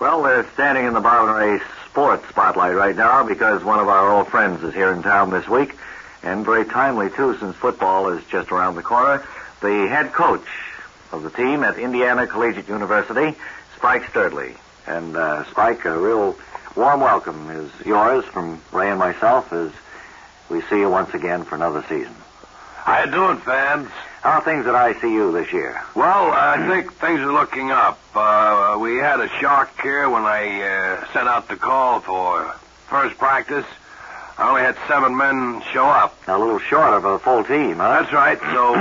Well, they're standing in the Bonneret Sports Spotlight right now because one of our old friends is here in town this week. And very timely, too, since football is just around the corner. The head coach of the team at Indiana Collegiate University, Spike Sturdley. And, Spike, a real warm welcome is yours from Ray and myself as we see you once again for another season. How you doing, fans? How are things at ICU this year? Well, I think things are looking up. We had a shock here when I sent out the call for first practice. I only had 7 men show up. A little short of a full team, huh? That's right. So,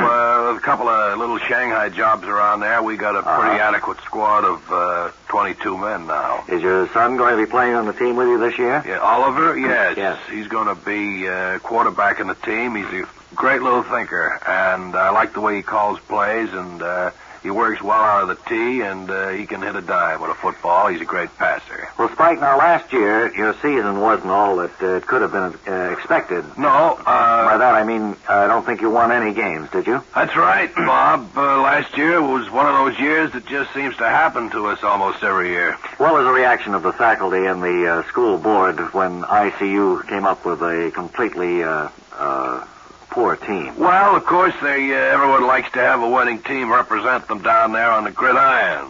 a couple of little Shanghai jobs around there. We got a pretty adequate squad of 22 men now. Is your son going to be playing on the team with you this year? Yeah, Oliver? Yes. Yes. He's going to be quarterback in the team. He's a great little thinker, and I like the way he calls plays, and he works well out of the tee, and he can hit a dime with a football. He's a great passer. Well, Spike, now last year, your season wasn't all that it could have been expected. No. By that, I mean, I don't think you won any games, did you? That's right, Bob. Last year was one of those years that just seems to happen to us almost every year. What was the reaction of the faculty and the school board when ICU came up with a completely poor team? Well, of course, everyone likes to have a winning team represent them down there on the gridiron.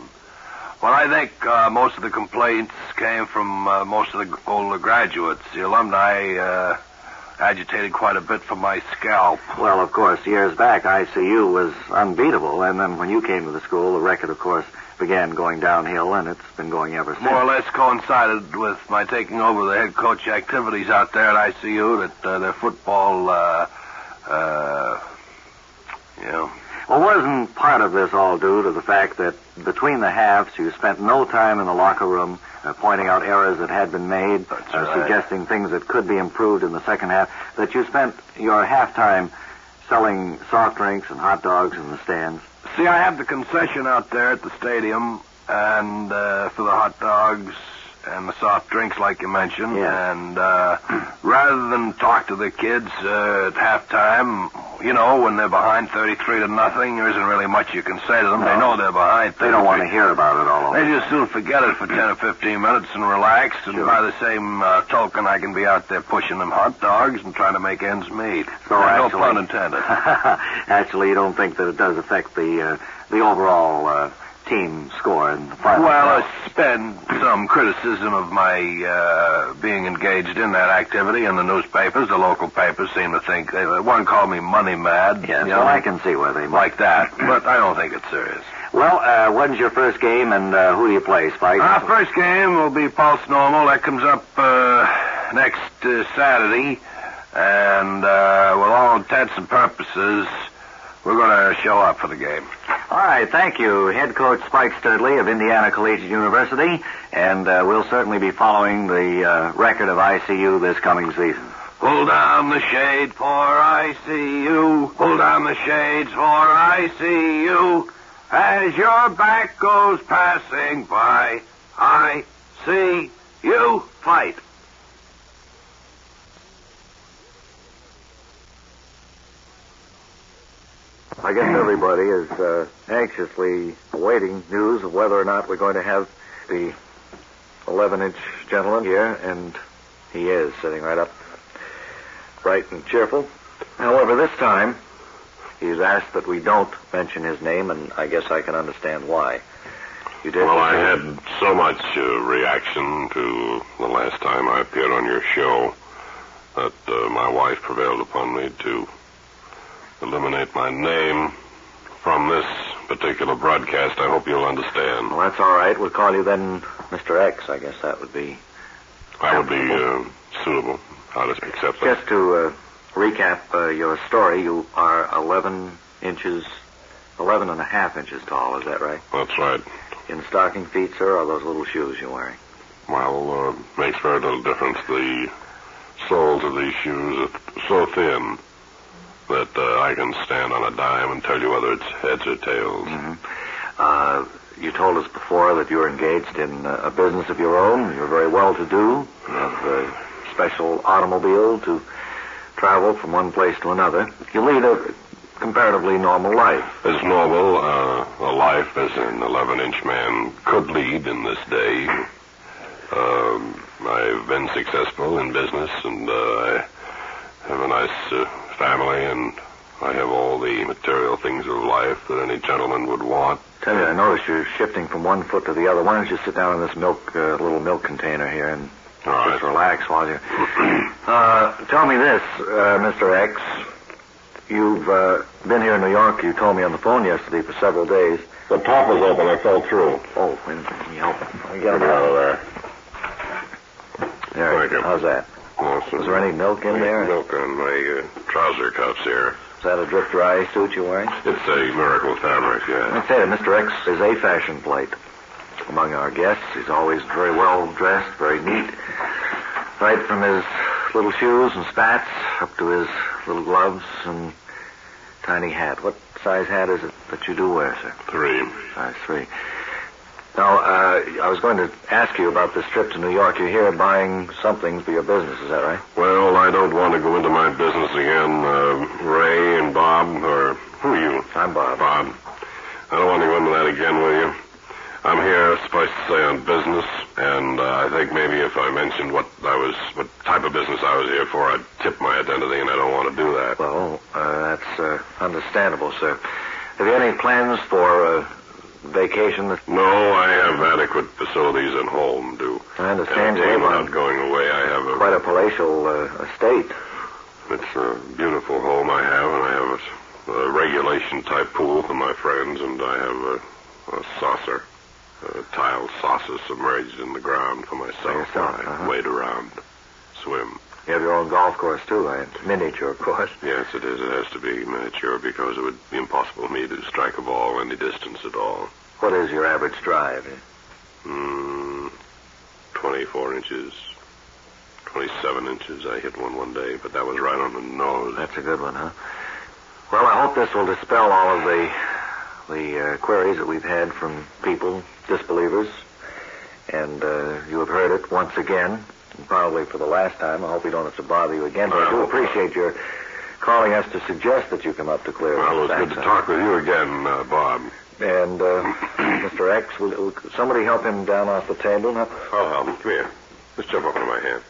Well, I think most of the complaints came from most of the older graduates. The alumni agitated quite a bit for my scalp. Well, of course, years back, ICU was unbeatable, and then when you came to the school, the record, of course, began going downhill, and it's been going ever since. More or less coincided with my taking over the head coach activities out there at ICU, that their football, Well, wasn't part of this all due to the fact that between the halves you spent no time in the locker room pointing out errors that had been made, suggesting things that could be improved in the second half, that you spent your halftime selling soft drinks and hot dogs in the stands? See, I have the concession out there at the stadium, and for the hot dogs and the soft drinks, like you mentioned. Yeah. And rather than talk to the kids at halftime, when they're behind 33-0, there isn't really much you can say to them. No. They know they're behind 33. They don't want to hear about it all over. They just soon forget it for 10 or 15 minutes and relax. And by the same token, I can be out there pushing them hot dogs and trying to make ends meet. So no pun intended. Actually, you don't think that it does affect the overall team score in the final? Well, I spend some criticism of my being engaged in that activity in the newspapers. The local papers seem to think one called me money mad. Yes, well, I can see where they might. Like that, but I don't think it's serious. Well, when's your first game, and who do you play, Spike? Our first game will be Pulse Normal. That comes up next Saturday, and with all intents and purposes, we're going to show up for the game. All right, thank you, head coach Spike Sturdley of Indiana Collegiate University, and we'll certainly be following the record of ICU this coming season. Pull down the shade for ICU. Pull down the shades for ICU. As your back goes passing by, ICU fight. I guess everybody is anxiously awaiting news of whether or not we're going to have the 11-inch gentleman here, and he is sitting right up, bright and cheerful. However, this time, he's asked that we don't mention his name, and I guess I can understand why. You did? Well, I had so much reaction to the last time I appeared on your show that my wife prevailed upon me to eliminate my name from this particular broadcast. I hope you'll understand. Well, that's all right. We'll call you then Mr. X. I guess that would be... That would be suitable. I'll just accept that. Just to recap your story, you are 11 and a half inches tall, is that right? That's right. In stocking feet, sir, or those little shoes you're wearing? Well, makes very little difference. The soles of these shoes are so thin that I can stand on a dime and tell you whether it's heads or tails. Mm-hmm. You told us before that you're engaged in a business of your own. You're very well-to-do. You have a special automobile to travel from one place to another. You lead a comparatively normal life. As normal a life as an 11-inch man could lead in this day. successful in business, and I have a nice family, and I have all the material things of life that any gentleman would want. Tell you, I noticed you're shifting from one foot to the other. Why don't you sit down in this little milk container here and just relax while you... tell me this, Mr. X. You've been here in New York, you told me on the phone yesterday, for several days. The top was open. I fell through. Oh, wait a minute. Let me help. Let me Get it out of there. There. Thank you. How's that? Awesome. Was there any milk in there? Milk on my trouser cuffs here. Is that a drip dry suit you're wearing? It's a miracle fabric, yeah. I'd say that Mr. X is a fashion plate among our guests. He's always very well dressed, very neat. Right from his little shoes and spats up to his little gloves and tiny hat. What size hat is it that you do wear, sir? 3. Size 3. Now, I was going to ask you about this trip to New York. You're here buying something for your business, is that right? Well, I don't want to go into my business again. Ray and Bob, or who are you? I'm Bob. Bob. I don't want to go into that again with you. I'm here, suffice to say, on business, and I think maybe if I mentioned what type of business I was here for, I'd tip my identity, and I don't want to do that. Well, that's understandable, sir. Have you any plans for vacation? No, I have adequate facilities at home to... I understand you I'm have not going away. I have quite a palatial estate. It's a beautiful home I have, and I have a regulation-type pool for my friends, and I have a saucer. Tiled saucer submerged in the ground for myself. I wade around, swim. You have your own golf course, too, right? Miniature, of course. Yes, it is. It has to be miniature because it would be impossible for me to strike a ball any distance at all. What is your average drive? 24 inches, 27 inches. I hit one day, but that was right on the nose. That's a good one, huh? Well, I hope this will dispel all of the queries that we've had from people, disbelievers, and you have heard it once again, and probably for the last time. I hope we don't have to bother you again, but I do appreciate your calling us to suggest that you come up to Clear. Well, it was good to talk with you again, Bob. And Mr. X, will somebody help him down off the table? I'll help him. Come here. Let's jump up into my hand.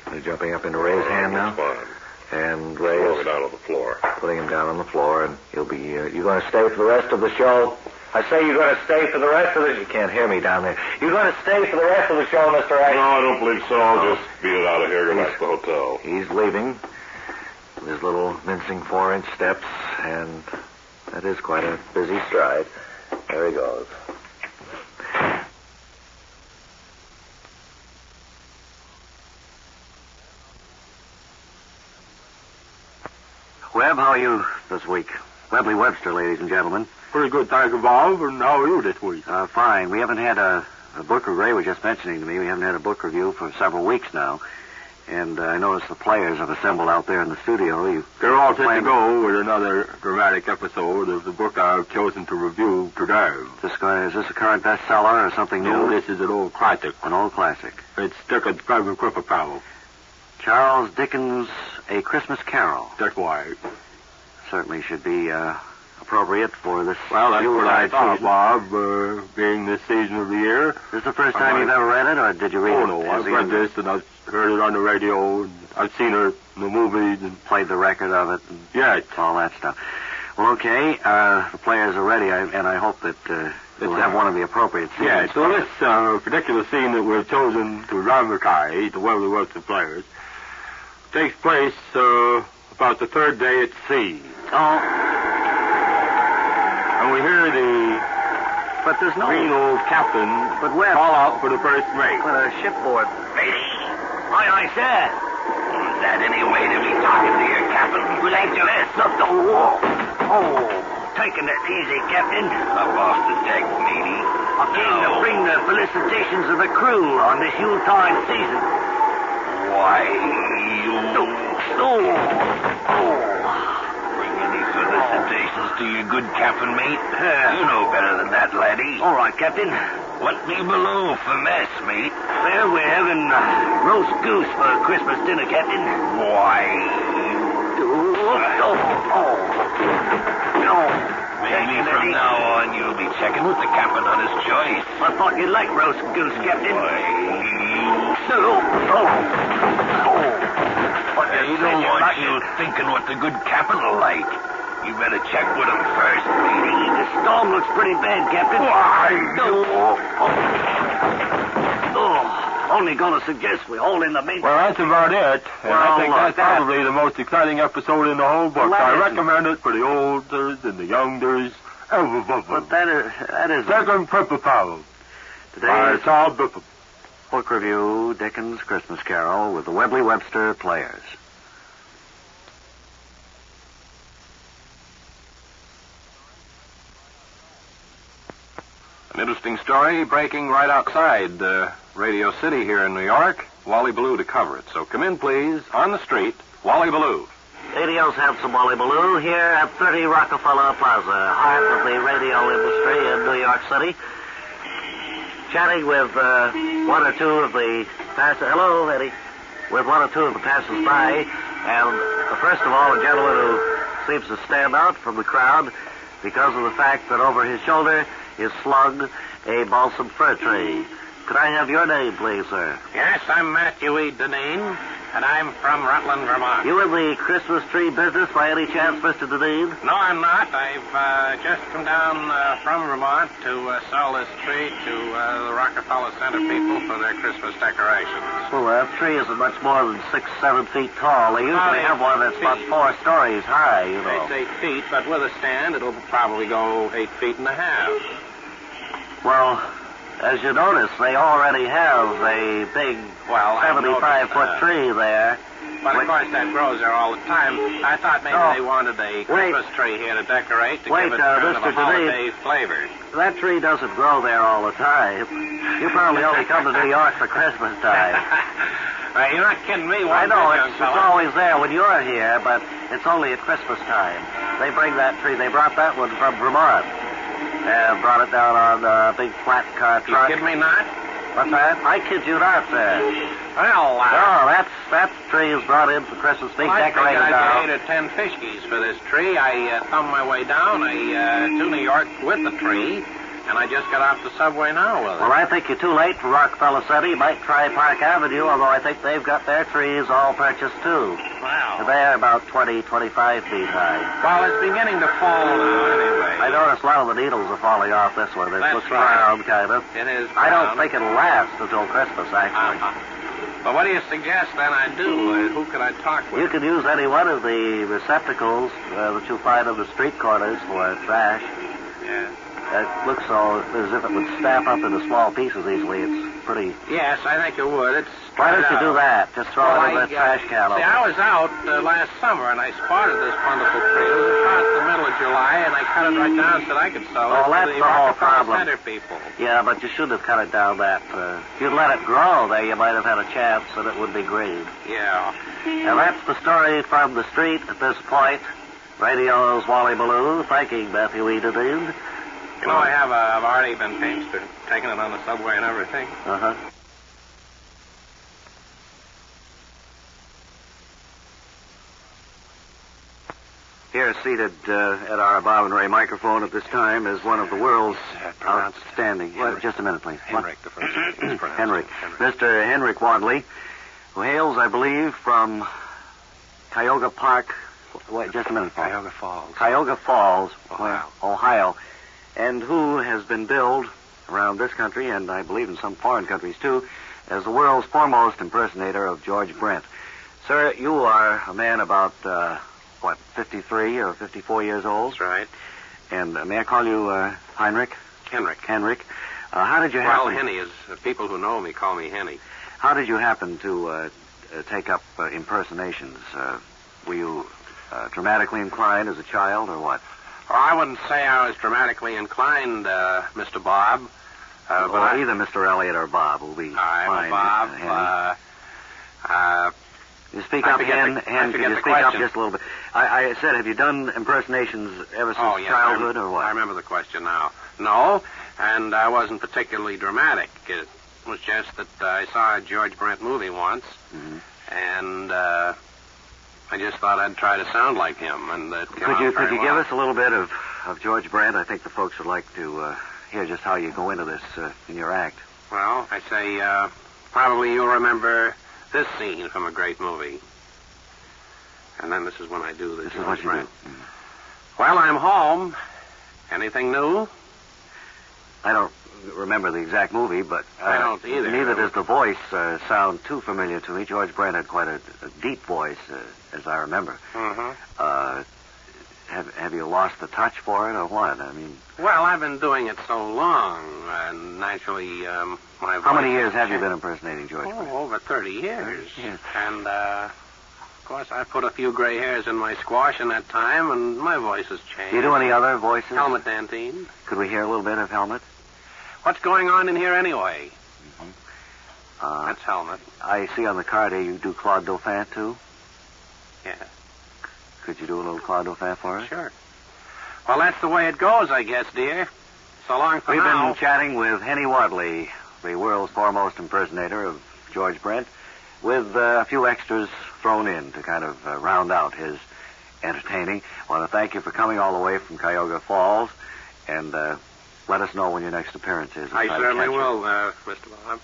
Are you jumping up into Ray's hand now? That's fine. And Ray is down on the floor. Putting him down on the floor, and he'll be... you going to stay for the rest of the show? I say you're going to stay for the rest of the... You can't hear me down there. You're going to stay for the rest of the show, Mr. X? No, I don't believe so. I'll just beat it out of here, go back to the hotel. He's leaving with his little mincing 4-inch steps, and that is quite a busy stride. There he goes. Webb, how are you this week? Webley Webster, ladies and gentlemen. Pretty good, thank you, Bob. And how are you this week? Fine. We haven't had a book review. Ray was just mentioning to me we haven't had a book review for several weeks now. And I noticed the players have assembled out there in the studio. They're all set to go with another dramatic episode of the book I've chosen to review today. Is this a current bestseller or something new? No, this is an old classic. An old classic. It's Dickens' Favorite Christmas Carol. Charles Dickens' A Christmas Carol. That's why. Certainly should be appropriate for this. Well, that's what I thought, Bob, being this season of the year. Is this the first time you've ever read it, or did you read it? Oh, no, I've read this, and I've heard it on the radio, and I've seen it in the movies, and played the record of it. And yeah. All that stuff. Well, okay, the players are ready, and I hope that we'll have one of the appropriate scenes. Yeah, so this particular scene that we've chosen to dramatize, the Webley Webster players, takes place about the third day at sea. Oh. And we hear But there's no... green old captain call out for the first mate. But a shipboard. Matey. Aye, sir. Is that any way to be talking to your captain? Well, ain't you ass up the wall? Oh, taking it easy, Captain. Up off the deck, matey. I came to bring the felicitations of the crew on this Yuletide season. Why, you... Bring any felicitations to your good captain, mate? You know better than that, laddie. All right, Captain. What me below for mess, mate? Well, we're having roast goose for Christmas dinner, Captain. Why, Maybe from now on you'll be checking with the captain on his choice. I thought you liked roast goose, Captain. I don't want you thinking what the good captain will like. You better check with him first, matey. The storm looks pretty bad, Captain. Only gonna suggest we hold in the main... Well, that's about it. And I think that's probably the most exciting episode in the whole book. I recommend it for the olders and the youngsters. But that is... Second Purple Power. Today's Saul Biffle. book review, Dickens' Christmas Carol, with the Webley Webster Players. An interesting story breaking right outside Radio City here in New York. Wally Ballou to cover it. So come in, please. On the street, Wally Ballou. ADL's Handsome Wally Ballou here at 30 Rockefeller Plaza, heart of the radio industry in New York City. Chatting with one or two of the passers. Hello, Eddie. With one or two of the passers-by. And first of all, a gentleman who seems to stand out from the crowd because of the fact that over his shoulder is slung a balsam fir tree. Could I have your name, please, sir? Yes, I'm Matthew E. Deneen, and I'm from Rutland, Vermont. You in the Christmas tree business by any chance, Mr. Deneen? No, I'm not. I've just come down from Vermont to sell this tree to the Rockefeller Center people for their Christmas decorations. Well, that tree isn't much more than 6-7 feet tall. They usually have one that's about 4 stories high, you know. It's 8 feet, but with a stand, it'll probably go 8 feet and a half. Well, as you notice, they already have a big 75-foot tree there. But, of course, that grows there all the time. I thought maybe they wanted a Christmas tree here to decorate to give it kind of a holiday flavor. That tree doesn't grow there all the time. You probably only come to New York for Christmas time. You're not kidding me. I know, it's always there when you're here, but it's only at Christmas time. They bring that tree. They brought that one from Vermont. Brought it down on a big flat car truck. You kid me not? What's that? I kid you not, sir. Well, that tree is brought in for Christmas. Big decorated I get 8 or 10 fishkies for this tree. I thumbed my way down to New York with the tree, and I just got off the subway now with it. Well, I think you're too late for Rockefeller City. You might try Park Avenue, although I think they've got their trees all purchased, too. Wow. They're about 20, 25 feet high. Well, it's beginning to fall now, anyway. I noticed a lot of the needles are falling off this one. It looks brown, kind of. It is brown. I don't think it'll last until Christmas, actually. But what do you suggest, then, I do? Who could I talk with? You can use any one of the receptacles that you'll find on the street corners for trash. Yeah. It looks as if it would snap up into small pieces easily. It's pretty... Yes, I think it would. Why don't you do that? Just throw it in that trash can. See, I was out last summer, and I spotted this wonderful tree. It was about the middle of July, and I cut it right down so that I could sell it that's to the the whole Rockefeller problem. Center people. Yeah, but you shouldn't have cut it down that... if you'd let it grow there, you might have had a chance that it would be green. Yeah. And that's the story from the street at this point. Radio's Wally Ballou, thanking Matthew E. Deneen. You know, I've already been taking it on the subway and everything. Uh-huh. Here, seated at our Bob and Ray microphone at this time, is one of the world's outstanding... Well, just a minute, please. Henrik, the first name. Henrik. Mr. Henrik Wadley, who hails, I believe, from Cuyahoga Park... Wait, just a minute. Cuyahoga Falls. Cuyahoga Falls, Ohio. Ohio. And who has been billed around this country, and I believe in some foreign countries, too, as the world's foremost impersonator of George Brent. Sir, you are a man about... 53 or 54 years old? That's right. And may I call you Heinrich? Henrik. Henrik. How did you happen... Well, Henny is... people who know me call me Henny. How did you happen to take up impersonations? Were you dramatically inclined as a child, or what? Oh, I wouldn't say I was dramatically inclined, Mr. Bob. But either Mr. Elliot or Bob will be fine. Bob. You speak up, Hen. Can you speak up just a little bit? I said, have you done impersonations ever since childhood, or what? I remember the question now. No, and I wasn't particularly dramatic. It was just that I saw a George Brent movie once, and I just thought I'd try to sound like him, and that Could you give us a little bit of of George Brent, I think the folks would like to hear just how you go into this in your act. Well, I say, probably you'll remember this scene from a great movie. And then this is when I do this. This is what you do. Well, I'm home. Anything new? I don't remember the exact movie, but... I don't either. Neither does the voice sound too familiar to me. George Brent had quite a deep voice, as I remember. Mm-hmm. Have you lost the touch for it, or what? I mean... Well, I've been doing it so long, and naturally, my voice... How many years have you been impersonating George Brent? Over 30 years. 30 years. And, of course, I put a few gray hairs in my squash in that time, and my voice has changed. Do you do any other voices? Helmut Dantine. Could we hear a little bit of Helmut? What's going on in here anyway? Mm-hmm. That's Helmut. I see on the card here you do Claude Dauphin, too? Yeah. Could you do a little Claude Dauphin for us? Sure. Well, that's the way it goes, I guess, dear. So long for We've now. been chatting with Henny Wadley, the world's foremost impersonator of George Brent, with a few extras thrown in to kind of round out his entertaining. I want to thank you for coming all the way from Cuyahoga Falls, and let us know when your next appearance is. I certainly will, Mr. Bob.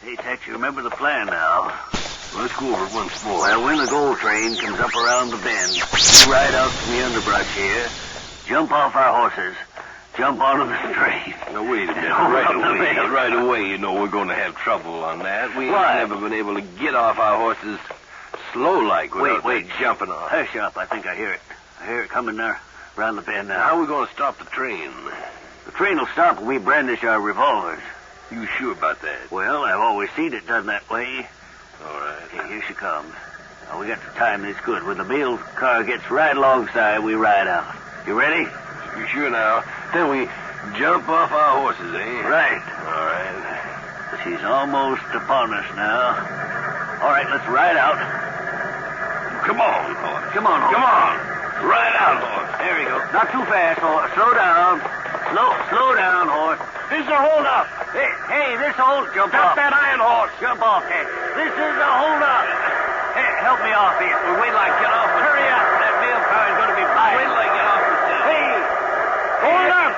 Hey, Tex, you remember the plan now? Let's go over it once more. Well, when the gold train comes up around the bend, you ride out from the underbrush here, jump off our horses, jump onto the train. Now, wait a minute. Oh, Right away, you know we're going to have trouble on that. We've Why? never been able to get off our horses slow-like without Wait. jumping off. Hush up. I think I hear it. I hear it coming there, around the bend now. How are we going to stop the train? The train will stop when we brandish our revolvers. You sure about that? Well, I've always seen it done that way. All right. Okay, here she comes. Now, we got to time this good. When the mail car gets right alongside, we ride out. You ready? You sure now? Then we jump off our horses, eh? Right. All right. She's almost upon us now. All right, let's ride out. Come on, horse. Come on, horse. Come on. Ride out, horse. There we go. Not too fast, horse. Slow down. Slow down, horse. This is a hold-up. Hey, this hold. Jump Stop off. that iron horse. Jump off, Tex. This is a hold-up. Hey, help me off here. Well, wait till I get off. Hurry up. That mail car is going to be by. Wait till I get off. Hey,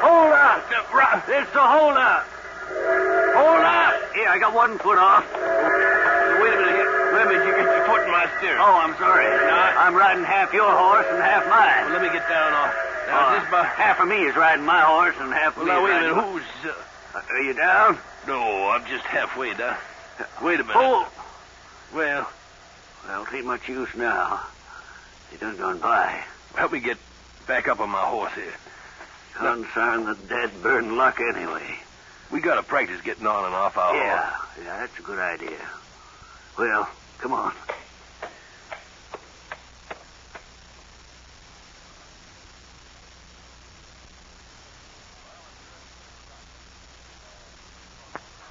hold up. This is a hold-up. Hold up. Here, I got one foot off. Wait a minute. Wait a minute. You get your foot in my steering. Oh, I'm sorry. I'm riding half your horse and half mine. Well, let me get down off. Now, is this my... Half of me is riding my horse and half of Well, me now, is wait a riding... minute. Who's... Are you down? No, I'm just halfway down. Wait a minute. Oh. Well, Ain't much use now. He done gone by. help me get back up on my horse here. Concern the dead burn luck anyway. We got to practice getting on and off our horse. Yeah, that's a good idea. Well, come on.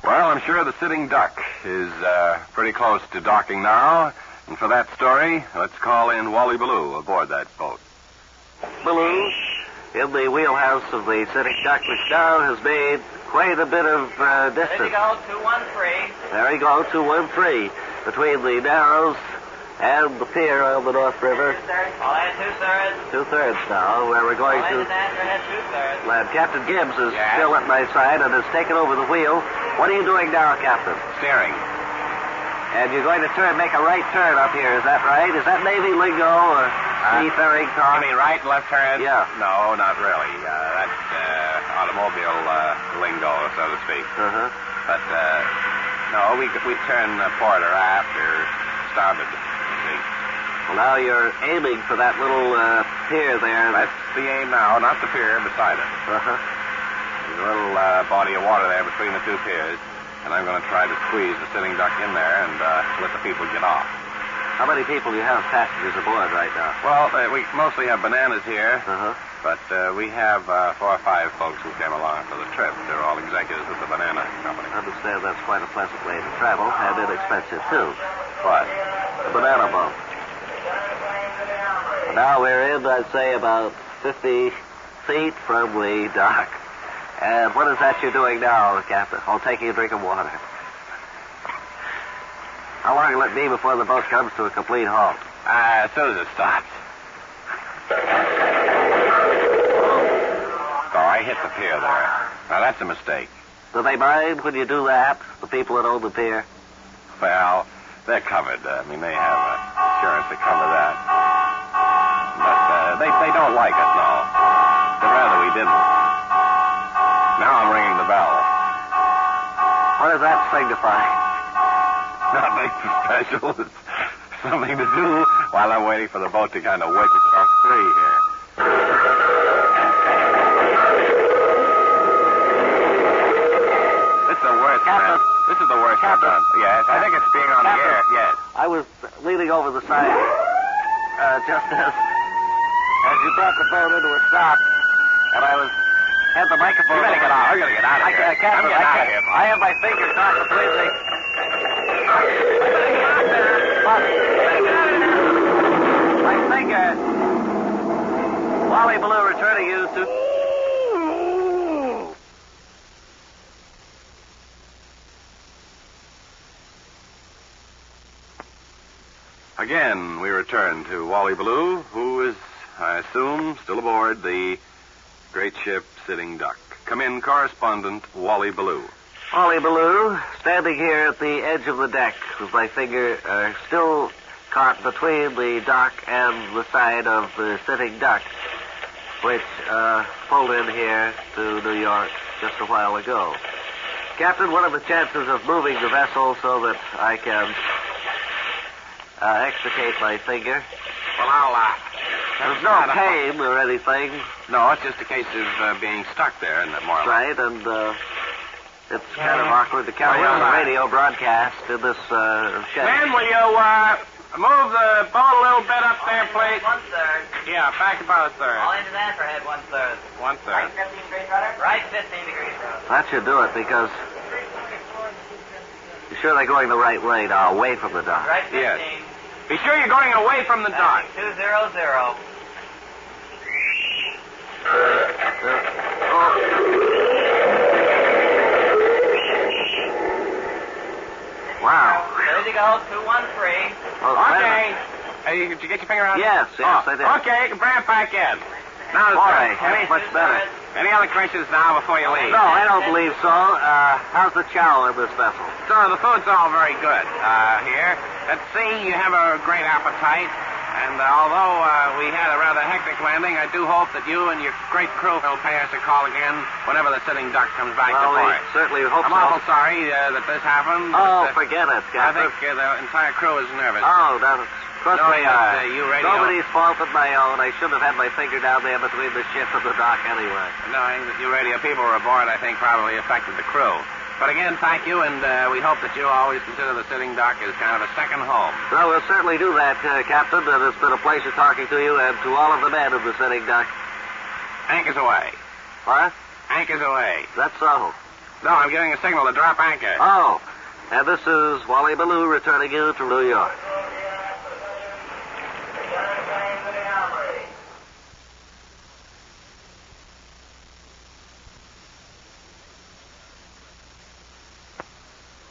Well, I'm sure the Sitting Duck is pretty close to docking now. And for that story, let's call in Wally Ballou aboard that boat. Ballou, in the wheelhouse of the Sitting Duck, which now has made quite a bit of distance. There you go, 213. There you go, 213, between the Narrows and the pier on the North River. I'll add two-thirds. Two-thirds now, where we're going I'll to add two-thirds. land. Captain Gibbs is Yeah? still at my side and has taken over the wheel. What are you doing now, Captain? Steering. And you're going to make a right turn up here, is that right? Is that Navy lingo or seafaring talk? You mean right, left turn? Yeah. No, not really. That's automobile lingo, so to speak. Uh-huh. But, no, we turn port or aft or starboard, you see. Well, now you're aiming for that little pier there. That's the aim now, not the pier, beside it. Uh-huh. There's a little body of water there between the two piers, and I'm going to try to squeeze the Sitting Duck in there and let the people get off. How many people do you have passengers aboard right now? Well, we mostly have bananas here, Uh-huh. but we have 4 or 5 folks who came along for the trip. They're all executives of the banana company. I understand that's quite a pleasant way to travel, and inexpensive, too. What? The banana boat. Now we're in, I'd say, about 50 feet from the dock. And what is that you're doing now, Captain? Oh, taking a drink of water. How long will it be before the boat comes to a complete halt? As soon as it stops. Oh, I hit the pier there. Now, that's a mistake. Do they mind when you do that, the people that own the pier? Well, they're covered. I mean, they have insurance to cover that. But they don't like it, no. They'd rather we didn't. Now I'm ringing the bell. What does that signify? Nothing special. It's something to do while I'm waiting for the boat to kind of work itself free here. This is the worst, man. This is the worst I've done. Yes, I think it's being on the air. Yes. I was leaning over the side just as you brought the boat into a stop, and I had the microphone. You better get out. I'm going to get out of here. Captain, I'm getting out of here. I have my fingers not completely. My finger. Wally Ballou returning you to. Again, we return to Wally Ballou, who is, I assume, still aboard the great ship Sitting Duck. Come in, correspondent Wally Ballou. Wally Ballou, standing here at the edge of the deck with my finger still caught between the dock and the side of the Sitting Duck, which pulled in here to New York just a while ago. Captain, what are the chances of moving the vessel so that I can extricate my finger? Well, There's no pain or anything. No, it's just a case of being stuck there, isn't it, Marlon? Right, and it's kind of awkward to carry on the radio broadcast in this shed. Ben, will you move the boat a little bit up there, please? 1/3. Yeah, back about a third. All engines anchor head 1/3. 1/3. 15 degrees rudder? Right 15 degrees rudder. That should do it because you sure they're going the right way now, away from the dock. Right 15. Yes. Be sure you're going away from the dock. 200. Wow. Ready to go, 213. Okay. Hey, did you get your finger out? Yes, I did. Okay, you can bring it back in. Now, Boy, that's much better. Any other questions now before you leave? No, I don't believe so. How's the chow in this vessel? So the food's all very good here. At sea, you have a great appetite. And although we had a rather hectic landing, I do hope that you and your great crew will pay us a call again whenever the Sitting Duck comes back to Well, we port. certainly hope I'm so. awful sorry that this happened. Oh, but, forget it, I Captain. think the entire crew is nervous. Oh, no, trust Knowing me, that, you radio- nobody's fault but my own. I shouldn't have had my finger down there between the ship and the dock anyway. Knowing that you radio people were aboard, I think probably affected the crew. But again, thank you, and we hope that you always consider the Sitting Duck as kind of a second home. Well, we'll certainly do that, Captain, and it's been a pleasure talking to you and to all of the men of the Sitting Duck. Anchor's away. What? Anchor's away. That's so. No, I'm giving a signal to drop anchor. Oh, and this is Wally Ballou returning you to New York.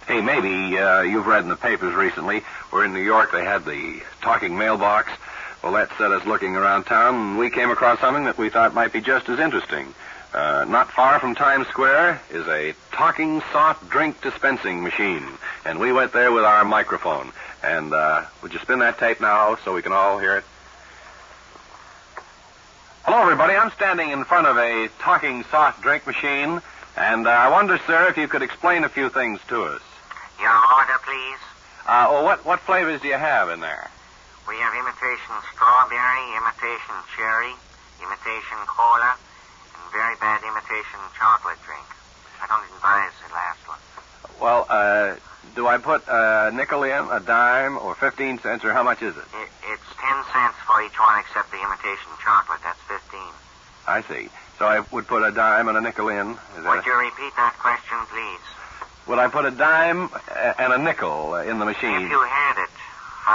Hey, maybe you've read in the papers recently where in New York they had the talking mailbox. Well, that set us looking around town, and we came across something that we thought might be just as interesting. Not far from Times Square is a talking soft drink dispensing machine, and we went there with our microphone. And would you spin that tape now so we can all hear it? Hello, everybody. I'm standing in front of a talking soft drink machine, and I wonder, sir, if you could explain a few things to us. Your order, please. What flavors do you have in there? We have imitation strawberry, imitation cherry, imitation cola, and very bad imitation chocolate drink. I don't advise the last one. Well, do I put a nickel in, a dime, or 15 cents, or how much is it? It's 10 cents for each one except the imitation chocolate. That's 15. I see. So I would put a dime and a nickel in. Is that Would you repeat that question, please? Would I put a dime and a nickel in the machine? If you had it.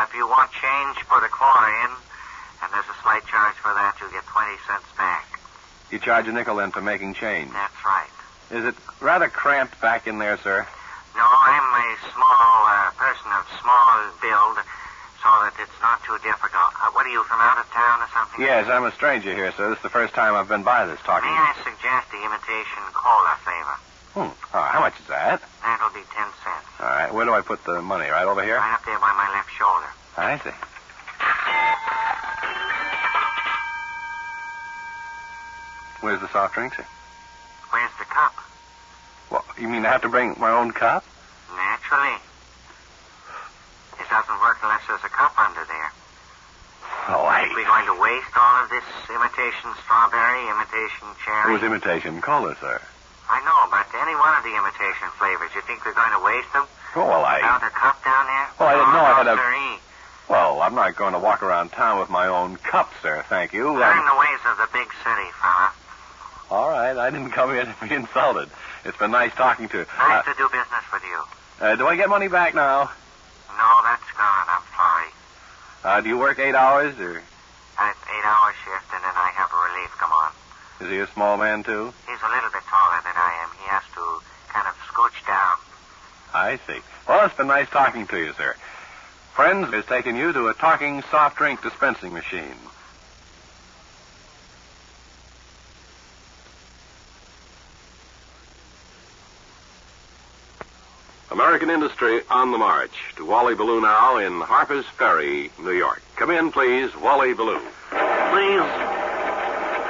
If you want change, put a quarter in, and there's a slight charge for that. You'll get 20 cents back. You charge a nickel in for making change. That's right. Is it rather cramped back in there, sir? No, I'm a small person of small build so that it's not too difficult. What are you, from out of town or something? Yes, I'm a stranger here, sir. This is the first time I've been by this talking. May I suggest the imitation cola flavor? Oh, how much is that? That'll be 10 cents. All right. Where do I put the money? Right over here? Right up there by my left shoulder. I see. Where's the soft drink, sir? Where's the cup? Well, you mean I have to bring my own cup? Naturally. It doesn't work unless there's a cup under there. Oh, We're going to waste all of this imitation strawberry, imitation cherry. It was imitation cola, sir. I know, but any one of the imitation flavors, you think we're going to waste them? Oh, well, Without a cup down there? Well, I didn't know I had a... Siree. Well, I'm not going to walk around town with my own cup, sir. Thank you. Learn the ways of the big city, fella. All right. I didn't come here to be insulted. It's been nice talking to you. Nice to do business with you. Do I get money back now? No, that's gone. I'm sorry. Do you work 8 hours, or... An 8-hour shift, and then I have a relief come on. Is he a small man, too? He's a little bit taller than I am. He has to kind of scooch down. I see. Well, it's been nice talking to you, sir. Friends has taken you to a talking soft drink dispensing machine. American industry on the march to Wally Ballou now in Harper's Ferry, New York. Come in, please, Wally Ballou. Please,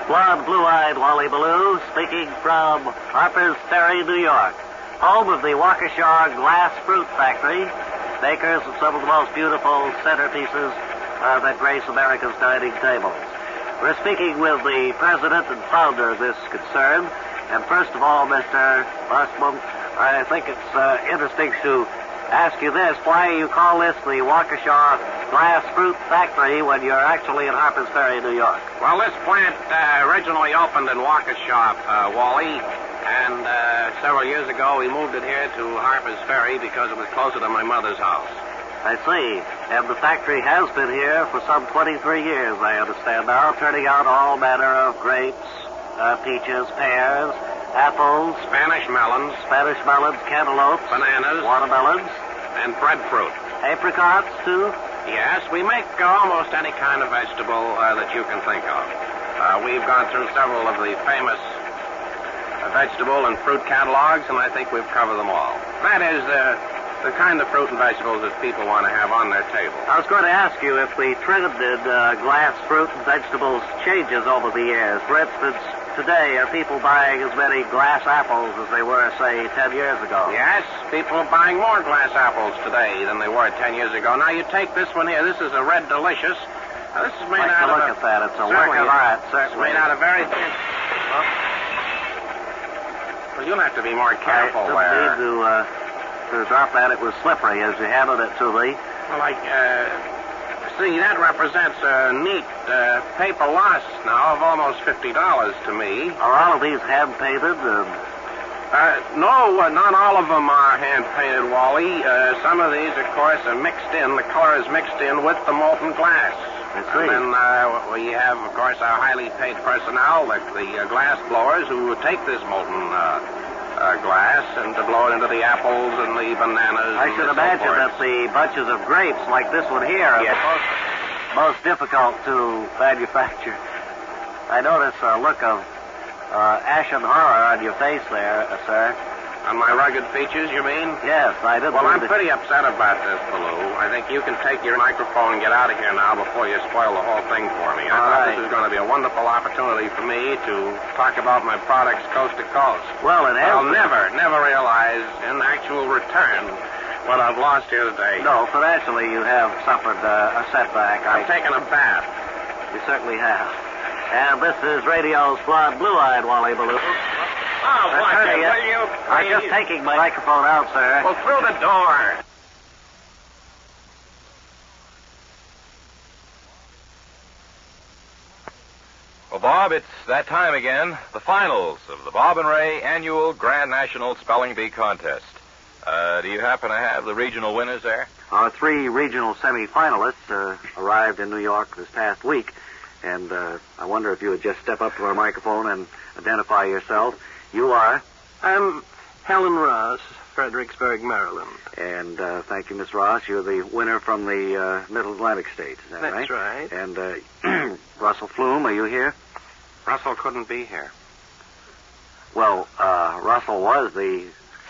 blonde, blue-eyed Wally Ballou, speaking from Harper's Ferry, New York, home of the Waukesha Glass Fruit Factory, makers of some of the most beautiful centerpieces that grace America's dining tables. We're speaking with the president and founder of this concern, and first of all, Mr. Bussman, I think it's interesting to ask you this. Why you call this the Waukesha Glass Fruit Factory when you're actually in Harper's Ferry, New York? Well, this plant originally opened in Waukesha, Wally, and several years ago we moved it here to Harper's Ferry because it was closer to my mother's house. I see. And the factory has been here for some 23 years, I understand now, turning out all manner of grapes, peaches, pears, apples, Spanish melons, cantaloupes, bananas, watermelons, and breadfruit. apricots, too. Yes, we make almost any kind of vegetable that you can think of. We've gone through several of the famous vegetable and fruit catalogs, and I think we've covered them all. That is, the kind of fruit and vegetables that people want to have on their table. I was going to ask you if the trend in glass fruit and vegetables changes over the years. For instance, today, are people buying as many glass apples as they were, say, 10 years ago? Yes, people are buying more glass apples today than they were 10 years ago. Now, you take this one here. This is a Red Delicious. Now, this is made out of... Look at that. It's a work of art, It's certainly. made out of very thin... Well, you'll have to be more careful I there. didn't mean to drop that. It was slippery as you handed it to me. Well, see, that represents a neat paper loss now of almost $50 to me. Are all of these hand-painted? No, not all of them are hand-painted, Wally. Some of these, of course, are mixed in. The color is mixed in with the molten glass. I see. And then we have, of course, our highly paid personnel, like the glass blowers, who take this molten glass and to blow it into the apples and the bananas. I should imagine that the bunches of grapes, like this one here, are Yes. the most difficult to manufacture. I notice a look of ashen horror on your face there, sir. On my rugged features, you mean? Yes, I did. Well, I'm pretty upset about this, Ballou. I think you can take your microphone and get out of here now before you spoil the whole thing for me. I thought this was going to be a wonderful opportunity for me to talk about my products coast to coast. Well, it has. I'll never realize in actual return what I've lost here today. No, financially you have suffered a setback. I've taken a bath. You certainly have. And this is radio's blonde, blue-eyed Wally Ballou. Oh, watch it, will you? I'm just taking my microphone out, sir. Well, through the door. Well, Bob, it's that time again. The finals of the Bob and Ray annual Grand National Spelling Bee contest. Do you happen to have the regional winners there? Our 3 regional semi-finalists arrived in New York this past week, and I wonder if you would just step up to our microphone and identify yourself. You are? I'm Helen Ross, Fredericksburg, Maryland. And thank you, Miss Ross. You're the winner from the Middle Atlantic states, is that right? That's right. And Russell Flume, are you here? Russell couldn't be here. Well, Russell was the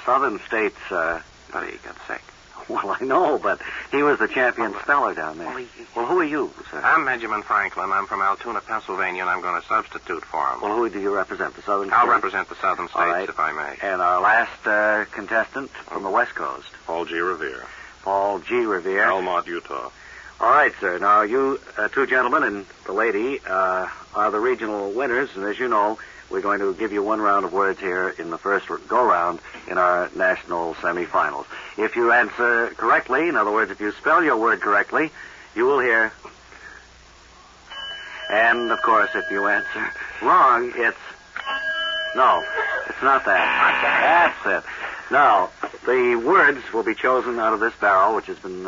southern states... But he got sick. Well, I know, but he was the champion speller down there. Well, who are you, sir? I'm Benjamin Franklin. I'm from Altoona, Pennsylvania, and I'm going to substitute for him. Well, who do you represent? The southern I'll states? represent the southern states, All right. if I may. And our last contestant from the West Coast. Paul G. Revere. Paul G. Revere. Elmont, Utah. All right, sir. Now, you two gentlemen and the lady are the regional winners, and as you know, we're going to give you one round of words here in the first go-round in our national semifinals. If you answer correctly, in other words, if you spell your word correctly, you will hear. And, of course, if you answer wrong, it's... No, it's not that. That's it. Now, the words will be chosen out of this barrel, which has been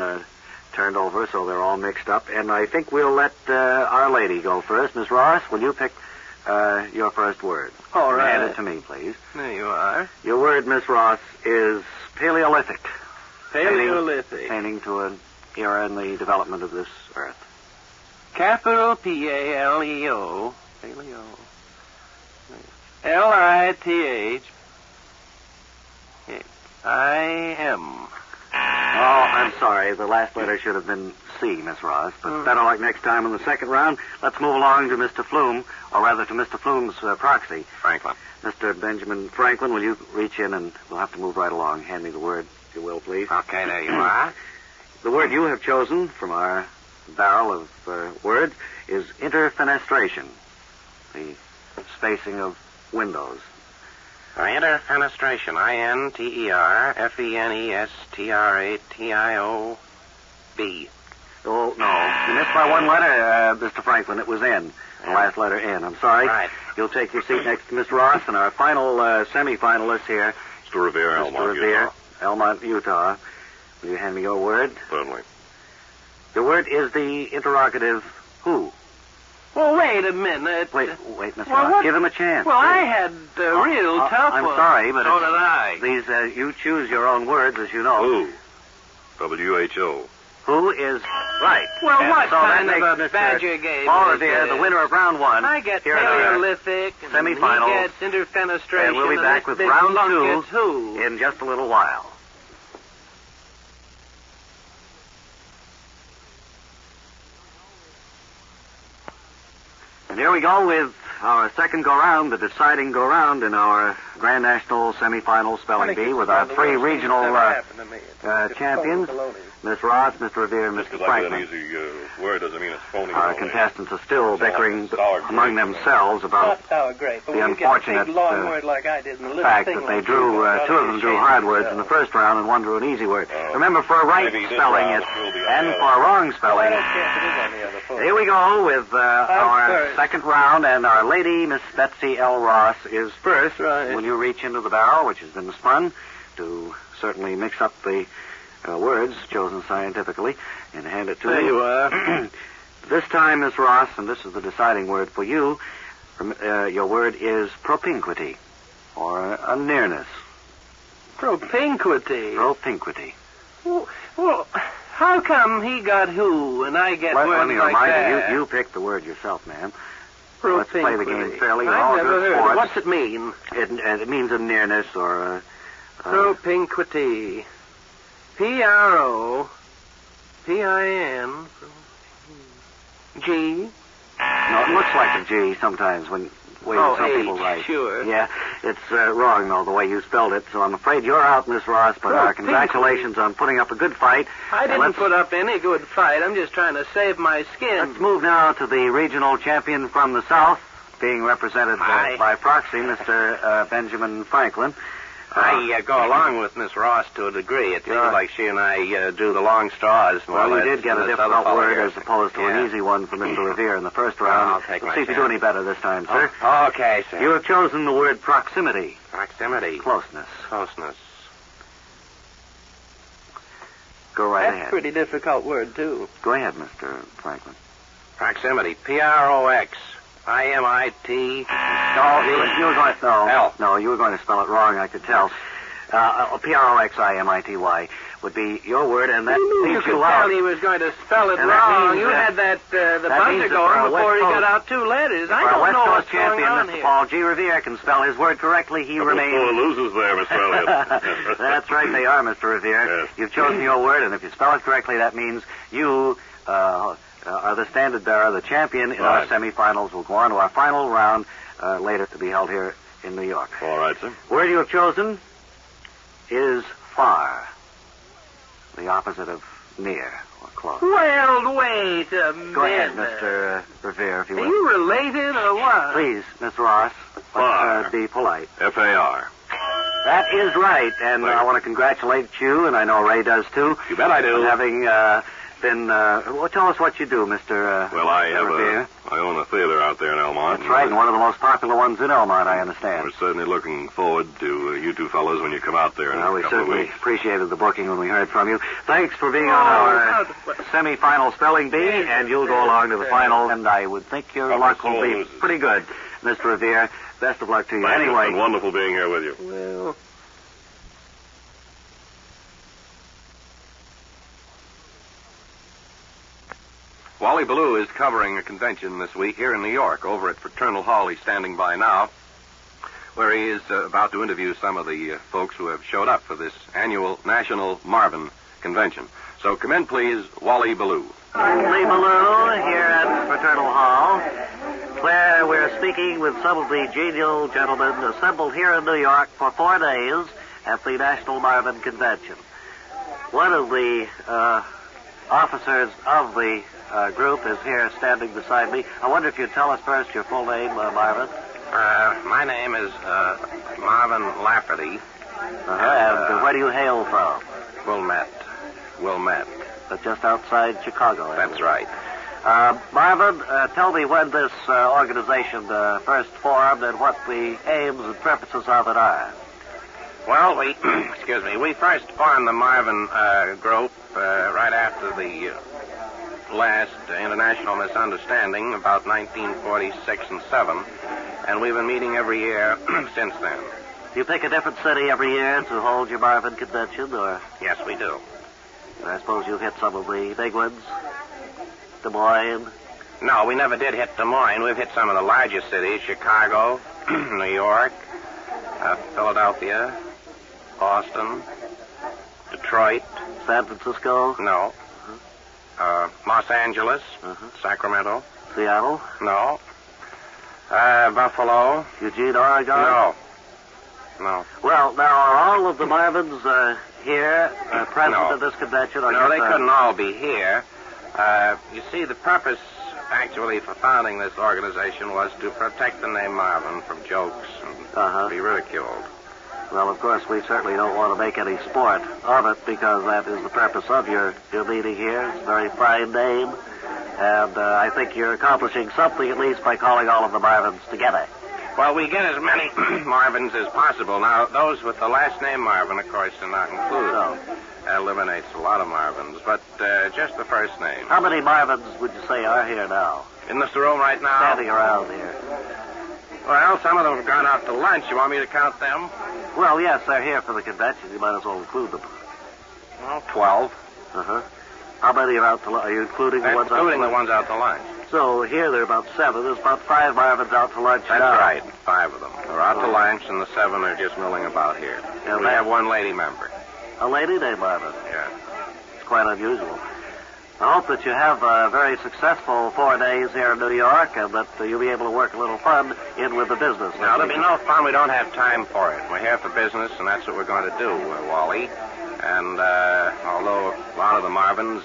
turned over, so they're all mixed up. And I think we'll let our lady go first. Miss Ross, will you pick your first word? All right. Hand it to me, please. There you are. Your word, Miss Ross, is Paleolithic. Paleolithic. Pertaining to an era in the development of this earth. Capital P-A-L-E-O. Paleo. L-I-T-H. I-M. Oh, I'm sorry. The last letter should have been C, Miss Ross. But better luck next time in the second round. Let's move along to Mr. Flume, or rather to Mr. Flume's proxy. Franklin. Mr. Benjamin Franklin, will you reach in and we'll have to move right along. Hand me the word, if you will, please. Okay, there you are. The word you have chosen from our barrel of words is interfenestration, the spacing of windows. Interfenestration. I-N-T-E-R-F-E-N-E-S-T-R-A-T-I-O-B. Oh, no. You missed by one letter, Mr. Franklin. It was N. The last letter N. I'm sorry. Right. You'll take your seat next to Miss Ross, and our final semi-finalist here, Mr. Revere, Mr. Elmont, Revere, Utah. Elmont, Utah. Will you hand me your word? Certainly. Your word is the interrogative who. Well, wait a minute. Wait, Miss Well, Ross. what- Give him a chance. Well, I had a real tough I'm one. sorry, but So did I. these you choose your own words, as you know. Who? W-H-O. Who is right? Well, And what so that kind of makes a Mr. badger game Paul is Revere, this? the winner of round one. I get here in our Paleolithic, and semifinals. he gets interfenestration, And we'll be back this with big round lunk two gets who? in just a little while. And here we go with our second go-round, the deciding go-round in our Grand National semifinal spelling bee with our three regional champions, Miss Ross, Mr. Revere, and Just Mr. because I get an Franklin. easy word doesn't mean it's phony. Our only. contestants are still bickering Sour among grapes. themselves about great. the unfortunate like I did, and fact that they drew, two of them drew hard words in the first round and one drew an easy word. Oh. Remember, for a right Maybe this spelling round it, will be on and the for a wrong spelling care if it is on the other foot. Here we go with our first. second round, and our lady, Miss Betsy L. Ross, is first. Right. Will you reach into the barrel, which has been spun, to certainly mix up the words chosen scientifically, and hand it to There me? you are. This time, Miss Ross, and this is the deciding word for you, your word is propinquity, or a nearness. Propinquity. Propinquity. Well, how come he got who and I get Let words me like remind that? you picked the word yourself, ma'am. Let's play the game Propinquity. fairly. I've All never good heard of it. sports. What's it mean? It means a nearness or a... Propinquity. P-R-O-P-I-N. G. No, it looks like a G sometimes when some people H, write. sure. Yeah, it's wrong, though, the way you spelled it. So I'm afraid you're out, Miss Ross, but our congratulations on putting up a good fight. I And didn't let's- put up any good fight. I'm just trying to save my skin. Let's move now to the regional champion from the South, being represented Hi. by proxy, Mr. Benjamin Franklin. I go along with Miss Ross to a degree. It seems like she and I drew the long straws. more Well, or you less, did get and a this other difficult fellow word here. as opposed to Yeah. an easy one for Mr. Revere in the first round. I'll take Let's my see if you do chance. any better this time, sir. Oh, okay, sir. You have chosen the word proximity, Proximity. closeness. Closeness. Go right That's a ahead. pretty difficult word, too. Go ahead, Mr. Franklin. Proximity. P-R-O-X-I-M-I-T. No, you were going to L. No, you were going to spell it wrong. I could tell. P-R-O-X-I-M-I-T-Y would be your word, and that You leaves could you tell out. he was going to spell it And that wrong. means You that- had the that buzzer means that going for our before he West got Coast- out 2 letters. I Our don't West know Coast what's going champion, on Mr. here. Paul G. Revere, can spell his word correctly. He Couple remains... sore losers there, Mr. Elliott. That's right, they are, Mr. Revere. Yes. You've chosen your word, and if you spell it correctly, that means you are the standard bearer, the champion in our Right. semifinals. We'll go on to our final round later to be held here in New York. All right, sir. Word you have chosen is far, the opposite of near or close. Well, wait a minute. Go ahead, Mr. Revere, if you Are will. you related or what? Please, Mr. Ross, Far. let's be polite. F-A-R. That is right, and Thank I you. want to congratulate you, and I know Ray does too. You bet I do. On having been, well, tell us what you do, Mr. Well, I Revere. own a theater out there in Elmont. That's right, and one of the most popular ones in Elmont, I understand. We're certainly looking forward to you two fellows when you come out there in Well, a we couple of certainly weeks. appreciated the booking when we heard from you. Thanks for being on our semi-final spelling bee, and you'll go along to the final, and I would think your luck will be pretty good, Mr. Revere. Best of luck to you. Thank you. Anyway, It's been wonderful being here with you. well, Wally Ballou is covering a convention this week here in New York over at Fraternal Hall. He's standing by now, where he is about to interview some of the folks who have showed up for this annual National Marvin Convention. So come in, please, Wally Ballou. Lee Ballou here at Fraternal Hall, where we're speaking with some of the genial gentlemen assembled here in New York for 4 days at the National Marvin Convention. One of the officers of the group is here standing beside me. I wonder if you'd tell us first your full name, Marvin. My name is Marvin Lafferty. And where do you hail from? Wilmette. Just outside Chicago. I That's believe. right. Marvin, tell me when this organization first formed and what the aims and purposes of it are. Well, we first formed the Marvin group right after the last international misunderstanding, about 1946 and 7, and we've been meeting every year since then. Do you pick a different city every year to hold your Marvin convention, or Yes, we do. I suppose you've hit some of the big ones? Des Moines? No, we never did hit Des Moines. We've hit some of the largest cities: Chicago, New York, Philadelphia, Boston, Detroit. San Francisco? No. Los Angeles, Sacramento. Seattle? No. Buffalo. Eugene, Oregon? No. Well, now, are all of the Marvins here present No. at this convention? Or No, just, they couldn't all be here. You see, the purpose, actually, for founding this organization was to protect the name Marvin from jokes and be ridiculed. Well, of course, we certainly don't want to make any sport of it because that is the purpose of your meeting here. It's a very fine name. And I think you're accomplishing something, at least, by calling all of the Marvins together. Well, we get as many Marvins as possible. Now, those with the last name Marvin, of course, are not included. No. That eliminates a lot of Marvins, but just the first name. How many Marvins would you say are here now? In this room right now? Standing around here. Well, some of them have gone out to lunch. You want me to count them? Well, yes, they're here for the convention. You might as well include them. Well, 12. How many are out to lunch? Are you including the ones out to Including the lunch? ones out to lunch. So here there are about 7. There's about 5 Marvins out to lunch That's now. right. 5 of them. They're out to lunch, and the 7 are just milling about here. Yeah, We have one lady member. A lady named Marvin. Yeah. It's quite unusual. I hope that you have a very successful 4 days here in New York and that you'll be able to work a little fun in with the business. Now, there'll be no fun. We don't have time for it. We're here for business, and that's what we're going to do, Wally. And although a lot of the Marvins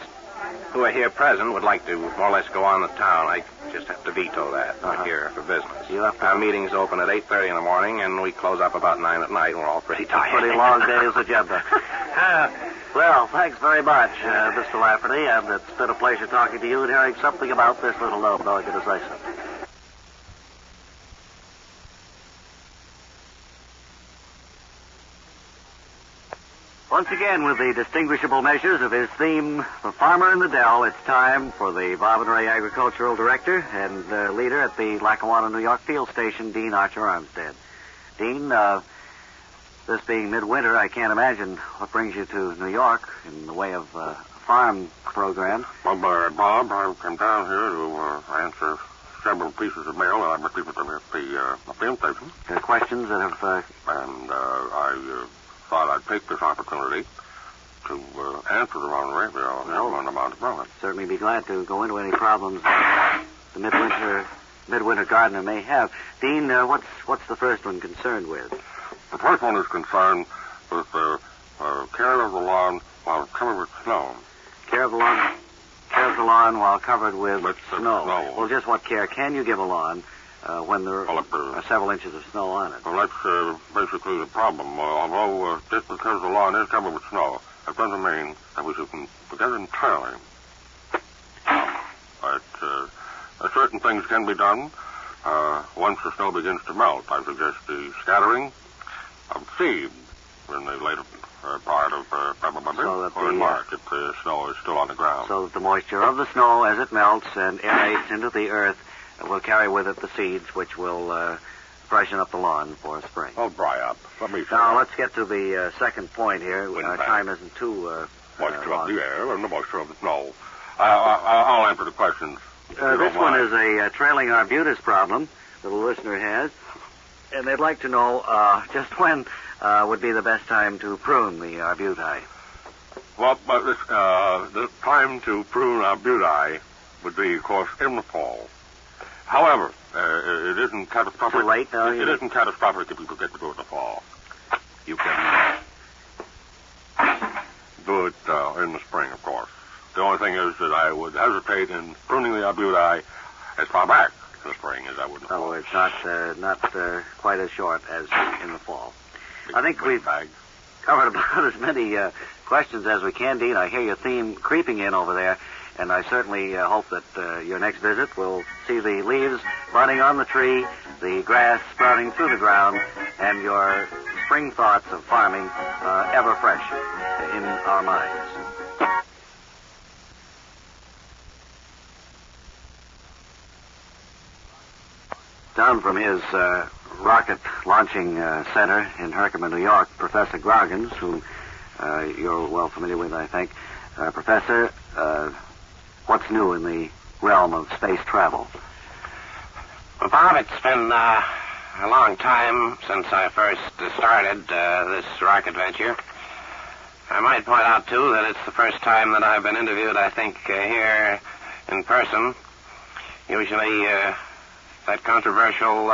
who are here present would like to more or less go on the town, I just have to veto that. We're here for business. You have to- Our meetings open at 8:30 in the morning, and we close up about 9 at night, and we're all pretty tired. Pretty long day's agenda. Well, thanks very much, Mr. Lafferty, and it's been a pleasure talking to you and hearing something about this little known organization. Once again, with the distinguishable measures of his theme, The Farmer in the Dell, it's time for the Bob and Ray Agricultural Director and leader at the Lackawanna, New York Field Station, Dean Archer Armstead. Dean, This being midwinter, I can't imagine what brings you to New York in the way of a farm program. Well, Bob, I come down here to answer several pieces of mail that I received at the film station. Questions that have... And I thought I'd take this opportunity to answer them on the radio on the Mount Vernon. Certainly be glad to go into any problems the midwinter gardener may have. Dean, what's the first one concerned with? The first one is concerned with care of the lawn while covered with snow. Care of the lawn while covered with snow. Well, just what care can you give a lawn when there are several inches of snow on it? Well, that's basically the problem. Although just because the lawn is covered with snow, it doesn't mean that we should forget it entirely. But certain things can be done once the snow begins to melt. I suggest the scattering of seed in the later part of February or in March if the snow is still on the ground. So that the moisture of the snow as it melts and aerates into the earth will carry with it the seeds which will freshen up the lawn for spring. Oh, dry up. Let me see. Now, let's get to the second point here. Our time isn't too moisture long. of the air and the moisture of the snow. I'll answer the questions. This one is a trailing arbutus problem that a listener has. And they'd like to know just when would be the best time to prune the arbuti. Well, the time to prune arbuti would be, of course, in the fall. However, it isn't catastrophic. Too late, though? It isn't catastrophic if you forget to do it in the fall. You can do it in the spring, of course. The only thing is that I would hesitate in pruning the arbuti as far back in the spring as I would in the fall. Oh, it's not quite as short as in the fall. I think we've covered about as many questions as we can, Dean. I hear your theme creeping in over there, and I certainly hope that your next visit will see the leaves budding on the tree, the grass sprouting through the ground, and your spring thoughts of farming ever fresh in our minds. Down from his rocket launching center in Herkimer, New York, Professor Groggins, whom you're well familiar with, I think. Professor, what's new in the realm of space travel? Well, Bob, it's been a long time since I first started this rocket venture. I might point out, too, that it's the first time that I've been interviewed, I think, here in person. Usually, that controversial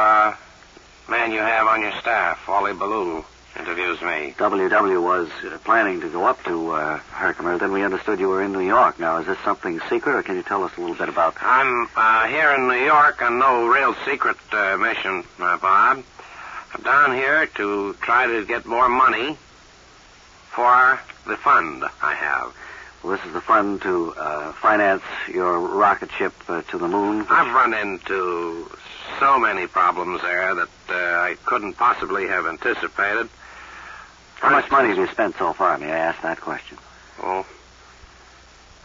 man you have on your staff, Wally Ballou, interviews me. WW was planning to go up to Herkimer. Then we understood you were in New York. Now, is this something secret, or can you tell us a little bit about that? I'm here in New York on no real secret mission, Bob. I'm down here to try to get more money for the fund I have. Well, this is the fund to finance your rocket ship to the moon. I've run into so many problems there that I couldn't possibly have anticipated. How much money have you spent so far? May I ask that question? Oh.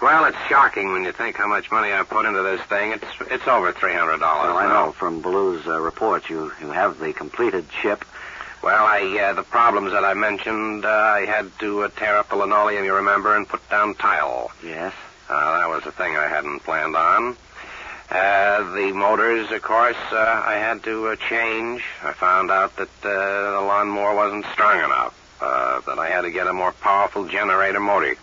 Well, it's shocking when you think how much money I put into this thing. It's over $300. Well, I know from Ballou's reports you have the completed ship. Well, the problems that I mentioned, I had to tear up the linoleum, you remember, and put down tile. Yes. That was the thing I hadn't planned on. The motors, of course, I had to change. I found out that the lawnmower wasn't strong enough, that I had to get a more powerful generator motor,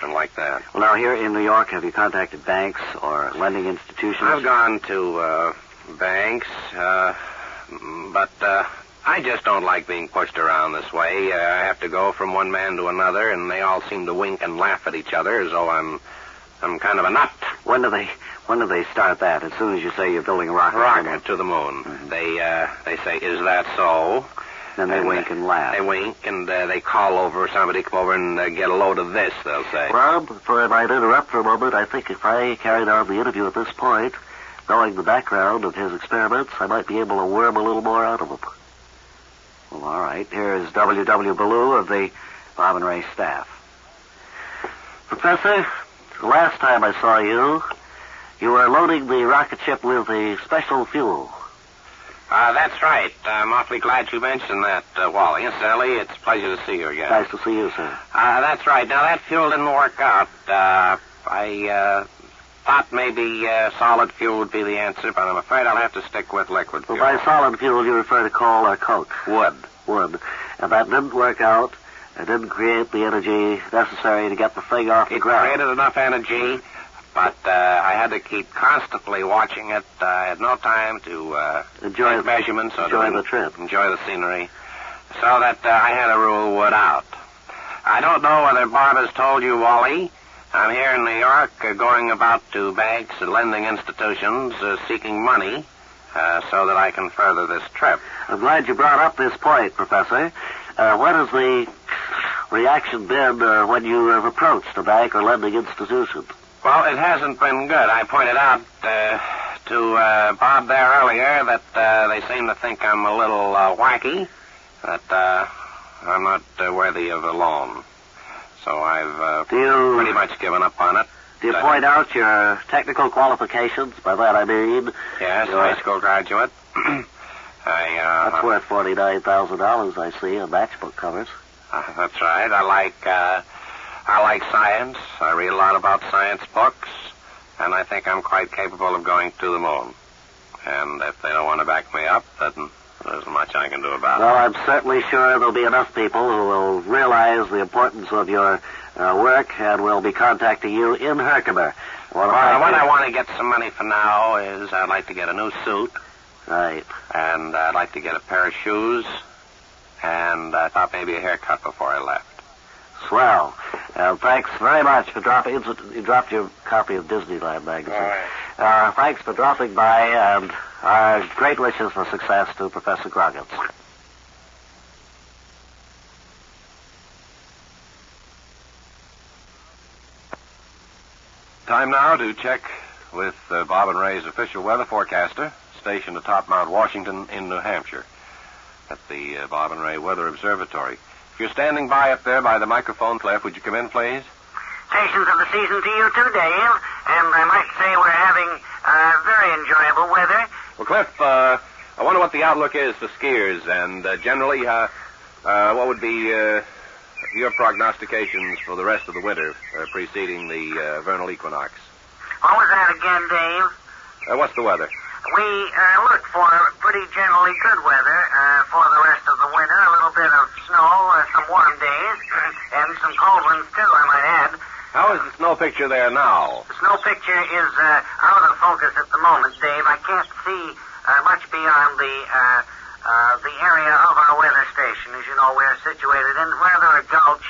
and like that. Well, now, here in New York, have you contacted banks or lending institutions? I've gone to banks, but I just don't like being pushed around this way. I have to go from one man to another, and they all seem to wink and laugh at each other as though I'm kind of a nut. When do they start that? As soon as you say you're building a rocket? Rocket to the moon. Mm-hmm. They say, "Is that so?" Then they wink and laugh. They wink, and they call over. Somebody come over and get a load of this, they'll say. Rob, if I might interrupt for a moment, I think if I carried on the interview at this point, knowing the background of his experiments, I might be able to worm a little more out of him. Well, all right. Here's W.W. Ballou of the Bob and Ray staff. Professor, the last time I saw you, you were loading the rocket ship with a special fuel. That's right. I'm awfully glad you mentioned that, Wally. Incidentally, it's a pleasure to see you again. Nice to see you, sir. That's right. Now, that fuel didn't work out. I thought maybe solid fuel would be the answer, but I'm afraid I'll have to stick with liquid fuel. Well, by solid fuel, you refer to coal or coke? Wood. And that didn't work out. It didn't create the energy necessary to get the thing off the ground. It created enough energy, but I had to keep constantly watching it. I had no time to enjoy measurements. Enjoy the trip. Enjoy the scenery. So that I had to rule wood out. I don't know whether Bob has told you, Wally. I'm here in New York going about to banks and lending institutions seeking money so that I can further this trip. I'm glad you brought up this point, Professor. What has the reaction been when you have approached a bank or lending institution? Well, it hasn't been good. I pointed out to Bob there earlier that they seem to think I'm a little wacky, that I'm not worthy of a loan. So I've pretty much given up on it. Do you point out your technical qualifications? By that I mean... Yes, high school graduate. That's worth $49,000, I see, on matchbook covers. That's right. I like science. I read a lot about science books, and I think I'm quite capable of going to the moon. And if they don't want to back me up, then there's much I can do about it. Well, I'm certainly sure there'll be enough people who will realize the importance of your work and will be contacting you in Herkimer. What I want to get some money for now is I'd like to get a new suit. Right. And I'd like to get a pair of shoes. And I thought maybe a haircut before I left. Swell. Thanks very much for dropping... You dropped your copy of Disneyland magazine. All right. Thanks for dropping by, and our great wishes for success to Professor Groggins. Time now to check with Bob and Ray's official weather forecaster, stationed atop Mount Washington in New Hampshire, at the Bob and Ray Weather Observatory. If you're standing by up there by the microphone, Cliff, would you come in, please? Stations of the season to you too, Dave. And I might say we're having very enjoyable weather. Well, Cliff, I wonder what the outlook is for skiers, and generally, what would be your prognostications for the rest of the winter preceding the vernal equinox? What was that again, Dave? What's the weather? We look for pretty generally good weather for the rest of the winter. A little bit of snow, some warm days, and some cold ones, too, I might add. How is the snow picture there now? The snow picture is out of focus at the moment, Dave. I can't see much beyond the area of our weather station. As you know, we're situated in rather a gulch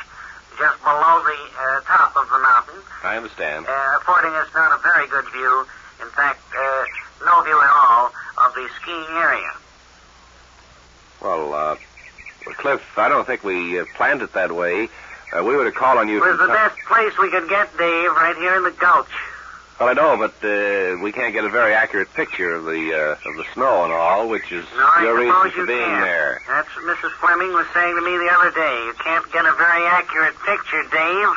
just below the top of the mountain. I understand. Affording us not a very good view. In fact, no view at all of the skiing area. Well, Cliff, I don't think we planned it that way. We were to call on you... It was the best place we could get, Dave, right here in the gulch. Well, I know, but we can't get a very accurate picture of the snow and all, which is your reason for being there. That's what Mrs. Fleming was saying to me the other day. You can't get a very accurate picture, Dave,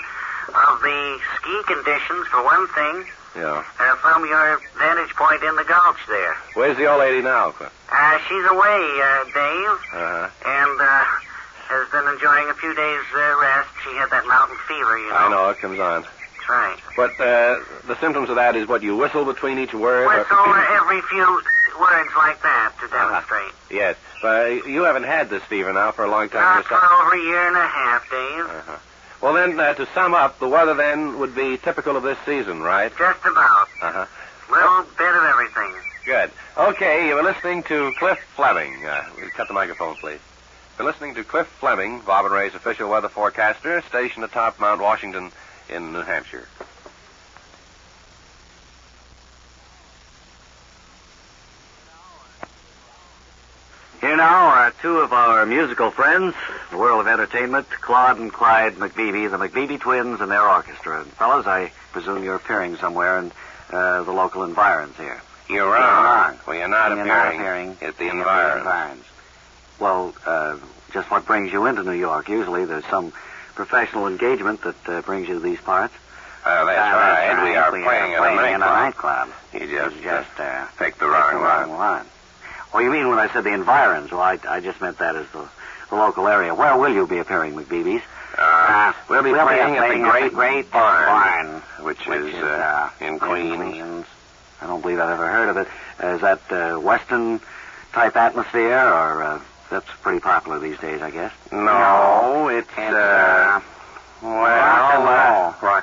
of the ski conditions, for one thing. Yeah. From your vantage point in the gulch there. Where's the old lady now, Cliff? She's away, Dave. Uh-huh. And has been enjoying a few days' rest. She had that mountain fever, you know. I know, it comes on. That's right. But the symptoms of that is what, you whistle between each word? Whistle every few words like that to demonstrate. Yes. You haven't had this fever now for a long time Not yourself. for over a year and a half, Dave. Uh-huh. Well, then, to sum up, the weather then would be typical of this season, right? Just about. Uh-huh. Little bit of everything. Good. Okay, you were listening to Cliff Fleming. Cut the microphone, please. You're listening to Cliff Fleming, Bob and Ray's official weather forecaster, stationed atop Mount Washington in New Hampshire. Here now are two of our musical friends, the world of entertainment, Claude and Clyde McBeebe, the McBeebe twins and their orchestra. And fellas, I presume you're appearing somewhere in the local environs here. You're wrong. We are not appearing at the environs. Well, just what brings you into New York? Usually there's some professional engagement that brings you to these parts. That's right. We are playing in a nightclub. You just picked the wrong one. Oh, you mean when I said the environs? Well, I just meant that as the local area. Where will you be appearing, McBeebies? We'll be playing at the Great Barn, which is in Queens. I don't believe I've ever heard of it. Is that Western-type atmosphere, or that's pretty popular these days, I guess? No, it's rock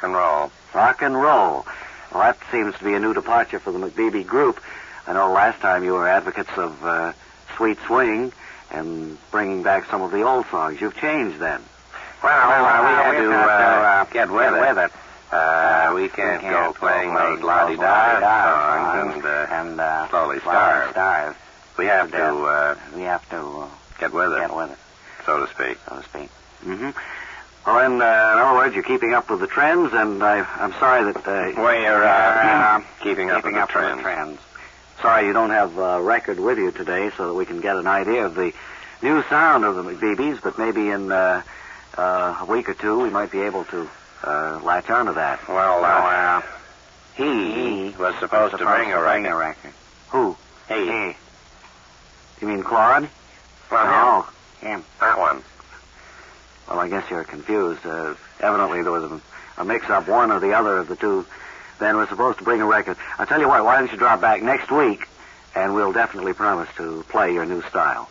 and roll. Rock and roll. Well, that seems to be a new departure for the McBeebe group. I know last time you were advocates of sweet swing and bringing back some of the old songs. You've changed then. Well, we had to get with it. We can't go playing those la-di-da songs and slowly starve. We have to get with it, so to speak. Mm-hmm. Well, in other words, you're keeping up with the trends, and I'm sorry that... we're keeping up with the trends. Sorry you don't have a record with you today so that we can get an idea of the new sound of the McBeebies, but maybe in a week or two we might be able to latch on to that. Well, he was supposed to bring a record. Who? He. You mean Claude? Well, him. That one. Well, I guess you're confused. Evidently there was a mix-up. One or the other of the two then was supposed to bring a record. I'll tell you what, why don't you drop back next week, and we'll definitely promise to play your new style.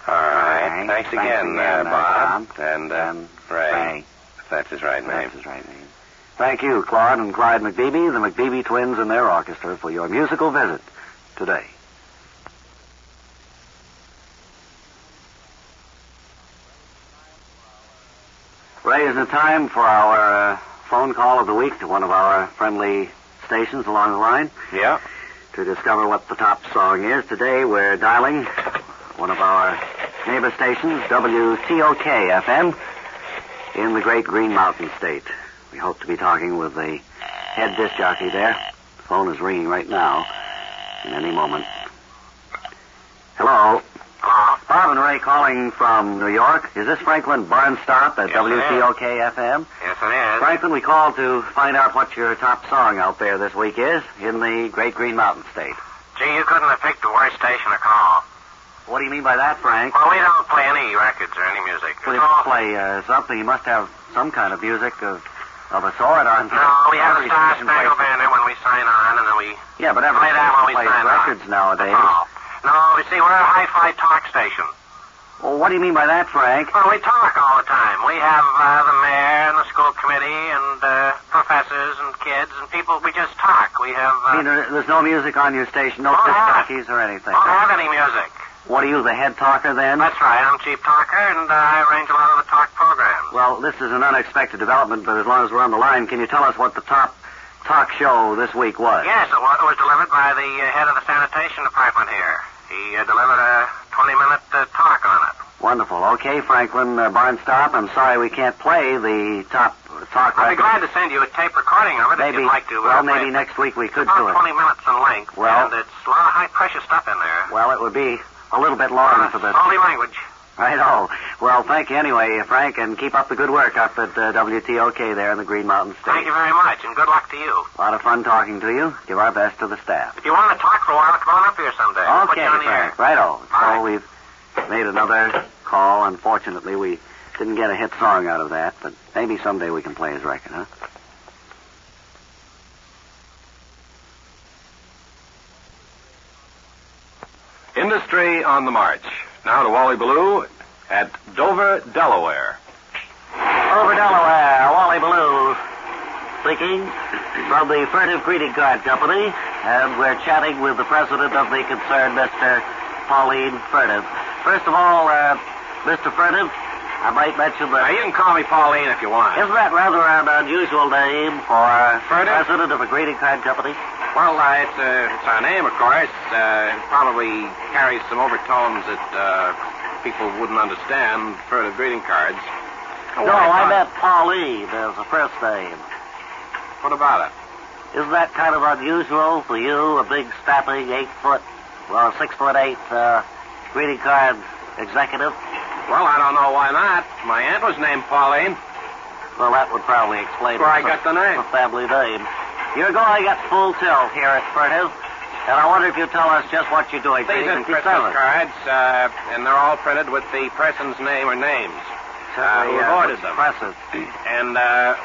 All right. Thanks again, Bob. And Ray. That's his right name. Thank you, Claude and Clyde McBeebe, the McBeebe twins and their orchestra, for your musical visit today. Ray, is it time for our phone call of the week to one of our friendly stations along the line? Yeah. To discover what the top song is. Today we're dialing one of our neighbor stations, WTOK-FM, in the great Green Mountain State. We hope to be talking with the head disc jockey there. The phone is ringing right now, in any moment. Hello. Bob and Ray calling from New York. Is this Franklin Barnstop at WTOK-FM? Yes, it is. Franklin, we called to find out what your top song out there this week is in the great Green Mountain State. Gee, you couldn't have picked the worst station to call. What do you mean by that, Frank? Well, we don't play any records or any music. Well, you play something. You must have some kind of music of a sort on. No, we have a Star Spangled Banner when we sign on, and then we but play that when we plays sign records on. nowadays. No, you see, we're a hi-fi talk station. Well, what do you mean by that, Frank? Well, we talk all the time. We have the mayor and the school committee and professors and kids and people. We just talk. We have... You mean there's no music on your station, no jockeys or anything? Don't have any music. What are you, the head talker then? That's right. I'm chief talker, and I arrange a lot of the talk programs. Well, this is an unexpected development, but as long as we're on the line, can you tell us what the top talk show this week was? Yes, it was delivered by the head of the sanitation department here. He delivered a 20-minute talk on it. Wonderful. Okay, Franklin Barnstop, I'm sorry we can't play the top talk I'd be glad to send you a tape recording of it if you'd like to. Well, maybe next week we could do it. About 20 minutes in length, and it's a lot of high-pressure stuff in there. Well, it would be a little bit long for the... Salty language. Right-o. Well, thank you anyway, Frank, and keep up the good work up at WTOK there in the Green Mountain State. Thank you very much, and good luck to you. A lot of fun talking to you. Give our best to the staff. If you want to talk for a while, come on up here someday. We'll put you on the air. Right-o. Right. So we've made another call. Unfortunately, we didn't get a hit song out of that, but maybe someday we can play his record, huh? Industry on the March. Now to Wally Ballou at Dover, Delaware. Dover, Delaware, Wally Ballou speaking from the Furtive Greeting Card Company, and we're chatting with the president of the concern, Mr. Pauline Furtive. First of all, Mr. Furtive, I might mention that... Now, you can call me Pauline if you want. Isn't that rather an unusual name for president of a greeting card company? Well, it's our name, of course. It probably carries some overtones that people wouldn't understand, furtive greeting cards. No, I meant Pauline as a first name. What about it? Isn't that kind of unusual for you, a big, strapping, 6'8" greeting card executive? Well, I don't know why not. My aunt was named Pauline. Well, that would probably explain where I got the name. The family name. You're going at full tilt here at Furtive. And I wonder if you'd tell us just what you're doing. These are Christmas cards, and they're all printed with the person's name or names who have ordered them. Presses. And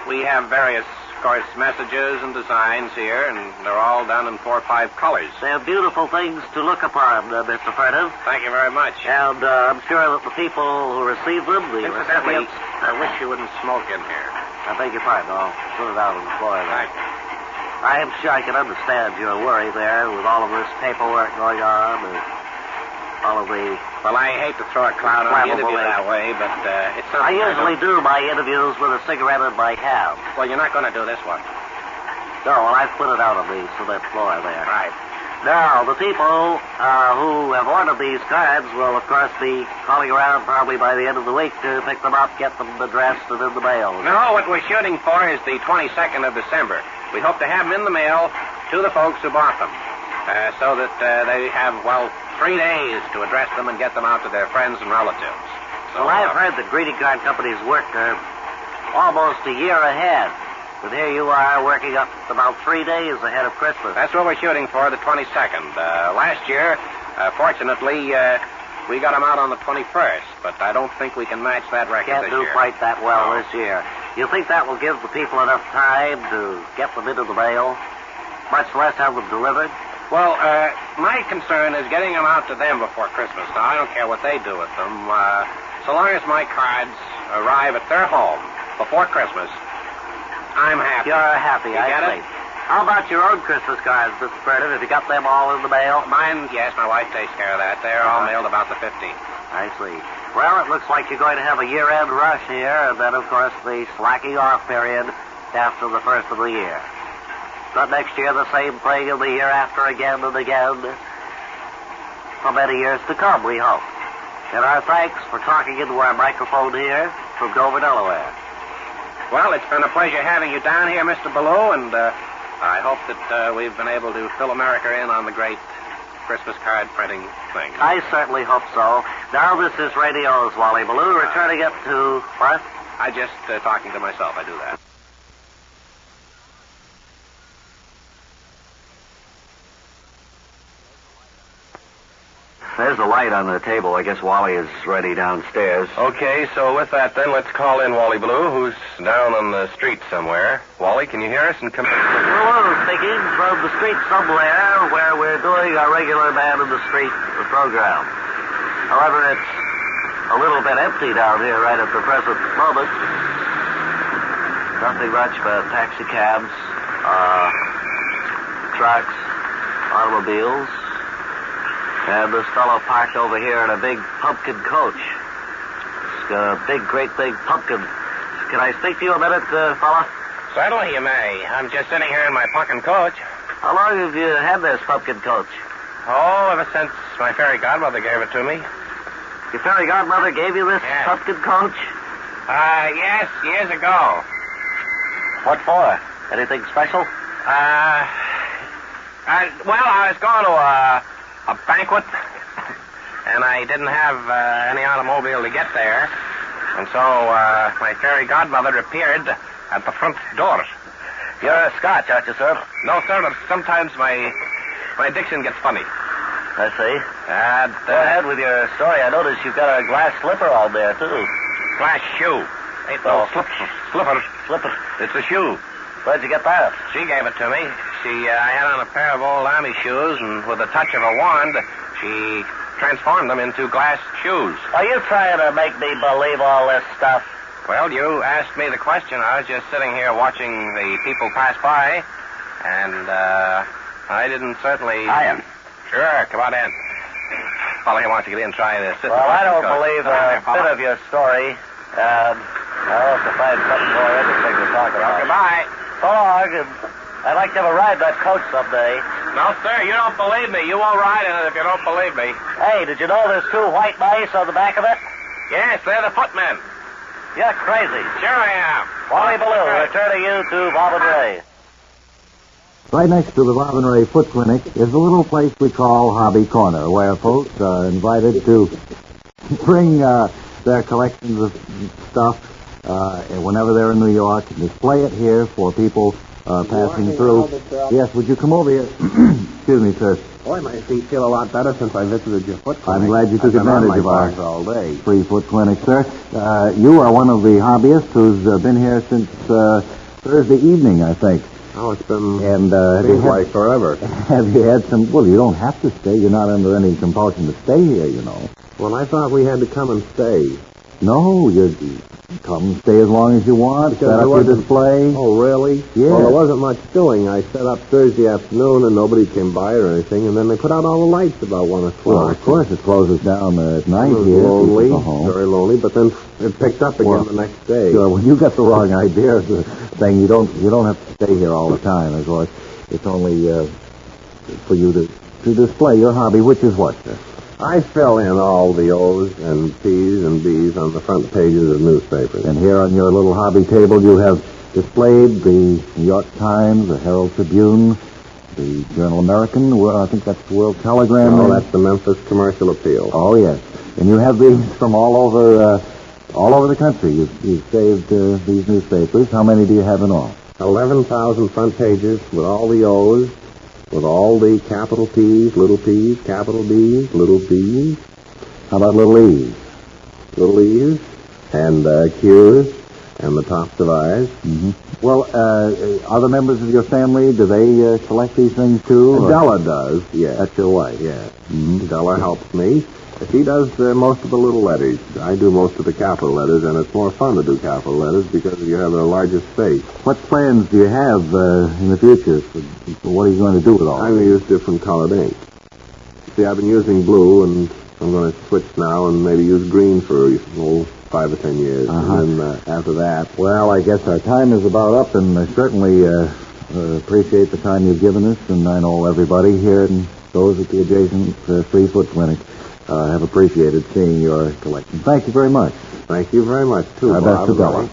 we have various, of course, messages and designs here, and they're all done in 4 or 5 colors. They're beautiful things to look upon, Mr. Prentice. Thank you very much. And I'm sure that the people who receive them, the Incidentally, recipients... I wish you wouldn't smoke in here. I beg your pardon. I'll put it out on the floor there. Thank you. I am sure I can understand your worry there with all of this paperwork going on and all of the... Well, I hate to throw a cloud on the interview that way, but it's something I usually do my interviews with a cigarette in my hand. Well, you're not going to do this one. No, well, I've put it out on the cement floor there. Right. Now, the people who have ordered these cards will, of course, be calling around probably by the end of the week to pick them up, get them addressed, and in the mail. No, what we're shooting for is the 22nd of December. We hope to have them in the mail to the folks who bought them, so that they have, 3 days to address them and get them out to their friends and relatives. So, well, I've heard that greeting card companies work almost a year ahead. But here you are working up about 3 days ahead of Christmas. That's what we're shooting for, the 22nd. Last year, fortunately, we got them out on the 21st, but I don't think we can match that record Can't this do year. quite that well this year. You think that will give the people enough time to get them into the mail, much less have them delivered? Well, my concern is getting them out to them before Christmas. Now, I don't care what they do with them. So long as my cards arrive at their home before Christmas, I'm happy. You're happy, You I get see. it? How about your own Christmas cards, Mr. Prentice? Have you got them all in the mail? Mine, yes, my wife takes care of that. They're all mailed about the 15th. I see. Well, it looks like you're going to have a year-end rush here, and then, of course, the slacking off period after the first of the year. But next year, the same thing, and the year after again and again. For many years to come, we hope. And our thanks for talking into our microphone here from Dover, Delaware. Well, it's been a pleasure having you down here, Mr. Ballou, and I hope that we've been able to fill America in on the great Christmas card printing thing. I certainly hope so. Now this is Radio's Wally Ballou, returning it to... What? I just talking to myself. I do that. There's a light on the table. I guess Wally is ready downstairs. Okay, so with that, then, let's call in Wally Ballou, who's down on the street somewhere. Wally, can you hear us? And come in. Hello, speaking from the street somewhere where we're doing our regular Man in the Street program. However, it's a little bit empty down here right at the present moment. Nothing much but taxi cabs, trucks, automobiles. And this fellow parked over here in a big pumpkin coach. It's got a great big pumpkin. Can I speak to you a minute, fella? Certainly you may. I'm just sitting here in my pumpkin coach. How long have you had this pumpkin coach? Oh, ever since my fairy godmother gave it to me. Your fairy godmother gave you this pumpkin coach? Yes, years ago. What for? Anything special? I was going to a banquet, and I didn't have any automobile to get there. And so my fairy godmother appeared at the front door. You're a Scotch, aren't you, sir? No, sir, but sometimes my diction gets funny. I see. Go ahead with your story. I notice you've got a glass slipper on there, too. Glass shoe. Ain't no slipper. Slipper. It's a shoe. Where'd you get that? She gave it to me. I had on a pair of old army shoes, and with a touch of a wand, she transformed them into glass shoes. Are you trying to make me believe all this stuff? Well, you asked me the question. I was just sitting here watching the people pass by, and I didn't certainly... I am. Sure, come on in. Fellow here wants to get in and try this. Well, I don't believe a bit of your story. I hope to find something more interesting to talk about. Goodbye. So long, and I'd like to have a ride in that coach someday. No, sir, you don't believe me. You won't ride in it if you don't believe me. Hey, did you know there's 2 white mice on the back of it? Yes, they're the footmen. You're crazy. Sure I am. Wally Ballou, returning you to Bob and Ray. Right next to the Bob and Ray Foot Clinic is a little place we call Hobby Corner, where folks are invited to bring their collections of stuff whenever they're in New York and display it here for people passing through. Yes, would you come over here? Excuse me, sir. Boy, my feet feel a lot better since I visited your foot clinic. I'm glad you took I've been on advantage my of box all day. free foot clinic, sir. You are one of the hobbyists who's been here since Thursday evening, I think. Oh, it's been And seems like forever. have you had some? Well, you don't have to stay. You're not under any compulsion to stay here, you know. Well, I thought we had to come and stay. No, you come and stay as long as you want. Because Set up there your wasn't- display. Oh, really? Yeah. Well, there wasn't much doing. I set up Thursday afternoon and nobody came by or anything, and then they put out all the lights about 1 o'clock. Well, of course, it closes down at night It was here. lonely, People go home. very lonely, but then it picked up again the next day. Sure, well, you got the wrong idea of the thing. You don't have to stay here all the time, of course. It's only for you to display your hobby, which is what, sir? I fill in all the O's and P's and B's on the front pages of newspapers. And here on your little hobby table, you have displayed the New York Times, the Herald Tribune, the Journal American. Well, I think that's the World Telegram. No, that's the Memphis Commercial Appeal. Oh, yes. And you have these from all over the country. You've saved these newspapers. How many do you have in all? 11,000 front pages with all the O's, with all the capital P's, capital B's, little B's. How about little E's? Little E's, and Q's, and the tops of I's. Mm-hmm. Well, other members of your family, do they collect these things too? or- Della does, yeah. That's your wife. Yeah. Mm-hmm. Della helps me. She does most of the little letters. I do most of the capital letters, and it's more fun to do capital letters because you have a larger space. What plans do you have in the future? What are you going to do with all I'm going to use different colored ink. See, I've been using blue, and I'm going to switch now and maybe use green for 5 or 10 years. Uh-huh. And then after that, Well, I guess our time is about up, and I certainly appreciate the time you've given us, and I know everybody here and those at the adjacent Free Foot Clinic have appreciated seeing your collection. Thank you very much. thank you very much, too, Our Bob. best to Della.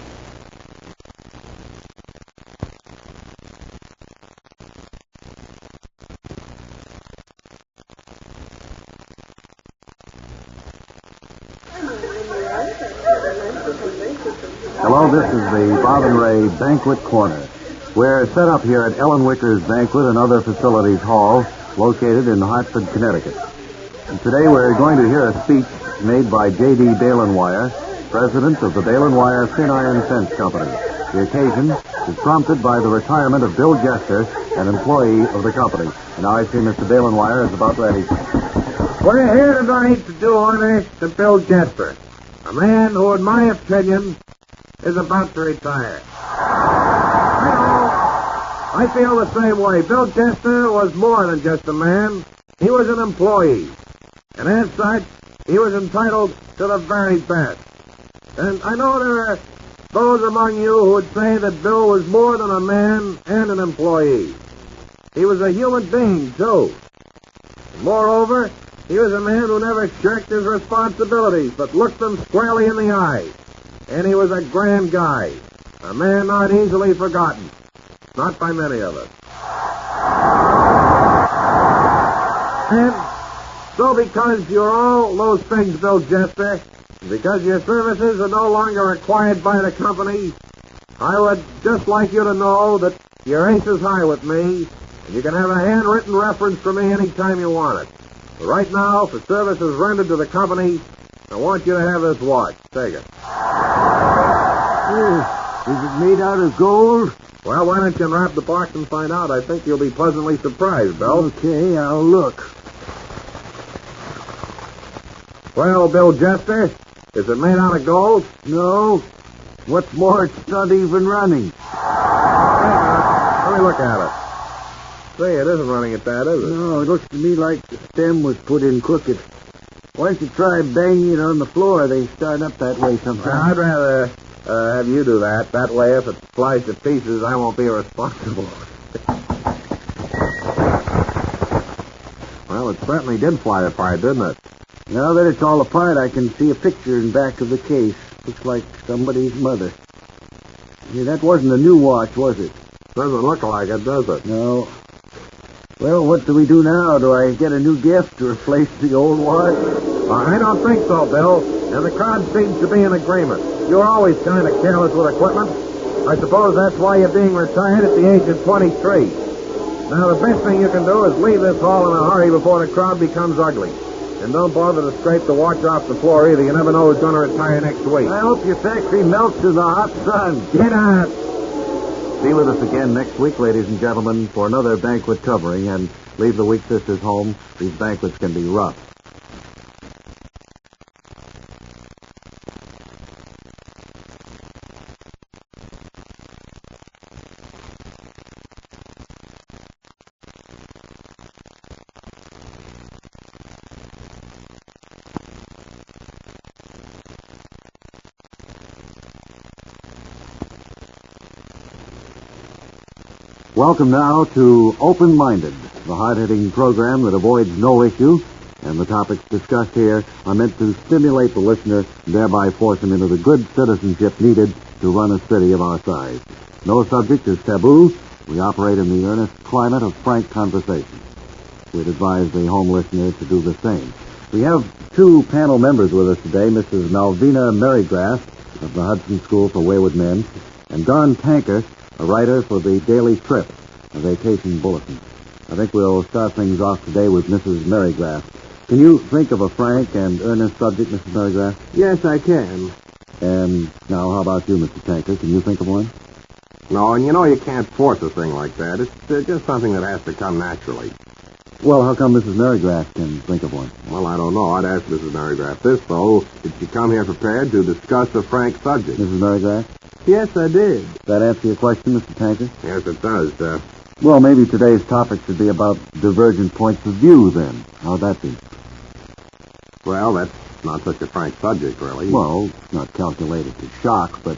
Hello, this is the Bob and Ray Banquet Corner. We're set up here at Ellen Wicker's Banquet and Other Facilities Hall, located in Hartford, Connecticut. And today we're going to hear a speech made by J.D. Balenwire, president of the Balenwire Thin Iron Fence Company. The occasion is prompted by the retirement of Bill Jester, an employee of the company. And now I see Mr. Balenwire is about ready. We're here tonight to do honor to Bill Jester, a man who, in my opinion, is about to retire. I feel the same way. Bill Jester was more than just a man. He was an employee. And as such, he was entitled to the very best. And I know there are those among you who would say that Bill was more than a man and an employee. He was a human being, too. Moreover, he was a man who never shirked his responsibilities, but looked them squarely in the eye. And he was a grand guy, a man not easily forgotten, not by many of us. And so because you're all those things, Bill Jester, because your services are no longer required by the company, I would just like you to know that your ace is high with me, and you can have a handwritten reference for me anytime you want it. But right now, for services rendered to the company, I want you to have this watch. Take it. Is it made out of gold? Well, why don't you unwrap the box and find out? I think you'll be pleasantly surprised, Bill. Okay, I'll look. Well, Bill Jester, is it made out of gold? No. What's more, it's not even running. Let me look at it. Say, it isn't running at that, is it? No, it looks to me like the stem was put in crooked. Once you try banging it on the floor, they start up that way sometimes. Well, I'd rather have you do that. That way, if it flies to pieces, I won't be responsible. Well, it certainly did fly apart, didn't it? Now that it's all apart, I can see a picture in back of the case. Looks like somebody's mother. Yeah, that wasn't a new watch, was it? Doesn't look like it, does it? No. Well, what do we do now? Do I get a new gift to replace the old watch? I don't think so, Bill. And the crowd seems to be in agreement. You're always kind of careless with equipment. I suppose that's why you're being retired at the age of 23. Now, the best thing you can do is leave this hall in a hurry before the crowd becomes ugly. And don't bother to scrape the watch off the floor either. You never know who's going to retire next week. I hope your factory melts in the hot sun. Get out. Be with us again next week, ladies and gentlemen, for another banquet covering. And leave the weak sisters home. These banquets can be rough. Welcome now to Open Minded, the hard-hitting program that avoids no issue, and the topics discussed here are meant to stimulate the listener, thereby force him into the good citizenship needed to run a city of our size. No subject is taboo. We operate in the earnest climate of frank conversation. We'd advise the home listener to do the same. We have two panel members with us today, Mrs. Malvina Marygrass of the Hudson School for Wayward Men, and Don Tanker, a writer for the Daily Trip, a vacation bulletin. I think we'll start things off today with Mrs. Marygrass. Can you think of a frank and earnest subject, Mrs. Marygrass? Yes, I can. And now, how about you, Mr. Tanker? Can you think of one? No, and you can't force a thing like that. It's just something that has to come naturally. Well, how come Mrs. Marygrass can think of one? Well, I don't know. I'd ask Mrs. Marygrass this, though. Did she come here prepared to discuss a frank subject? Mrs. Marygrass? Yes, I did. That answer your question, Mr. Tanker? Yes, it does. Well, maybe today's topic should be about divergent points of view, then. How'd that be? Well, that's not such a frank subject, really. Well, it's not calculated to shock, but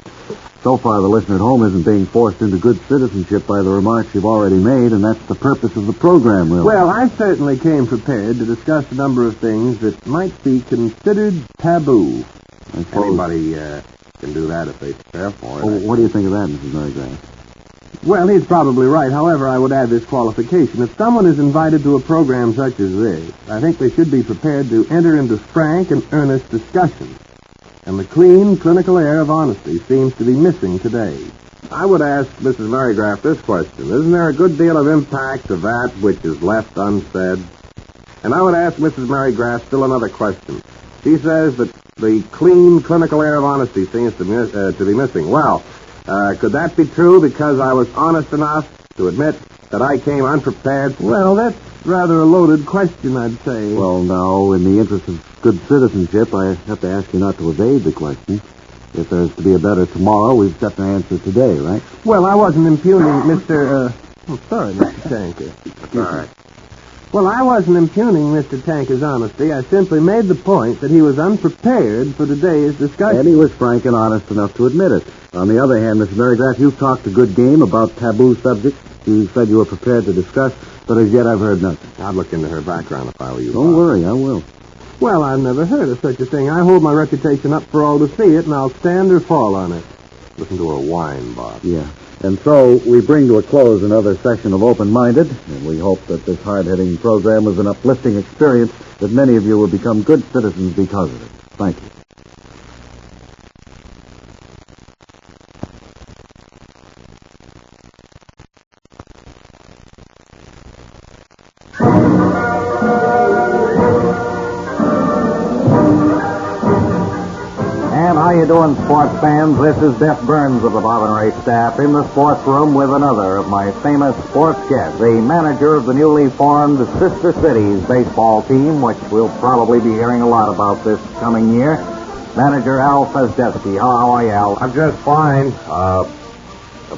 so far the listener at home isn't being forced into good citizenship by the remarks you've already made, and that's the purpose of the program, really. Well, I certainly came prepared to discuss a number of things that might be considered taboo. I suppose... Anybody can do that if they prepare for it. Oh, what do you think of that, Mrs. Marygrass? Well, he's probably right. However, I would add this qualification. If someone is invited to a program such as this, I think they should be prepared to enter into frank and earnest discussion. And the clean, clinical air of honesty seems to be missing today. I would ask Mrs. Marygraff this question. Isn't there a good deal of impact of that which is left unsaid? And I would ask Mrs. Marygraff still another question. She says that the clean, clinical air of honesty seems to be missing. Well, could that be true because I was honest enough to admit that I came unprepared? Well, that's rather a loaded question, I'd say. Well, now, in the interest of good citizenship, I have to ask you not to evade the question. If there's to be a better tomorrow, we've got to answer today, right? Well, I wasn't impugning Mr. sorry, Mr. Tanker. All right. Well, I wasn't impugning Mr. Tanker's honesty. I simply made the point that he was unprepared for today's discussion. And he was frank and honest enough to admit it. On the other hand, Mr. Marygrass, you've talked a good game about taboo subjects. You said you were prepared to discuss, but as yet I've heard nothing. I'd look into her background if I were you. Don't worry, I will. Well, I've never heard of such a thing. I hold my reputation up for all to see it, and I'll stand or fall on it. Listen to her whine, Bob. Yeah. And so we bring to a close another session of Open Minded, and we hope that this hard-hitting program was an uplifting experience, that many of you will become good citizens because of it. Thank you. How you doing, sports fans? This is Death Burns of the Bob and Ray staff in the sports room with another of my famous sports guests, the manager of the newly formed Sister Cities baseball team, which we'll probably be hearing a lot about this coming year. Manager Al Fezdesky. How are you, Al? I'm just fine.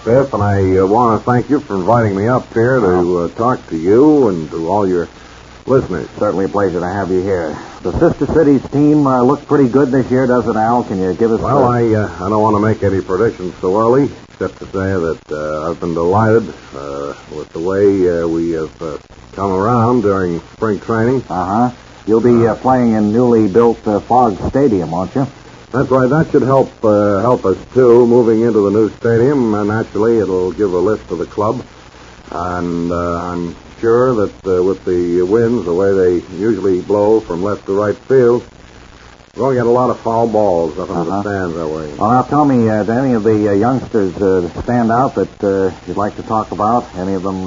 Biff, and I want to thank you for inviting me up here to talk to you and to all your listeners. Certainly a pleasure to have you here. The Sister Cities team looks pretty good this year, doesn't it, Al? Can you give us... Well, I don't want to make any predictions so early, except to say that I've been delighted with the way we have come around during spring training. Uh-huh. You'll be playing in newly built Fogg Stadium, won't you? That's right. That should help us, too, moving into the new stadium. And naturally, it'll give a lift to the club. And I'm sure that with the winds, the way they usually blow from left to right field, We're going to get a lot of foul balls up into the stands that way. Well, now tell me, do any of the youngsters stand out that you'd like to talk about? Any of them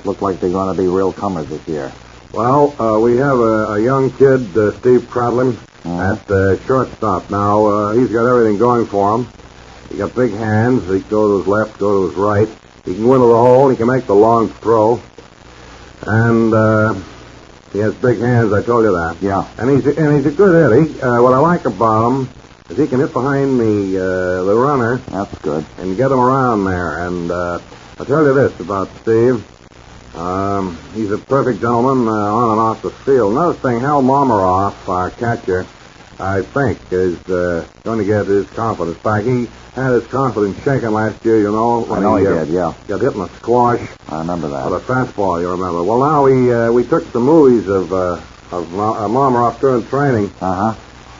look like they're going to be real comers this year? Well, we have a young kid, Steve Pradlin, at shortstop. Now, he's got everything going for him. He got big hands. He can go to his left, go to his right. He can go into the hole. He can make the long throw. And he has big hands, I told you that. Yeah. And he's a good hitter. What I like about him is he can hit behind the runner. That's good. And get him around there. And I'll tell you this about Steve. He's a perfect gentleman on and off the field. Another thing, Hal Marmaroff, our catcher, I think, is going to get his confidence back. He had his confidence shaken last year, you know. I know he did, yeah. Got hit in a squash. I remember that. With a fastball, you remember. Well, now we took some movies of Marmaroff during training. Uh-huh.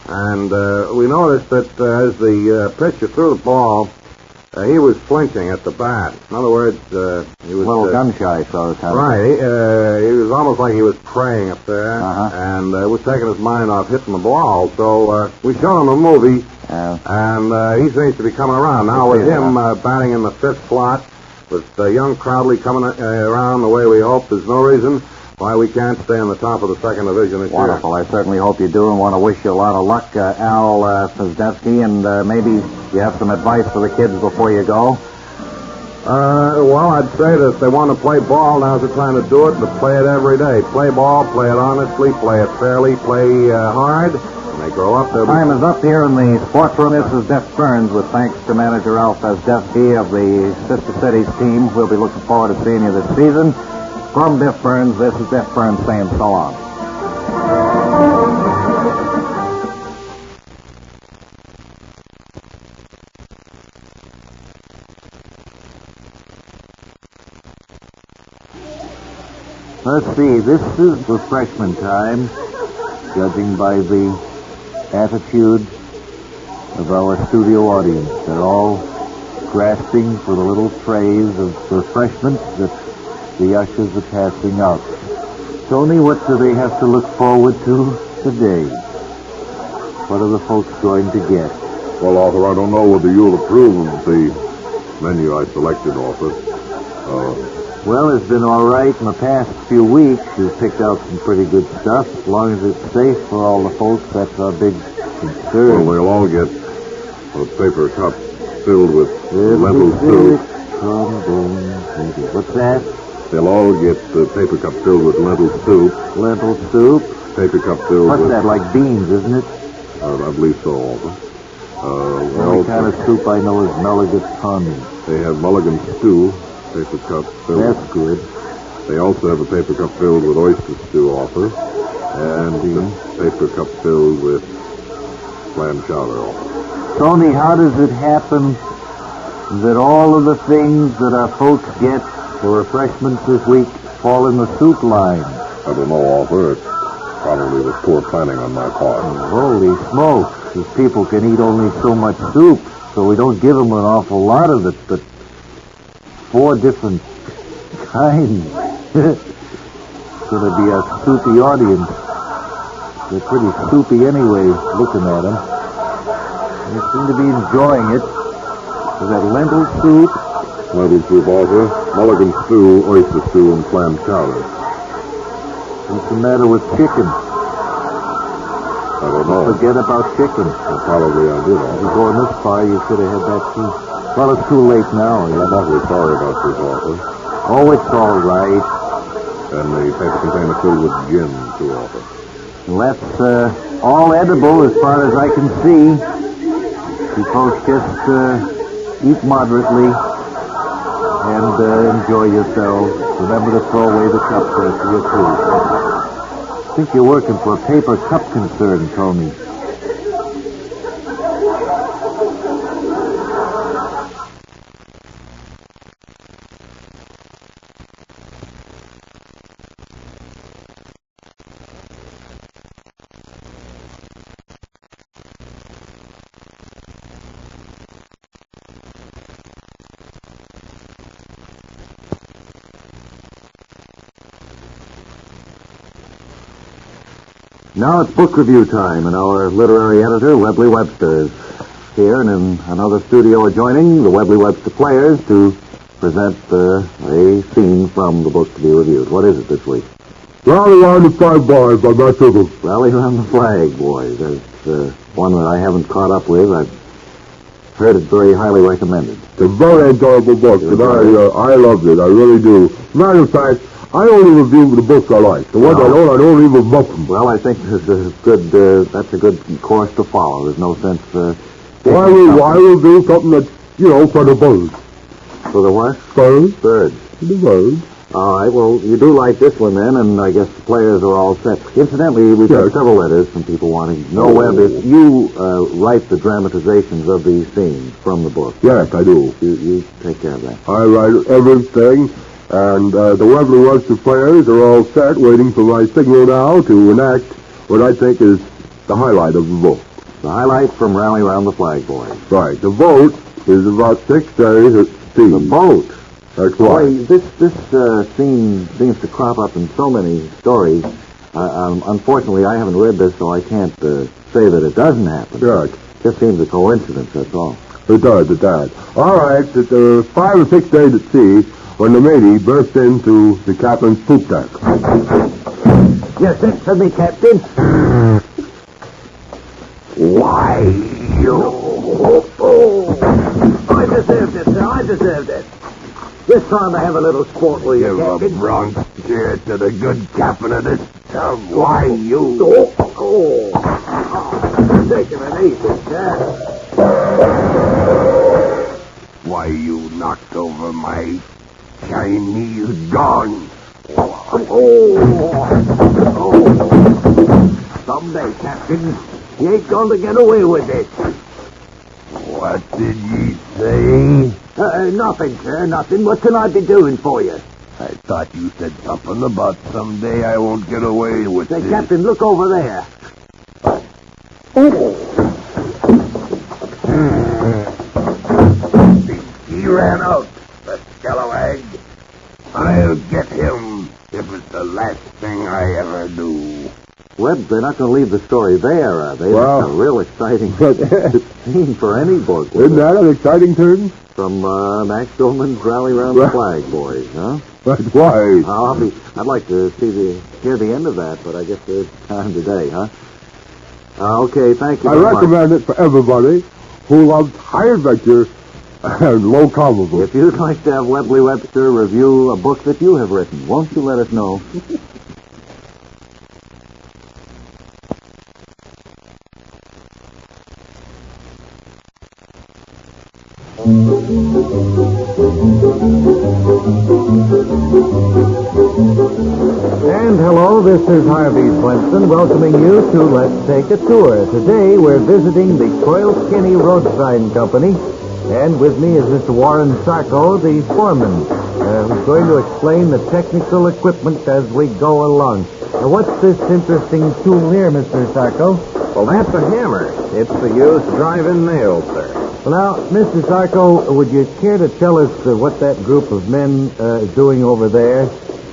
And we noticed that as the pitcher threw the ball, he was flinching at the bat. In other words, he was... A little gun-shy, so to Right. He was almost like he was praying up there. Uh-huh. And it was taking his mind off hitting the ball. So we showed him a movie, and he seems to be coming around. Now with him batting in the fifth slot, with young Crowley coming around the way we hope, there's no reason why we can't stay in the top of the second division this year. Wonderful. I certainly hope you do and want to wish you a lot of luck, Al Sosdetsky, and maybe you have some advice for the kids before you go. Well, I'd say that if they want to play ball, now's the time to do it, but play it every day. Play ball, play it honestly, play it fairly, play hard. When they grow up, they'll Time is up here in the sports room. This is Jeff Burns with thanks to manager Al Sosdetsky of the Sister Cities team. We'll be looking forward to seeing you this season. From Biff Burns, this is Biff Burns saying so long. Let's see, this is refreshment time, judging by the attitude of our studio audience. They're all grasping for the little trays of refreshments that the ushers are passing out. Tony, what do they have to look forward to today? What are the folks going to get? Well, Arthur, I don't know whether you'll approve of the menu I selected, Arthur. Well, it's been all right in the past few weeks. You've picked out some pretty good stuff. As long as it's safe for all the folks, that's our big concern. Well, they'll all get a paper cup filled with lentil soup. What's that? They'll all get the paper cup filled with lentil soup. Lentil soup? Paper cup filled What's with... that, like beans, isn't it? I believe so, Arthur. The only kind of soup I know is mulligatawny. They have mulligan stew, paper cup filled. That's good. They also have a paper cup filled with oyster stew, Arthur. And a paper cup filled with clam chowder, Arthur. Tony, how does it happen that all of the things that our folks get for refreshments this week fall in the soup line? I don't know, Arthur. It probably was poor planning on my part. Holy smokes. These people can eat only so much soup, so we don't give them an awful lot of it, but 4 different kinds. It's going to be a soupy audience. They're pretty soupy anyway, looking at them. They seem to be enjoying it. Is that lentil soup? Lentil soup, Arthur. Mulligan stew, oyster stew, and clam chowder. What's the matter with chicken? I don't know. Forget about chicken. Well, probably I did, Arthur. You're going this far, you should have had that too. Well, it's too late now. I'm awfully sorry about this, Arthur. Oh, it's all right. And the paper container filled with gin, too, Arthur. Well, that's all edible as far as I can see. You folks just eat moderately and enjoy yourselves. Remember to throw away the cups after you're through. I think you're working for a paper cup concern, Tony. Now it's book review time, and our literary editor, Webley Webster, is here, and in another studio adjoining, the Webley Webster Players, to present a scene from the book to be reviewed. What is it this week? Rally Around the Flag Boys by Matt Dibble. Rally Around the Flag Boys. That's one that I haven't caught up with. I've heard it very highly recommended. It's a very enjoyable book, and I loved it. I really do. Matter of fact, I only review the books I like. The ones I don't even book them. Well, I think that's a good course to follow. There's no sense... Why review something that's, for the birds? For the what? Birds. Birds. The birds. All right, well, you do like this one then, and I guess the players are all set. Incidentally, we've got several letters from people wanting to know, Webb, if you write the dramatizations of these scenes from the book. Yes, I do. You take care of that. I write everything, and the Webley Webster Players are all set, waiting for my signal now to enact what I think is the highlight of the book. The highlight from Rally Around the Flag Boys. Right. The vote is about 6 days at sea. The boat? That's right. Boy, this scene seems to crop up in so many stories. Unfortunately, I haven't read this, so I can't say that it doesn't happen. Right. It just seems a coincidence, that's all. It does. All right, it's 5 or 6 days at sea when the matey burst into the captain's poop deck. You sent for me, Captain? Why, you... I deserved it, sir. I deserved it. This time I have a little sport with you, Captain. Give a bronx cheer to the good captain of this town. Why, you... Taking it easy, sir. Why, you knocked over my Chinese gun. Someday, Captain, you ain't going to get away with it. What did ye say? Nothing, sir, nothing. What can I be doing for you? I thought you said something about someday I won't get away with Say, this. Captain, look over there. He ran out, the scalawag. I'll get him if it's the last thing I ever do. Webb, they're not going to leave the story there, are they? Well, that's a real exciting scene for any book. Isn't that an exciting turn? From Max Stillman's Rally Around the Flag Boys, huh? That's right. I'd like to hear the end of that, but I guess there's time today, huh? Okay, thank you. I recommend it for everybody who loves high adventure and low comic books. If you'd like to have Webley Webster review a book that you have written, won't you let us know? And hello, this is Harvey Swenson welcoming you to Let's Take a Tour. Today we're visiting the Coil Skinny Road Sign Company, and with me is Mr. Warren Sarko, the foreman, who's going to explain the technical equipment as we go along. Now, what's this interesting tool here, Mr. Sarko? Well, that's a hammer. It's for use driving nails, sir. Well, now, Mr. Sarko, would you care to tell us what that group of men is doing over there?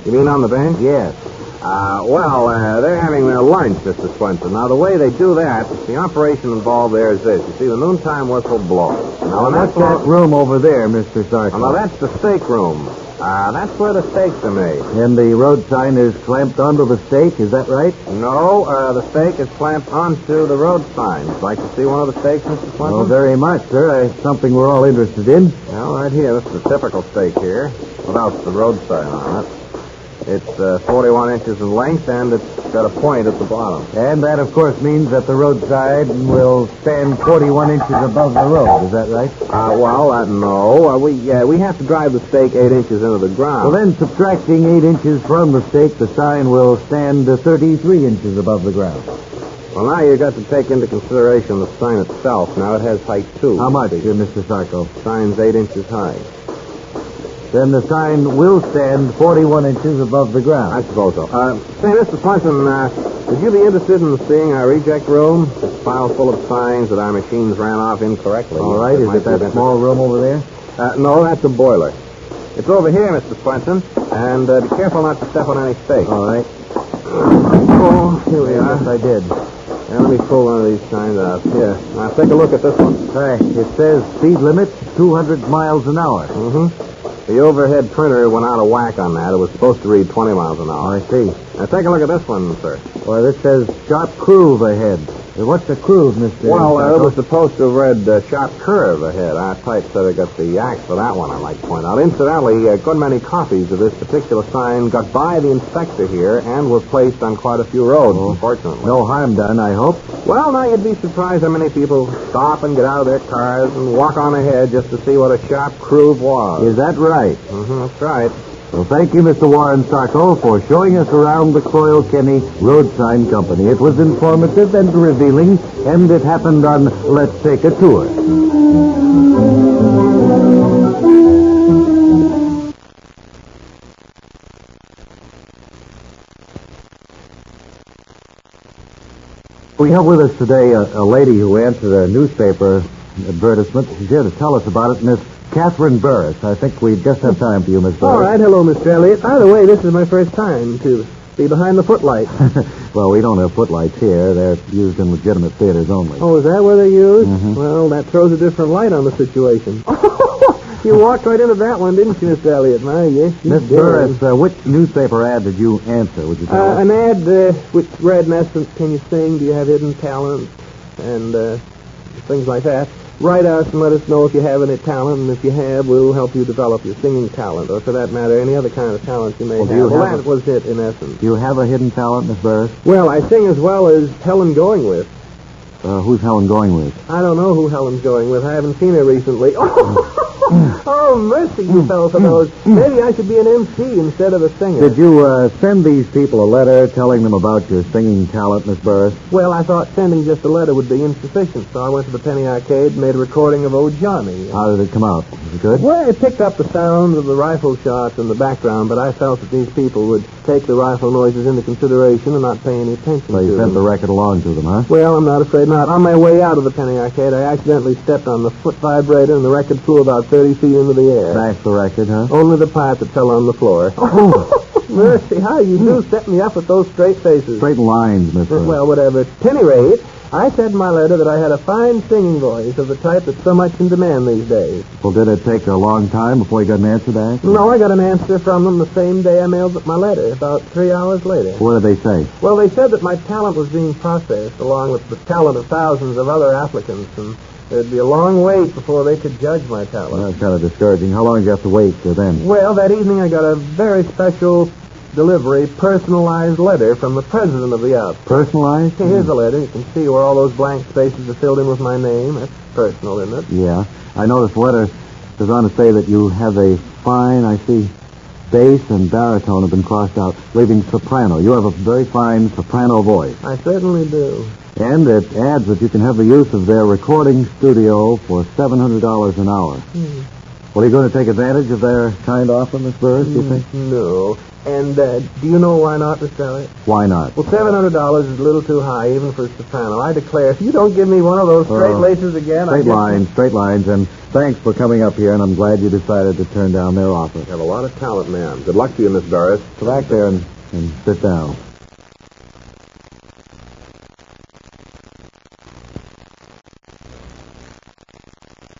You mean on the bench? Yes. They're having their lunch, Mr. Swenson. Now, the way they do that, the operation involved there is this. You see, the noontime whistle blows. Now, what's that room over there, Mr. Sarko? Now, that's the steak room. That's where the steaks are made. And the road sign is clamped onto the stake, is that right? No, the stake is clamped onto the road sign. Would you like to see one of the stakes, Mr. Swenson? Oh, very much, sir. It's something we're all interested in. Well, right here, this is a typical stake here, without the road sign on it. It's 41 inches in length, and it's got a point at the bottom. And that, of course, means that the roadside will stand 41 inches above the road. Is that right? No. We have to drive the stake 8 inches into the ground. Well, then, subtracting 8 inches from the stake, the sign will stand 33 inches above the ground. Well, now you've got to take into consideration the sign itself. Now, it has height, too. How much, Mr. Sarko? The sign's 8 inches high. Then the sign will stand 41 inches above the ground. I suppose so. Say, Mr. Swenson, would you be interested in seeing our reject room? It's a pile full of signs that our machines ran off incorrectly. All right. Is it that small room over there? No, that's a boiler. It's over here, Mr. Swenson. And be careful not to step on any stakes. All right. Oh. Here we are. Yes, I did. Now, let me pull one of these signs out. Here. Now, take a look at this one. Hey, it says speed limit 200 miles an hour. Mm-hmm. The overhead printer went out of whack on that. It was supposed to read 20 miles an hour. I see. Now, take a look at this one, sir. Well, this says sharp groove ahead. What's the groove, Mr. Well, it was supposed to have read sharp curve ahead. Our typesetter got the axe for that one, I'd like to point out. Incidentally, a good many copies of this particular sign got by the inspector here and were placed on quite a few roads, unfortunately. No harm done, I hope. Well, now you'd be surprised how many people stop and get out of their cars and walk on ahead just to see what a sharp groove was. Is that right? Mm-hmm, that's right. Well, thank you, Mr. Warren Sarko, for showing us around the Coyle-Kenny Road Sign Company. It was informative and revealing, and it happened on Let's Take a Tour. We have with us today a lady who answered a newspaper advertisement. She's here to tell us about it, Miss Catherine Burris. I think we just have time for you, Miss Burris. All right. Hello, Mr. Elliott. By the way, this is my first time to be behind the footlight. Well, we don't have footlights here. They're used in legitimate theaters only. Oh, is that where they're used? Mm-hmm. Well, that throws a different light on the situation. You walked right into that one, didn't you, Mr. Elliott? My, yes, you Miss did. Burris, which newspaper ad did you answer? Would you tell us? An ad which read, in essence, can you sing? Do you have hidden talent? And things like that. Write us and let us know if you have any talent, and if you have, we'll help you develop your singing talent, or for that matter, any other kind of talent you may have. Well, that was it, in essence. Do you have a hidden talent, Miss Burris? Well, I sing as well as Helen Going With. Who's Helen going with? I don't know who Helen's going with. I haven't seen her recently. Oh, mercy, you fell for those. Maybe I should be an MC instead of a singer. Did you send these people a letter telling them about your singing talent, Miss Burris? Well, I thought sending just a letter would be insufficient, so I went to the Penny Arcade and made a recording of Oh Johnny. How did it come out? Was it good? Well, it picked up the sounds of the rifle shots in the background, but I felt that these people would take the rifle noises into consideration and not pay any attention So you to sent them. the record along to them, huh? Well, I'm not afraid not. On my way out of the Penny Arcade, I accidentally stepped on the foot vibrator, and the record flew about 30 feet into the air. Smashed the record, huh? Only the part that fell on the floor. Oh, mercy, how you do set me up with those straight faces. Straight lines, Miss Burris. Well, whatever. At any rate, I said in my letter that I had a fine singing voice of the type that's so much in demand these days. Well, did it take a long time before you got an answer back? No, I got an answer from them the same day I mailed my letter, about 3 hours later. What did they say? Well, they said that my talent was being processed along with the talent of thousands of other applicants, and there'd be a long wait before they could judge my talent. Well, that's kind of discouraging. How long did you have to wait till then? Well, that evening I got a very special delivery, personalized letter from the president of the outfit. Personalized? Here's the letter. You can see where all those blank spaces are filled in with my name. That's personal, isn't it? Yeah. I noticed the letter goes on to say that you have a fine, I see, bass and baritone have been crossed out, leaving soprano. You have a very fine soprano voice. I certainly do. And it adds that you can have the use of their recording studio for $700 an hour. Well, are you going to take advantage of their kind offer, Miss Burris, do you think? No. And do you know why not, Mr. Elliott? Why not? Well, $700 is a little too high, even for a soprano. I declare, if you don't give me one of those straight laces again, Straight lines, and thanks for coming up here, and I'm glad you decided to turn down their offer. You have a lot of talent, ma'am. Good luck to you, Miss Burris. Go back there and sit down.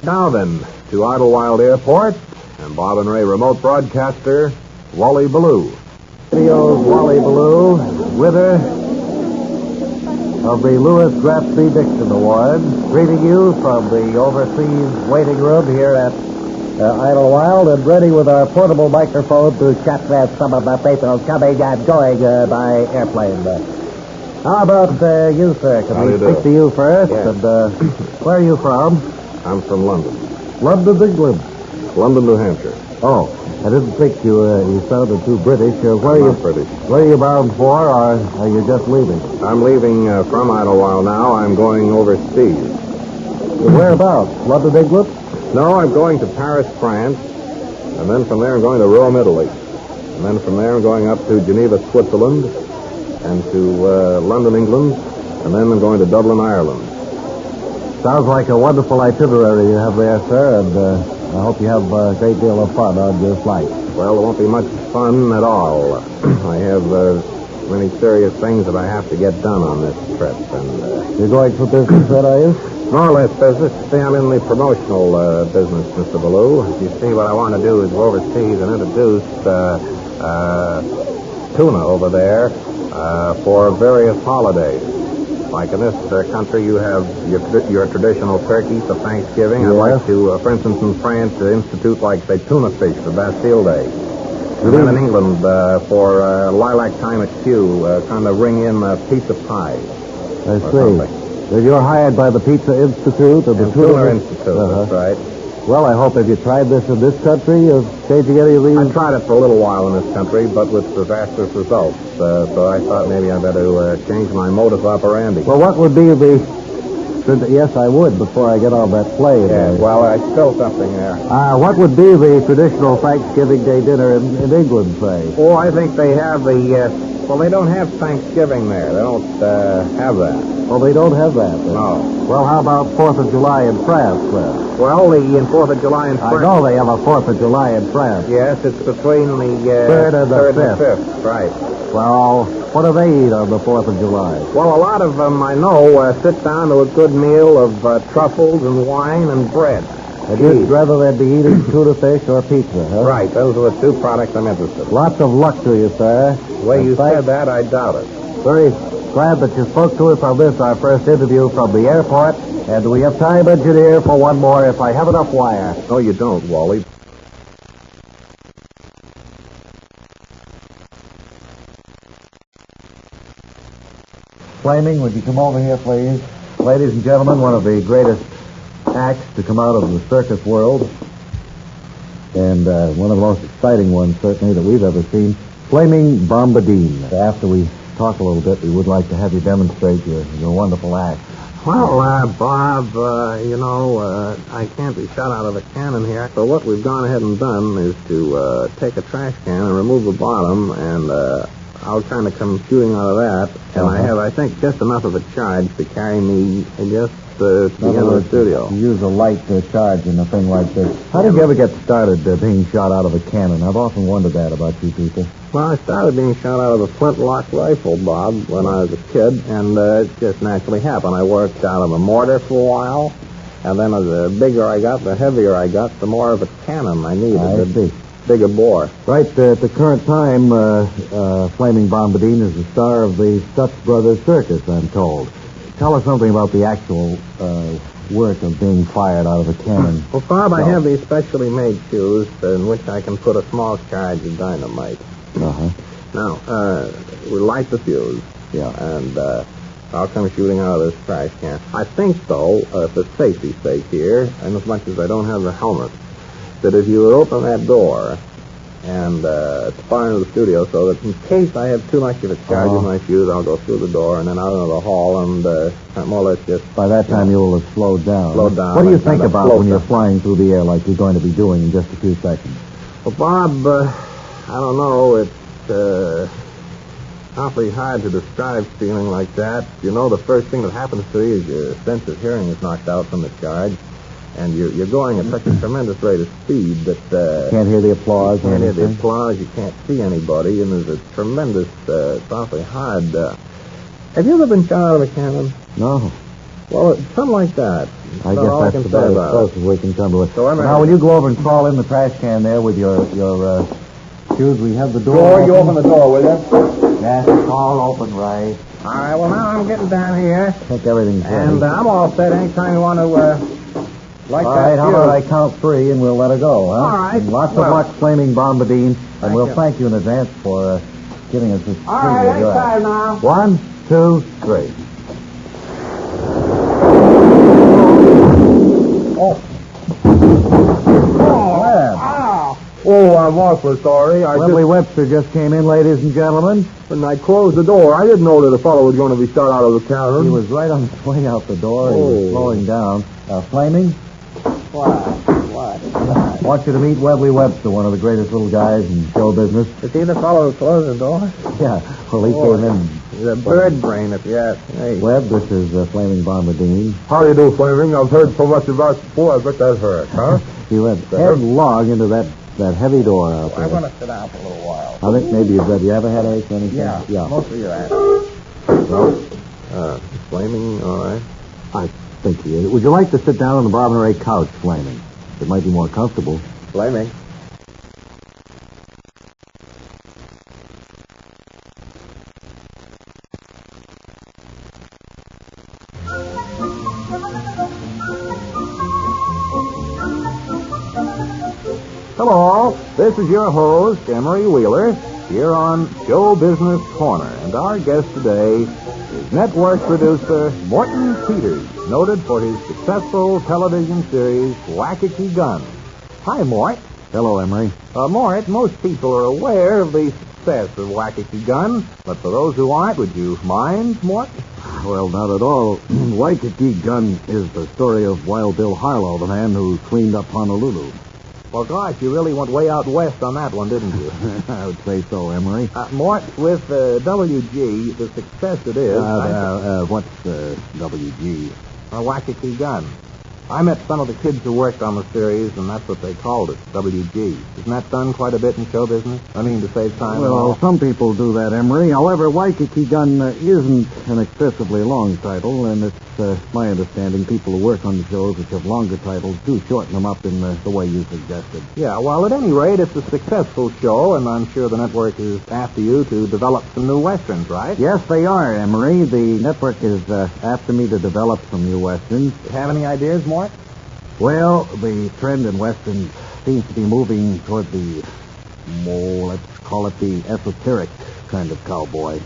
Now then, to Idlewild Airport and Bob and Ray remote broadcaster, Wally Ballou. Radio's Wally Ballou, winner of the Louis Grapsy Dixon Award, greeting you from the overseas waiting room here at Idlewild, and ready with our portable microphone to chat some of the people coming and going by airplane. How about you, sir? Can we speak to you first? Yes. And where are you from? I'm from London. London, England. London, New Hampshire. Oh, I didn't think you sounded too British. Where I'm not British. Where are you bound for, or are you just leaving? I'm leaving from Idlewild now. I'm going overseas. Whereabouts? London, England? No, I'm going to Paris, France. And then from there I'm going to Rome, Italy. And then from there I'm going up to Geneva, Switzerland. And to London, England. And then I'm going to Dublin, Ireland. Sounds like a wonderful itinerary you have there, sir, and I hope you have a great deal of fun on your flight. Well, there won't be much fun at all. I have many serious things that I have to get done on this trip. And You're going for business, then, are you? more or less business. See, I'm in the promotional business, Mr. Ballou. You see, what I want to do is go overseas and introduce tuna over there for various holidays. Like in this country, you have your traditional turkey for Thanksgiving. Yes. I'd like to, for instance, in France, institute, like, say, tuna fish for Bastille Day. And then in England, for lilac time at Kew, kind of ring in pizza pie. I see. Then you're hired by the Pizza Institute or the Tuna Institute, that's right. Well, I hope, have you tried this in this country of changing any of these? I tried it for a little while in this country, but with disastrous results. So I thought maybe I'd better change my modus operandi. Well, what would be the... Yes, I would, before I get on that plane. Yeah, well, I spilled something there. What would be the traditional Thanksgiving Day dinner in England, say? Oh, I think they have the... well, they don't have Thanksgiving there. They don't have that. Oh, they don't have that, then? No. Well, how about 4th of July in France, then? Well, in 4th of July in France... I know they have a 4th of July in France. Yes, it's between the 3rd and the 5th. Right. Well, what do they eat on the 4th of July? Well, a lot of them, I know, sit down to a good meal of truffles and wine and bread. I'd just rather they'd be eating tuna fish or pizza, huh? Right. Those are the two products I'm interested in. Lots of luck to you, sir. The way you said that, I doubt it. Very glad that you spoke to us on this, our first interview from the airport. And do we have time, engineer, for one more if I have enough wire? No, you don't, Wally. Flaming, would you come over here, please? Ladies and gentlemen, one of the greatest acts to come out of the circus world, and one of the most exciting ones, certainly, that we've ever seen, Flaming Bombadine. After we talk a little bit, we would like to have you demonstrate your wonderful act. Well, Bob, I can't be shot out of a cannon here. So what we've gone ahead and done is to take a trash can and remove the bottom, and I'll kind of come shooting out of that. And I have, I think, just enough of a charge to carry me just to the end of the studio. You use a light charge in a thing like this. How did you ever get started being shot out of a cannon? I've often wondered that about you people. Well, I started being shot out of a flintlock rifle, Bob, when I was a kid, and it just naturally happened. I worked out of a mortar for a while, and then the bigger I got, the heavier I got, the more of a cannon I needed. I see. Bigger bore. Right, at the current time, Flaming Bombadine is the star of the Stutz Brothers Circus, I'm told. Tell us something about the actual work of being fired out of a cannon. Well, Bob, I have these specially made shoes in which I can put a small charge of dynamite. Uh-huh. Now, we light the fuse. Yeah. And I'll come shooting out of this trash can. I think, though, for safety's sake here, and as much as I don't have the helmet, that if you would open that door and it's far into the studio, so that in case I have too much of a charge in my fuse, I'll go through the door and then out into the hall and more or less just... By that time, you will have slowed down. Slowed down. What do you think about when you're flying through the air like you're going to be doing in just a few seconds? Well, Bob, I don't know. It's awfully hard to describe feeling like that. You know, the first thing that happens to you is your sense of hearing is knocked out from the charge. And you're going at such a tremendous rate of speed that... Can't hear the applause. You can't hear the applause. You can't see anybody. And there's a tremendous... it's awfully hard. Have you ever been shot out of a cannon? No. Well, it's something like that. I guess that's about as close as we can come to it. So now, will you go over and crawl in the trash can there with your shoes? We have the door. You open the door, will you? Yes, it's all open, right. All right, well, now I'm getting down here. I think everything's ready. And I'm all set anytime you want to... All right, how about I count 3 and we'll let her go, huh? All right. And lots of luck, Flaming Bombadine, and we'll thank you in advance for giving us this. All right, anytime now. 1, 2, 3. Oh, I'm awfully sorry. Webley Webster just came in, ladies and gentlemen. And I closed the door. I didn't know that a fellow was going to be shot out of the cannon. He was right on his way out the door. He was slowing down. Flaming? What? I want you to meet Webley Webster, one of the greatest little guys in show business. Is he the fellow who closed the door? Yeah. Well, he came in. He's a bird brain, if you ask me. Webb, this is Flaming Bombadine. How do you do, Flaming? I've heard so much about it before. I bet that hurt, huh? He went headlong into that that heavy door out there. I'm going to sit down for a little while. I think maybe you've got... Do you have a headache or anything? Yeah. Mostly your ass. Well, Flaming, all right. I think he is. Would you like to sit down on the Bob and Ray couch, Flaming? It might be more comfortable. Flaming. Hello, this is your host, Emery Wheeler, here on Show Business Corner. And our guest today is network producer Morton Peters, noted for his successful television series, Wackety Gun. Hi, Mort. Hello, Emery. Mort, most people are aware of the success of Wackety Gun, but for those who aren't, would you mind, Mort? Well, not at all. Waikiki Gun is the story of Wild Bill Harlow, the man who cleaned up Honolulu. Well, gosh, you really went way out west on that one, didn't you? I would say so, Emery. Mort, with WG, the success it is... what's WG? Wackety Gun. I met some of the kids who worked on the series, and that's what they called it, WG. Isn't that done quite a bit in show business? I mean, to save time and all. Well, some people do that, Emery. However, Waikiki Gun isn't an excessively long title, and it's my understanding people who work on the shows which have longer titles do shorten them up in the way you suggested. Yeah, well, at any rate, it's a successful show, and I'm sure the network is after you to develop some new westerns, right? Yes, they are, Emery. The network is after me to develop some new westerns. Have any ideas, Mort? Well, the trend in westerns seems to be moving toward the, let's call it the esoteric kind of cowboy.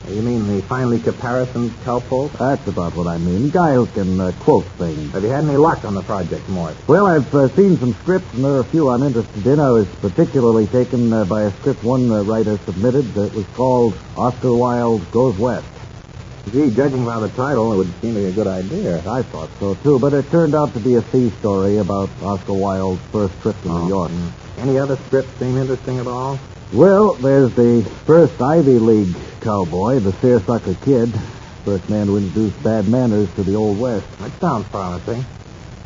You mean the finely caparisoned cowpoke? That's about what I mean. Guy who can quote things. Have you had any luck on the project, Mort? Well, I've seen some scripts, and there are a few I'm interested in. I was particularly taken by a script one writer submitted that was called Oscar Wilde Goes West. Gee, judging by the title, it would seem to be a good idea. I thought so, too, but it turned out to be a sea story about Oscar Wilde's first trip to New York. Any other scripts seem interesting at all? Well, there's the first Ivy League cowboy, the Seersucker Kid. First man to introduce bad manners to the Old West. That sounds promising.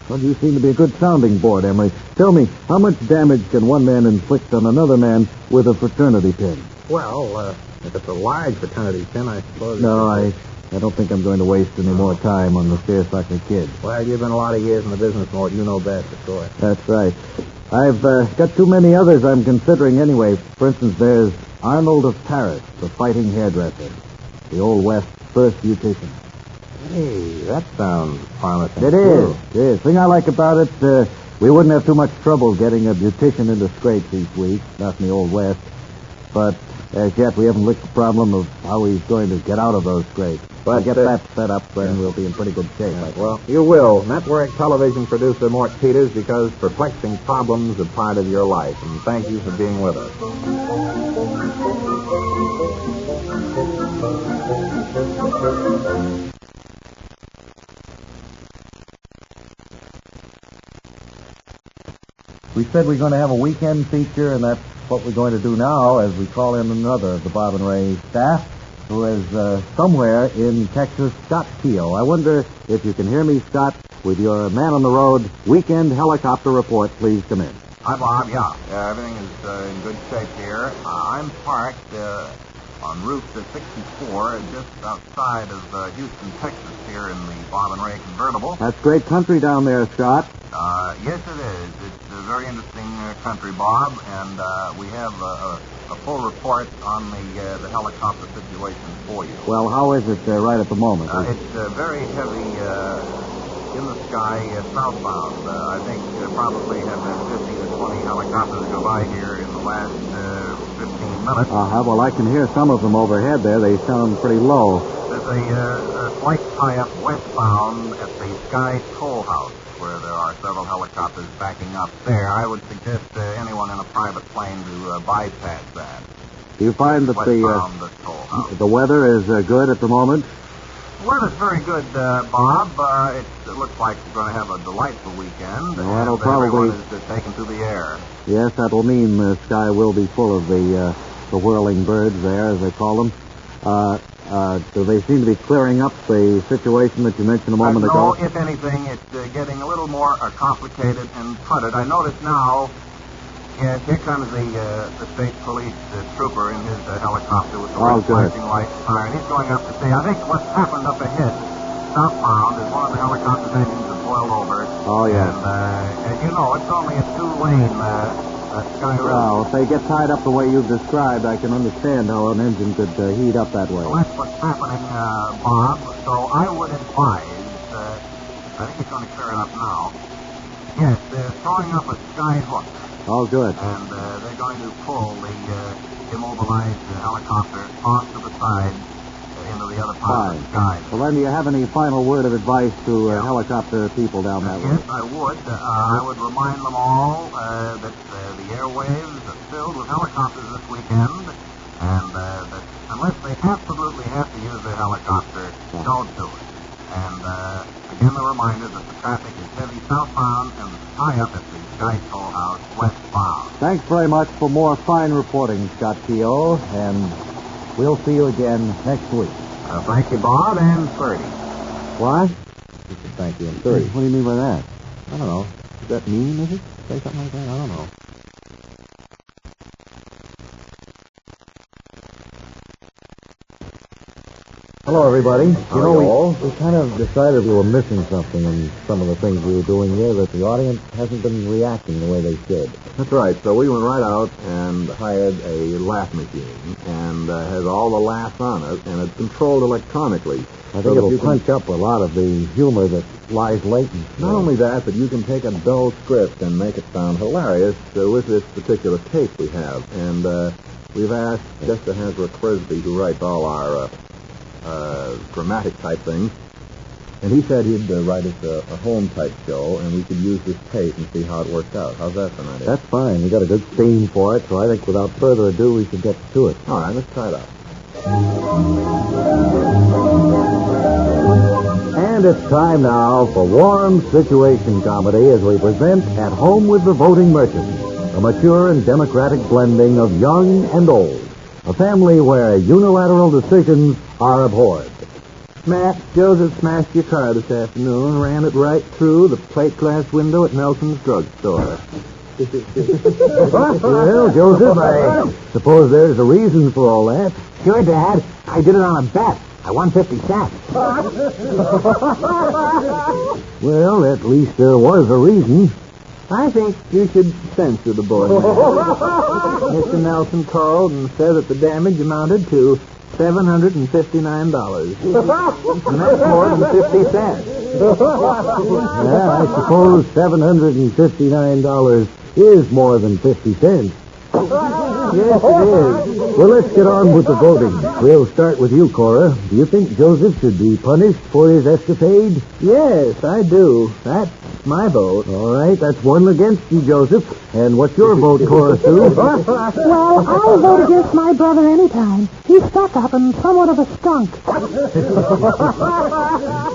Well, you seem to be a good sounding board, Emery. Tell me, how much damage can one man inflict on another man with a fraternity pin? Well, if it's a large fraternity pin, I suppose... No, I don't think I'm going to waste any more time on the Seersucker Kid. Well, you've been a lot of years in the business, Mort. You know best, of course. That's right. I've got too many others I'm considering anyway. For instance, there's Arnold of Paris, the fighting hairdresser. The Old West's first beautician. Hey, that sounds promising. It is. It is. The thing I like about it, we wouldn't have too much trouble getting a beautician into scrapes each week, not in the Old West. But as yet, we haven't licked the problem of how he's going to get out of those scrapes. But get that set up, then we'll be in pretty good shape. Well, you will. Network television producer Mort Peters, because perplexing problems are part of your life. And thank you for being with us. We said we're going to have a weekend feature, and that's what we're going to do now as we call in another of the Bob and Ray staff, who is somewhere in Texas, Scott Keogh. I wonder if you can hear me, Scott, with your man on the road weekend helicopter report. Please come in. Hi, Bob. Yeah, everything is in good shape here. I'm parked on Route 64, just outside of Houston, Texas, here in the Bob and Ray convertible. That's great country down there, Scott. Yes, it is. It's a very interesting country, Bob, and we have a full report on the helicopter situation for you. Well, how is it right at the moment? It's very heavy in the sky southbound. I think probably have been 15 to 20 helicopters go by here in the last 15 minutes. Well, I can hear some of them overhead there. They sound pretty low. There's a slight tie-up westbound at the Sky Toll House, where there are several helicopters backing up there. I would suggest anyone in a private plane to bypass that. Do you find that the weather is good at the moment? The weather's very good, Bob. It looks like we're going to have a delightful weekend. Well, that'll everyone is taken to the air. Yes, that will mean the sky will be full of the whirling birds there, as they call them. Do they seem to be clearing up the situation that you mentioned a moment ago? No, if anything, it's getting a little more complicated and putted. I notice now Yes, here comes the state police trooper in his helicopter with the Oh, red good. flashing lights firing. He's going up to see. I think what's happened up ahead, southbound, is one of the helicopter's engines has boiled over. Oh, yeah. And you know, it's only a two-lane sky road. Well, if they get tied up the way you've described, I can understand how an engine could heat up that way. Well, that's what's happening, Bob. So I would advise, I think he's going to clear it up now. Yes, they're throwing up a sky hook. Oh, good. And they're going to pull the immobilized helicopter off to the side into the other part of the sky. Well, then, do you have any final word of advice to helicopter people down that way? Yes, I would. I would remind them all that the airwaves are filled with helicopters this weekend, and that unless they absolutely have to use their helicopter, don't do it. And again, the reminder that the traffic is heavy southbound and high up at the Sky Toll House westbound. Thanks very much for more fine reporting, Scott Keogh, and we'll see you again next week. Thank you, Bob, and 30. What? Thank you, and 30. What do you mean by that? I don't know. Is that mean, is it? Say something like that? I don't know. Hello, everybody. You know, we kind of decided we were missing something in some of the things we were doing here, that the audience hasn't been reacting the way they should. That's right. So we went right out and hired a laugh machine, and has all the laughs on it, and it's controlled electronically. I think it'll punch up a lot of the humor that lies latent. Not only that, but you can take a dull script and make it sound hilarious with this particular tape we have. And we've asked Chester Hasbro Frisbee, who writes all our dramatic type things, and he said he'd write us a home type show, and we could use this tape and see how it worked out. How's that for an idea? That's fine. We got a good theme for it, so I think without further ado, we should get to it. All right, let's try it out. And it's time now for warm situation comedy as we present At Home with the Voting Merchants, a mature and democratic blending of young and old, a family where unilateral decisions are abhorred. Matt, Joseph smashed your car this afternoon and ran it right through the plate glass window at Nelson's drugstore. Well, Joseph, I suppose there's a reason for all that. Sure, Dad. I did it on a bet. I won 50 cents. Well, at least there was a reason. I think you should censor the boy, Matt. Mr. Nelson called and said that the damage amounted to $759. And that's more than 50 cents. Yeah, I suppose $759 is more than 50 cents. Yes, it is. Well, let's get on with the voting. We'll start with you, Cora. Do you think Joseph should be punished for his escapade? Yes, I do. That's my vote. All right, that's one against you, Joseph. And what's your vote, Cora Sue? Well, I'll vote against my brother anytime. He's stuck up and somewhat of a skunk.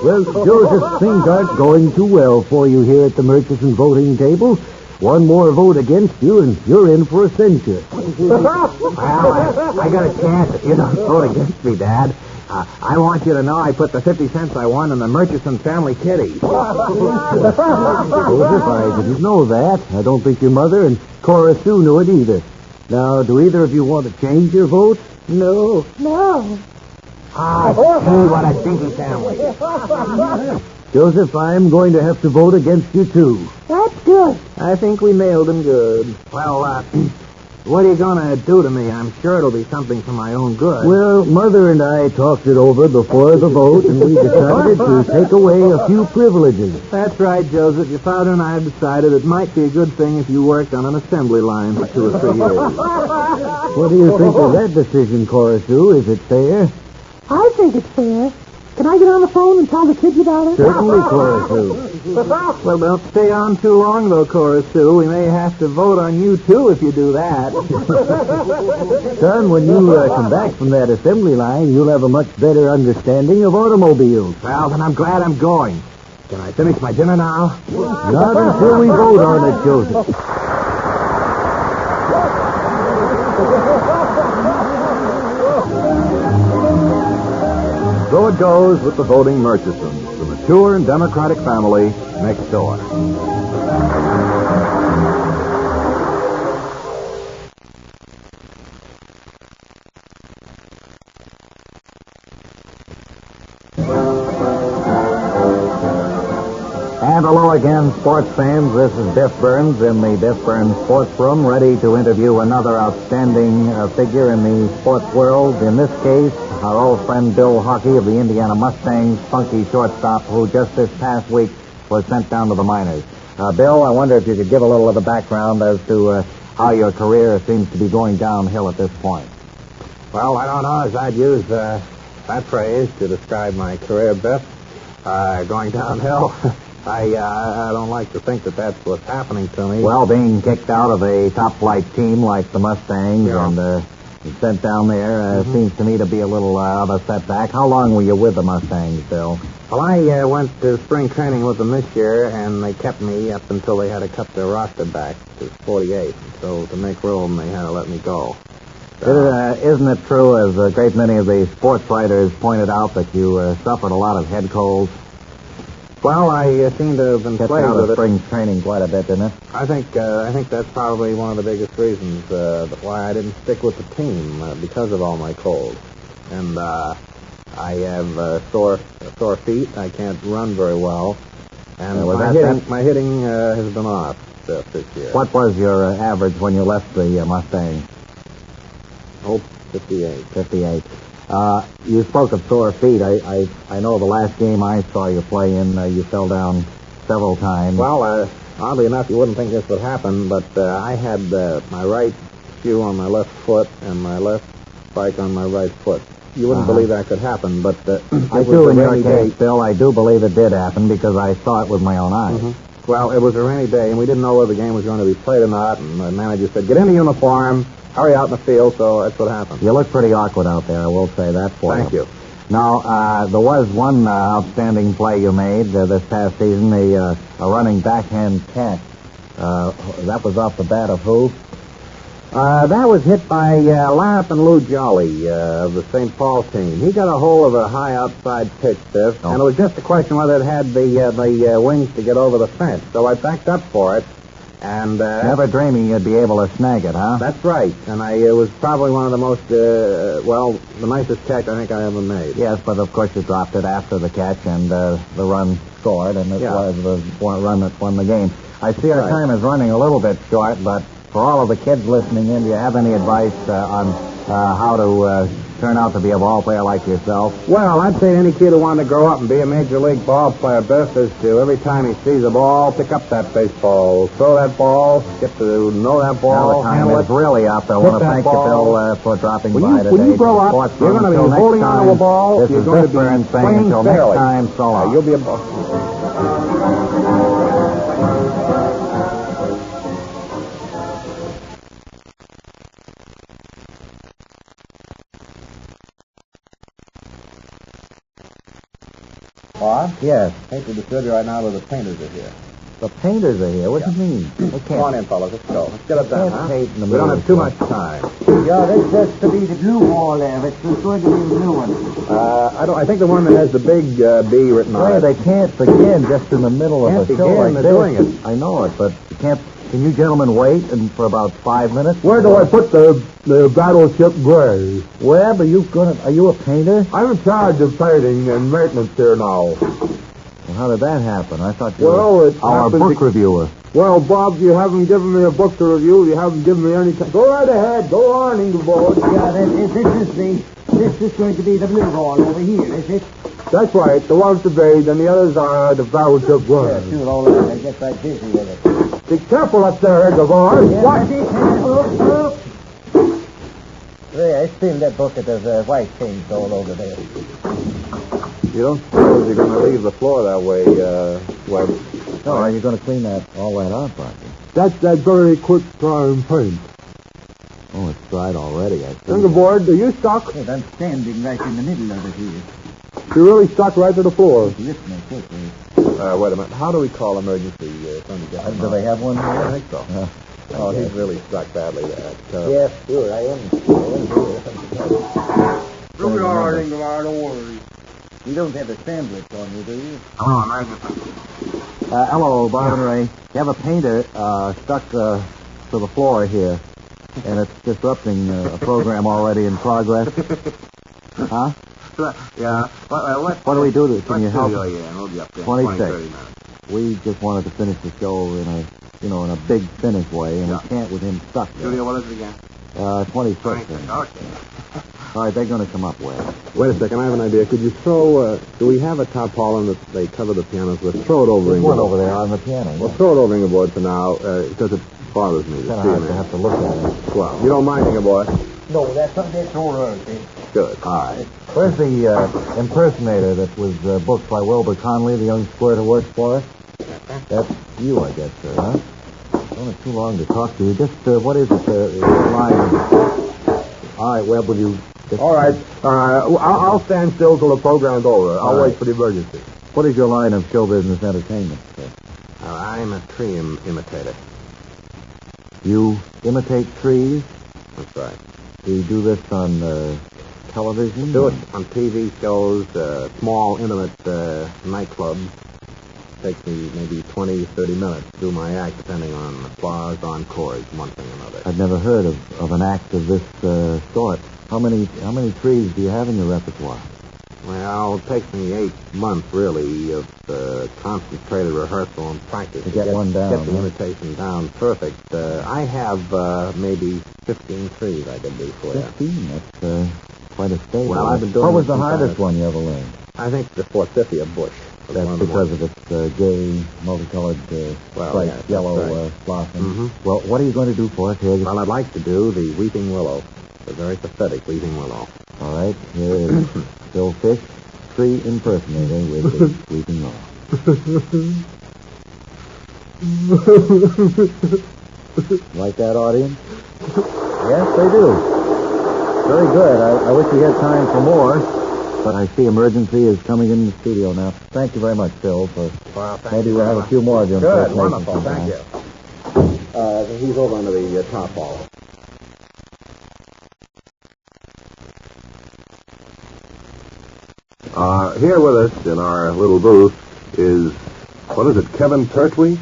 Well, Joseph, things aren't going too well for you here at the Murchison voting table. One more vote against you, and you're in for a censure. Well, I got a chance if you don't vote against me, Dad. I want you to know I put the 50 cents I won in the Murchison family kitty. Joseph, I didn't know that. I don't think your mother and Cora Sue knew it either. Now, do either of you want to change your vote? No. No. Gee, what a dinky family. Joseph, I'm going to have to vote against you, too. That's good. I think we nailed him good. Well, what are you going to do to me? I'm sure it'll be something for my own good. Well, Mother and I talked it over before the vote, and we decided to take away a few privileges. That's right, Joseph. Your father and I have decided it might be a good thing if you worked on an assembly line for 2 or 3 years. What do you think of that decision, Cora Sue? Is it fair? I think it's fair. Can I get on the phone and tell the kids about it? Certainly, Cora Sue. Well, don't stay on too long, though, Cora Sue. We may have to vote on you, too, if you do that. Son, when you come back from that assembly line, you'll have a much better understanding of automobiles. Well, then I'm glad I'm going. Can I finish my dinner now? Not until we vote on it, Joseph. So it goes with the voting Murchisons, the mature and democratic family next door. hello again, sports fans. This is Biff Burns in the Biff Burns Sports Room, ready to interview another outstanding figure in the sports world. In this case, our old friend Bill Hockey of the Indiana Mustangs, funky shortstop, who just this past week was sent down to the minors. Bill, I wonder if you could give a little of the background as to how your career seems to be going downhill at this point. Well, I don't know as I'd use that phrase to describe my career, Biff. Going downhill. I don't like to think that that's what's happening to me. Well, being kicked out of a top-flight team like the Mustangs and sent down there seems to me to be a little of a setback. How long were you with the Mustangs, Bill? Well, I went to spring training with them this year, and they kept me up until they had to cut their roster back to 48. So to make room, they had to let me go. Isn't it true, as a great many of the sports writers pointed out, that you suffered a lot of head colds? Well, I seem to have been Kept plagued out with of it. spring training quite a bit, didn't it? I think that's probably one of the biggest reasons why I didn't stick with the team because of all my colds. And I have sore feet. I can't run very well, and my hitting has been off this year. What was your average when you left the Mustangs? 58. 58. You spoke of sore feet. I know the last game I saw you play in, you fell down several times. Well, oddly enough, you wouldn't think this would happen, but I had my right shoe on my left foot and my left spike on my right foot. You wouldn't believe that could happen, but I do in your case, Bill. I do believe it did happen because I saw it with my own eyes. Mm-hmm. Well, it was a rainy day, and we didn't know whether the game was going to be played or not, and the manager said, get in the uniform, hurry out in the field, so that's what happened. You look pretty awkward out there, I will say that for you. Thank you. Now, there was one outstanding play you made this past season, a running backhand catch. That was off the bat of who? That was hit by Lapp and Lou Jolly of the St. Paul team. He got a hold of a high outside pitch, Biff, and it was just a question whether it had the wings to get over the fence. So I backed up for it, and never dreaming you'd be able to snag it, huh? That's right, and it was probably one of the most, the nicest catch I think I ever made. Yes, but of course you dropped it after the catch, and the run scored, and it was the run that won the game. I see our time is running a little bit short, but for all of the kids listening in, do you have any advice on how to turn out to be a ball player like yourself? Well, I'd say any kid who wanted to grow up and be a major league ball player, Biff, is to every time he sees a ball, pick up that baseball, throw that ball, get to know that ball, handle it. It's really up. I want to thank you, Bill, for dropping by today. When you grow up, you're going to be holding on to a ball. You're going to be playing until fairly. Next time, so long. You'll be a ball. What? Yes. I hate to disturb you right now, but the painters are here. The painters are here? What do you mean? Come on in, fellas. Let's go. Let's get it done, huh? We don't have too much time. Yeah, that's just to be the blue wall there. It's going to be the blue one. I think the one that has the big B written on it. They can't begin just in the middle of a show like this. Doing it. I know it, but you can't. Can you gentlemen wait for about 5 minutes? Where do I put the battleship Gray? Webb, are you a painter? I'm in charge of painting and maintenance here now. Well, how did that happen? I thought you were our book reviewer. Well, Bob, you haven't given me a book to review. You haven't given me any time. Go right ahead. Go on, Ingeborg. Yeah, this is going to be the blue wall over here, is it? That's right. The one's the beige, and the others are the battleship Gray. Yeah, sure, all right. I get right busy with it. Be careful up there, Ingeborg. Yeah, what? Yeah, I spilled that bucket of white paint all over there. You don't suppose you're going to leave the floor that way, Webb? No, are you going to clean all that up, aren't you? That's that very quick drying paint. Oh, it's dried already, I see. Ingeborg, are you stuck? Yes, I'm standing right in the middle of it here. You're really stuck right to the floor. Listening quickly. Wait a minute. How do we call emergency? Do they have one here? I think so. Oh, he's really stuck badly there. Yes, sure, I am here. You'll be all right, Ingeborg, don't worry. You don't have a sandwich on you, do you? Hello, emergency. Hello, Bob and Ray. You have a painter stuck to the floor here, and it's disrupting a program already in progress. Huh? Yeah. What do we do? Can you help? Yeah, we'll be up there. 26. 30 minutes. We just wanted to finish the show in a big finish way, and we can't with him stuck there. Studio, what is it again? 26th. Okay. All right, they're going to come up with. Wait a second, I have an idea. Could you throw, do we have a tarpaulin that they cover the pianos with? Throw it over There's one Ingeborg. over there on the piano. Well, throw it over Ingeborg for now, because it bothers me. Kind of hard to have to look at it. Well, you don't mind, Ingeborg? No, that's all right. Good. All right. Where's the impersonator that was booked by Wilbur Conley, the young squirt who works for us? That's you, I guess, sir, huh? Only too long to talk to you. Just, what is it, line? All right, Webb, will you... All right. I'll stand still till the program's over. I'll wait for the emergency. What is your line of show business entertainment, sir? I'm a tree imitator. You imitate trees? That's right. Do you do this on television? Do it on TV shows, small, intimate nightclubs. Takes me maybe 20, 30 minutes to do my act, depending on applause, encores, one thing or another. I've never heard of an act of this sort. How many trees do you have in your repertoire? Well, it takes me 8 months, really, of concentrated rehearsal and practice to get one down. Get the imitation down perfect. I have maybe 15 trees I could do for you. 15? That's quite a stage. Well, I've been doing What was it the hardest since one you ever learned? I think the Forsythia bush. That's because of its gay, multicolored striped yellow blossom. Mm-hmm. Well, what are you going to do for us here? Well, I'd like to do the weeping willow. The very pathetic weeping willow. All right, here is Phil Fish, tree impersonator with the weeping willow. Like that, audience? Yes, they do. Very good. I wish we had time for more, but I see emergency is coming in the studio now. Thank you very much, Phil. Maybe we'll have a few more of your Good, impersonations wonderful. sometime. Thank you. He's over under the top hall. Here with us in our little booth is, what is it, Kevin Pertwee?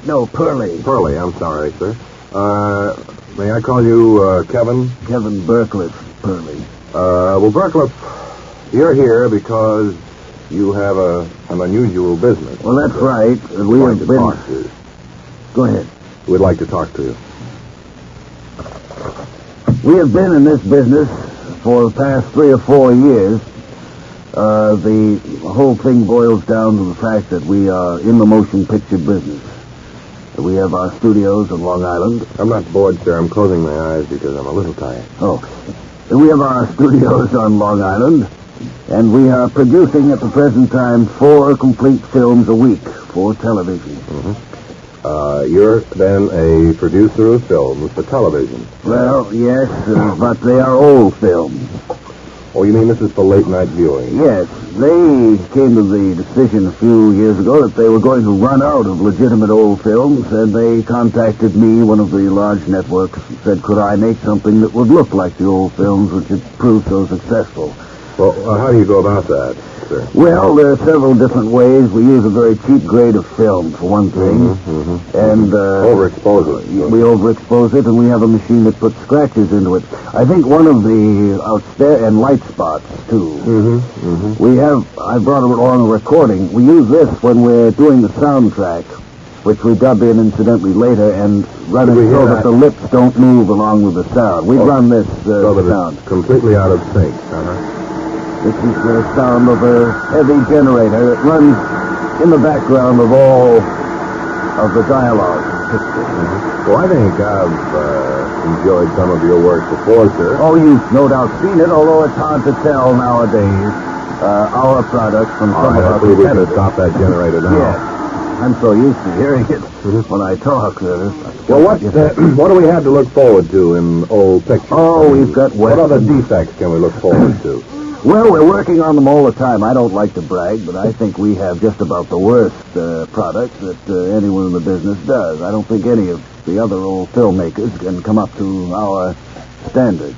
No, Pearlie. Pearlie, I'm sorry, sir. May I call you Kevin? Kevin Burcliffe Pearlie. Well, Burcliffe, you're here because you have an unusual business. Well, that's right. We have been... Talk to you. Go ahead. We'd like to talk to you. We have been in this business for the past 3 or 4 years. The whole thing boils down to the fact that we are in the motion picture business. We have our studios on Long Island. I'm not bored, sir. I'm closing my eyes because I'm a little tired. Oh. We have our studios on Long Island, and we are producing at the present time 4 complete films a week for television. Mm-hmm. You're then a producer of films for television. Well, yes, but they are old films. Oh, you mean this is for late-night viewing? Yes. They came to the decision a few years ago that they were going to run out of legitimate old films, and they contacted me, one of the large networks, and said, could I make something that would look like the old films, which had proved so successful. Well, how do you go about that, sir? Well, there are several different ways. We use a very cheap grade of film, for one thing. And overexpose it. We overexpose it, and we have a machine that puts scratches into it. I think one of the and light spots, too. I brought along a recording. We use this when we're doing the soundtrack, which we dub in incidentally later, and run it so that the lips don't move along with the sound. We run this so that sound. It's completely out of sync. This is the sound of a heavy generator. It runs in the background of all of the dialogue. Well, I think I've enjoyed some of your work before, sir. Oh, you've no doubt seen it, although it's hard to tell nowadays our product from some of our we can competitors. stop that generator now. Yes. I'm so used to hearing it when I talk. Well, what do we have to look forward to in old pictures? Oh, we've got what other defects can we look forward to? Well, we're working on them all the time. I don't like to brag, but I think we have just about the worst product that anyone in the business does. I don't think any of the other old filmmakers can come up to our standards.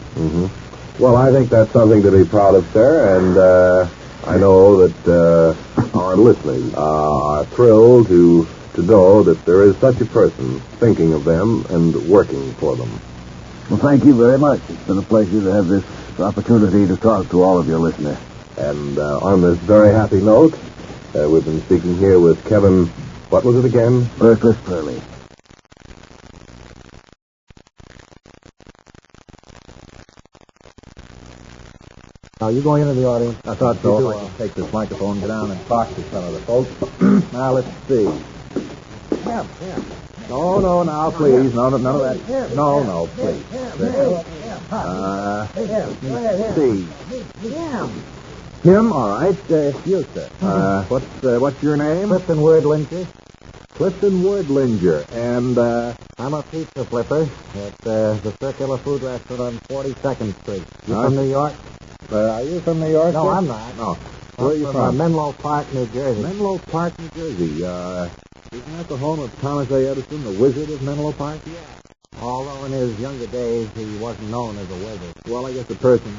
Well, I think that's something to be proud of, sir, and I know that our listeners are thrilled to know that there is such a person thinking of them and working for them. Well, thank you very much. It's been a pleasure to have this opportunity to talk to all of your listeners. And on this very happy note, We've been speaking here with Kevin, what was it again? Worthless Pearlie. Are you going into the audience? I thought so. I can take this microphone, get down and talk to some of the folks. Now, let's see. No, now, please. No, none of that. No, please. Let's see. Tim, all right. You, sir. What's your name? Clifton Wordlinger. Clifton Wordlinger. And, I'm a pizza flipper at the Circular Food Restaurant on 42nd Street. You from New York? Are you from New York? No, sir? I'm not. No. Where are you from? Menlo Park, New Jersey. Menlo Park, New Jersey. Isn't that the home of Thomas A. Edison, the Wizard of Menlo Park? Yeah. Although in his younger days he wasn't known as a wizard. Well, I guess a person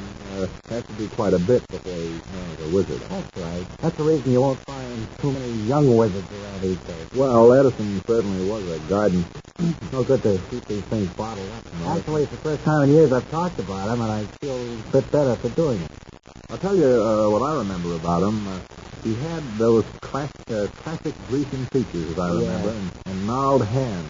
has to do quite a bit before he's known as a wizard. That's right. That's the reason you won't find too many young wizards around these days. Well, Edison certainly was a garden. It's no good to keep these things bottled up. Actually, it's the first time in years I've talked about him, and I feel a bit better for doing it. I'll tell you what I remember about him. He had those classic Grecian features, as I remember, and gnarled hands,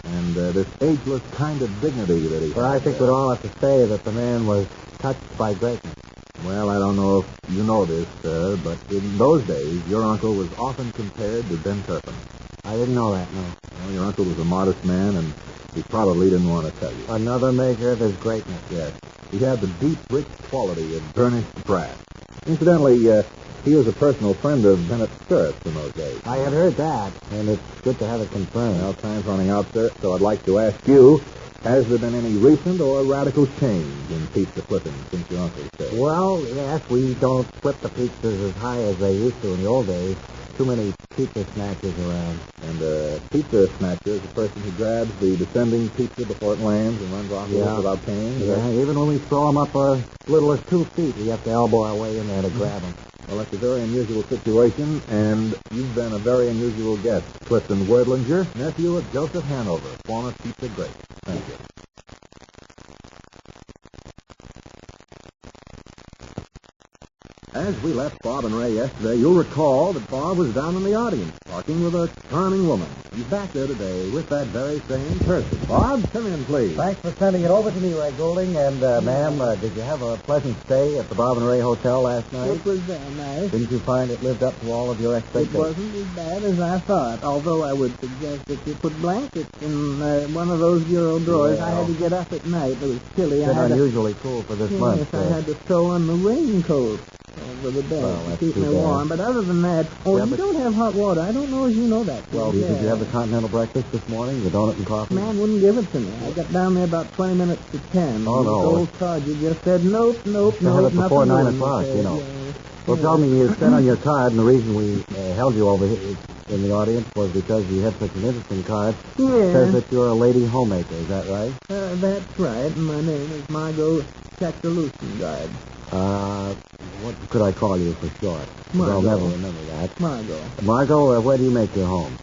and this ageless kind of dignity that he had. Well, I think we'd all have to say that the man was touched by greatness. Well, I don't know if you know this, sir, but in those days, your uncle was often compared to Ben Turpin. I didn't know that, no. Well, your uncle was a modest man, and he probably didn't want to tell you. Another measure of his greatness. Yes. He had the deep, rich quality of burnished brass. Incidentally, he was a personal friend of Bennett Stirrups in those days. I had heard that, and it's good to have it confirmed. Well, time's running out, sir, so I'd like to ask you, has there been any recent or radical change in pizza flipping since your uncle said? Well, yes, we don't flip the pizzas as high as they used to in the old days. Too many pizza snatchers around. And a pizza snatcher is a person who grabs the descending pizza before it lands and runs off with it without paying. Yeah, even when we throw them up as little as 2 feet, we have to elbow our way in there to grab them. Well, that's a very unusual situation, and you've been a very unusual guest. Clifton Wordlinger, nephew of Joseph Hanover, former pizza great. Thank you. As we left Bob and Ray yesterday, you'll recall that Bob was down in the audience talking with a charming woman. He's back there today with that very same person. Bob, come in, please. Thanks for sending it over to me, Ray Goulding. And, ma'am, did you have a pleasant stay at the Bob and Ray Hotel last night? It was very nice. Didn't you find it lived up to all of your expectations? It wasn't as bad as I thought, although I would suggest that you put blankets in one of those bureau drawers. Yeah. I had to get up at night. It was chilly. It's been unusually cool for this month. Yes, I had to throw on the raincoat over the bed to keep me warm. But other than that, you don't have hot water. I don't know if you know that. Well, did you have the continental breakfast this morning, the donut and coffee? Man wouldn't give it to me. I got down there about 20 minutes to 10. Oh, no. The old Sergeant just said, nope, have it before 9 o'clock, you know. Well, tell me, you said on your card, and the reason we held you over here in the audience was because you had such an interesting card. Yeah. It says that you're a lady homemaker. Is that right? That's right. My name is Margot Chakalusengard. What could I call you for short? Margot. I'll never remember that. Margot. Margot, where do you make your home?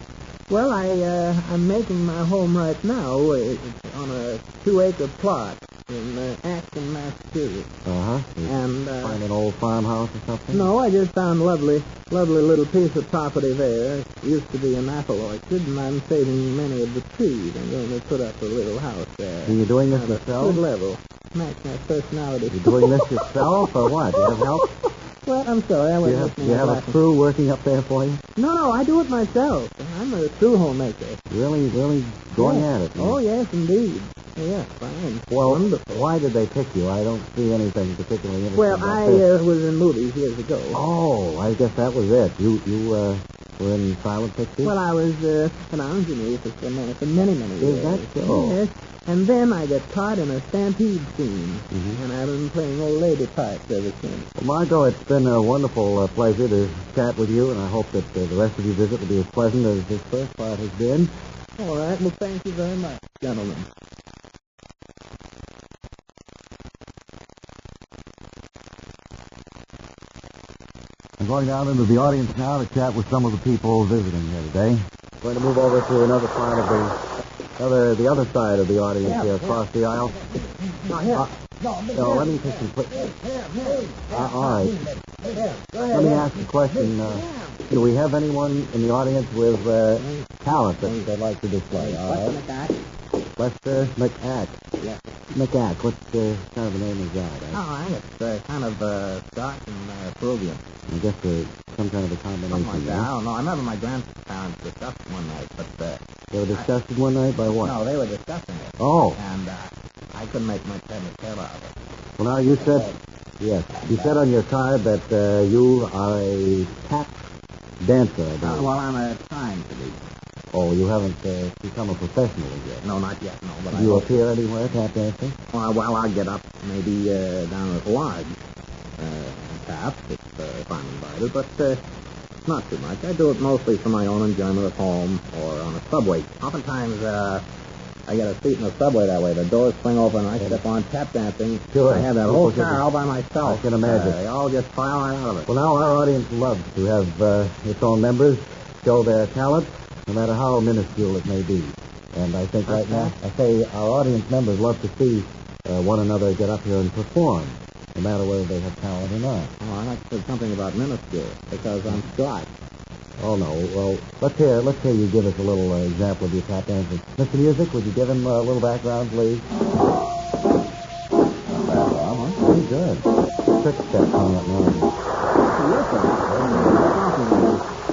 Well, I'm making my home right now on a 2-acre plot in Acton, Massachusetts. And find an old farmhouse or something? No, I just found a lovely little piece of property there. It used to be an apple orchard, and I'm saving many of the trees. I'm going to put up a little house there. Are you doing this yourself? Good level. Match my personality. You're doing this yourself, or what? Do you have help? Well, I'm sorry, I wasn't listening. Do you have a crew working up there for you? No, I do it myself. I'm a true homemaker. Really going at it. Oh, yes, indeed. Yes, fine. Well, wonderful. Why did they pick you? I don't see anything particularly interesting. Well, I was in movies years ago. Oh, I guess that was it. You were in silent pictures? Well, I was an ingenue for many years. Is that so? Yes. And then I got caught in a stampede scene, and I've been playing old lady parts ever since. Well, Margot, it's been a wonderful pleasure to chat with you, and I hope that the rest of your visit will be as pleasant as this first part has been. All right. Well, thank you very much, gentlemen. I'm going down into the audience now to chat with some of the people visiting here today. I'm going to move over to another part of the other side of the audience here, across the aisle. No, let me take some... all right. Let me ask a question. Do we have anyone in the audience with talent that they'd like to display? Lester McAck. Yeah. McAck. What kind of a name is that? Oh, it's kind of Scotch and Peruvian. I guess some kind of a combination. Something like that. Yeah? I don't know. I remember my grandparents discussed it one night, but... They were disgusted one night by what? No, they were discussing it. Oh. And I couldn't make much head or tail out of it. Well, now, you said... Yes. You said on your card that you are a tap dancer. Well, I'm trying to be. Oh, you haven't become a professional yet? No, not yet, no. But Do you appear anywhere tap dancing? Well, I'll get up maybe down at the lodge. Tap, if I'm invited, but not too much. I do it mostly for my own enjoyment at home or on a subway. Oftentimes, I get a seat in the subway that way. The doors swing open and I step on tap dancing. Sure. I have that whole car all by myself. I can imagine. They all just file right out of it. Well, now our audience loves to have its own members show their talent, no matter how minuscule it may be. And I think right now, I say our audience members love to see one another get up here and perform, no matter whether they have talent or not. Oh, I like to say something about minuscule, because I'm Scotch. Oh, no. Well, let's hear you give us a little example of your tap dancing. Mr. Music, would you give him a little background, please? Very good. Trick step coming up now.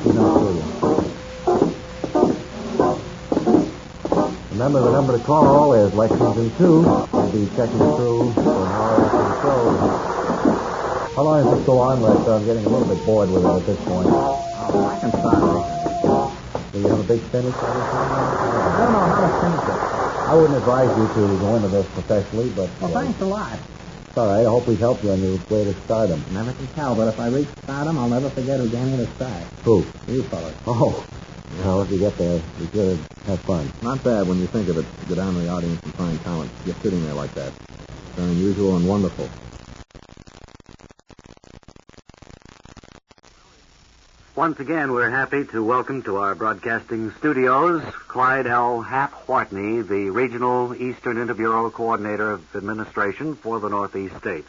He's not for you. Remember, the number to call is Lexington 2. We'll be checking through for an hour after the show. How long does this go on, Lester? I'm getting a little bit bored with it at this point. I can start. Do you have a big finish? I don't know how to finish it. I wouldn't advise you to go into this professionally, but... Well, thanks a lot. It's all right. I hope we've helped you on your way to stardom. Never can tell, but if I reach stardom, I'll never forget who gave me the start. Who? You fellas. Oh. Well, if you get there, be sure to have fun. Not bad when you think of it. Go down to the audience and find talent. Just sitting there like that. Very unusual and wonderful. Once again, we're happy to welcome to our broadcasting studios Clyde L. Hap Whitney, the Regional Eastern Interbureau Coordinator of Administration for the Northeast States.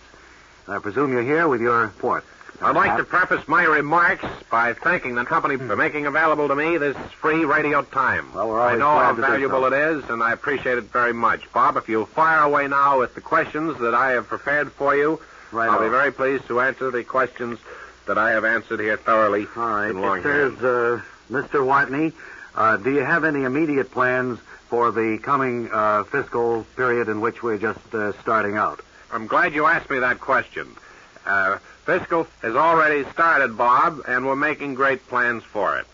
I presume you're here with your report. I'd like to preface my remarks by thanking the company for making available to me this free radio time. Well, we're I always know glad how to do valuable so. it is, and I appreciate it very much. Bob, if you'll fire away now with the questions that I have prepared for you, Right I'll be on. very pleased to answer the questions that I have answered here thoroughly. All right. in It longhand. says, Mr. Whitney, do you have any immediate plans for the coming fiscal period in which we're just starting out? I'm glad you asked me that question. Fiscal has already started, Bob, and we're making great plans for it.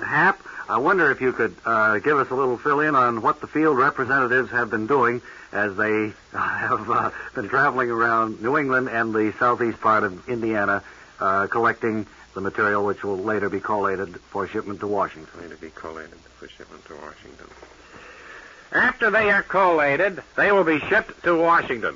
Hap, I wonder if you could give us a little fill-in on what the field representatives have been doing as they have been traveling around New England and the southeast part of Indiana collecting the material which will later be collated for shipment to Washington. Later be collated for shipment to Washington. After they are collated, they will be shipped to Washington,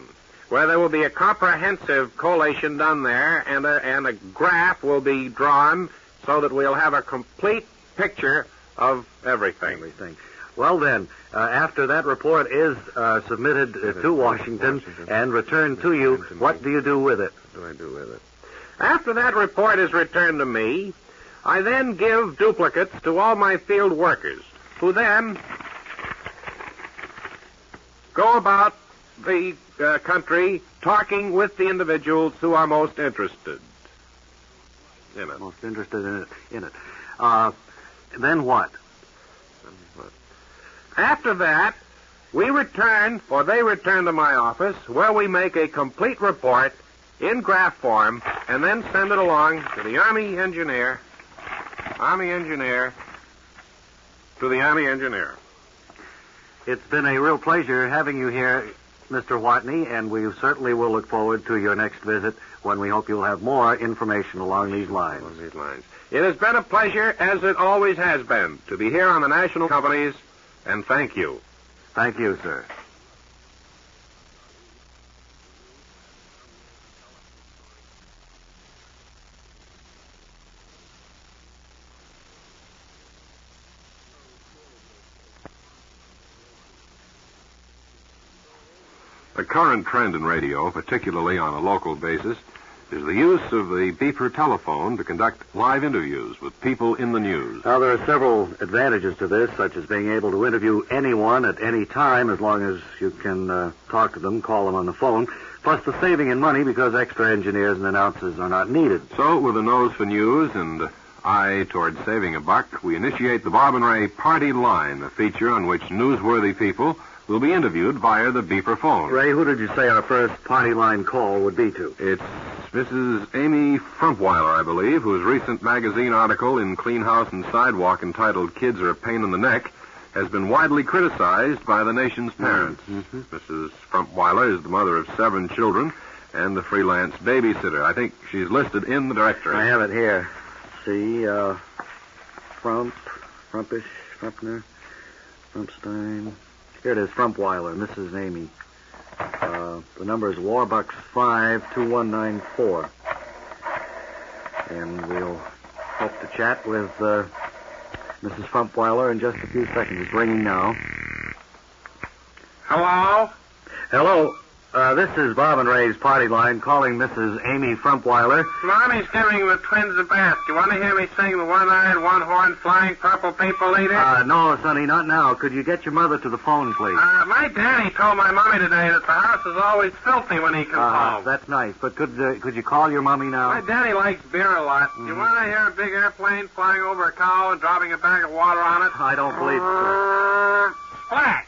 where there will be a comprehensive collation done there, and a graph will be drawn so that we'll have a complete picture of everything. Well, then, after that report is submitted to Washington and returned to you, what do you do with it? What do I do with it? After that report is returned to me, I then give duplicates to all my field workers, who then go about the country talking with the individuals who are most interested in it. Most interested in it. Then what? After that, we return, or they return to my office, where we make a complete report in graph form, and then send it along to the Army engineer, to the Army engineer. It's been a real pleasure having you here, Mr. Whitney, and we certainly will look forward to your next visit when we hope you'll have more information along these lines. It has been a pleasure, as it always has been, to be here on the national companies, and thank you. Thank you, sir. The current trend in radio, particularly on a local basis, is the use of the beeper telephone to conduct live interviews with people in the news. Now, there are several advantages to this, such as being able to interview anyone at any time as long as you can talk to them, call them on the phone, plus the saving in money because extra engineers and announcers are not needed. So, with a nose for news and eye toward saving a buck, we initiate the Bob and Ray Party Line, a feature on which newsworthy people will be interviewed via the beeper phone. Ray, who did you say our first Party Line call would be to? It's Mrs. Amy Frumpweiler, I believe, whose recent magazine article in Clean House and Sidewalk entitled Kids Are a Pain in the Neck has been widely criticized by the nation's parents. Mm-hmm. Mrs. Frumpweiler is the mother of 7 children and the freelance babysitter. I think she's listed in the directory. I have it here. See, Frumpish, Frumpner, Frumpstein. Here it is, Frumpweiler, Mrs. Amy. The number is Warbucks 52194. And we'll hope to chat with Mrs. Frumpweiler in just a few seconds. It's ringing now. Hello? Hello. This is Bob and Ray's Party Line calling Mrs. Amy Frumpweiler. Mommy's giving the twins a bath. Do you want to hear me sing the one-eyed, one-horned, flying purple people eater? No, Sonny, not now. Could you get your mother to the phone, please? My daddy told my mommy today that the house is always filthy when he comes home. That's nice, but could you call your mommy now? My daddy likes beer a lot. Do you want to hear a big airplane flying over a cow and dropping a bag of water on it? I don't believe it, sir. Splash!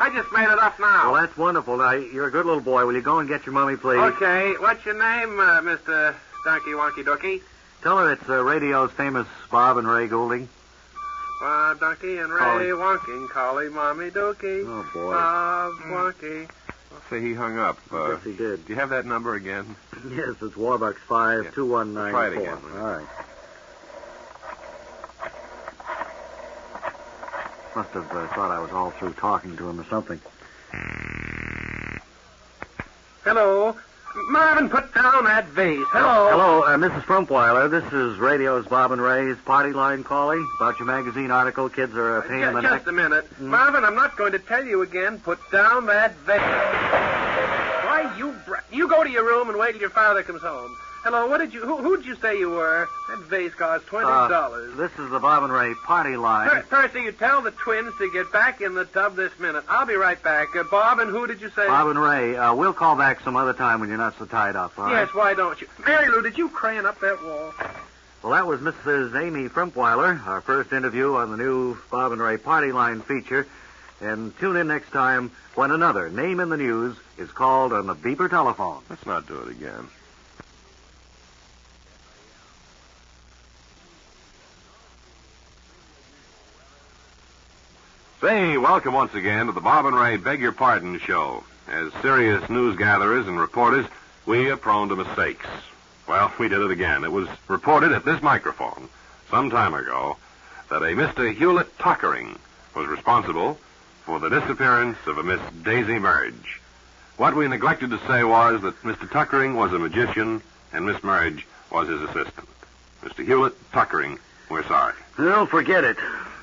I just made it up now. Well, that's wonderful. Now, you're a good little boy. Will you go and get your mommy, please? Okay. What's your name, Mr. Donkey Wonky Dookie? Tell her it's radio's famous Bob and Ray Goulding. Bob Donkey and Ray Wonking, calling Mommy Dookie. Oh, boy. Bob Wonky. Say he hung up. Yes, he did. Do you have that number again? Yes, it's Warbucks 52194. Try it again. All right. Must have thought I was all through talking to him or something. Hello. Marvin, put down that vase. Hello. Hello, Mrs. Frumpweiler. This is radio's Bob and Ray's Party Line calling about your magazine article, Kids Are a Pain in the Neck. Just a minute. Marvin, I'm not going to tell you again. Put down that vase. Why, you go to your room and wait till your father comes home. Hello, who'd you say you were? That vase cost $20. This is the Bob and Ray Party Line. Percy, you tell the twins to get back in the tub this minute. I'll be right back. Bob, and who did you say? Bob and Ray. We'll call back some other time when you're not so tied up, all right? Yes, why don't you? Mary Lou, did you crayon up that wall? Well, that was Mrs. Amy Frumpweiler, our first interview on the new Bob and Ray Party Line feature. And tune in next time when another name in the news is called on the beeper telephone. Let's not do it again. Say, welcome once again to the Bob and Ray Beg Your Pardon show. As serious news gatherers and reporters, we are prone to mistakes. Well, we did it again. It was reported at this microphone some time ago that a Mr. Hewlett Tuckering was responsible for the disappearance of a Miss Daisy Merge. What we neglected to say was that Mr. Tuckering was a magician and Miss Merge was his assistant. Mr. Hewlett Tuckering, we're sorry. Well, forget it.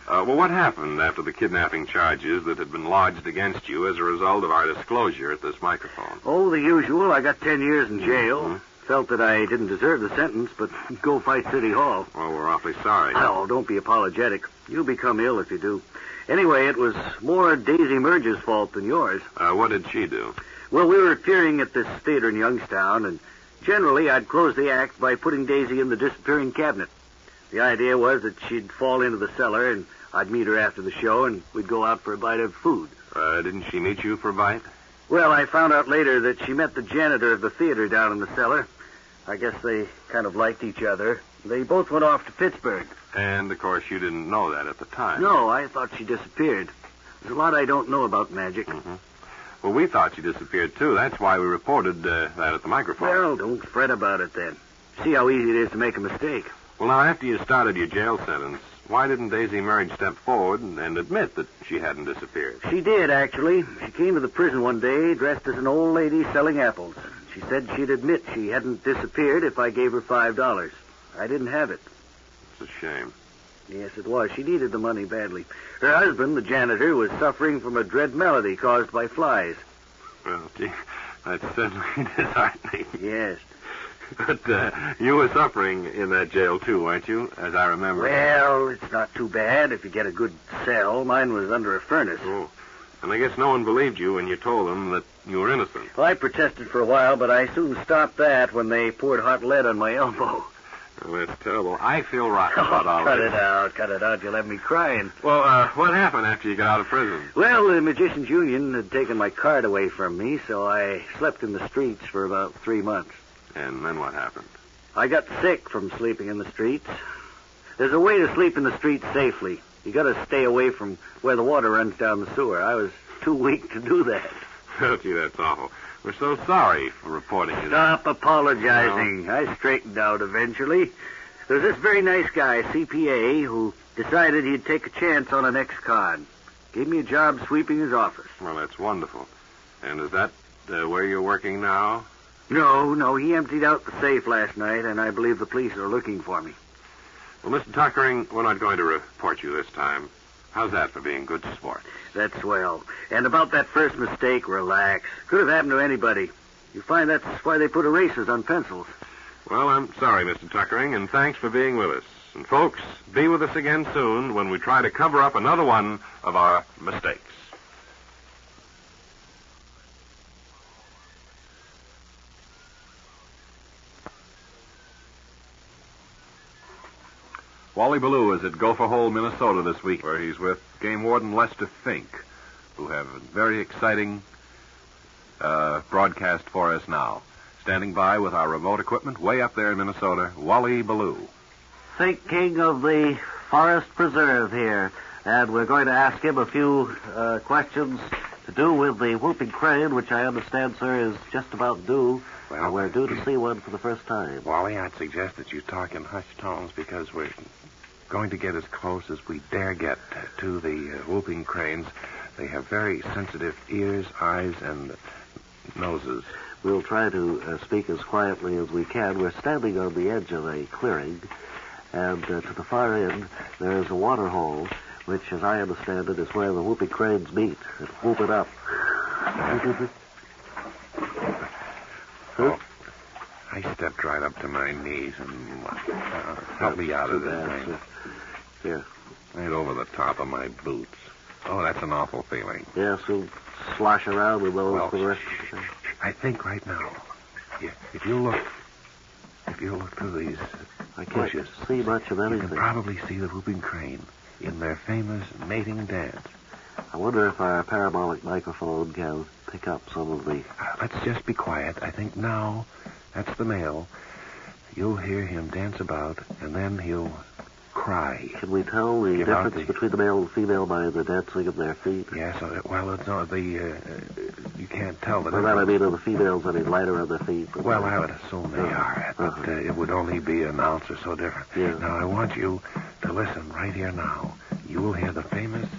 Well, what happened after the kidnapping charges that had been lodged against you as a result of our disclosure at this microphone? Oh, the usual. I got 10 years in jail. Mm-hmm. Felt that I didn't deserve the sentence, but go fight City Hall. Well, we're awfully sorry. Oh, don't be apologetic. You'll become ill if you do. Anyway, it was more Daisy Merge's fault than yours. What did she do? Well, we were appearing at this theater in Youngstown, and generally I'd close the act by putting Daisy in the disappearing cabinet. The idea was that she'd fall into the cellar, and I'd meet her after the show, and we'd go out for a bite of food. Didn't she meet you for a bite? Well, I found out later that she met the janitor of the theater down in the cellar. I guess they kind of liked each other. They both went off to Pittsburgh. And, of course, you didn't know that at the time. No, I thought she disappeared. There's a lot I don't know about magic. Mm-hmm. Well, we thought she disappeared, too. That's why we reported that at the microphone. Well, don't fret about it, then. See how easy it is to make a mistake. Well, now, after you started your jail sentence, why didn't Daisy Merge step forward and admit that she hadn't disappeared? She did, actually. She came to the prison one day dressed as an old lady selling apples. She said she'd admit she hadn't disappeared if I gave her $5. I didn't have it. It's a shame. Yes, it was. She needed the money badly. Her husband, the janitor, was suffering from a dread malady caused by flies. Well, gee, that's certainly disheartening. Yes. But you were suffering in that jail, too, weren't you, as I remember? Well, it's not too bad if you get a good cell. Mine was under a furnace. Oh. And I guess no one believed you when you told them that you were innocent. Well, I protested for a while, but I soon stopped that when they poured hot lead on my elbow. Oh, that's terrible. I feel rotten about all Cut this. Cut it out. You'll have me crying. Well, what happened after you got out of prison? Well, the Magicians' Union had taken my card away from me, so I slept in the streets for about 3 months. And then what happened? I got sick from sleeping in the streets. There's a way to sleep in the streets safely. You got to stay away from where the water runs down the sewer. I was too weak to do that. Oh, gee, that's awful. We're so sorry for reporting it. Stop apologizing. I straightened out eventually. There was this very nice guy, CPA, who decided he'd take a chance on an ex-con. Gave me a job sweeping his office. Well, that's wonderful. And is that where you're working now? No. He emptied out the safe last night, and I believe the police are looking for me. Well, Mr. Tuckering, we're not going to report you this time. How's that for being good sport? That's swell. And about that first mistake, relax. Could have happened to anybody. You find that's why they put erasers on pencils. Well, I'm sorry, Mr. Tuckering, and thanks for being with us. And folks, be with us again soon when we try to cover up another one of our mistakes. Wally Ballou is at Gopher Hole, Minnesota this week, where he's with Game Warden Lester Fink, who have a very exciting broadcast for us now. Standing by with our remote equipment way up there in Minnesota, Wally Ballou. Fink, king of the Forest Preserve here, and we're going to ask him a few questions to do with the whooping crane, which I understand, sir, is just about due. Well, we're due to see one for the first time. Wally, I'd suggest that you talk in hushed tones because we're going to get as close as we dare get to the whooping cranes. They have very sensitive ears, eyes, and noses. We'll try to speak as quietly as we can. We're standing on the edge of a clearing, and to the far end, there is a water hole, which, as I understand it, is where the whooping cranes meet and whoop it up. Oh, I stepped right up to my knees and help me out of this thing. Here. Right over the top of my boots. Oh, that's an awful feeling. Yes, we'll slosh around with those for the rest of the day. I think right now, if you look through these I can't bushes, see much of anything. you can probably see the whooping crane in their famous mating dance. I wonder if our parabolic microphone can pick up some of the... Let's just be quiet. I think now that's the male. You'll hear him dance about, and then he'll cry. Can we tell the difference between the male and female by the dancing of their feet? Yes, well, it's not you can't tell the difference. Well, I mean, are the females any lighter on their feet? Well, I would assume they are, but it would only be an ounce or so different. Yeah. Now, I want you to listen right here now. You will hear the famous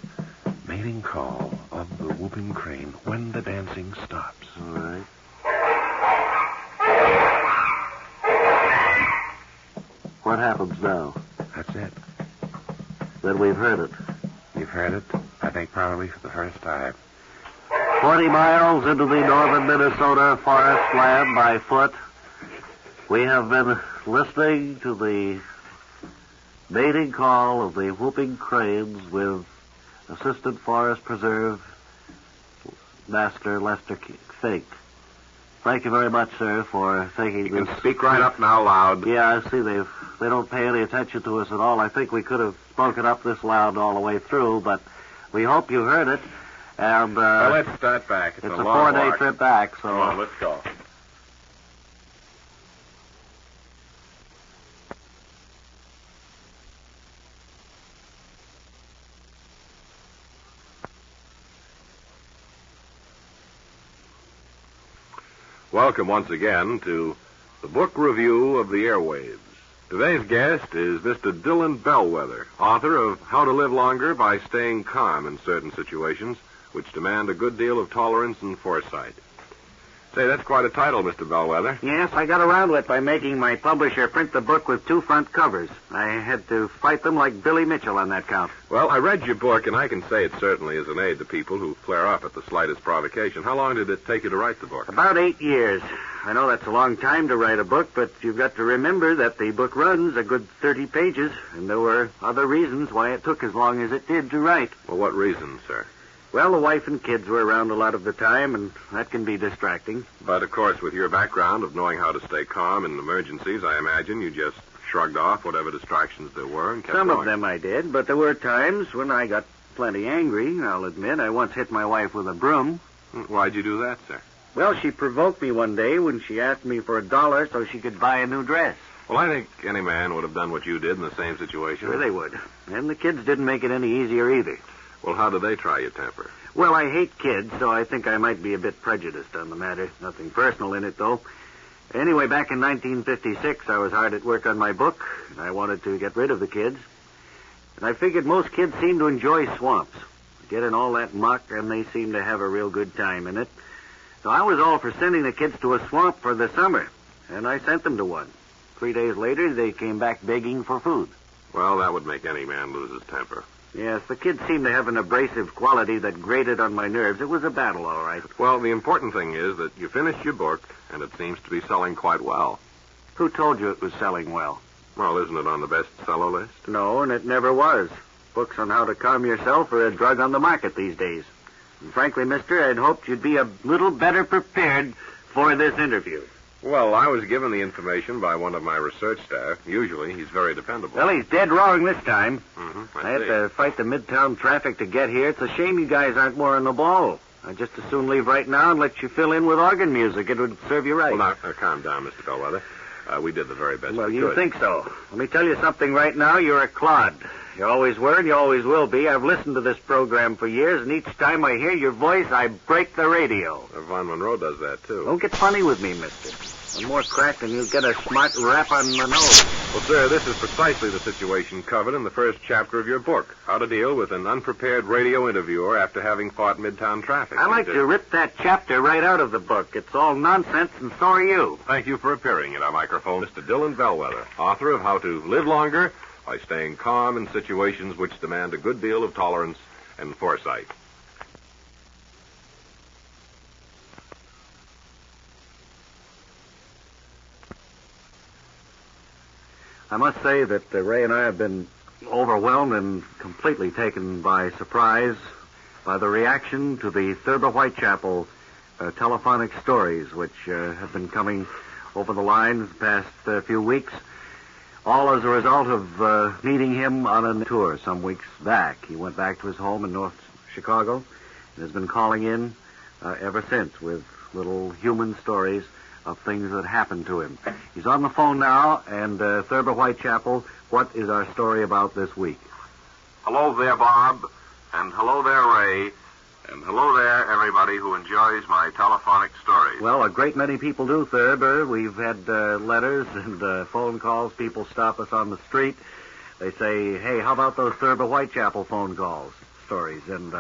mating call of the whooping crane when the dancing stops. All right. What happens now? That's it. Then we've heard it. You've heard it, I think, probably for the first time. 40 miles into the northern Minnesota forest land by foot, we have been listening to the mating call of the whooping cranes with Assistant Forest Preserve Master Lester Fink. Thank you very much, sir, for taking this. You can speak right up now loud. Yeah, I see they don't pay any attention to us at all. I think we could have spoken up this loud all the way through, but we hope you heard it. And well, let's start back. It's a long 4-day walk. trip back, so Come on, let's go. Welcome once again to the book review of the airwaves. Today's guest is Mr. Dylan Bellwether, author of How to Live Longer by Staying Calm in Certain Situations, which demand a good deal of tolerance and foresight. Say, that's quite a title, Mr. Bellwether. Yes, I got around to it by making my publisher print the book with 2 front covers. I had to fight them like Billy Mitchell on that count. Well, I read your book, and I can say it certainly is an aid to people who flare up at the slightest provocation. How long did it take you to write the book? About 8 years. I know that's a long time to write a book, but you've got to remember that the book runs a good 30 pages, and there were other reasons why it took as long as it did to write. Well, what reasons, sir? Well, the wife and kids were around a lot of the time, and that can be distracting. But, of course, with your background of knowing how to stay calm in emergencies, I imagine you just shrugged off whatever distractions there were and kept Some going. of them I did, but there were times when I got plenty angry, I'll admit. I once hit my wife with a broom. Why'd you do that, sir? Well, she provoked me one day when she asked me for $1 so she could buy a new dress. Well, I think any man would have done what you did in the same situation. Sure they would. And the kids didn't make it any easier either. Well, how did they try your temper? Well, I hate kids, so I think I might be a bit prejudiced on the matter. Nothing personal in it, though. Anyway, back in 1956, I was hard at work on my book, and I wanted to get rid of the kids. And I figured most kids seem to enjoy swamps. Get in all that muck, and they seem to have a real good time in it. So I was all for sending the kids to a swamp for the summer, and I sent them to one. 3 days later, they came back begging for food. Well, that would make any man lose his temper. Yes, the kids seemed to have an abrasive quality that grated on my nerves. It was a battle, all right. Well, the important thing is that you finished your book, and it seems to be selling quite well. Who told you it was selling well? Well, isn't it on the bestseller list? No, and it never was. Books on how to calm yourself are a drug on the market these days. And frankly, mister, I'd hoped you'd be a little better prepared for this interview. Well, I was given the information by one of my research staff. Usually, he's very dependable. Well, he's dead wrong this time. Mm-hmm, I had to fight the midtown traffic to get here. It's a shame you guys aren't more on the ball. I'd just as soon leave right now and let you fill in with organ music. It would serve you right. Well, now, calm down, Mr. Bellwether. We did the very best Well, we you could. think so. Let me tell you something right now. You're a clod. You always were and you always will be. I've listened to this program for years, and each time I hear your voice, I break the radio. Von Monroe does that, too. Don't get funny with me, mister. I'm more cracked than you'll get a smart rap on the nose. Well, sir, this is precisely the situation covered in the first chapter of your book, How to Deal with an Unprepared Radio Interviewer After Having Fought Midtown Traffic. I like to rip that chapter right out of the book. It's all nonsense, and so are you. Thank you for appearing at our microphone, Mr. Dylan Bellwether, author of How to Live Longer by Staying Calm in Situations Which Demand a Good Deal of Tolerance and Foresight. I must say that Ray and I have been overwhelmed and completely taken by surprise by the reaction to the Thurber Whitechapel telephonic stories, which have been coming over the line the past few weeks, all as a result of meeting him on a tour some weeks back. He went back to his home in North Chicago and has been calling in ever since with little human stories of things that happened to him. He's on the phone now, and Thurber Whitechapel, what is our story about this week? Hello there, Bob, and hello there, Ray, and hello there, everybody who enjoys my telephonic stories. Well, a great many people do, Thurber. We've had letters and phone calls. People stop us on the street. They say, hey, how about those Thurber Whitechapel phone calls, stories? And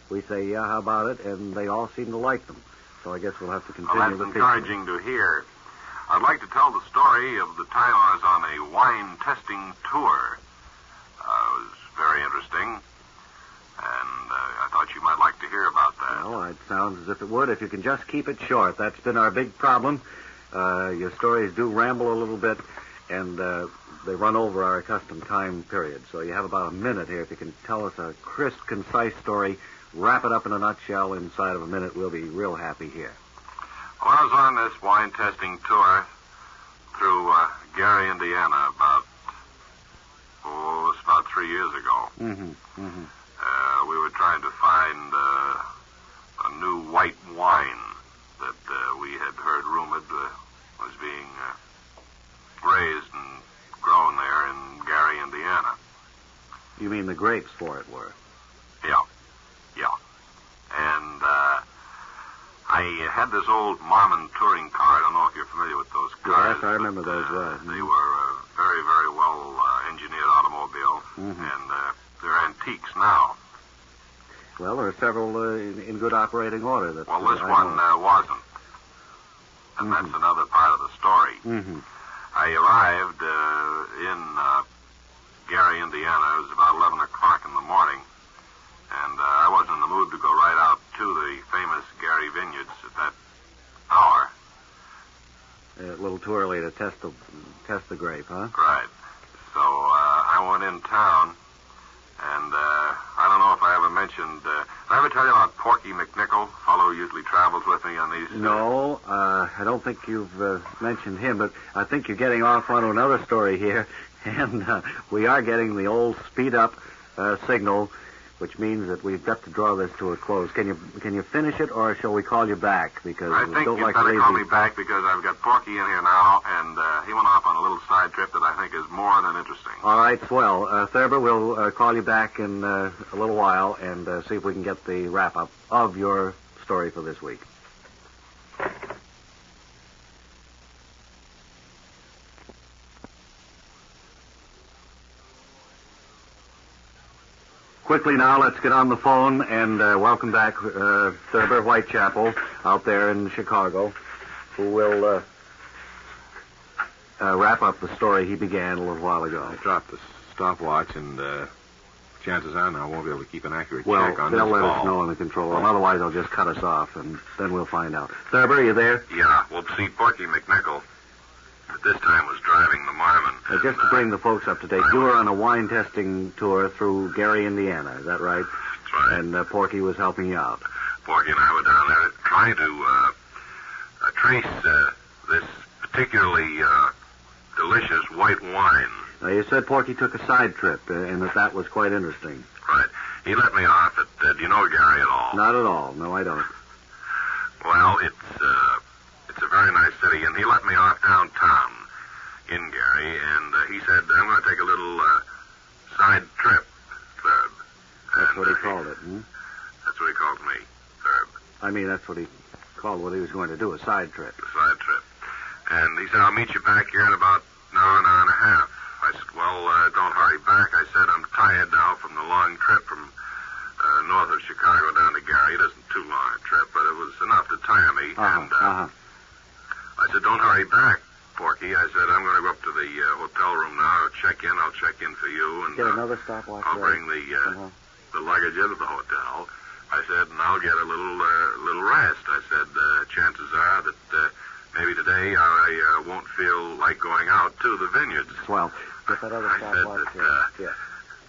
we say, yeah, how about it? And they all seem to like them. So I guess we'll have to continue Well, that's the encouraging to hear. I'd like to tell the story of the time I was on a wine testing tour. It was very interesting, and I thought you might like to hear about that. Well, it sounds as if it would. If you can just keep it short. That's been our big problem. Your stories do ramble a little bit, and they run over our accustomed time period. So you have about a minute here. If you can tell us a crisp, concise story, wrap it up in a nutshell inside of a minute, we'll be real happy here. Well, I was on this wine testing tour through Gary, Indiana, about 3 years ago. We were trying to find a new white wine that we had heard rumored was being raised and grown there in Gary, Indiana. You mean the grapes for it were? Yeah. And I had this old Marmon touring car. I don't know if you're familiar with those cars. Yes, I remember those well. They were a very, very well engineered automobile, and they're antiques now. Well, there are several in good operating order. Well, this one wasn't. and that's another part of the story. Mm-hmm. I arrived in Gary, Indiana. It was about 11 o'clock in the morning, and I wasn't in the mood to go right out to the famous Gary Vineyards at that hour. A little too early to test the grape, huh? Right. So I went in town, and I don't know if I ever mentioned... did I ever tell you about Porky McNichol, fellow who usually travels with me on these... No, I don't think you've mentioned him, but I think you're getting off onto another story here, and we are getting the old speed-up signal, which means that we've got to draw this to a close. Can you finish it, or shall we call you back? Because I think you better call me back, because I've got Porky in here now, and he went off on a little side trip that I think is more than interesting. All right, swell. Thurber, we'll call you back in a little while and see if we can get the wrap-up of your story for this week. Quickly now, let's get on the phone and welcome back Thurber Whitechapel out there in Chicago, who will wrap up the story he began a little while ago. I dropped the stopwatch, and chances are now I won't be able to keep an accurate check on this they'll let call. us know in the control room. Otherwise, they'll just cut us off, and then we'll find out. Thurber, are you there? Yeah, well, see, Porky McNichol at this time was driving the Marmon. Just to bring the folks up to date, you were on a wine testing tour through Gary, Indiana. Is that right? That's right. And Porky was helping you out. Porky and I were down there trying to trace this particularly delicious white wine. Now, you said Porky took a side trip, and that was quite interesting. Right. He let me off at, do you know Gary at all? Not at all. No, I don't. Well, it's a very nice city, and he let me off downtown in Gary, and he said, I'm going to take a little side trip, Thurb. That's what he called it, hmm? That's what he called me, Thurb. I mean, that's what he called what he was going to do, a side trip. A side trip. And he said, I'll meet you back here in about an hour and a half. I said, well, don't hurry back. I said, I'm tired now from the long trip from north of Chicago down to Gary. It isn't too long a trip, but it was enough to tire me. I said, don't hurry back, Porky. I said, I'm going to go up to the hotel room now. I'll check in for you. And get another stopwatch. I'll bring the luggage into the hotel. I said, and I'll get a little rest. I said, chances are that maybe today I won't feel like going out to the vineyards. Well, get that other stopwatch.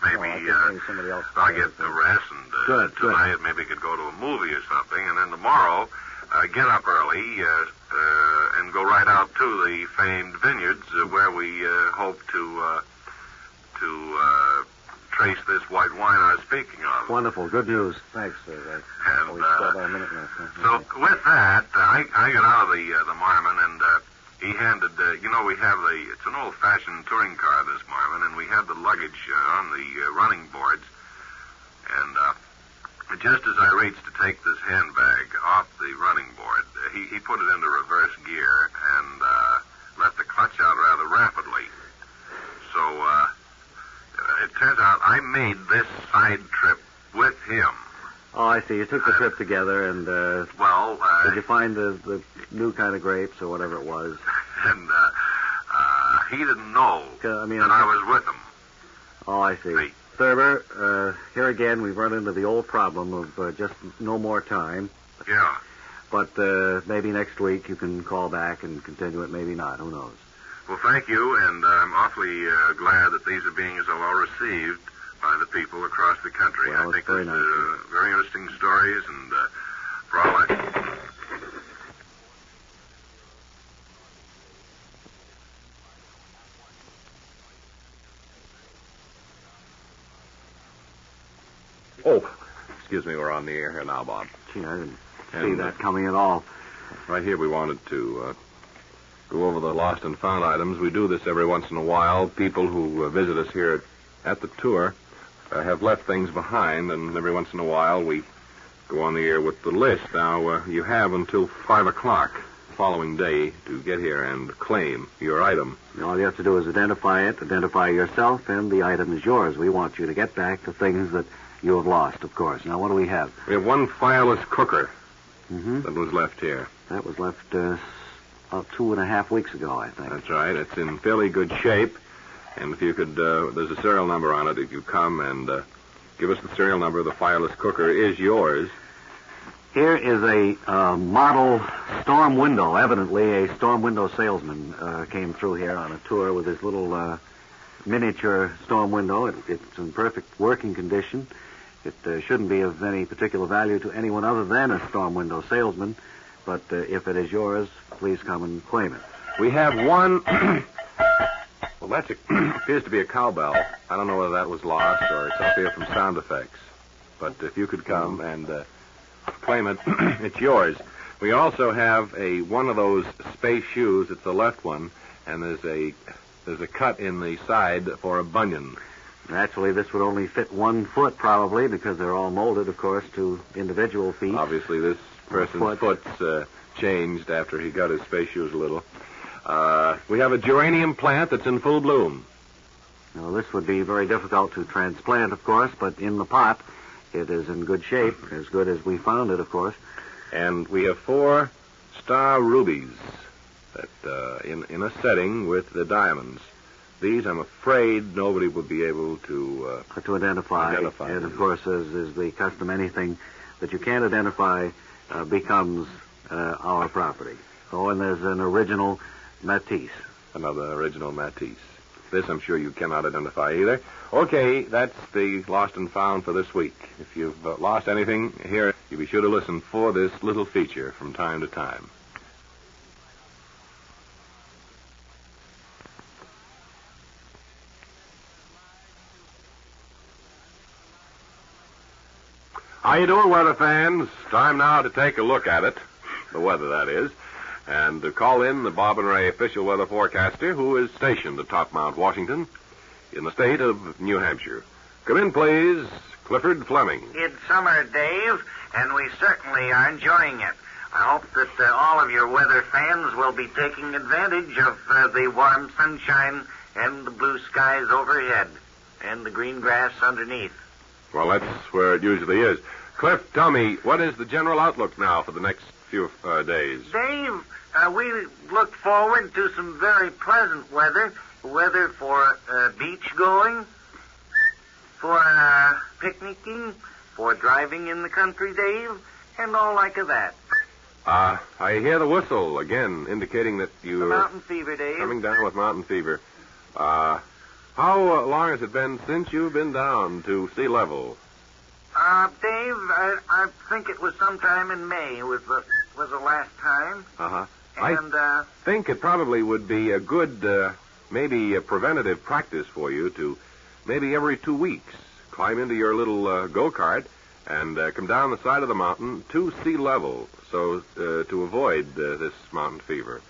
Maybe I'll get the rest, and tonight maybe could go to a movie or something, and then tomorrow get up early and go right out to the famed vineyards where we hope to trace this white wine I was speaking of. Wonderful. Good news. Thanks, sir. And we've got about a minute left. So with that, I got out of the Marmon, and he handed, we have it's an old-fashioned touring car, this Marmon, and we had the luggage on the running boards. And just as I reached to take this handbag off the running board, he put it into reverse gear and let the clutch out rather rapidly. So it turns out I made this side trip with him. Oh, I see. You took the trip together, and did you find the new kind of grapes or whatever it was? And he didn't know that I was with him. Oh, I see. Thurber, here again we've run into the old problem of just no more time. Yeah. But maybe next week you can call back and continue it. Maybe not. Who knows? Well, thank you, and I'm awfully glad that these are being so well received by the people across the country. Well, I think very it's nice. very interesting stories, and for all I... Oh, excuse me, we're on the air here now, Bob. Gee, I didn't see that coming at all. Right here we wanted to go over the lost and found items. We do this every once in a while. People who visit us here at the tour have left things behind, and every once in a while we go on the air with the list. Now, you have until 5 o'clock the following day to get here and claim your item. All you have to do is identify yourself, and the item is yours. We want you to get back to things that you have lost, of course. Now, what do we have? We have one fireless cooker that was left here. That was left about 2.5 weeks ago, I think. That's right. It's in fairly good shape. And if you could, there's a serial number on it. If you come and give us the serial number, the fireless cooker is yours. Here is a model storm window. Evidently, a storm window salesman came through here on a tour with his little miniature storm window. It's in perfect working condition. It shouldn't be of any particular value to anyone other than a storm window salesman. But if it is yours, please come and claim it. We have one. Well, that appears to be a cowbell. I don't know whether that was lost or it's up here from sound effects. But if you could come and claim it, it's yours. We also have one of those space shoes. It's the left one, and there's a cut in the side for a bunion. Naturally, this would only fit 1 foot, probably, because they're all molded, of course, to individual feet. Obviously, this person's foot's changed after he got his space shoes a little. We have a geranium plant that's in full bloom. Now, this would be very difficult to transplant, of course, but in the pot, it is in good shape, as good as we found it, of course. And we have 4 star rubies that in a setting with the diamonds. These, I'm afraid, nobody would be able to identify. And, of course, as is the custom, anything that you can't identify becomes our property. Oh, and there's an original Matisse. Another original Matisse. This, I'm sure you cannot identify either. Okay, that's the Lost and Found for this week. If you've lost anything here, you be sure to listen for this little feature from time to time. How you doing, weather fans? Time now to take a look at it. The weather, that is. And to call in the Bob and Ray official weather forecaster, who is stationed atop Mount Washington in the state of New Hampshire. Come in, please. Clifford Fleming. It's summer, Dave, and we certainly are enjoying it. I hope that all of your weather fans will be taking advantage of the warm sunshine and the blue skies overhead and the green grass underneath. Well, that's where it usually is. Cliff, tell me, what is the general outlook now for the next few days? Dave, we look forward to some very pleasant weather. Weather for beach going, for picnicking, for driving in the country, Dave, and all like of that. I hear the whistle again, indicating that you are mountain fever, Dave. Coming down with mountain fever. How long has it been since you've been down to sea level? Dave, I think it was sometime in May was the last time. Uh-huh. And, I think it probably would be a good, maybe a preventative practice for you to maybe every 2 weeks climb into your little go-kart and come down the side of the mountain to sea level so to avoid this mountain fever.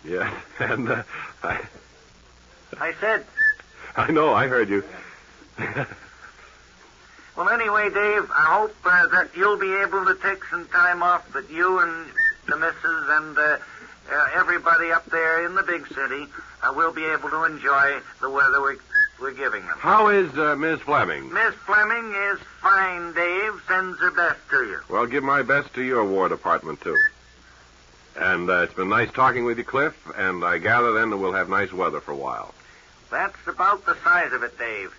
Yeah, and I said... I know, I heard you. Well, anyway, Dave, I hope that you'll be able to take some time off, that you and the missus and everybody up there in the big city will be able to enjoy the weather we're giving them. How is Miss Fleming? Miss Fleming is fine, Dave. Sends her best to you. Well, give my best to your War Department, too. And it's been nice talking with you, Cliff, and I gather then that we'll have nice weather for a while. That's about the size of it, Dave.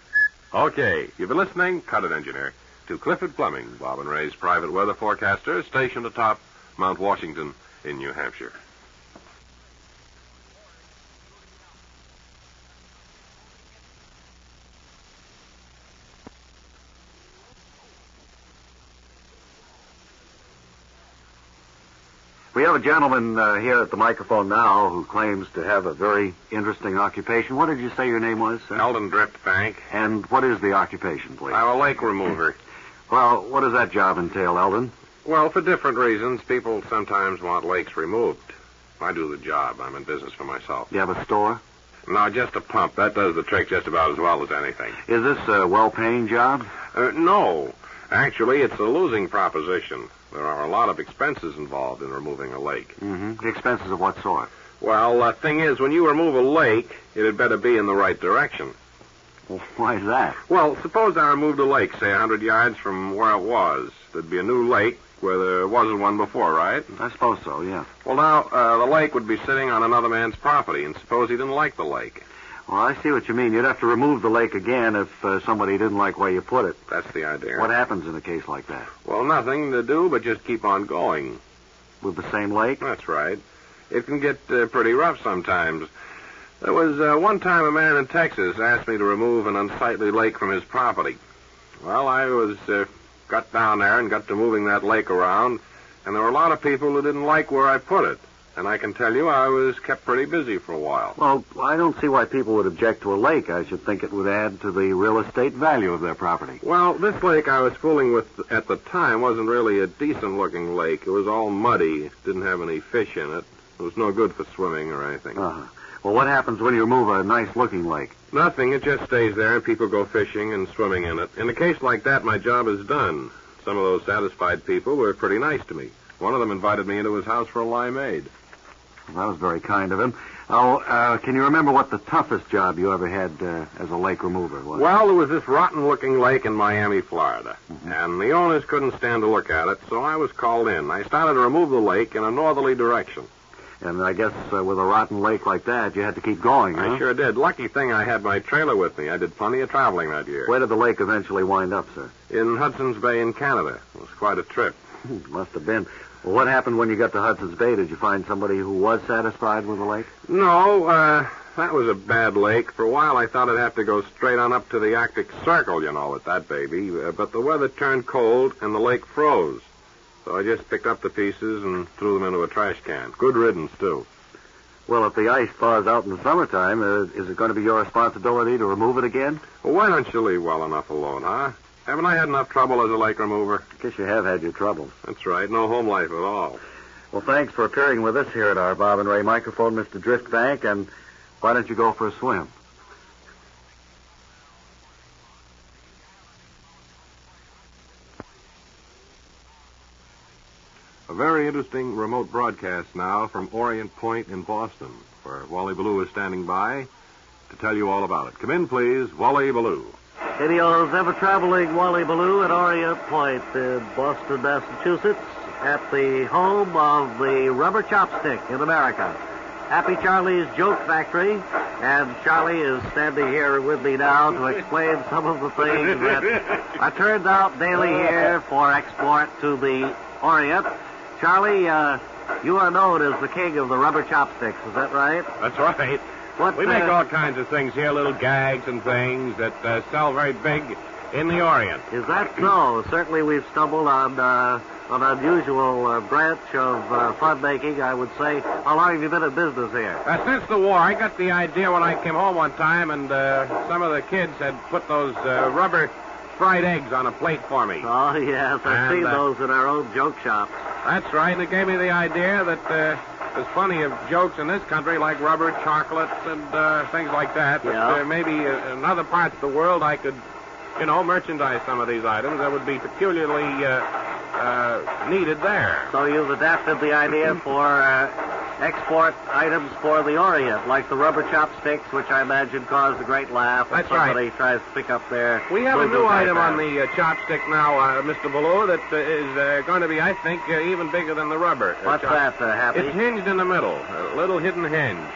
Okay, you've been listening, cut it, engineer, to Clifford Fleming, Bob and Ray's private weather forecaster, stationed atop Mount Washington in New Hampshire. We have a gentleman here at the microphone now who claims to have a very interesting occupation. What did you say your name was, sir? Eldon Driftbank. And what is the occupation, please? I'm a lake remover. Well, what does that job entail, Eldon? Well, for different reasons, people sometimes want lakes removed. I do the job. I'm in business for myself. You have a store? No, just a pump. That does the trick just about as well as anything. Is this a well-paying job? No. Actually, it's a losing proposition. There are a lot of expenses involved in removing a lake. Mm-hmm. The expenses of what sort? Well, the thing is, when you remove a lake, it had better be in the right direction. Well, why is that? Well, suppose I removed a lake, say, 100 yards from where it was. There'd be a new lake where there wasn't one before, right? I suppose so, yeah. Well, now, the lake would be sitting on another man's property, and suppose he didn't like the lake. Well, I see what you mean. You'd have to remove the lake again if somebody didn't like where you put it. That's the idea. What happens in a case like that? Well, nothing to do but just keep on going. With the same lake? That's right. It can get pretty rough sometimes. There was one time a man in Texas asked me to remove an unsightly lake from his property. Well, I got down there and got to moving that lake around, and there were a lot of people who didn't like where I put it. And I can tell you I was kept pretty busy for a while. Well, I don't see why people would object to a lake. I should think it would add to the real estate value of their property. Well, this lake I was fooling with at the time wasn't really a decent-looking lake. It was all muddy. Didn't have any fish in it. It was no good for swimming or anything. Uh-huh. Well, what happens when you remove a nice-looking lake? Nothing. It just stays there, and people go fishing and swimming in it. In a case like that, my job is done. Some of those satisfied people were pretty nice to me. One of them invited me into his house for a limeade. Well, that was very kind of him. Oh, can you remember what the toughest job you ever had as a lake remover was? Well, there was this rotten-looking lake in Miami, Florida. Mm-hmm. And the owners couldn't stand to look at it, so I was called in. I started to remove the lake in a northerly direction. And I guess with a rotten lake like that, you had to keep going, huh? I sure did. Lucky thing I had my trailer with me. I did plenty of traveling that year. Where did the lake eventually wind up, sir? In Hudson's Bay in Canada. It was quite a trip. Must have been. Well, what happened when you got to Hudson's Bay? Did you find somebody who was satisfied with the lake? No, that was a bad lake. For a while, I thought I'd have to go straight on up to the Arctic Circle, with that baby. But the weather turned cold, and the lake froze. So I just picked up the pieces and threw them into a trash can. Good riddance, too. Well, if the ice thaws out in the summertime, is it going to be your responsibility to remove it again? Well, why don't you leave well enough alone, huh? Haven't I had enough trouble as a lake remover? I guess you have had your troubles. That's right. No home life at all. Well, thanks for appearing with us here at our Bob and Ray microphone, Mr. Driftbank, and why don't you go for a swim? A very interesting remote broadcast now from Orient Point in Boston, where Wally Ballou is standing by to tell you all about it. Come in, please, Wally Ballou. Radio's ever-traveling Wally Ballou at Orient Point in Boston, Massachusetts, at the home of the rubber chopstick in America. Happy Charlie's Joke Factory, and Charlie is standing here with me now to explain some of the things that are turned out daily here for export to the Orient. Charlie, you are known as the king of the rubber chopsticks, is that right? That's right. We make all kinds of things here, little gags and things that sell very big in the Orient. Is that so? Certainly we've stumbled on an unusual branch of fun making, I would say. How long have you been in business here? Since the war. I got the idea when I came home one time, and some of the kids had put those rubber fried eggs on a plate for me. Oh, yes. I've seen those in our own joke shops. That's right, and it gave me the idea that there's plenty of jokes in this country, like rubber, chocolates, and things like that. But maybe in other parts of the world I could, merchandise some of these items that would be peculiarly needed there. So you've adapted the idea for export items for the Orient, like the rubber chopsticks, which I imagine caused a great laugh. That's somebody tries to pick up their... We have a new item on the chopstick now, Mr. Ballou, that is going to be, I think, even bigger than the rubber. What's that, Happy? It's hinged in the middle, a little hidden hinge.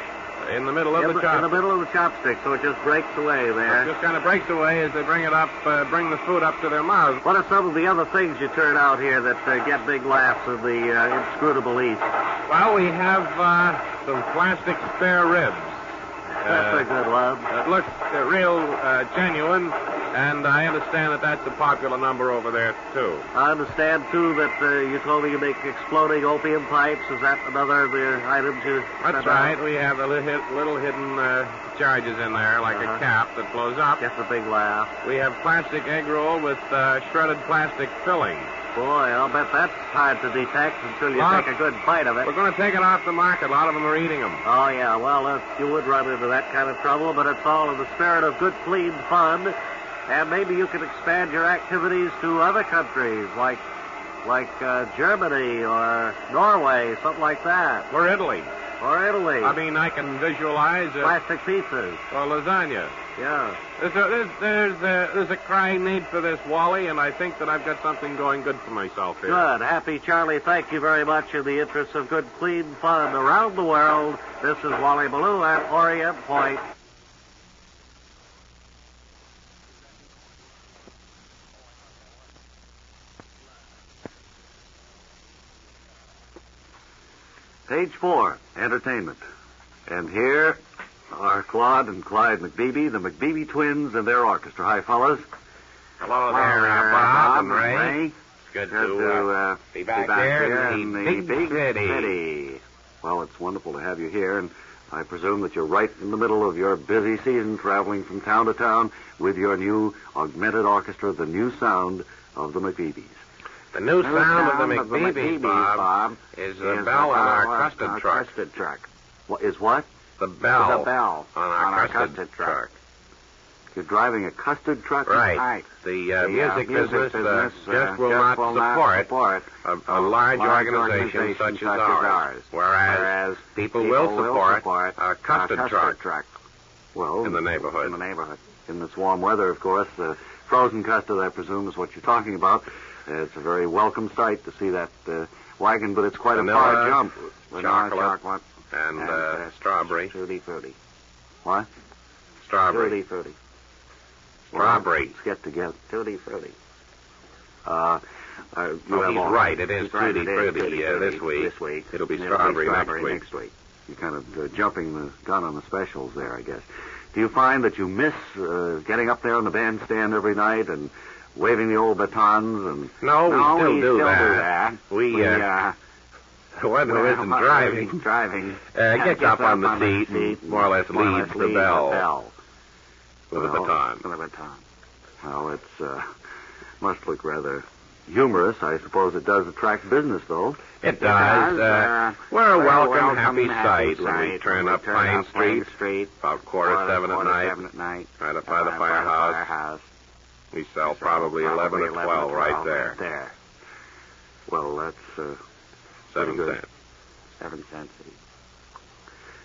In the middle of the chopstick. In the middle of the chopstick, so it just breaks away there. It just kind of breaks away as they bring it up, bring the food up to their mouths. What are some of the other things you turn out here that get big laughs in the inscrutable East? Well, we have some plastic spare ribs. That's a good one. It looks real genuine, and I understand that that's a popular number over there, too. I understand, too, that you told me you make exploding opium pipes. Is that another of the items you... That's right. We have a little hidden charges in there, like a cap that blows up. Gets a big laugh. We have plastic egg roll with shredded plastic filling. Boy, I'll bet that's hard to detect until you take a good bite of it. We're going to take it off the market. A lot of them are eating them. Oh, yeah. Well, you would run into that kind of trouble, but it's all in the spirit of good, clean fun. And maybe you can expand your activities to other countries, like Germany or Norway, something like that. Or Italy. Or Italy. I mean, I can visualize... plastic pizzas. Or lasagna. Yeah. There's a crying need for this, Wally, and I think that I've got something going good for myself here. Good. Happy Charlie, thank you very much. In the interest of good, clean fun around the world, this is Wally Ballou at Orient Point. Page 4, entertainment. And here are Claude and Clyde McBeebe, the McBeebe twins and their orchestra. Hi, fellas. Hello there, Bob and Ray. It's good to be back here in the big city. Well, it's wonderful to have you here, and I presume that you're right in the middle of your busy season traveling from town to town with your new augmented orchestra, the new sound of the McBeebes. The new sound of the McBeebes, Bob, is the bell on our custard truck. What is what? The bell. The bell on our custard truck. You're driving a custard truck? Right. The music business just will not support a large organization such as ours. Whereas people will support a custard truck. Well, in the neighborhood. In this warm weather, of course. Frozen custard, I presume, is what you're talking about. It's a very welcome sight to see that wagon, but it's quite a far jump. Chocolate. And strawberry. Tutti frutti. What? Strawberry. Tutti frutti. Strawberry. Let's get together. Tutti frutti. He's right. It is tutti frutti this week. It'll be strawberry next week. You're kind of jumping the gun on the specials there, I guess. Do you find that you miss getting up there on the bandstand every night and waving the old batons? And No, we still do that. The one who isn't driving gets up on the seat and more or less leads the bell with a baton. Well, it must look rather humorous. I suppose it does attract business, though. It does. We're a welcome, happy sight when we turn up Pine Street about 6:45 at night, right up by the firehouse. We sell probably 11 or 12 right there. Well, that's 7 cents. 7 cents.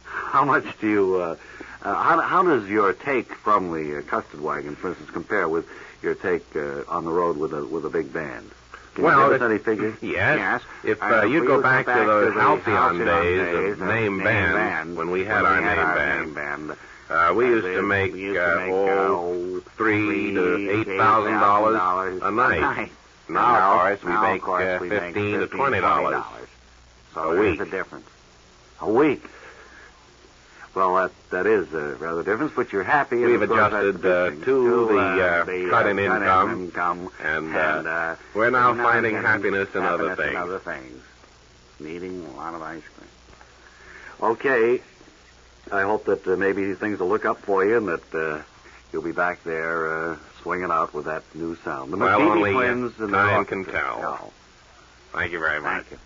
How much do you? How does your take from the custard wagon, for instance, compare with your take on the road with a big band? Can you give us any figures? Yes. If you go back to the halcyon days of name band, when we had our name band, we used to make $3,000 to $8,000 a night. Now, of course, we make $15 to $20 a week. There's a difference. A week. Well, that is rather different, but you're happy. We've adjusted to the cut in income, and we're now finding happiness in other things. Eating a lot of ice cream. Okay. I hope that maybe things will look up for you and that you'll be back there swinging out with that new sound. The McBeebe twins and time can tell. Thank you very much. Thank you.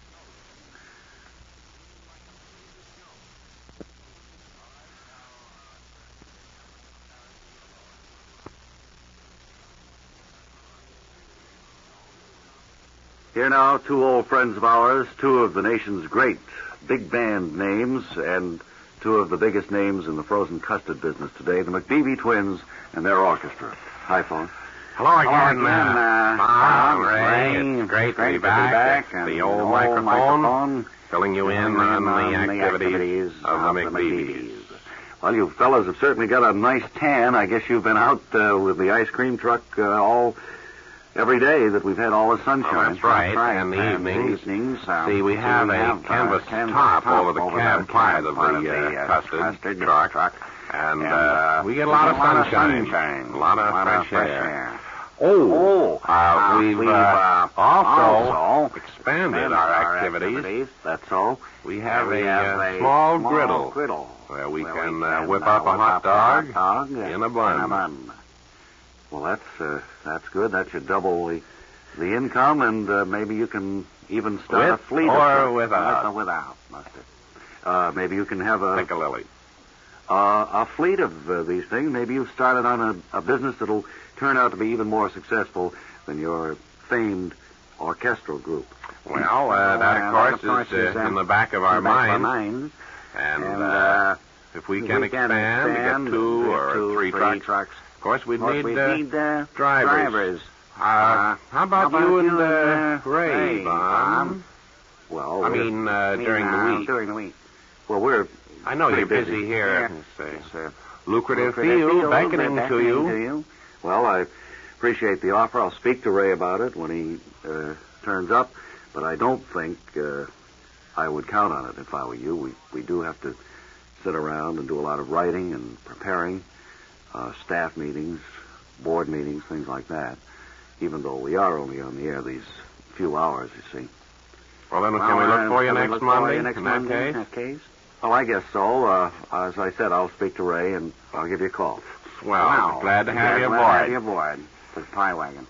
Here now, two old friends of ours, two of the nation's great big band names, and two of the biggest names in the frozen custard business today, the McBeebe twins and their orchestra. Hi, phone. Hello again, Bob, Ray. It's great to be back at the old microphone, filling you in on the activities of the McBeebes. Well, you fellas have certainly got a nice tan. I guess you've been out with the ice cream truck every day that we've had all the sunshine. Oh, that's right. And the evenings. See, we have a canvas top over the cab part of the custard truck. And we get a lot of sunshine. A lot of fresh air. We've also expanded our activities. That's all. We have a small griddle where we can whip up a hot dog in a bun. Well, that's good. That should double the income, and maybe you can even start a fleet. Or without. Without, mustard. Maybe you can have a fleet of these things. Maybe you've started on a business that'll turn out to be even more successful than your famed orchestral group. Well, that, of course, is in the back of our minds. And If we can expand, we get two or three trucks. Of course, we'd need drivers. How about you and Ray, Bob? Well, during the week. During the week. Well, I know you're busy here. It's a lucrative field beckoning to you. Well, I appreciate the offer. I'll speak to Ray about it when he turns up, but I don't think I would count on it if I were you. We do have to sit around and do a lot of writing and preparing, staff meetings, board meetings, things like that, even though we are only on the air these few hours, you see. Well, then can we look for you next Monday in that case? Well, I guess so. As I said, I'll speak to Ray, and I'll give you a call. Well, glad to have you aboard. Glad to have you aboard for the pie wagon.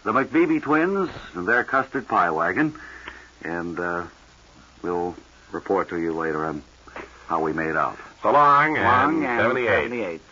The McBeebe twins and their custard pie wagon, and we'll report to you later on how we made out. So long, and 78.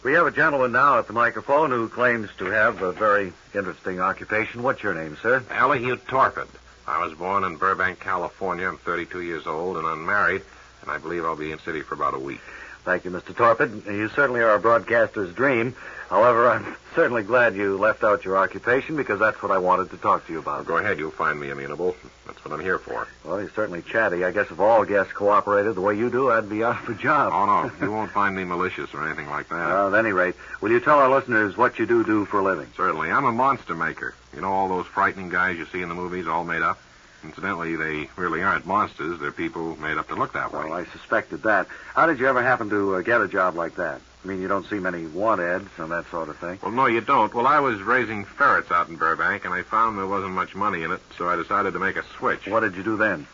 We have a gentleman now at the microphone who claims to have a very interesting occupation. What's your name, sir? Elihu Torpid. I was born in Burbank, California. I'm 32 years old and unmarried, and I believe I'll be in city for about a week. Thank you, Mr. Torpid. You certainly are a broadcaster's dream. However, I'm certainly glad you left out your occupation because that's what I wanted to talk to you about. Well, go ahead. You'll find me amenable. That's what I'm here for. Well, you're certainly chatty. I guess if all guests cooperated the way you do, I'd be out of a job. Oh, no. You won't find me malicious or anything like that. At any rate, will you tell our listeners what you do for a living? Certainly. I'm a monster maker. You know all those frightening guys you see in the movies all made up? Incidentally, they really aren't monsters. They're people made up to look that way. Well, I suspected that. How did you ever happen to get a job like that? I mean, you don't see many want ads and that sort of thing. Well, no, you don't. Well, I was raising ferrets out in Burbank, and I found there wasn't much money in it, so I decided to make a switch. What did you do then?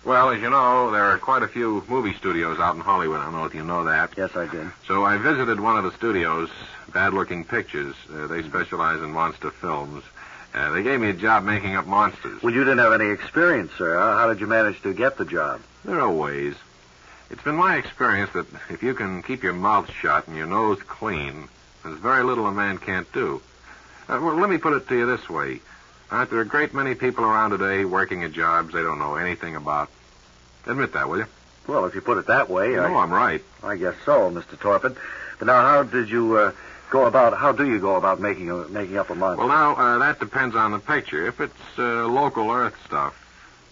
Well, as you know, there are quite a few movie studios out in Hollywood. I don't know if you know that. Yes, I did. So I visited one of the studios, Bad Looking Pictures. They specialize in monster films. They gave me a job making up monsters. Well, you didn't have any experience, sir. How did you manage to get the job? There are ways. It's been my experience that if you can keep your mouth shut and your nose clean, there's very little a man can't do. Well, let me put it to you this way. Aren't there a great many people around today working at jobs they don't know anything about? Admit that, will you? Well, if you put it that way... I'm right. I guess so, Mr. Torpid. But now, how do you go about making up a monster? Well, now, that depends on the picture. If it's local Earth stuff,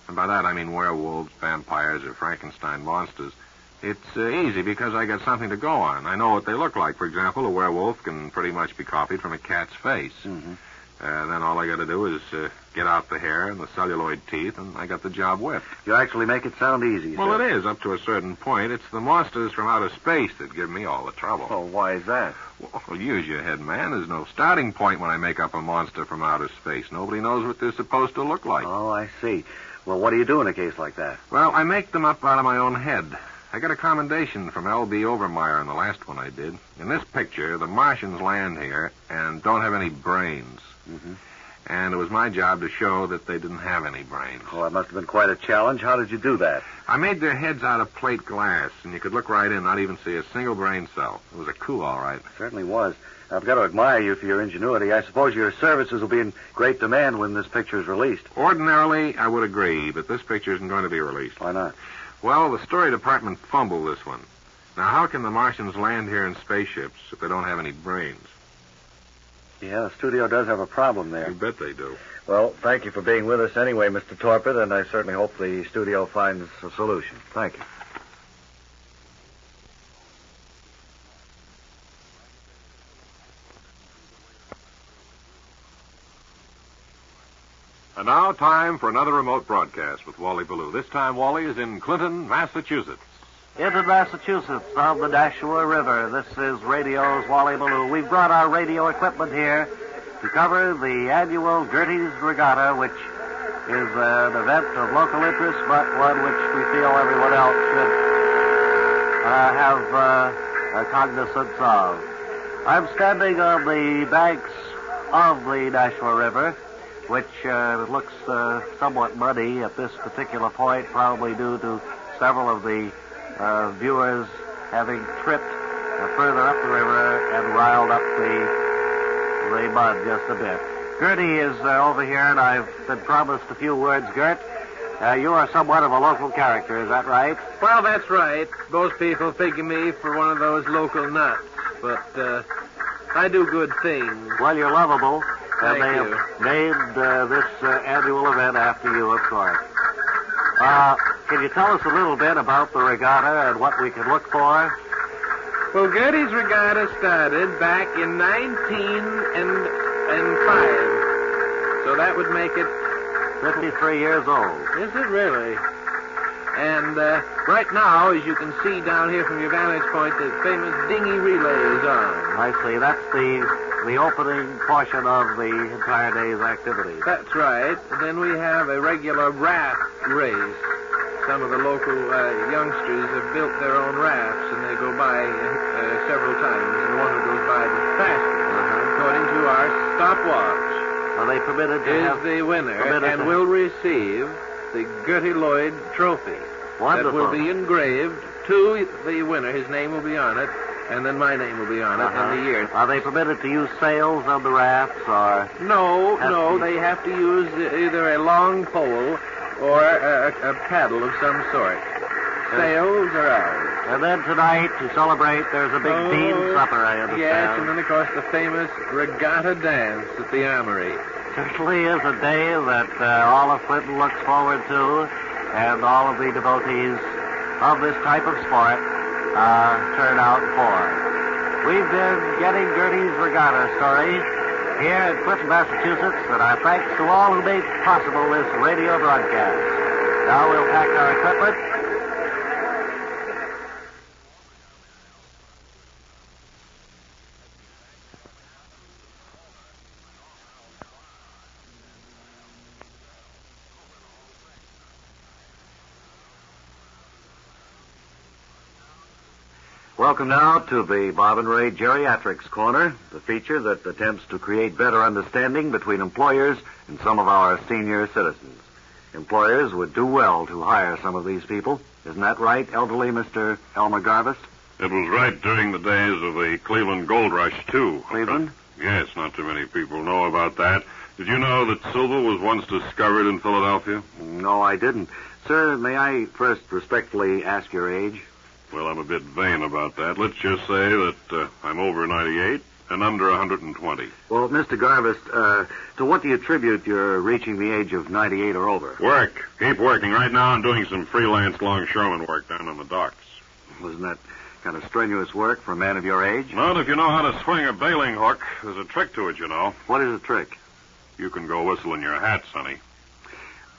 and by that I mean werewolves, vampires, or Frankenstein monsters, it's easy because I got something to go on. I know what they look like. For example, a werewolf can pretty much be copied from a cat's face. Mm-hmm. Then all I got to do is get out the hair and the celluloid teeth, and I got the job whipped. You actually make it sound easy, Well, sir. it is, up to a certain point. It's the monsters from outer space that give me all the trouble. Oh, why is that? Well, use your head, man. There's no starting point when I make up a monster from outer space. Nobody knows what they're supposed to look like. Oh, I see. Well, what do you do in a case like that? Well, I make them up out of my own head. I got a commendation from L.B. Overmeyer in the last one I did. In this picture, the Martians land here and don't have any brains. Mm-hmm. And it was my job to show that they didn't have any brains. Oh, that must have been quite a challenge. How did you do that? I made their heads out of plate glass, and you could look right in, not even see a single brain cell. It was a coup, all right. It certainly was. I've got to admire you for your ingenuity. I suppose your services will be in great demand when this picture is released. Ordinarily, I would agree, but this picture isn't going to be released. Why not? Well, the story department fumbled this one. Now, how can the Martians land here in spaceships if they don't have any brains? Yeah, the studio does have a problem there. You bet they do. Well, thank you for being with us anyway, Mr. Torpid, and I certainly hope the studio finds a solution. Thank you. And now, time for another remote broadcast with Wally Ballou. This time, Wally is in Clinton, Massachusetts. Into Massachusetts, on the Nashua River. This is Radio's Wally Ballou. We've brought our radio equipment here to cover the annual Gerties Regatta, which is an event of local interest, but one which we feel everyone else should have cognizance of. I'm standing on the banks of the Nashua River, which looks somewhat muddy at this particular point, probably due to several of the viewers having tripped further up the river and riled up the mud just a bit. Gertie is over here, and I've been promised a few words, Gert. You are somewhat of a local character, is that right? Well, that's right. Most people figure me for one of those local nuts, but I do good things. Well, you're lovable. Thank they you. have named this annual event after you, of course. Can you tell us a little bit about the regatta and what we can look for? Well, Gertie's Regatta started back in 1905. So that would make it 53 years old. Is it really? And right now, as you can see down here from your vantage point, the famous dinghy relay is on. I see. That's the opening portion of the entire day's activity. That's right. And then we have a regular raft race. Some of the local youngsters have built their own rafts, and they go by several times, and the one who goes by the fastest, according to our stopwatch, Are they permitted to is have... the winner permitted and to- will receive the Gertie Lloyd Trophy. Wonderful. That will be engraved to the winner. His name will be on it, and then my name will be on it, and the year. Are they permitted to use sails on the rafts, or... No, they have to use either a long pole or a paddle of some sort. Sails are ours. And then tonight, to celebrate, there's a big bean supper, I understand. Yes, and then, of course, the famous regatta dance at the Armory. Certainly is a day that all of Clinton looks forward to, and all of the devotees of this type of sport turn out for. We've been getting Gertie's Regatta story here in Clinton, Massachusetts, and our thanks to all who made possible this radio broadcast. Now we'll pack our equipment. Welcome now to the Bob and Ray Geriatrics Corner, the feature that attempts to create better understanding between employers and some of our senior citizens. Employers would do well to hire some of these people. Isn't that right, elderly Mr. Elmer Garvis? It was right during the days of the Cleveland Gold Rush, too. Cleveland? Yes, not too many people know about that. Did you know that silver was once discovered in Philadelphia? No, I didn't. Sir, may I first respectfully ask your age? Well, I'm a bit vain about that. Let's just say that I'm over 98 and under 120. Well, Mr. Garvis, to what do you attribute your reaching the age of 98 or over? Work. Keep working. Right now I'm doing some freelance longshoreman work down on the docks. Wasn't that kind of strenuous work for a man of your age? Not if you know how to swing a bailing hook. There's a trick to it, you know. What is the trick? You can go whistle in your hat, sonny.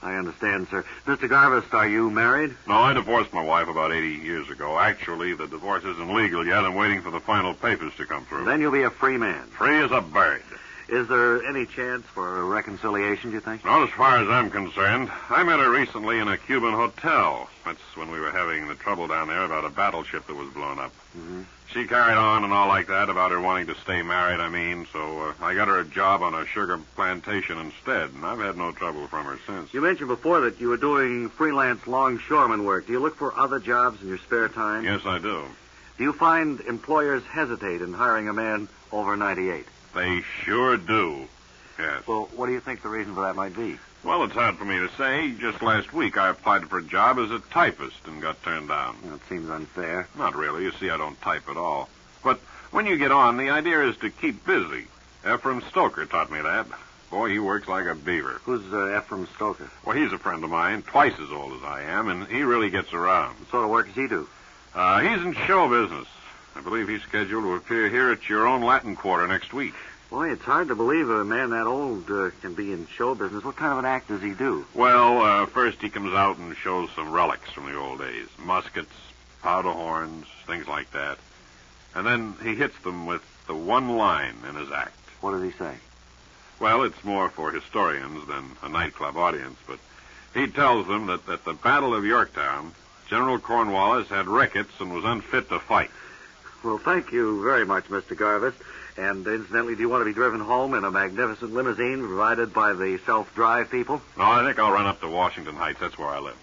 I understand, sir. Mr. Garvis, are you married? No, I divorced my wife about 80 years ago. Actually, the divorce isn't legal yet. I'm waiting for the final papers to come through. Then you'll be a free man. Free as a bird. Is there any chance for a reconciliation, do you think? Not as far as I'm concerned. I met her recently in a Cuban hotel. That's when we were having the trouble down there about a battleship that was blown up. Mm-hmm. She carried on and all like that about her wanting to stay married, so I got her a job on a sugar plantation instead, and I've had no trouble from her since. You mentioned before that you were doing freelance longshoreman work. Do you look for other jobs in your spare time? Yes, I do. Do you find employers hesitate in hiring a man over 98? They sure do. Yes. Well, what do you think the reason for that might be? Well, it's hard for me to say. Just last week I applied for a job as a typist and got turned down. That seems unfair. Not really. You see, I don't type at all. But when you get on, the idea is to keep busy. Ephraim Stoker taught me that. Boy, he works like a beaver. Who's Ephraim Stoker? Well, he's a friend of mine, twice as old as I am, and he really gets around. What sort of work does he do? He's in show business. I believe he's scheduled to appear here at your own Latin Quarter next week. Boy, it's hard to believe a man that old can be in show business. What kind of an act does he do? Well, first he comes out and shows some relics from the old days. Muskets, powder horns, things like that. And then he hits them with the one line in his act. What does he say? Well, it's more for historians than a nightclub audience, but he tells them that at the Battle of Yorktown, General Cornwallis had rickets and was unfit to fight. Well, thank you very much, Mr. Garvis. And incidentally, do you want to be driven home in a magnificent limousine provided by the self-drive people? No, I think I'll run up to Washington Heights. That's where I live.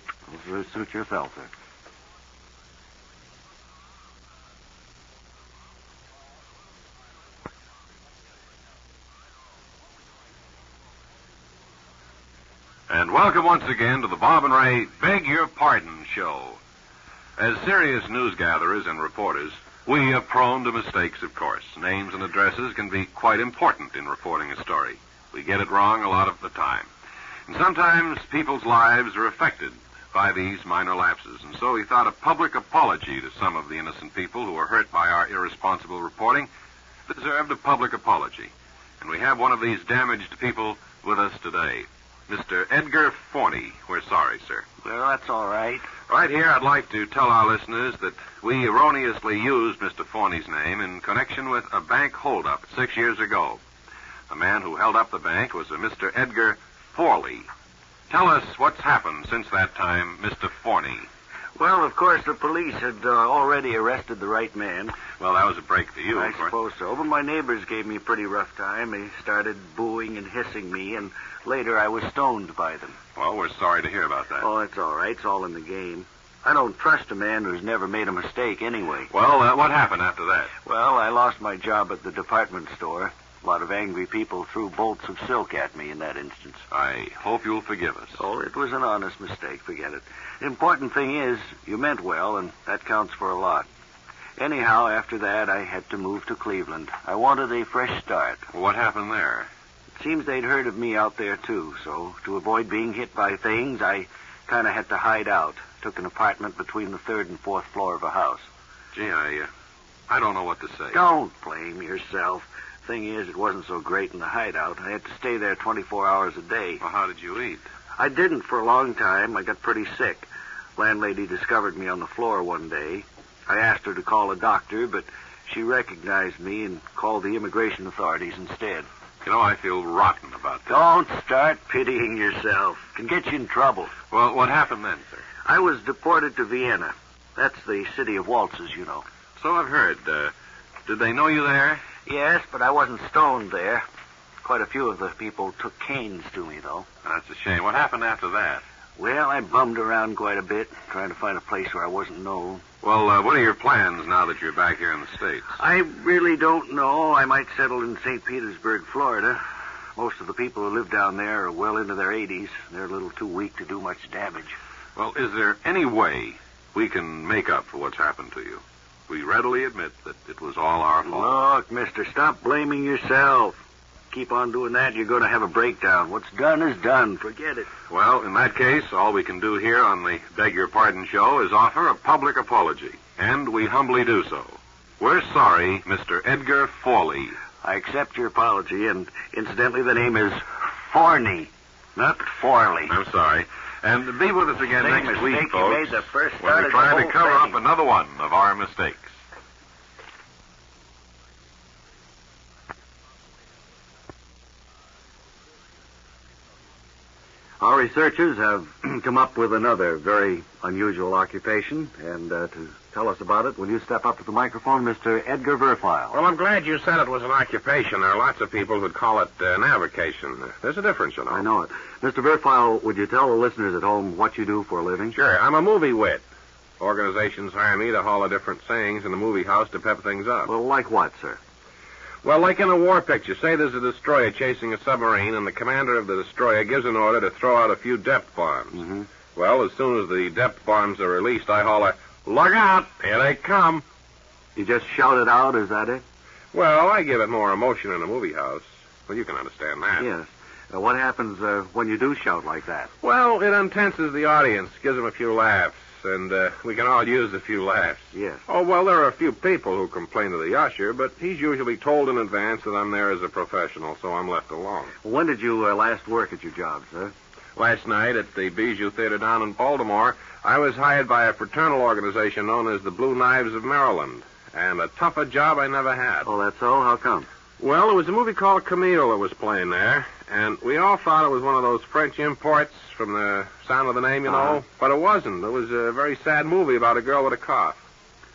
Well, suit yourself, sir. And welcome once again to the Bob and Ray Beg Your Pardon show. As serious news gatherers and reporters, we are prone to mistakes, of course. Names and addresses can be quite important in reporting a story. We get it wrong a lot of the time. And sometimes people's lives are affected by these minor lapses. And so we thought a public apology to some of the innocent people who were hurt by our irresponsible reporting deserved a public apology. And we have one of these damaged people with us today. Mr. Edgar Forney. We're sorry, sir. Well, that's all right. Right here, I'd like to tell our listeners that we erroneously used Mr. Forney's name in connection with a bank holdup 6 years ago. The man who held up the bank was a Mr. Edgar Forley. Tell us what's happened since that time, Mr. Forney. Well, of course, the police had already arrested the right man. Well, that was a break to you, I of course. suppose so, but my neighbors gave me a pretty rough time. They started booing and hissing me, and later I was stoned by them. Well, we're sorry to hear about that. Oh, it's all right. It's all in the game. I don't trust a man who's never made a mistake anyway. Well, what happened after that? Well, I lost my job at the department store. A lot of angry people threw bolts of silk at me in that instance. I hope you'll forgive us. Oh, it was an honest mistake. Forget it. The important thing is, you meant well, and that counts for a lot. Anyhow, after that, I had to move to Cleveland. I wanted a fresh start. Well, what happened there? It seems they'd heard of me out there, too, so to avoid being hit by things, I kind of had to hide out. Took an apartment between the 3rd and 4th floor of a house. Gee, I don't know what to say. Don't blame yourself. Thing is, it wasn't so great in the hideout. I had to stay there 24 hours a day. Well, how did you eat? I didn't for a long time. I got pretty sick. Landlady discovered me on the floor one day. I asked her to call a doctor, but she recognized me and called the immigration authorities instead. You know, I feel rotten about that. Don't start pitying yourself. It can get you in trouble. Well, what happened then, sir? I was deported to Vienna. That's the city of waltzes, you know. So I've heard. Did they know you there? Yes, but I wasn't stoned there. Quite a few of the people took canes to me, though. That's a shame. What happened after that? Well, I bummed around quite a bit, trying to find a place where I wasn't known. Well, what are your plans now that you're back here in the States? I really don't know. I might settle in St. Petersburg, Florida. Most of the people who live down there are well into their 80s. They're a little too weak to do much damage. Well, is there any way we can make up for what's happened to you? We readily admit that it was all our fault. Look, mister, stop blaming yourself. Keep on doing that, you're going to have a breakdown. What's done is done. Forget it. Well, in that case, all we can do here on the Beg Your Pardon show is offer a public apology. And we humbly do so. We're sorry, Mr. Edgar Forley. I accept your apology, and incidentally, the name is Forney, not Forley. I'm sorry. And be with us again next week, folks, you made the first when we try to cover up another one of our mistakes. Our researchers have come up with another very unusual occupation, and to tell us about it, will you step up to the microphone, Mr. Edgar Verfile? Well, I'm glad you said it was an occupation. There are lots of people who'd call it an avocation. There's a difference, you know. I know it. Mr. Verfile, would you tell the listeners at home what you do for a living? Sure. I'm a movie wit. Organizations hire me to haul a different sayings in the movie house to pep things up. Well, like what, sir? Well, like in a war picture, say there's a destroyer chasing a submarine, and the commander of the destroyer gives an order to throw out a few depth bombs. Mm-hmm. Well, as soon as the depth bombs are released, I holler, "Look out! Here they come!" You just shout it out, is that it? Well, I give it more emotion in a movie house. Well, you can understand that. Yes. What happens when you do shout like that? Well, it intenses the audience, gives them a few laughs, and we can all use a few laughs. Yes. Oh, well, there are a few people who complain to the usher, but he's usually told in advance that I'm there as a professional, so I'm left alone. When did you last work at your job, sir? Last night at the Bijou Theater down in Baltimore, I was hired by a fraternal organization known as the Blue Knives of Maryland, and a tougher job I never had. Oh, that's so? How come? Well, it was a movie called Camille that was playing there, and we all thought it was one of those French imports from the sound of the name, you know, but it wasn't. It was a very sad movie about a girl with a cough.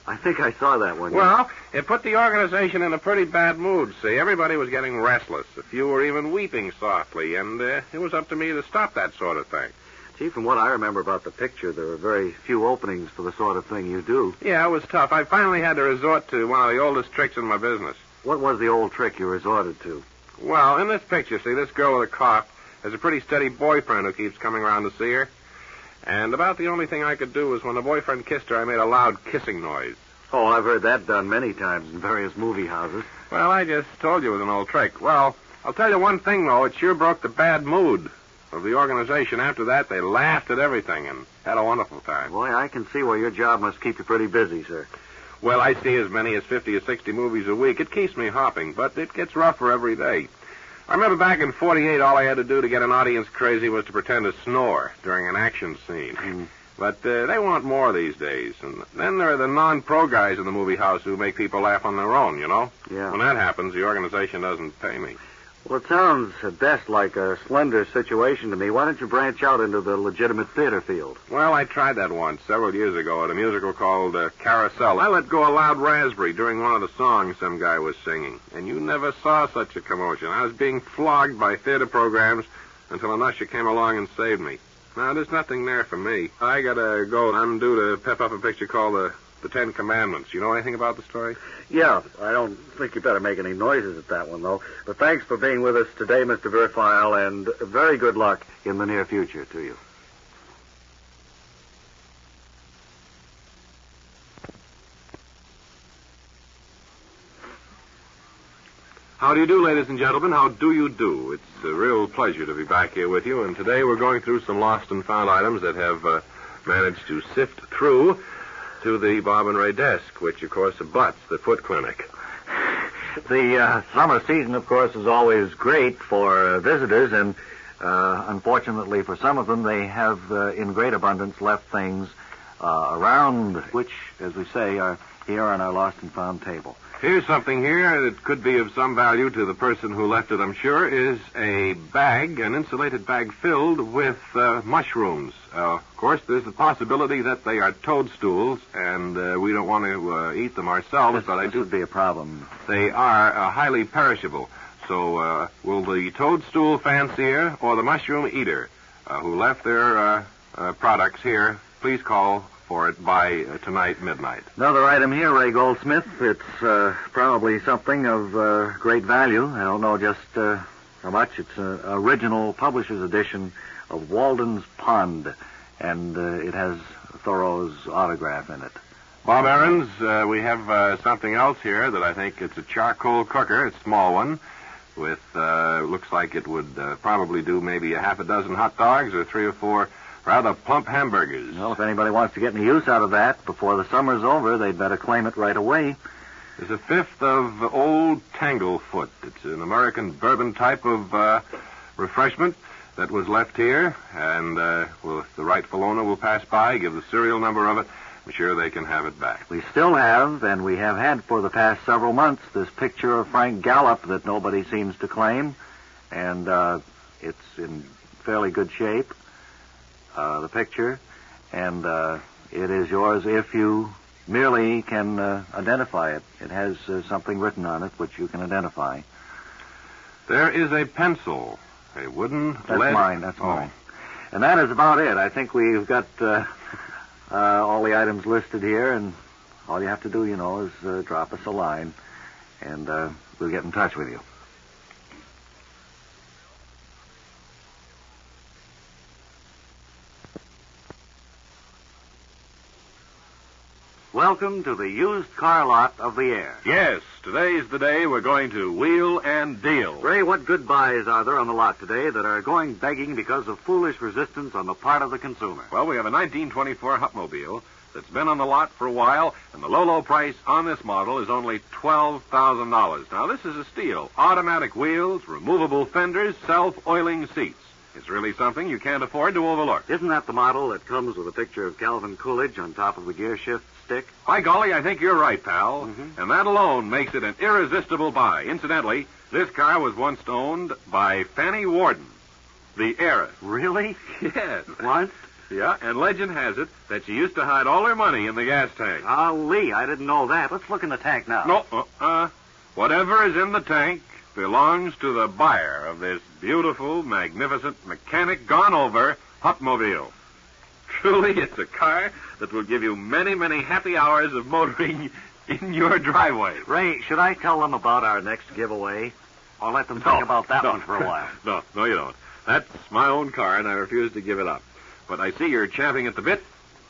I think I saw that one. Well, it put the organization in a pretty bad mood, see. Everybody was getting restless. A few were even weeping softly, and it was up to me to stop that sort of thing. Gee, from what I remember about the picture, there were very few openings for the sort of thing you do. Yeah, it was tough. I finally had to resort to one of the oldest tricks in my business. What was the old trick you resorted to? Well, in this picture, see, this girl with a cough, has a pretty steady boyfriend who keeps coming around to see her. And about the only thing I could do was when the boyfriend kissed her, I made a loud kissing noise. Oh, I've heard that done many times in various movie houses. Well, I just told you it was an old trick. Well, I'll tell you one thing, though. It sure broke the bad mood of the organization. After that, they laughed at everything and had a wonderful time. Boy, I can see where your job must keep you pretty busy, sir. Well, I see as many as 50 or 60 movies a week. It keeps me hopping, but it gets rougher every day. I remember back in 48, all I had to do to get an audience crazy was to pretend to snore during an action scene. But they want more these days. And then there are the non-pro guys in the movie house who make people laugh on their own, you know? Yeah. When that happens, the organization doesn't pay me. Well, it sounds at best like a slender situation to me. Why don't you branch out into the legitimate theater field? Well, I tried that once, several years ago, at a musical called Carousel. I let go a loud raspberry during one of the songs some guy was singing. And you never saw such a commotion. I was being flogged by theater programs until an usher came along and saved me. Now, there's nothing there for me. I gotta go. I'm due to pep up a picture called The Ten Commandments. You know anything about the story? Yeah, I don't think you better make any noises at that one, though. But thanks for being with us today, Mr. Verfile, and very good luck in the near future to you. How do you do, ladies and gentlemen? How do you do? It's a real pleasure to be back here with you, and today we're going through some lost and found items that have managed to sift through to the Bob and Ray desk, which, of course, abuts the Foot Clinic. The summer season, of course, is always great for visitors, and unfortunately for some of them, they have in great abundance left things around, which, as we say, are here on our lost and found table. Here's something here that could be of some value to the person who left it, I'm sure, is a bag, an insulated bag filled with mushrooms. Of course, there's the possibility that they are toadstools, and we don't want to eat them ourselves, but this would be a problem. They are highly perishable. So will the toadstool fancier or the mushroom eater who left their products here please call for it by tonight midnight. Another item here, Ray Goldsmith. It's probably something of great value. I don't know just how much. It's an original publisher's edition of Walden's Pond, and it has Thoreau's autograph in it. Bob Aarons, we have something else here that I think it's a charcoal cooker. It's a small one with, looks like it would probably do maybe a half a dozen hot dogs or 3 or 4 rather plump hamburgers. Well, if anybody wants to get any use out of that before the summer's over, they'd better claim it right away. There's a fifth of Old Tanglefoot. It's an American bourbon type of refreshment that was left here, and well, if the rightful owner will pass by, give the serial number of it, I'm sure they can have it back. We still have, and we have had for the past several months, this picture of Frank Gallup that nobody seems to claim, and it's in fairly good shape. The picture, and it is yours if you merely can identify it. It has something written on it which you can identify. There is a pencil, a wooden That's lead. mine, that's mine. And that is about it. I think we've got all the items listed here, and all you have to do, you know, is drop us a line, and we'll get in touch with you. Welcome to the used car lot of the air. Yes, today's the day we're going to wheel and deal. Ray, what good buys are there on the lot today that are going begging because of foolish resistance on the part of the consumer? Well, we have a 1924 Hupmobile that's been on the lot for a while, and the low price on this model is only $12,000. Now, this is a steal. Automatic wheels, removable fenders, self-oiling seats. It's really something you can't afford to overlook. Isn't that the model that comes with a picture of Calvin Coolidge on top of the gear shift stick? By golly, I think you're right, pal. Mm-hmm. And that alone makes it an irresistible buy. Incidentally, this car was once owned by Fanny Warden, the heiress. Really? Yes. Once? Yeah, and legend has it that she used to hide all her money in the gas tank. Lee, I didn't know that. Let's look in the tank now. No, whatever is in the tank belongs to the buyer of this beautiful, magnificent, mechanic-gone-over Hupmobile. Truly, it's a car that will give you many, many happy hours of motoring in your driveway. Ray, should I tell them about our next giveaway? Or let them think about that one for a while? No, you don't. That's my own car, and I refuse to give it up. But I see you're champing at the bit,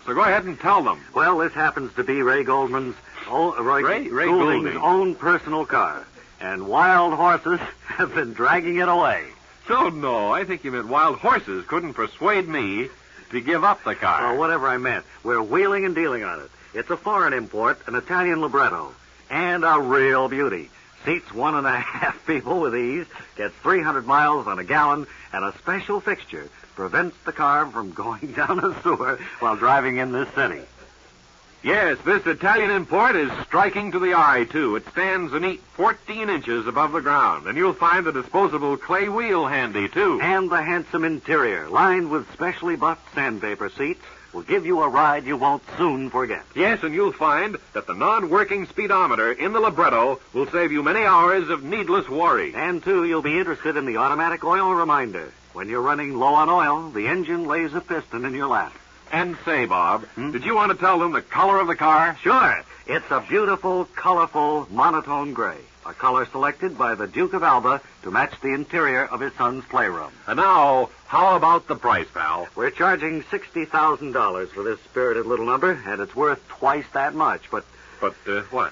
so go ahead and tell them. Well, this happens to be Ray Goldman's Ray Goulding's Goulding. own personal car. And wild horses have been dragging it away. So, no, I think you meant wild horses couldn't persuade me to give up the car. Well, whatever I meant. We're wheeling and dealing on it. It's a foreign import, an Italian libretto, and a real beauty. Seats 1.5 people with ease, gets 300 miles on a gallon, and a special fixture prevents the car from going down a sewer while driving in this city. Yes, this Italian import is striking to the eye, too. It stands a neat 14 inches above the ground, and you'll find the disposable clay wheel handy, too. And the handsome interior, lined with specially buffed sandpaper seats, will give you a ride you won't soon forget. Yes, and you'll find that the non-working speedometer in the libretto will save you many hours of needless worry. And, too, you'll be interested in the automatic oil reminder. When you're running low on oil, the engine lays a piston in your lap. And say, Bob, did you want to tell them the color of the car? Sure. It's a beautiful, colorful, monotone gray. A color selected by the Duke of Alba to match the interior of his son's playroom. And now, how about the price, pal? We're charging $60,000 for this spirited little number, and it's worth twice that much, but... But what?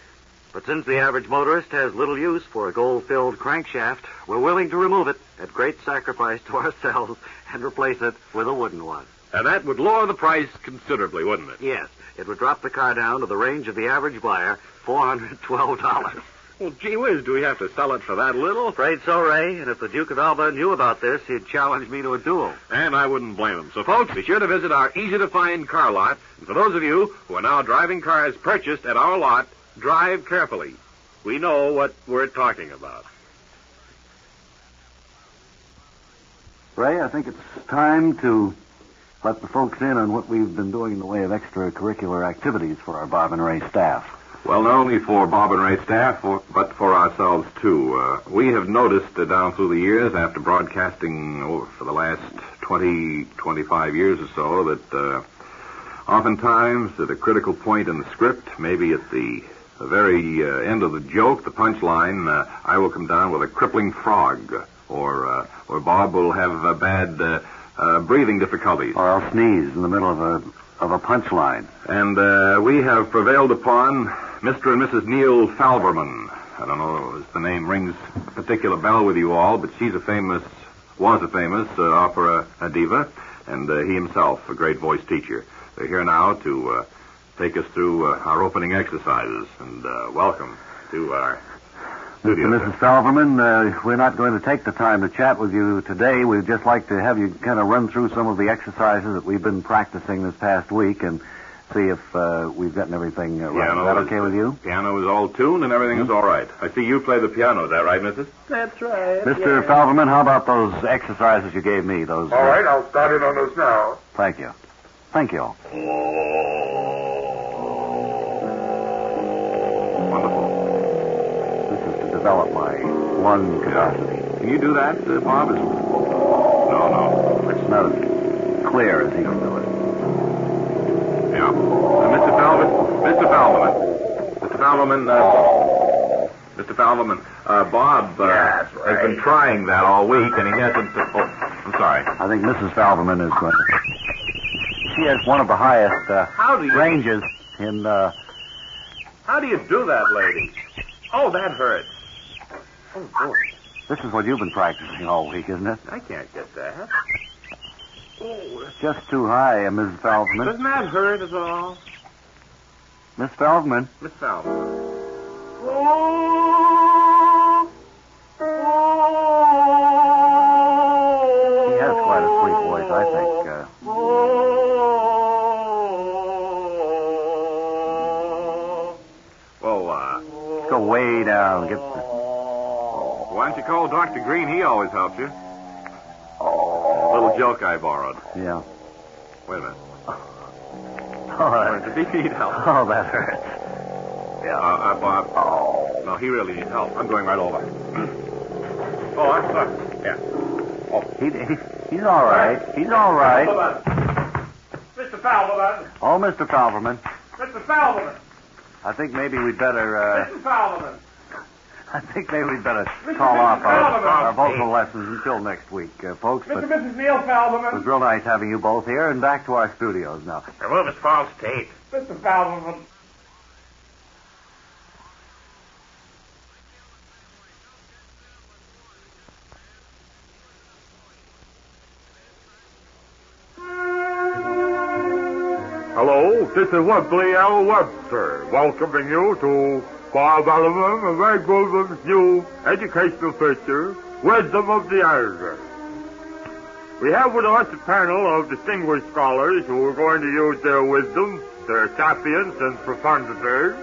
But since the average motorist has little use for a gold-filled crankshaft, we're willing to remove it at great sacrifice to ourselves and replace it with a wooden one. And that would lower the price considerably, wouldn't it? Yes. It would drop the car down to the range of the average buyer, $412. Well, gee whiz, do we have to sell it for that little? Afraid so, Ray. And if the Duke of Alba knew about this, he'd challenge me to a duel. And I wouldn't blame him. So, folks, be sure to visit our easy-to-find car lot. And for those of you who are now driving cars purchased at our lot, drive carefully. We know what we're talking about. Ray, I think it's time to let the folks in on what we've been doing in the way of extracurricular activities for our Bob and Ray staff. Well, not only for Bob and Ray staff, but for ourselves, too. We have noticed down through the years, after broadcasting for the last 20, 25 years or so, that oftentimes at a critical point in the script, maybe at the very end of the joke, the punchline, I will come down with a crippling frog, or Bob will have bad breathing difficulties. Or I'll sneeze in the middle of a punchline. And we have prevailed upon Mr. and Mrs. Neil Falverman. I don't know if the name rings a particular bell with you all, but was a famous opera diva, and he himself a great voice teacher. They're here now to take us through our opening exercises, and welcome to our studio. Mr. and Mrs. Falverman, we're not going to take the time to chat with you today. We'd just like to have you kind of run through some of the exercises that we've been practicing this past week and see if we've gotten everything right. Is that okay with you? Piano is all tuned and everything is all right. I see you play the piano. Is that right, Mrs.? That's right. Mr. Falverman, how about those exercises you gave me? Those. All right, I'll start in on those now. Thank you. Thank you. Wonderful. This is to develop my lung capacity. Can you do that, Bob? No. It's not as clear as he can do it. Yeah. Mr. Falverman, Bob has been trying that all week, and he hasn't... I'm sorry. I think Mrs. Falverman is going to... She has one of the highest ranges in... How do you do that, lady? Oh, that hurts. Oh, boy. This is what you've been practicing all week, isn't it? I can't get that. Oh, it's just too high, Mrs. Falverman. Doesn't that hurt at all? Miss Falverman. Miss Falverman. He has quite a sweet voice, I think. Let's go way down. Why don't you call Dr. Green? He always helps you. Little joke I borrowed. Yeah. Wait a minute. Oh, does he need help? Oh, that hurts. Yeah. Bob. No, he really needs help. I'm going right over. Oh, I'm sorry. Yeah. Oh. He's all right. He's all right. Mr. Falverman. Oh, Mr. Falverman. Mr. Falverman. I think maybe we'd better... Mr. Falverman. I think maybe we'd better call off our vocal lessons until next week, folks. Mr. But and Mrs. Neil it Falberman. was real nice having you both here, and back to our studios now. Remove his false teeth. Mr. Falberman. Hello, this is Wesley L. Webster, welcoming you to Bob Sullivan and Ray Goldman's new educational feature, Wisdom of the Elder. We have with us a panel of distinguished scholars who are going to use their wisdom, their sapience and profundity,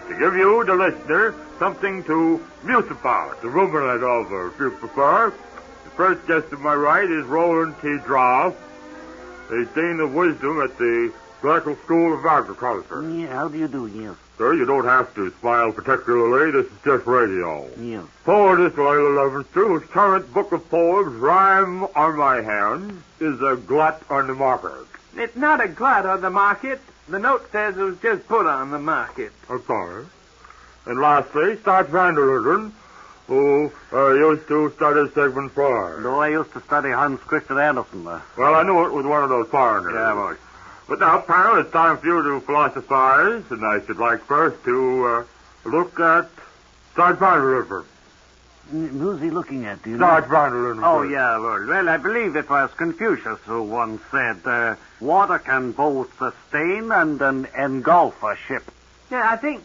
to give you, the listener, something to muse about, to ruminate over, if you prefer. The first guest to my right is Roland T. Droff, the Dean of Wisdom at the Drexel School of Agriculture. Yeah, how do you do, yes? Sir, you don't have to smile particularly. This is just radio. Yes. Poetess Layla Levinson, whose current book of poems, Rhyme on My Hands, is a glut on the market. It's not a glut on the market. The note says it was just put on the market. I'm sorry. And lastly, Starch Vanderluden, who used to study Sigmund Freud. No, I used to study Hans Christian Andersen. Well, I knew it was one of those foreigners. Yeah, boy. But now, panel, it's time for you to philosophize, and I should like first to look at Starch Vanderluden. Who's he looking at, do you Starch know? Vanderluden. Oh, yeah, well, I believe it was Confucius who once said, water can both sustain and engulf a ship. Yeah, I think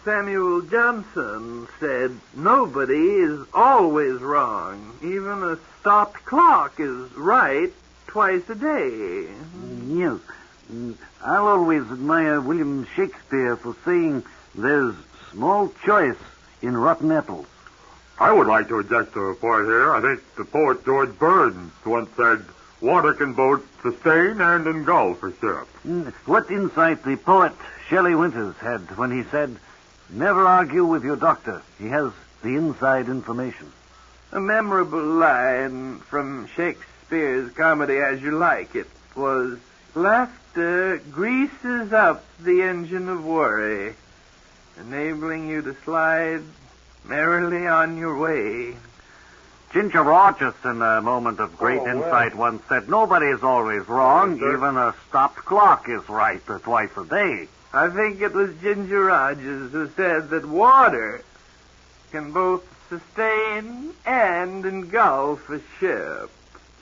Samuel Johnson said nobody is always wrong. Even a stopped clock is right twice a day. Yes. I'll always admire William Shakespeare for saying there's small choice in rotten apples. I would like to object to a point here. I think the poet George Burns once said, water can both sustain and engulf a ship. What insight the poet Shelley Winters had when he said, never argue with your doctor. He has the inside information. A memorable line from Shakespeare's comedy As You Like It was, laughter greases up the engine of worry, enabling you to slide merrily on your way. Ginger Rogers, in a moment of great insight, once said, nobody is always wrong. Even a stopped clock is right twice a day. I think it was Ginger Rogers who said that water can both sustain and engulf a ship.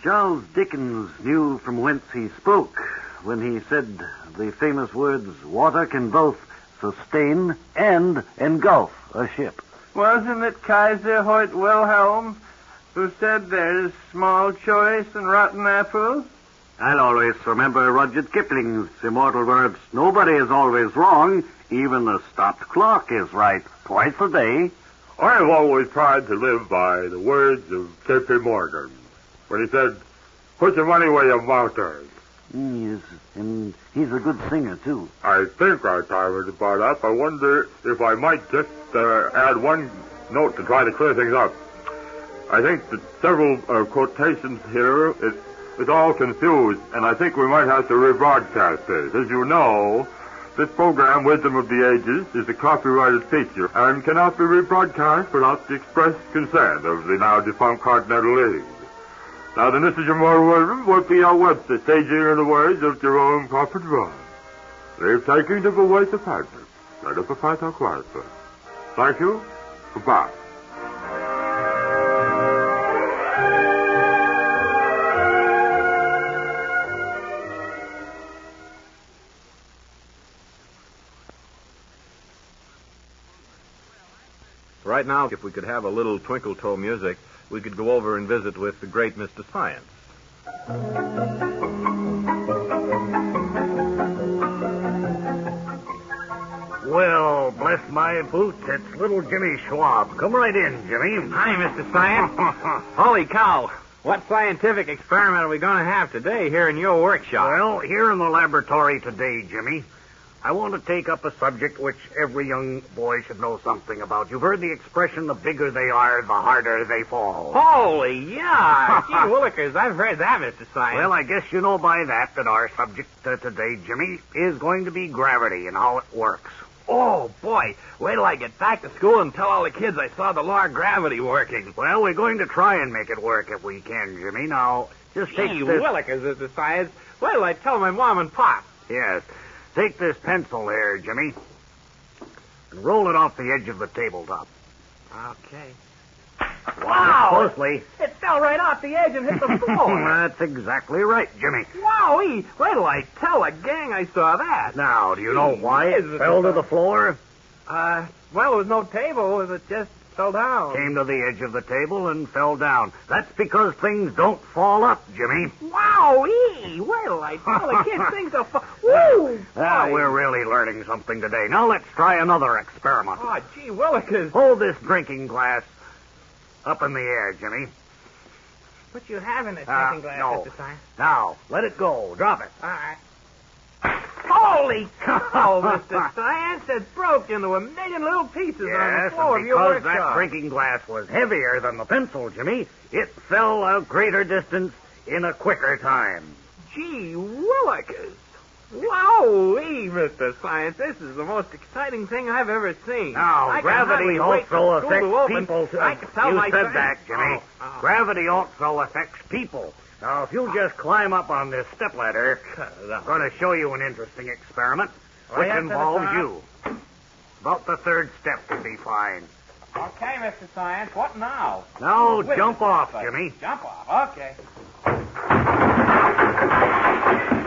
Charles Dickens knew from whence he spoke when he said the famous words, water can both sustain and engulf a ship. Wasn't it Kaiser Hoyt Wilhelm who said there's small choice in rotten apples? I'll always remember Rudyard Kipling's immortal words, nobody is always wrong, even a stopped clock is right twice a day. I have always tried to live by the words of J.P. Morgan when he said, put your money where your mouth is. Yes, and he's a good singer, too. I think our time is about up. I wonder if I might just add one note to try to clear things up. I think that several quotations here, it's all confused, and I think we might have to rebroadcast this. As you know, this program, Wisdom of the Ages, is a copyrighted feature and cannot be rebroadcast without the express consent of the now defunct Continental League. Now then, this is your moral wisdom, working out Webster, staging in the words of Jerome Crawford Ross. Leave taking to the ways of partners. Let up a fight or quietly. Thank you. Goodbye. Right now, if we could have a little twinkle toe music, we could go over and visit with the great Mr. Science. Well, bless my boots, it's little Jimmy Schwab. Come right in, Jimmy. Hi, Mr. Science. Holy cow. What scientific experiment are we going to have today here in your workshop? Well, here in the laboratory today, Jimmy, I want to take up a subject which every young boy should know something about. You've heard the expression, the bigger they are, the harder they fall. Holy yeah! Gee willikers, I've heard that, Mr. Science. Well, I guess you know by that our subject today, Jimmy, is going to be gravity and how it works. Oh, boy. Wait till I get back to school and tell all the kids I saw the law of gravity working. Well, we're going to try and make it work if we can, Jimmy. Now, just take Gee, this... Willikers is the science. Wait till I tell my mom and pop. Yes. Take this pencil here, Jimmy, and roll it off the edge of the tabletop. Okay. Wow! Closely. It fell right off the edge and hit the floor. That's exactly right, Jimmy. Wowee! Wait till I tell the gang I saw that. Now, do you know why it fell to the floor? Well, there was no table. It just fell down. Came to the edge of the table and fell down. That's because things don't fall up, Jimmy. Wowee! Wait till I tell the kids things will fall. Woo! We're really learning something today. Now let's try another experiment. Oh, gee willikers. Hold this drinking glass up in the air, Jimmy. What you have in this drinking glass, no. Mr. Science? Now, let it go. Drop it. All right. Holy cow, Mr. Science! It broke into a million little pieces on the floor of your because workshop. that drinking glass was heavier than the pencil, Jimmy, it fell a greater distance in a quicker time. Gee willikers. Wowee, Mr. Science. This is the most exciting thing I've ever seen. Now, gravity also affects people. I can tell you my said that, Jimmy. Gravity also affects people. Now, if you'll just climb up on this stepladder, I'm going to show you an interesting experiment, which involves you. About the third step will be fine. Okay, Mr. Science. What now? Now, jump off, Jimmy. Jump off. Okay.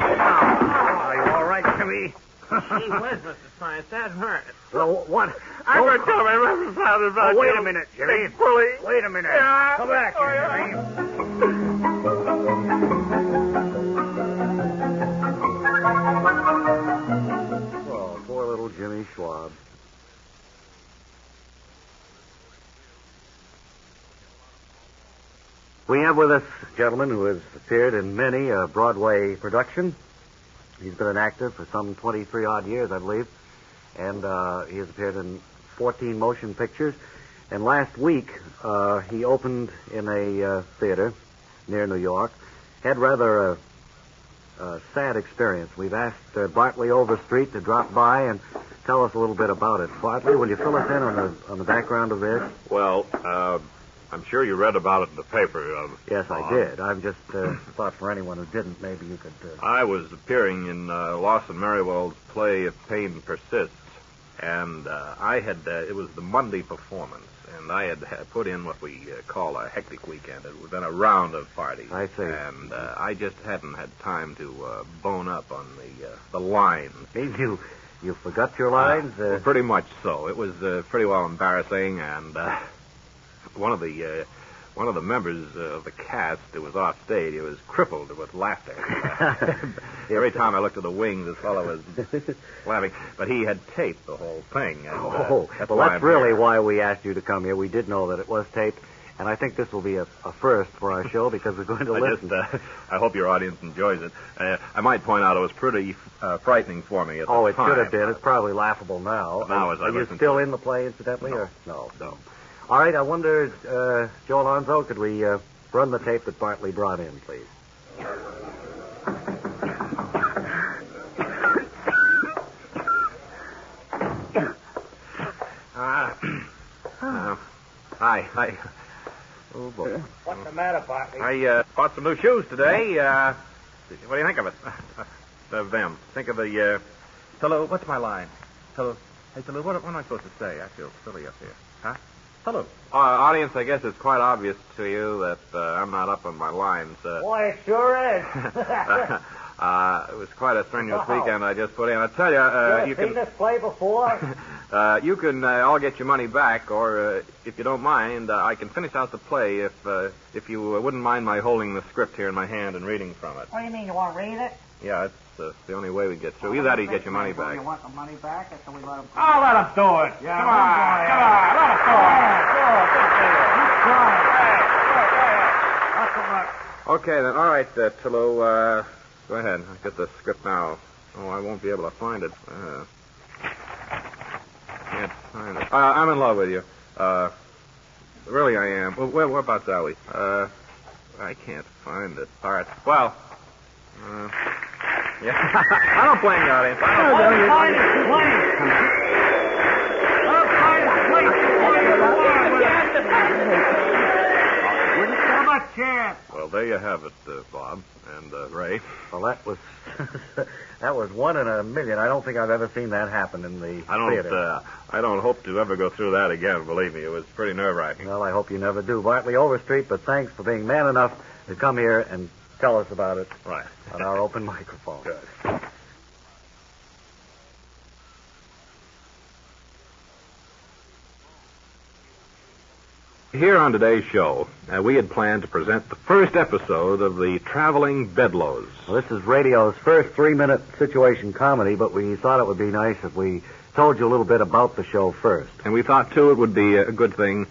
Are you all right, Jimmy? Gee whiz, Mr. Science. That hurt. Well, what? I'm going to tell my Reverend Father about wait a minute, Jimmy. Big bully. Wait a minute. Yeah. Come back here, Jimmy. Oh, poor little Jimmy Schwab. We have with us a gentleman who has appeared in many a Broadway production. He's been an actor for some 23-odd years, I believe. And he has appeared in 14 motion pictures. And last week, he opened in a theater near New York. Had rather a sad experience. We've asked Bartley Overstreet to drop by and tell us a little bit about it. Bartley, will you fill us in on the background of this? Well, I'm sure you read about it in the paper. Yes, I did. I've just thought for anyone who didn't, maybe you could... I was appearing in Lawson Merriwell's play If Pain Persists, and it was the Monday performance, and I had put in what we call a hectic weekend. It was then a round of parties. I see. And I just hadn't had time to bone up on the lines. Maybe you forgot your lines? Well, pretty much so. It was pretty well embarrassing, and one of the members of the cast who was off stage, he was crippled with laughter. Every time I looked at the wings, this fellow was laughing. But he had taped the whole thing. And, that's really why we asked you to come here. We did know that it was taped, and I think this will be a first for our show because we're going to listen. I hope your audience enjoys it. I might point out it was pretty frightening for me at the time. Oh, it should have been. It's probably laughable now. Now, as I Are you listen still to in the play, incidentally? No. No. All right, I wonder, Joe Alonzo, could we run the tape that Bartley brought in, please? Hi. Oh, boy. What's the matter, Bartley? I bought some new shoes today. What do you think of it? Of them. Think of the, hello, what's my line? Hello. Hey, hello, what am I supposed to say? I feel silly up here. Huh? Hello. Audience, I guess it's quite obvious to you that I'm not up on my lines. Boy, it sure is. It was quite a strenuous weekend I just put in. I tell you, you seen can... this play before? You can all get your money back, or if you don't mind, I can finish out the play if you wouldn't mind my holding the script here in my hand and reading from it. What do you mean? You want to read it? Yeah, it's the only way we get through. Either that or you get your money back. You want the money back, or can we let him... Oh, let him do it. Yeah, Come on, let him do it. Okay, then. All right, Tillo, go ahead. I'll get the script now. Oh, I won't be able to find it. Can't find it. I'm in love with you. Really, I am. Whereabouts are we? I can't find it. All right. Well, yeah. I don't blame the audience. there you have it, Bob and Ray. Well, that was that was 1 in a million. I don't think I've ever seen that happen in the theater. I don't hope to ever go through that again. Believe me, it was pretty nerve-wracking. Well, I hope you never do. Bartley Overstreet, but thanks for being man enough to come here and tell us about it. Right. On our open microphone. Good. Here on today's show, we had planned to present the first episode of the Traveling Bedloes. Well, this is radio's first 3-minute situation comedy, but we thought it would be nice if we told you a little bit about the show first. And we thought, too, it would be a good thing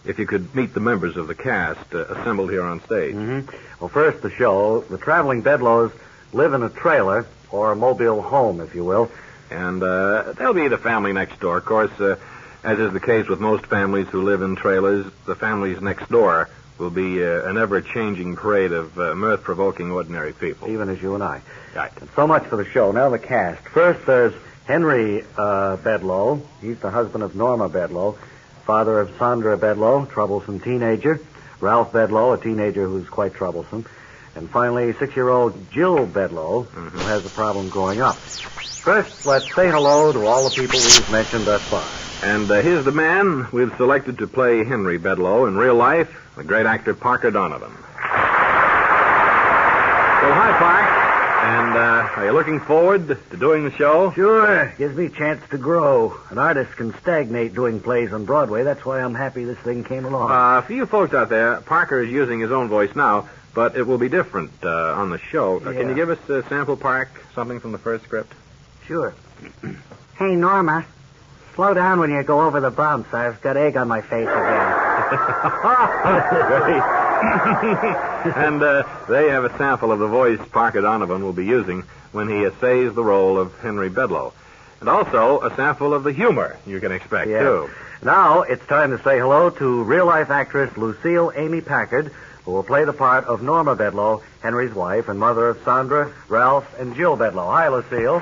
if you could meet the members of the cast assembled here on stage. Mm-hmm. Well, first, the show. The Traveling Bedloes live in a trailer, or a mobile home, if you will. And they'll be the family next door. Of course, as is the case with most families who live in trailers, the families next door will be an ever-changing parade of mirth-provoking ordinary people. Even as you and I. Right. And so much for the show. Now the cast. First, there's Henry Bedloe. He's the husband of Norma Bedloe, father of Sandra Bedloe, troublesome teenager. Ralph Bedloe, a teenager who's quite troublesome. And finally, 6-year-old Jill Bedloe, who has a problem growing up. First, let's say hello to all the people we've mentioned thus far. And here's the man we've selected to play Henry Bedloe in real life, the great actor Parker Donovan. So, hi, Park. And are you looking forward to doing the show? Sure. Gives me a chance to grow. An artist can stagnate doing plays on Broadway. That's why I'm happy this thing came along. For you folks out there, Parker is using his own voice now, but it will be different on the show. Yeah. Can you give us a sample, Park, something from the first script? Sure. Hey, Norma. Slow down when you go over the bumps. I've got egg on my face again. And they have a sample of the voice Parker Donovan will be using when he essays the role of Henry Bedloe. And also a sample of the humor you can expect, too. Now it's time to say hello to real-life actress Lucille Amy Packard, who will play the part of Norma Bedloe, Henry's wife and mother of Sandra, Ralph, and Jill Bedloe. Hi, Lucille.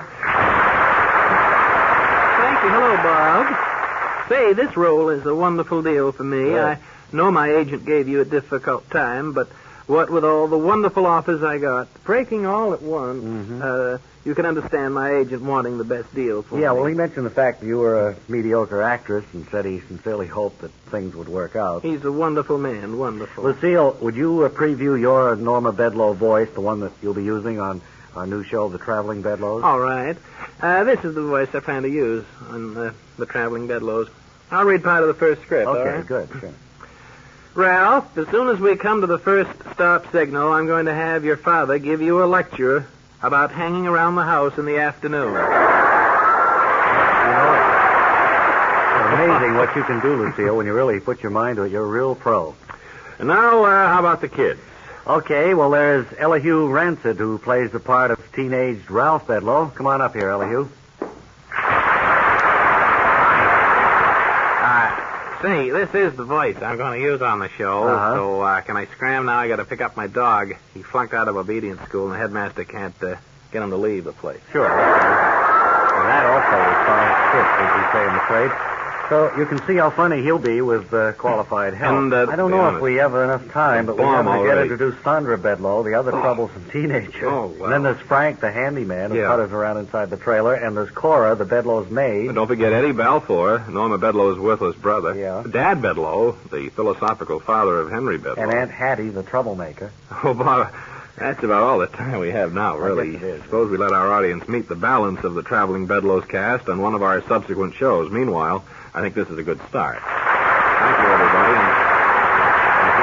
Thank you. Hello, Bob. Say, this role is a wonderful deal for me. Good. I know my agent gave you a difficult time, but what with all the wonderful offers I got, breaking all at once, you can understand my agent wanting the best deal for me. Yeah, well, he mentioned the fact that you were a mediocre actress and said he sincerely hoped that things would work out. He's a wonderful man, wonderful. Lucille, would you preview your Norma Bedloe voice, the one that you'll be using on our new show, The Traveling Bedloes? All right. This is the voice I plan to use on The Traveling Bedloes. I'll read part of the first script, all Okay, right? good, sure. Ralph, as soon as we come to the first stop signal, I'm going to have your father give you a lecture about hanging around the house in the afternoon. You know, it's amazing what you can do, Lucille, when you really put your mind to it. You're a real pro. And now, how about the kids? Okay, well, there's Elihu Rancid, who plays the part of teenaged Ralph Bedloe. Come on up here, Elihu. Say, this is the voice I'm going to use on the show. So, can I scram now? I got to pick up my dog. He flunked out of obedience school, and the headmaster can't get him to leave the place. Sure. Well, that also is fine fit, as we say in the trade. So you can see how funny he'll be with qualified help. And, I don't know if we have enough time, but we have to get already. introduced Sandra Bedloe, the other troublesome teenager. Oh, wow. And then there's Frank, the handyman, who Yeah. putters around inside the trailer, and there's Cora, the Bedloe's maid. And don't forget Eddie Balfour, Norma Bedloe's worthless brother. Yeah. Dad Bedloe, the philosophical father of Henry Bedloe. And Aunt Hattie, the troublemaker. Oh, Bob, that's about all the time we have now, really. guess it is. Suppose we let our audience meet the balance of the Traveling Bedloes cast on one of our subsequent shows. Meanwhile, I think this is a good start. Thank you, everybody, and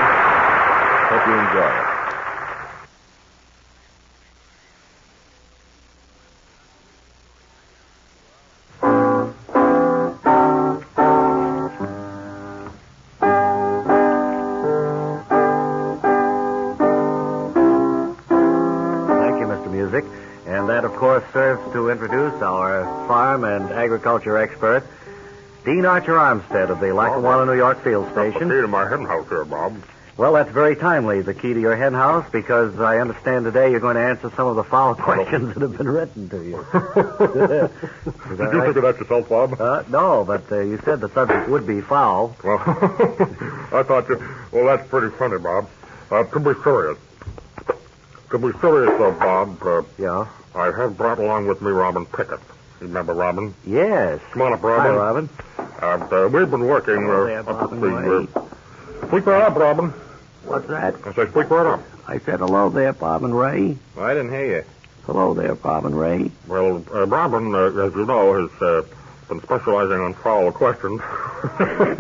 hope you enjoy it. Thank you, Mr. Music. And that, of course, serves to introduce our farm and agriculture expert, Dean Archer Armstead of the Lackawanna, New York field station. The key to my hen house here, Bob. Well, that's very timely, the key to your hen house, because I understand today you're going to answer some of the foul questions that have been written to you. Is that Did you right? think of that yourself, Bob? No, but you said the subject would be foul. Well, I thought you... Well, that's pretty funny, Bob. To be serious, To be serious, though, Bob, Yeah? I have brought along with me Robin Pickett. You remember Robin? Yes. Come on up, Robin. Hi, Robin. And we've been working there, up at Robin the... Speak right up, Robin. What's that? I say speak right up. I said hello there, Bob and Ray. I didn't hear you. Hello there, Bob and Ray. Well, Robin, as you know, has been specializing on foul questions. Get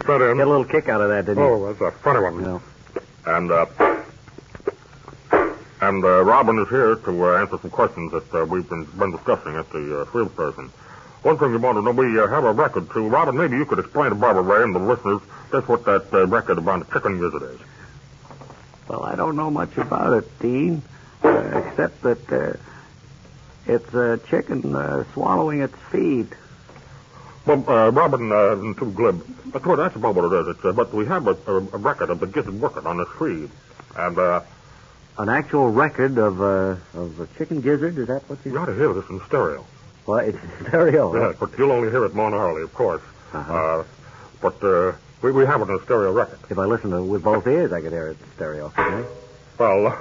a little kick out of that, didn't you? Oh, that's a funny one. No. And Robin is here to answer some questions that we've been discussing at the field station. One thing you want to know, we have a record too. Robin, maybe you could explain to Barbara Ray and the listeners just what that record about the chicken visit is. Well, I don't know much about it, Dean, except that it's a chicken swallowing its feed. Well, Robin, isn't too glib. That's about what it is. But we have a record of the gizzard working on its feed. And, an actual record of a chicken gizzard? Is that what you... You ought to hear this in stereo. Well, it's in stereo. Yes, but you'll only hear it monolarly, of course. Uh-huh. But we have it in a stereo record. If I listen to it with both ears, I could hear it in stereo. Okay? Well,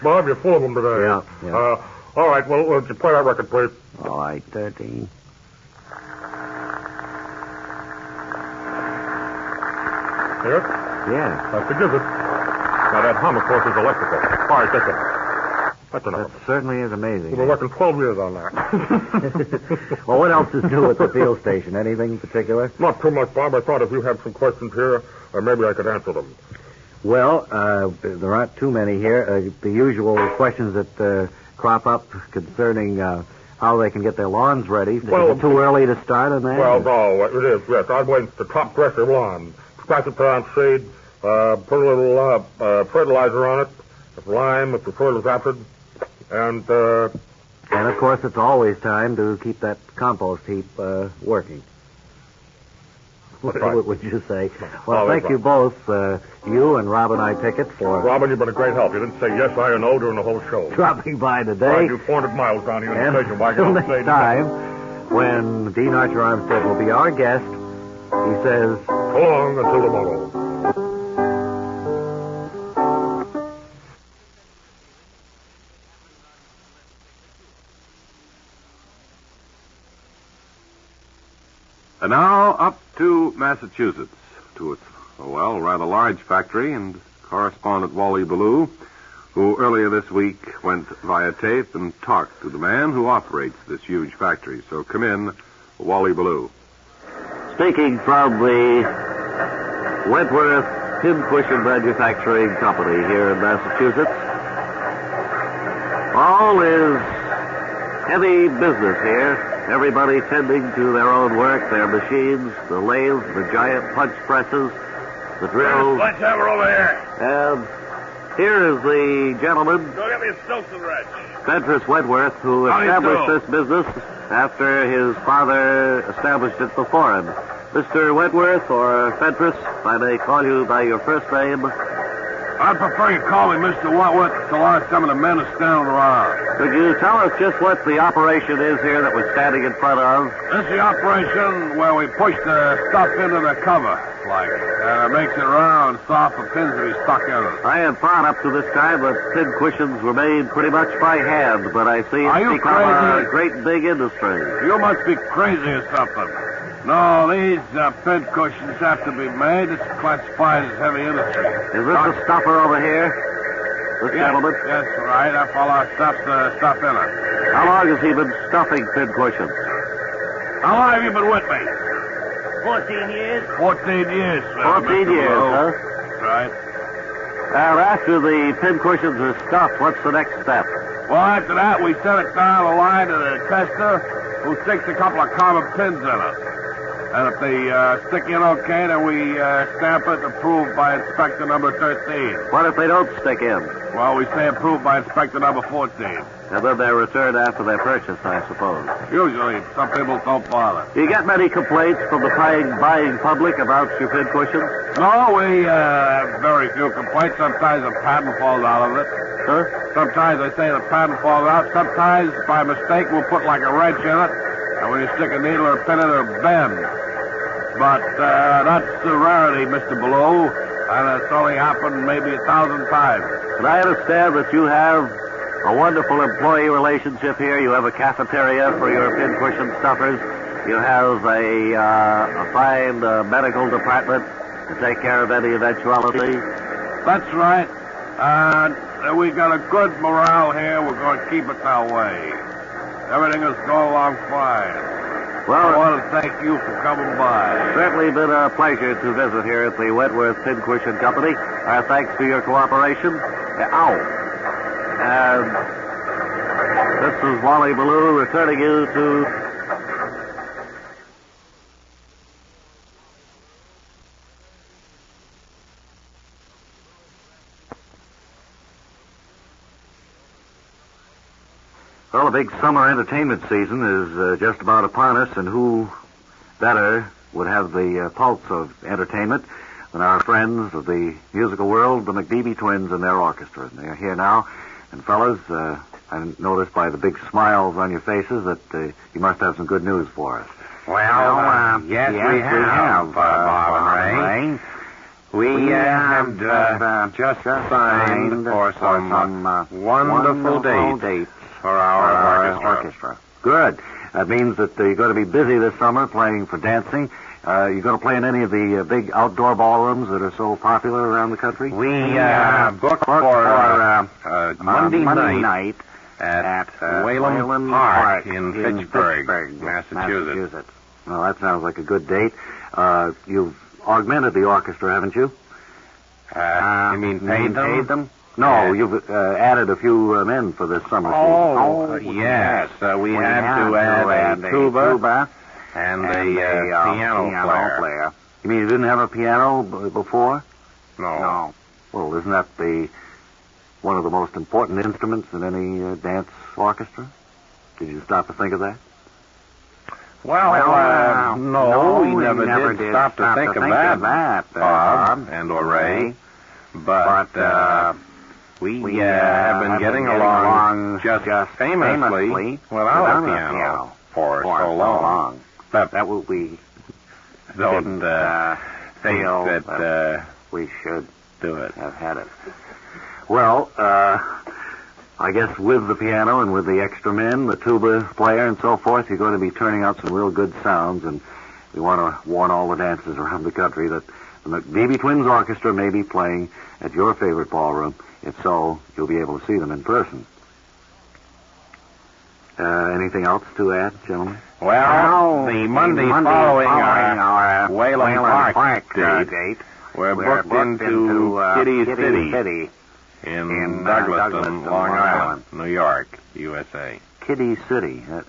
Bob, you're full of them today. Yeah. All right, well, would you play that record, please? All right, 13. Hear it? Yeah. That's the gizzard. Now, that hum, of course, is electrical. Fire chicken. That's enough. That certainly is amazing. We've been working 12 years on that. Well, what else is new at the field station? Anything in particular? Not too much, Bob. I thought if you had some questions here, maybe I could answer them. Well, there aren't too many here. The usual questions that crop up concerning how they can get their lawns ready. Is it too early to start on that? Well, no, it is, yes. I'd wait the top dress your lawn. Scratch it down seed, put a little fertilizer on it, if lime, if the soil is acid, and of course, it's always time to keep that compost heap working. What would you say? Well, thank you both, you and Robin I. Pickett, for... Robin, you've been a great help. You didn't say yes, I, or no during the whole show. Dropping by today. Right, you 400 miles down here in the station wagon. Until next time, when Dean Archer Armstead will be our guest, he says... So long until tomorrow. And now up to Massachusetts, to its, rather large factory, and correspondent Wally Ballou, who earlier this week went via tape and talked to the man who operates this huge factory. So come in, Wally Ballou. Speaking from the Wentworth Pincushion Manufacturing Company here in Massachusetts. All is heavy business here. Everybody tending to their own work, their machines, the lathes, the giant punch presses, the drills. Let's have her over here. And here is the gentleman, Go get me a Stilson wrench. Fentress Wentworth, who How do you established do? this business after his father established it before him. Mr. Wentworth, or Fentress, if I may call you by your first name. I'd prefer you call me Mr. Wentworth so long as some of the men are standing around. Could you tell us just what the operation is here that we're standing in front of? This is the operation where we push the stuff into the cover, like. It makes it round, soft for pins to be stuck in it. I had thought up to this time that pin cushions were made pretty much by hand, but I see Are it's you become a crazy? great big industry. You must be crazy or something. No, these pin cushions have to be made. It's classified as heavy industry. Is this the stuffer over here? This gentleman? That's right. That fellow stuffs the stuff in it. How long has he been stuffing pin cushions? How long have you been with me? 14 years. 14 years. 14 years, huh? Right. Now, after the pin cushions are stuffed, what's the next step? Well, after that, we send it down the line to the tester, who sticks a couple of common pins in it. And if they stick in okay, then we stamp it approved by Inspector number 13. What if they don't stick in? Well, we say approved by Inspector number 14. And then they're returned after their purchase, I suppose. Usually, some people don't bother. Do you get many complaints from the buying public about your pin cushions? No, we have very few complaints. Sometimes a patent falls out of it. Huh? Sometimes they say the patent falls out. Sometimes, by mistake, we'll put like a wrench in it. And when you stick a needle or a pin in it, it'll bend. But that's the rarity, Mr. Below. And it's only happened maybe 1,000 times. And I understand that you have a wonderful employee relationship here. You have a cafeteria for your pincushion stuffers. You have a fine medical department to take care of any eventuality. That's right. We got a good morale here. We're going to keep it that way. Everything is going along fine. Well, I want to thank you for coming by. Certainly been a pleasure to visit here at the Wentworth Pincushion Company. Our thanks for your cooperation. And this is Wally Ballou returning you to... Well, the big summer entertainment season is just about upon us, and who better would have the pulse of entertainment than our friends of the musical world, the McBeebe Twins and their orchestra. They're here now, and fellas, I noticed by the big smiles on your faces that you must have some good news for us. Well, yes, we have, Bob and Ray. We have just signed for some wonderful dates for our orchestra. Good. That means that you're going to be busy this summer playing for dancing. You're going to play in any of the big outdoor ballrooms that are so popular around the country? We booked for Monday night at Whalen Park in Fitchburg, Massachusetts. Well, that sounds like a good date. You've augmented the orchestra, haven't you? You mean paid them? No, you've added a few men for this summer season. Yes. We had to add a tuba and a piano player. You mean you didn't have a piano before? No. Well, isn't that one of the most important instruments in any dance orchestra? Did you stop to think of that? Well, no, we never did stop to think of that, Bob and Ray. But we have been getting along just famously without a piano for so long. But that will be... Don't think that we should do it. Have had it. Well, I guess with the piano and with the extra men, the tuba player and so forth, you're going to be turning out some real good sounds, and we want to warn all the dancers around the country that the McBeebe Twins Orchestra may be playing at your favorite ballroom. If so, you'll be able to see them in person. Anything else to add, gentlemen? Well, the Monday following our Whalen Park date, we're booked into Kitty City in Douglaston, Long Island, New York, USA. Kitty City. It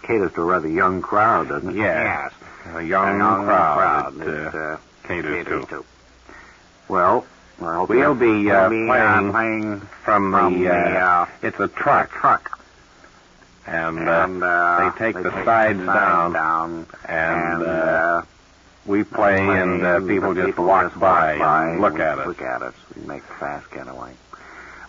caters to a rather young crowd, doesn't it? Yes. A young crowd that caters to. Well, we'll be playing from the it's a truck. And they take the sides down, and we play, and people just walk by and look at us. We make a fast getaway.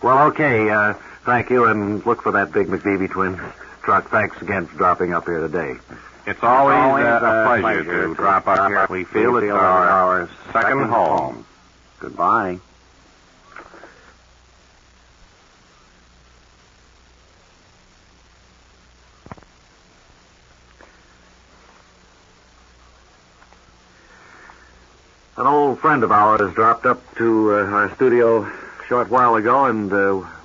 Well, okay. Thank you, and look for that big McBeebe Twins truck. Thanks again for dropping up here today. It's always a pleasure to drop up here. We feel it's our second home. Goodbye. An old friend of ours dropped up to our studio a short while ago, and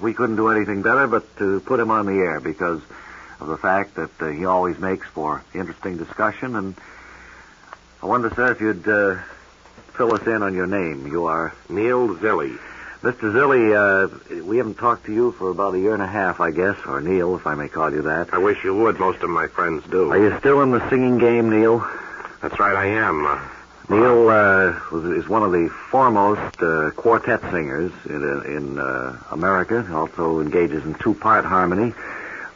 we couldn't do anything better but to put him on the air because of the fact that he always makes for interesting discussion. And I wonder, sir, if you'd fill us in on your name. You are Neil Zilli. Mr. Zilli, we haven't talked to you for about a year and a half, I guess, or Neil, if I may call you that. I wish you would. Most of my friends do. Are you still in the singing game, Neil? That's right, I am. Neil is one of the foremost quartet singers in America. Also engages in two-part harmony.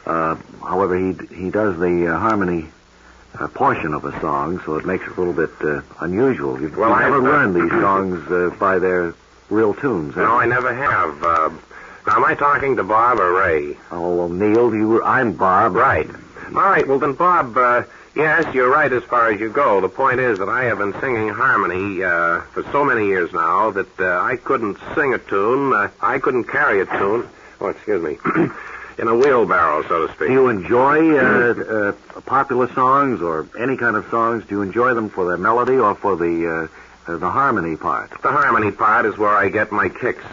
However, he does the harmony portion of a song, so it makes it a little bit unusual. You've never learned these songs by their real tunes. No, I never have. Now, am I talking to Bob or Ray? Oh, well, Neil, I'm Bob. Right. All right, well then, Bob, yes, you're right as far as you go. The point is that I have been singing harmony for so many years now that I couldn't sing a tune. I couldn't carry a tune. Oh, excuse me. In a wheelbarrow, so to speak. Do you enjoy popular songs or any kind of songs? Do you enjoy them for their melody or for the harmony part? The harmony part is where I get my kicks.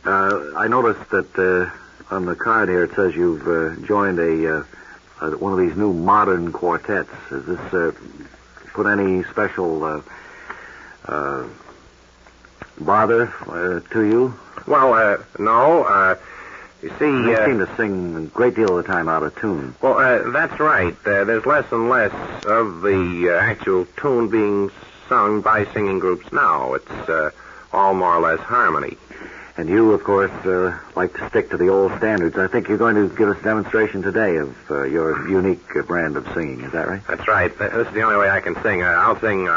I noticed that on the card here it says you've joined one of these new modern quartets. Has this put any special bother to you? Well, no. You see... You seem to sing a great deal of the time out of tune. Well, that's right. There's less and less of the actual tune being sung by singing groups now. It's all more or less harmony. And you, of course, like to stick to the old standards. I think you're going to give us a demonstration today of your unique brand of singing. Is that right? That's right. This is the only way I can sing. I'll sing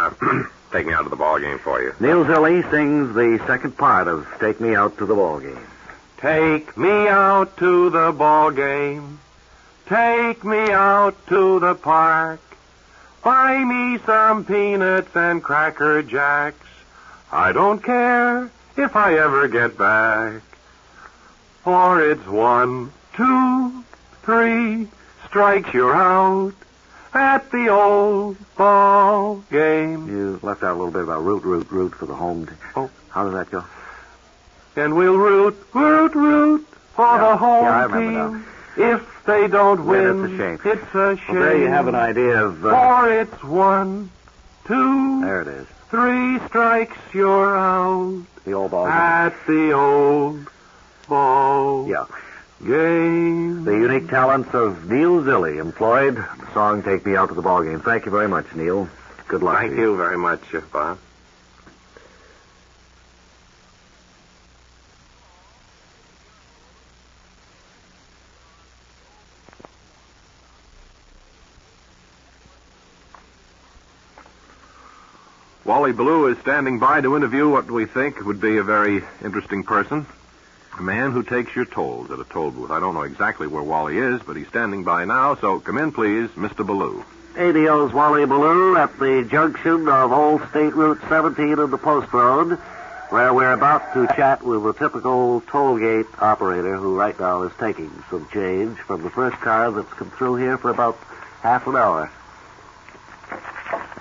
Take Me Out to the Ball Game for you. Neil Zilli sings the second part of Take Me Out to the Ball Game. Take me out to the ball game. Take me out to the park. Buy me some peanuts and Cracker Jacks. I don't care if I ever get back. For it's 1, 2, 3 strikes you're out at the old ball game. You left out a little bit about root for the home team. Oh. How did that go? And we'll root for the home I remember team. Now. If they don't win, it's a shame. It's a shame. Well, there you have an idea of... For it's 1, 2... There it is. 3 strikes you're out. The old ball game. At the old ball game. The unique talents of Neil Zilli employed the song Take Me Out to the Ball Game. Thank you very much, Neil. Good luck. Thank you very much, Bob. Wally Ballou is standing by to interview what we think would be a very interesting person. A man who takes your tolls at a toll booth. I don't know exactly where Wally is, but he's standing by now, so come in, please, Mr. Ballou. ADO's Wally Ballou at the junction of Old State Route 17 and the Post Road, where we're about to chat with a typical toll gate operator who right now is taking some change from the first car that's come through here for about half an hour.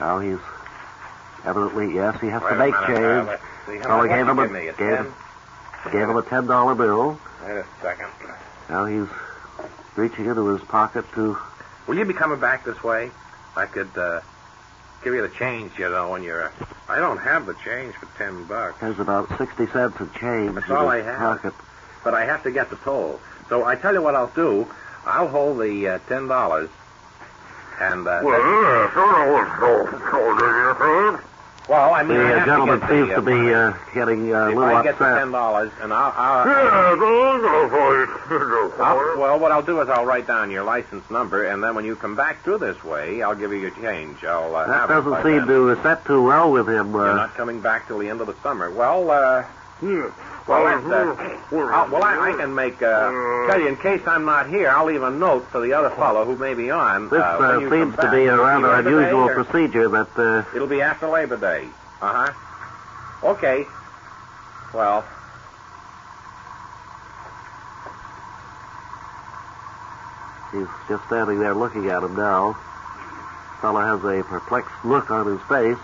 Now he's evidently, yes, he has to make change. So we gave him a $10 bill. Wait a second. Now he's reaching into his pocket to... Will you be coming back this way? I could give you the change, when you're... I don't have the change for $10. There's about 60 cents of change. That's all I have. Pocket. But I have to get the toll. So I tell you what I'll do. I'll hold the $10. And, well, I mean, the gentleman seems to be getting a little upset. If I get the $10, and well, what I'll do is I'll write down your license number, and then when you come back through this way, I'll give you your change. That doesn't seem to set too well with him. You're not coming back till the end of the summer. Well, I can make, tell you, in case I'm not here, I'll leave a note for the other fellow who may be on. This seems to be a rather unusual procedure, but... It'll be after Labor Day. Uh-huh. Okay. Well... He's just standing there looking at him now. The fellow has a perplexed look on his face.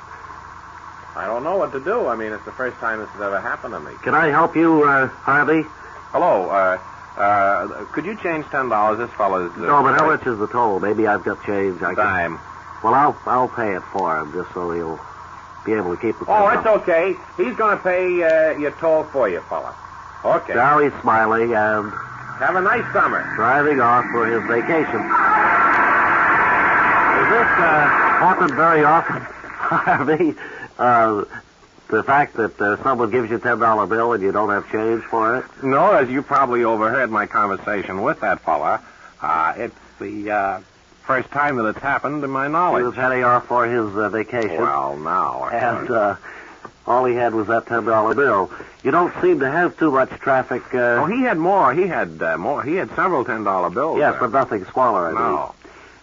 I don't know what to do. I mean, it's the first time this has ever happened to me. Can I help you, Harvey? Hello, could you change $10? This fellow's... No, but how much is the toll? Maybe I've got change. Dime. Well, I'll pay it for him, just so he'll be able to keep the... Oh, it's okay. He's going to pay your toll for you, fella. Okay. Now he's smiling and... Have a nice summer. Driving off for his vacation. Does this happen very often, Harvey? The fact that someone gives you a $10 bill and you don't have change for it? No, as you probably overheard my conversation with that fella, it's the first time that it's happened to my knowledge. He was heading off for his vacation. Well, now. And all he had was that $10 bill. You don't seem to have too much traffic. Oh, he had more. He had more. He had several $10 bills. Yes, there. but nothing smaller, I No.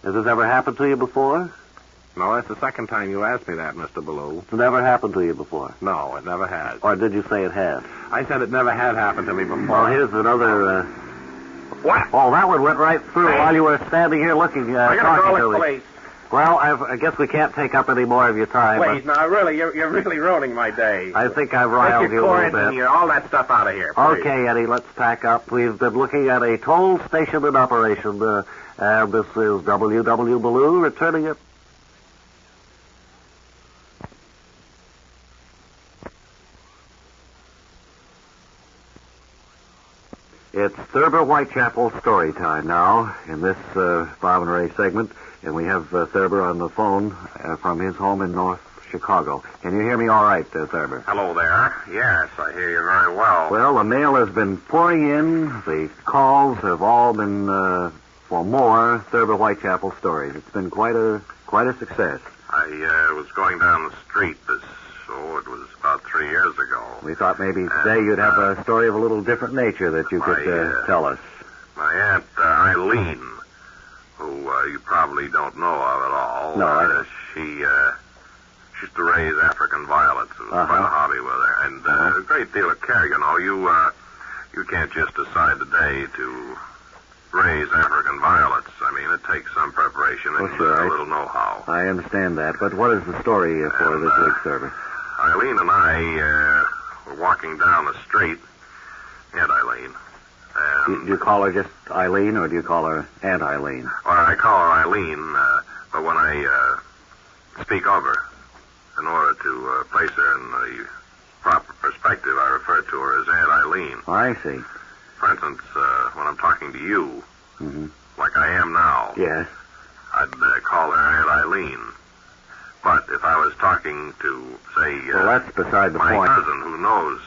Has this ever happened to you before? No, that's the second time you asked me that, Mr. Ballou. It's never happened to you before. No, it never has. Or did you say it had? I said it never had happened to me before. Well, here's another, What? Oh, that one went right through while you were standing here looking, I gotta talking call to the me. police. Well, I guess we can't take up any more of your time. Wait, now, really, you're really ruining my day. I think I've riled Take you your a core little bit. engineer, all that stuff out of here, please. Okay, Eddie, let's pack up. We've been looking at a toll station in operation, and this is W.W. Ballou returning it. It's Thurber Whitechapel story time now in this Bob and Ray segment, and we have Thurber on the phone from his home in North Chicago. Can you hear me all right, Thurber? Hello there. Yes, I hear you very well. Well, the mail has been pouring in. The calls have all been for more Thurber Whitechapel stories. It's been quite a success. I was going down the street it was about 3 years ago. We thought maybe today you'd have a story of a little different nature that you could tell us. My Aunt Eileen, who you probably don't know of at all. No, she used to raise African violets. It was quite a hobby with her. And a great deal of care, you know. You can't just decide today to raise African violets. I mean, it takes some preparation and a little know-how. I understand that, but what is the story for this week's service? Eileen and I were walking down the street. Aunt Eileen. Do you call her just Eileen, or do you call her Aunt Eileen? Well, I call her Eileen, but when I speak of her, in order to place her in the proper perspective, I refer to her as Aunt Eileen. I see. For instance, when I'm talking to you, like I am now, yes, I'd call her Aunt Eileen. But if I was talking to, say, well, that's beside the my point. cousin who knows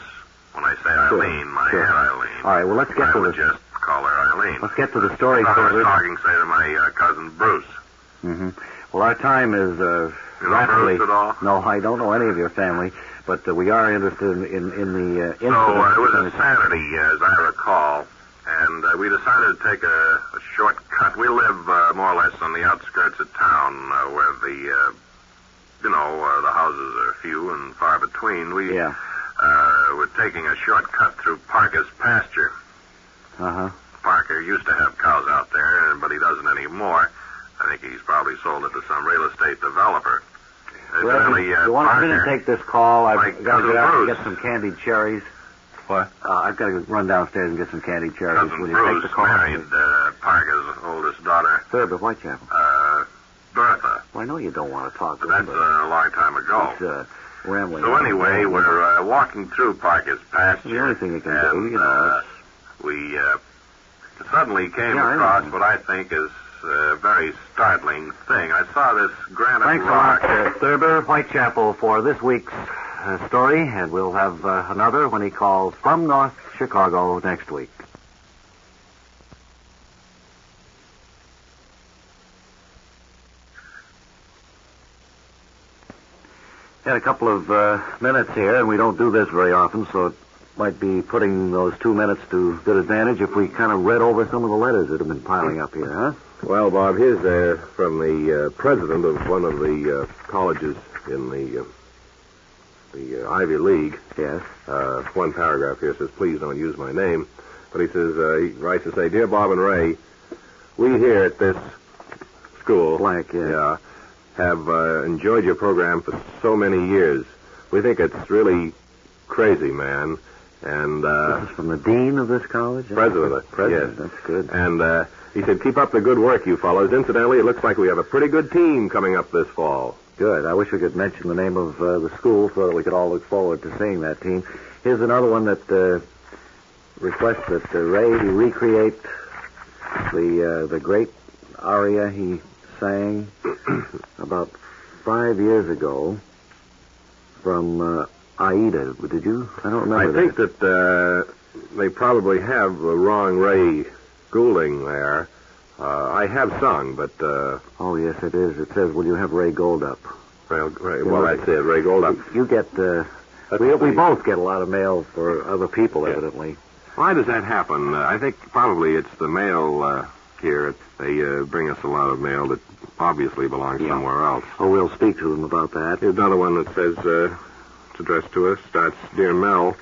when I say Eileen, my Aunt Eileen. All right, well, let's get I to would just call her Eileen. Let's get to the story. If I was talking, say, to my cousin Bruce. Well, our time is you know rapidly. Bruce at all? No, I don't know any of your family, but we are interested in the incident. So it was a Saturday, as I recall, and we decided to take a shortcut. We live more or less on the outskirts of town, where the houses are few and far between. We were taking a shortcut through Parker's pasture. Parker used to have cows out there, but he doesn't anymore. I think he's probably sold it to some real estate developer. Well, you want me to take this call? I've got to get out and get some candied cherries. What? I've got to run downstairs and get some candied cherries. Cousin Will you Bruce take the call? married Parker's oldest daughter. Thurber Whitechapel. Bertha. Well, I know you don't want to talk But that's a long time ago. It's rambling. So anyway, we're walking through Parker's pasture. The only thing you can do, you know. We suddenly came across what I think is a very startling thing. I saw this granite rock. Thanks a lot, Thurber Whitechapel, for this week's story, and we'll have another when he calls from North Chicago next week. Had a couple of minutes here, and we don't do this very often, so it might be putting those 2 minutes to good advantage if we kind of read over some of the letters that have been piling up here, huh? Well, Bob, here's from the president of one of the colleges in the Ivy League. Yes. One paragraph here says, please don't use my name. But he says, he writes to say, Dear Bob and Ray, we here at this school have enjoyed your program for so many years. We think it's really crazy, man. And this is from the dean of this college? President. President, yes. That's good. And he said, keep up the good work, you fellows. Incidentally, it looks like we have a pretty good team coming up this fall. Good. I wish we could mention the name of the school so that we could all look forward to seeing that team. Here's another one that requests that Ray recreate the great aria he sang about 5 years ago from Aida. Did you? I don't remember. I think that they probably have the wrong Ray Goulding there. I have sung, but... oh, yes, it is. It says, will you have Ray Goldup? Well, that's it, Ray Goldup. You get... we both get a lot of mail for other people, evidently. Why does that happen? I think probably it's the mail here. They bring us a lot of mail that obviously belongs somewhere else. Oh, we'll speak to them about that. Here's another one that says it's addressed to us. Starts, Dear Mel.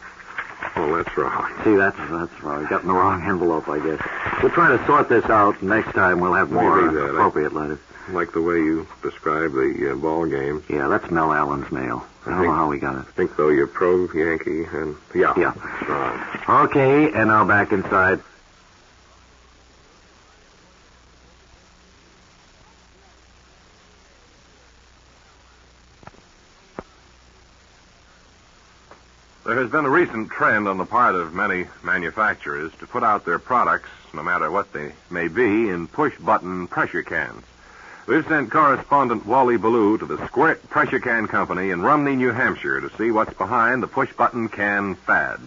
Oh, that's wrong. See, that's wrong. Got in the wrong envelope, I guess. We'll try to sort this out. Next time we'll have more appropriate letters. I like the way you describe the ball game. Yeah, that's Mel Allen's mail. I don't know how we got it. I think, though, you're pro-Yankee, and... Yeah. That's right. Okay, and now back inside. There has been a recent trend on the part of many manufacturers to put out their products, no matter what they may be, in push-button pressure cans. We've sent correspondent Wally Ballou to the Squirt Pressure Can Company in Rumney, New Hampshire, to see what's behind the push-button can fad.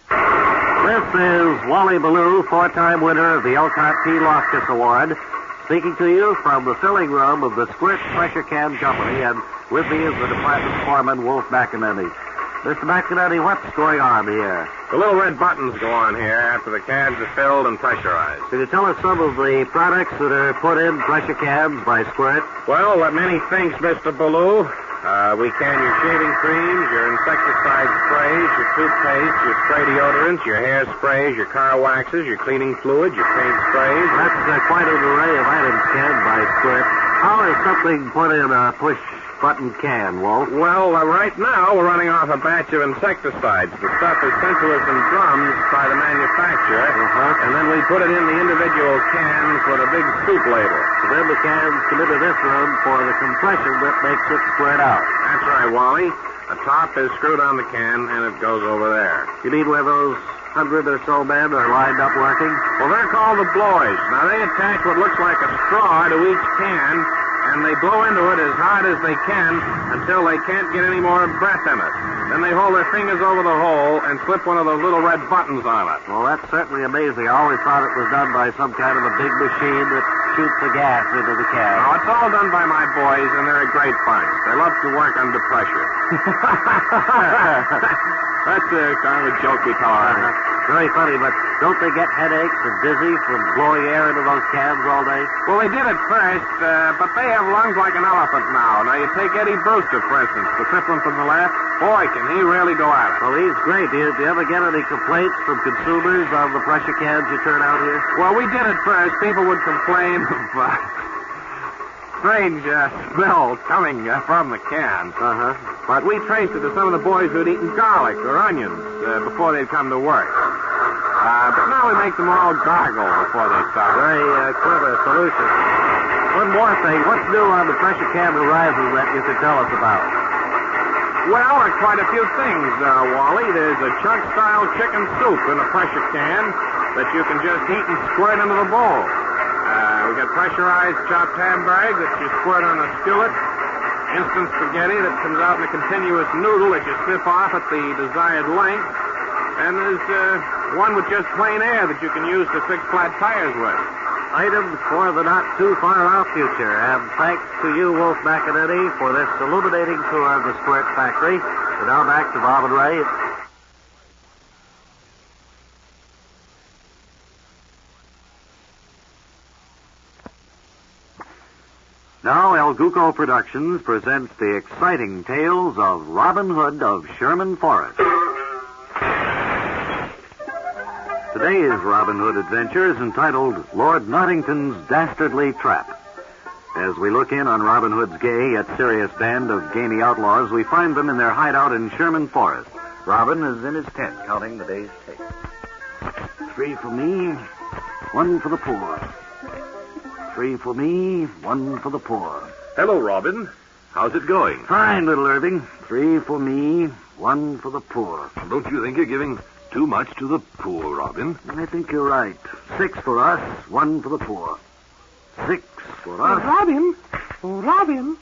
This is Wally Ballou, four-time winner of the Elkhart P. Loftus Award, speaking to you from the filling room of the Squirt Pressure Can Company, and with me is the department foreman, Wolf McInerney. Mr. McInerney, what's going on here? The little red buttons go on here after the cans are filled and pressurized. Can you tell us some of the products that are put in pressure cans by Squirt? Well, many things, Mr. Ballou. We can your shaving creams, your insecticide sprays, your toothpaste, your spray deodorants, your hair sprays, your car waxes, your cleaning fluid, your paint sprays. That's quite an array of items canned by Squirt. How is something put in a push-button can, Walt? Well, right now we're running off a batch of insecticides. The stuff is sent to us in drums by the manufacturer, and then we put it in the individual cans with a big soup label. So then the cans come into this room for the compression that makes it squirt out. That's right, Wally. The top is screwed on the can, and it goes over there. You mean where those 100 or so men are lined up working? Well, they're called the blowers. Now, they attach what looks like a straw to each can, and they blow into it as hard as they can until they can't get any more breath in it. Then they hold their fingers over the hole and slip one of those little red buttons on it. Well, that's certainly amazing. I always thought it was done by some kind of a big machine that shoots the gas into the can. No, it's all done by my boys, and they're a great bunch. They love to work under pressure. That's kind of a joke we tell our Very funny, but don't they get headaches and dizzy from blowing air into those cans all day? Well, they did at first, but they have lungs like an elephant now. Now, you take Eddie Brewster, for instance, the fifth one from the left. Boy, can he really go at it. Well, he's great. Do you ever get any complaints from consumers on the pressure cans you turn out here? Well, we did at first. People would complain of strange smell coming from the can. But we traced it to some of the boys who had eaten garlic or onions before they'd come to work. But now we make them all gargle before they start. Very clever solution. One more thing. What's new on the pressure can horizon that you could tell us about? Well, quite a few things, Wally. There's a chunk-style chicken soup in a pressure can that you can just heat and squirt into the bowl. We got pressurized chopped hamburg that you squirt on a skillet. Instant spaghetti that comes out in a continuous noodle that you snip off at the desired length. And there's one with just plain air that you can use to fix flat tires with. Items for the not-too-far-off future. And thanks to you, Wolf McInerney, for this illuminating tour of the Squirt Factory. And now back to Bob and Ray. Now, El Guco Productions presents the exciting tales of Robin Hood of Sherman Forest. Today's Robin Hood adventure is entitled Lord Nottington's Dastardly Trap. As we look in on Robin Hood's gay yet serious band of gamey outlaws, we find them in their hideout in Sherman Forest. Robin is in his tent counting the day's take. 3 for me, 1 for the poor. 3 for me, 1 for the poor. Hello, Robin. How's it going? Fine, little Irving. 3 for me, 1 for the poor. Don't you think you're giving too much to the poor, Robin? I think you're right. 6 for us, 1 for the poor. 6 for us. Robin! Oh, Robin!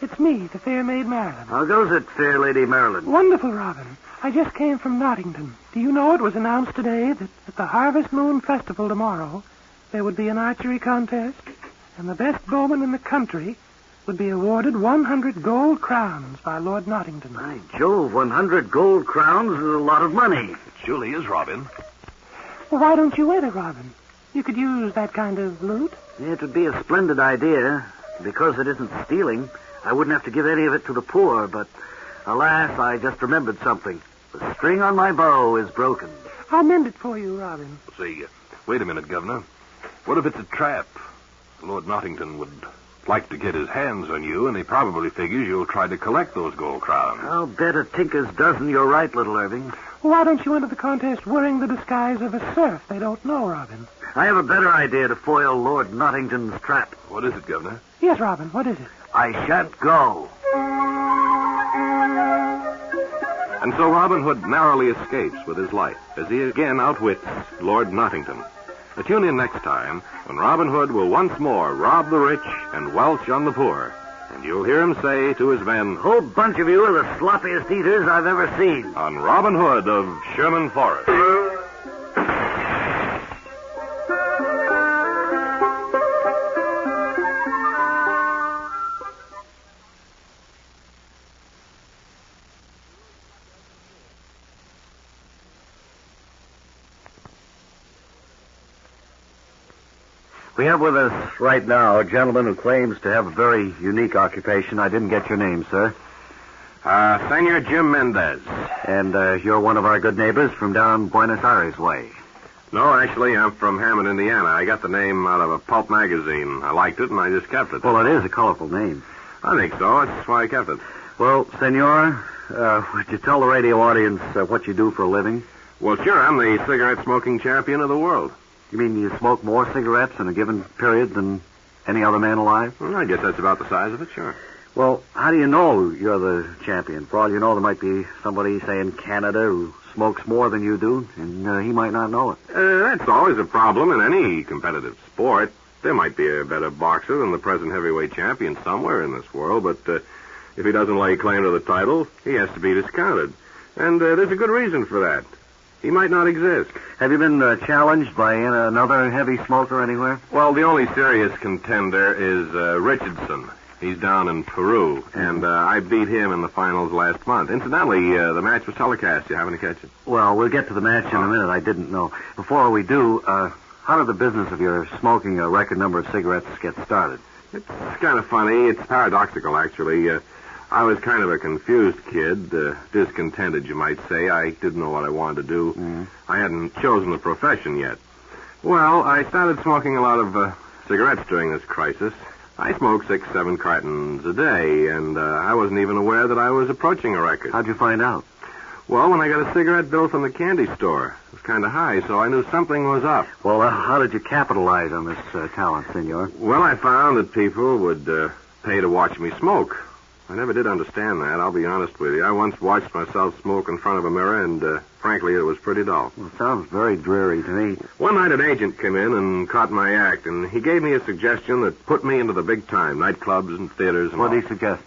It's me, the fair maid Marilyn. How goes it, fair Lady Marilyn? Wonderful, Robin. I just came from Nottington. Do you know it was announced today that at the Harvest Moon Festival tomorrow there would be an archery contest, and the best bowman in the country would be awarded 100 gold crowns by Lord Nottington. By Jove, 100 gold crowns is a lot of money. It surely is, Robin. Well, why don't you enter, Robin? You could use that kind of loot. It would be a splendid idea. Because it isn't stealing, I wouldn't have to give any of it to the poor, but alas, I just remembered something. The string on my bow is broken. I'll mend it for you, Robin. See, wait a minute, Governor. What if it's a trap? Lord Nottington would like to get his hands on you, and he probably figures you'll try to collect those gold crowns. I'll bet a tinker's dozen you're right, little Irving. Why don't you enter the contest wearing the disguise of a serf? They don't know, Robin. I have a better idea to foil Lord Nottington's trap. What is it, Governor? Yes, Robin, what is it? I shan't go. And so Robin Hood narrowly escapes with his life as he again outwits Lord Nottington. Now, tune in next time when Robin Hood will once more rob the rich and welch on the poor. And you'll hear him say to his men, "Whole bunch of you are the sloppiest eaters I've ever seen." On Robin Hood of Sherman Forest. We have with us right now a gentleman who claims to have a very unique occupation. I didn't get your name, sir. Senor Jim Mendez. And you're one of our good neighbors from down Buenos Aires way. No, actually, I'm from Hammond, Indiana. I got the name out of a pulp magazine. I liked it, and I just kept it. Well, it is a colorful name. I think so. That's why I kept it. Well, senor, would you tell the radio audience what you do for a living? Well, sure. I'm the cigarette-smoking champion of the world. You mean you smoke more cigarettes in a given period than any other man alive? Well, I guess that's about the size of it, sure. Well, how do you know you're the champion? For all you know, there might be somebody, say, in Canada who smokes more than you do, and he might not know it. That's always a problem in any competitive sport. There might be a better boxer than the present heavyweight champion somewhere in this world, but if he doesn't lay claim to the title, he has to be discounted. And there's a good reason for that. He might not exist. Have you been challenged by another heavy smoker anywhere? Well, the only serious contender is Richardson. He's down in Peru, and I beat him in the finals last month. Incidentally, the match was telecast. You happen to catch it? Well, we'll get to the match in a minute. I didn't know. Before we do, how did the business of your smoking a record number of cigarettes get started? It's kind of funny. It's paradoxical, actually. I was kind of a confused kid, discontented, you might say. I didn't know what I wanted to do. Mm-hmm. I hadn't chosen a profession yet. Well, I started smoking a lot of cigarettes during this crisis. I smoked 6-7 cartons a day, and I wasn't even aware that I was approaching a record. How'd you find out? Well, when I got a cigarette bill from the candy store. It was kind of high, so I knew something was up. Well, how did you capitalize on this talent, senor? Well, I found that people would pay to watch me smoke. I never did understand that, I'll be honest with you. I once watched myself smoke in front of a mirror, and frankly, it was pretty dull. Well, it sounds very dreary to me. One night an agent came in and caught my act, and he gave me a suggestion that put me into the big time, nightclubs and theaters and What did he suggest?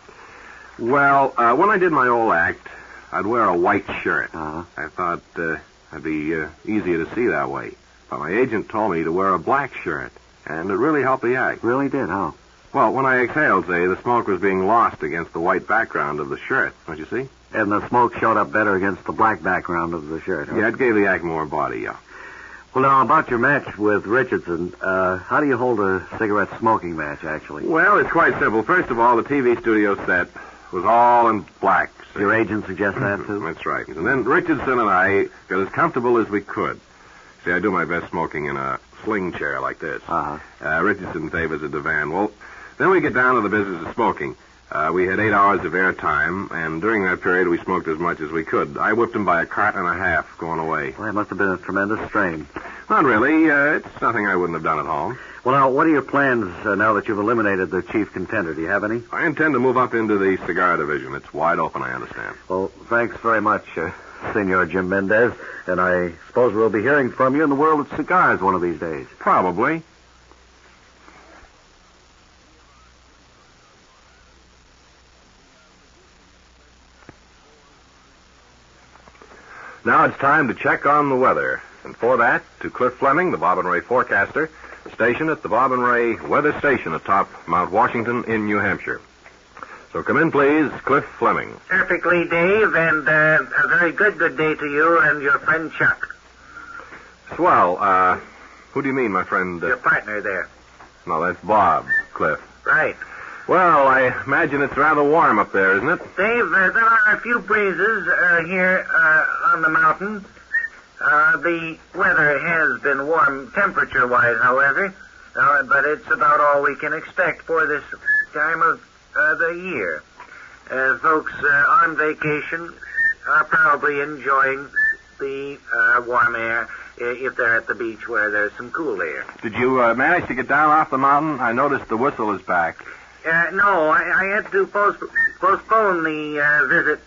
Well, when I did my old act, I'd wear a white shirt. Uh-huh. I thought I'd be easier to see that way. But my agent told me to wear a black shirt, and it really helped the act. Really did, how? Well, when I exhaled, say, the smoke was being lost against the white background of the shirt. Don't you see? And the smoke showed up better against the black background of the shirt, huh? Yeah, it gave the act more body, yeah. Well, now, about your match with Richardson, how do you hold a cigarette smoking match, actually? Well, it's quite simple. First of all, the TV studio set was all in black. See? Your agent suggests that, too? That's right. And then Richardson and I got as comfortable as we could. See, I do my best smoking in a sling chair like this. Uh-huh. Richardson favors a divan. Well, then we get down to the business of smoking. We had 8 hours of air time, and during that period we smoked as much as we could. I whipped him by a carton and a half going away. Well, that must have been a tremendous strain. Not really. It's nothing I wouldn't have done at home. Well, now, what are your plans now that you've eliminated the chief contender? Do you have any? I intend to move up into the cigar division. It's wide open, I understand. Well, thanks very much, Senor Jim Mendez. And I suppose we'll be hearing from you in the world of cigars one of these days. Probably. Now it's time to check on the weather. And for that, to Cliff Fleming, the Bob and Ray forecaster, stationed at the Bob and Ray weather station atop Mount Washington in New Hampshire. So come in, please, Cliff Fleming. Perfectly, Dave, and a very good day to you and your friend Chuck. Swell. Who do you mean, my friend? Your partner there. No, that's Bob, Cliff. Right. Well, I imagine it's rather warm up there, isn't it? Dave, there are a few breezes here on the mountain. The weather has been warm temperature-wise, however, but it's about all we can expect for this time of the year. Folks on vacation are probably enjoying the warm air if they're at the beach where there's some cool air. Did you manage to get down off the mountain? I noticed the whistle is back. No, I had to postpone the visit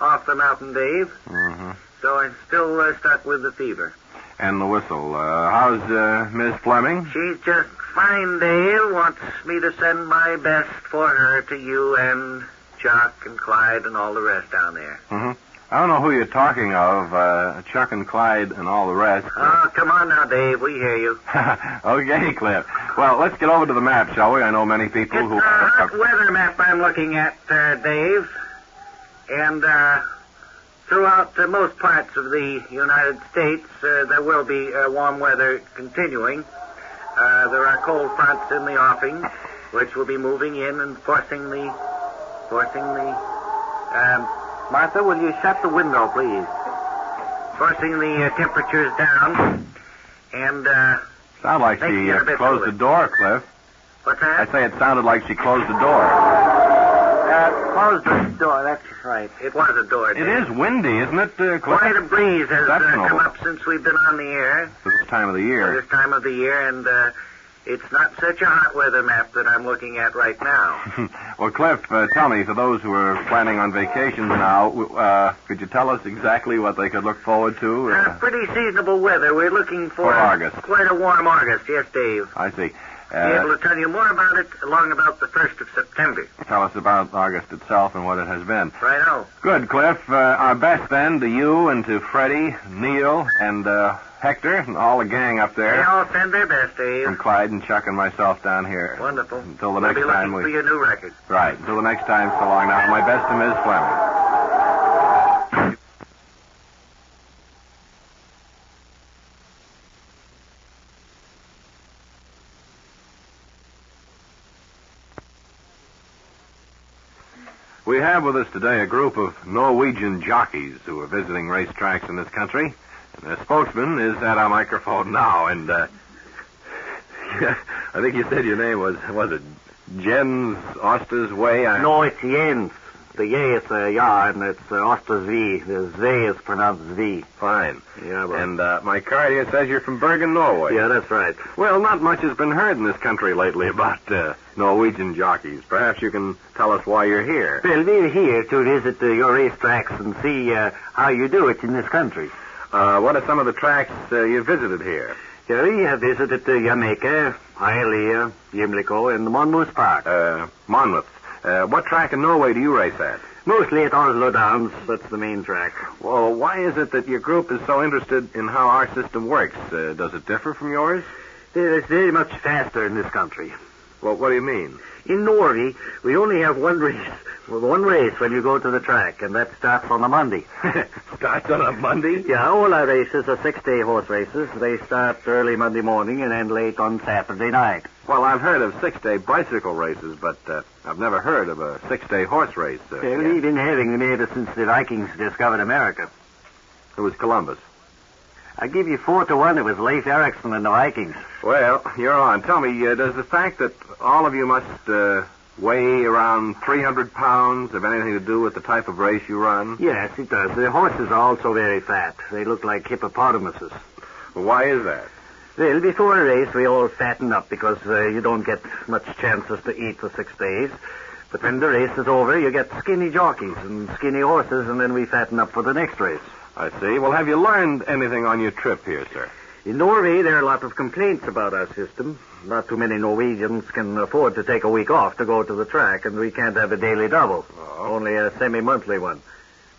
off the mountain, Dave. Mm-hmm. So I'm still stuck with the fever. And the whistle. How's Miss Fleming? She's just fine, Dave. Wants me to send my best for her to you and Chuck and Clyde and all the rest down there. Mm-hmm. I don't know who you're talking of, Chuck and Clyde and all the rest. Oh, come on now, Dave. We hear you. Okay, Cliff. Well, let's get over to the map, shall we? I know many people It's who... a hot weather map I'm looking at, Dave. And throughout most parts of the United States, there will be warm weather continuing. There are cold fronts in the offing, which will be moving in and forcing the... Martha, will you shut the window, please? Forcing the temperatures down, and, Sounded like she closed the door, Cliff. What's that? I say it sounded like she closed the door. Closed the door, that's right. It was a door, It Dave. is windy, isn't it, Cliff? Quite a breeze has Exceptional. come up since we've been on the air. For this time of the year. This time of the year, and it's not such a hot weather map that I'm looking at right now. Well, Cliff, tell me, for those who are planning on vacations now, could you tell us exactly what they could look forward to? Pretty seasonable weather. We're looking for August. Quite a warm August, yes, Dave. I see. Be able to tell you more about it along about the 1st of September. Tell us about August itself and what it has been. Righto. Good, Cliff. Our best then to you and to Freddie, Neil, and Hector, and all the gang up there. They all send their best, Dave. And Clyde and Chuck and myself down here. Wonderful. Until the We'll next be time looking for your new record. Right. Until the next time, so long now. My best to Ms. Fleming. We have with us today a group of Norwegian jockeys who are visiting racetracks in this country. And their spokesman is at our microphone now. And I think you said your name was it Jens Oster's Way? No, it's Jens. The Y is ja, and it's Oster's V. The Z is pronounced V. Fine. Yeah, but... And my card here says you're from Bergen, Norway. Yeah, that's right. Well, not much has been heard in this country lately about Norwegian jockeys. Perhaps you can tell us why you're here. Well, we're here to visit your racetracks and see how you do it in this country. What are some of the tracks you visited here? Yeah, we have visited Jamaica, Hialeah, Gimlico, and Monmouth Park. Monmouth. What track in Norway do you race at? Mostly at Oslo Downs. That's the main track. Well, why is it that your group is so interested in how our system works? Does it differ from yours? It's very much faster in this country. Well, what do you mean? In Norway, we only have one race. One race when you go to the track, and that starts on a Monday. Starts on a Monday? Yeah, all our races are 6-day horse races. They start early Monday morning and end late on Saturday night. Well, I've heard of 6-day bicycle races, but I've never heard of a 6-day horse race. We've been having them ever since the Vikings discovered America. It was Columbus. I give you 4-1. It was Leif Erikson and the Vikings. Well, you're on. Tell me, does the fact that all of you must weigh around 300 pounds have anything to do with the type of race you run? Yes, it does. The horses are also very fat. They look like hippopotamuses. Well, why is that? Well, before a race, we all fatten up because you don't get much chances to eat for 6 days. But when the race is over, you get skinny jockeys and skinny horses, and then we fatten up for the next race. I see. Well, have you learned anything on your trip here, sir? In Norway, there are a lot of complaints about our system. Not too many Norwegians can afford to take a week off to go to the track, and we can't have a daily double. Only a semi-monthly one.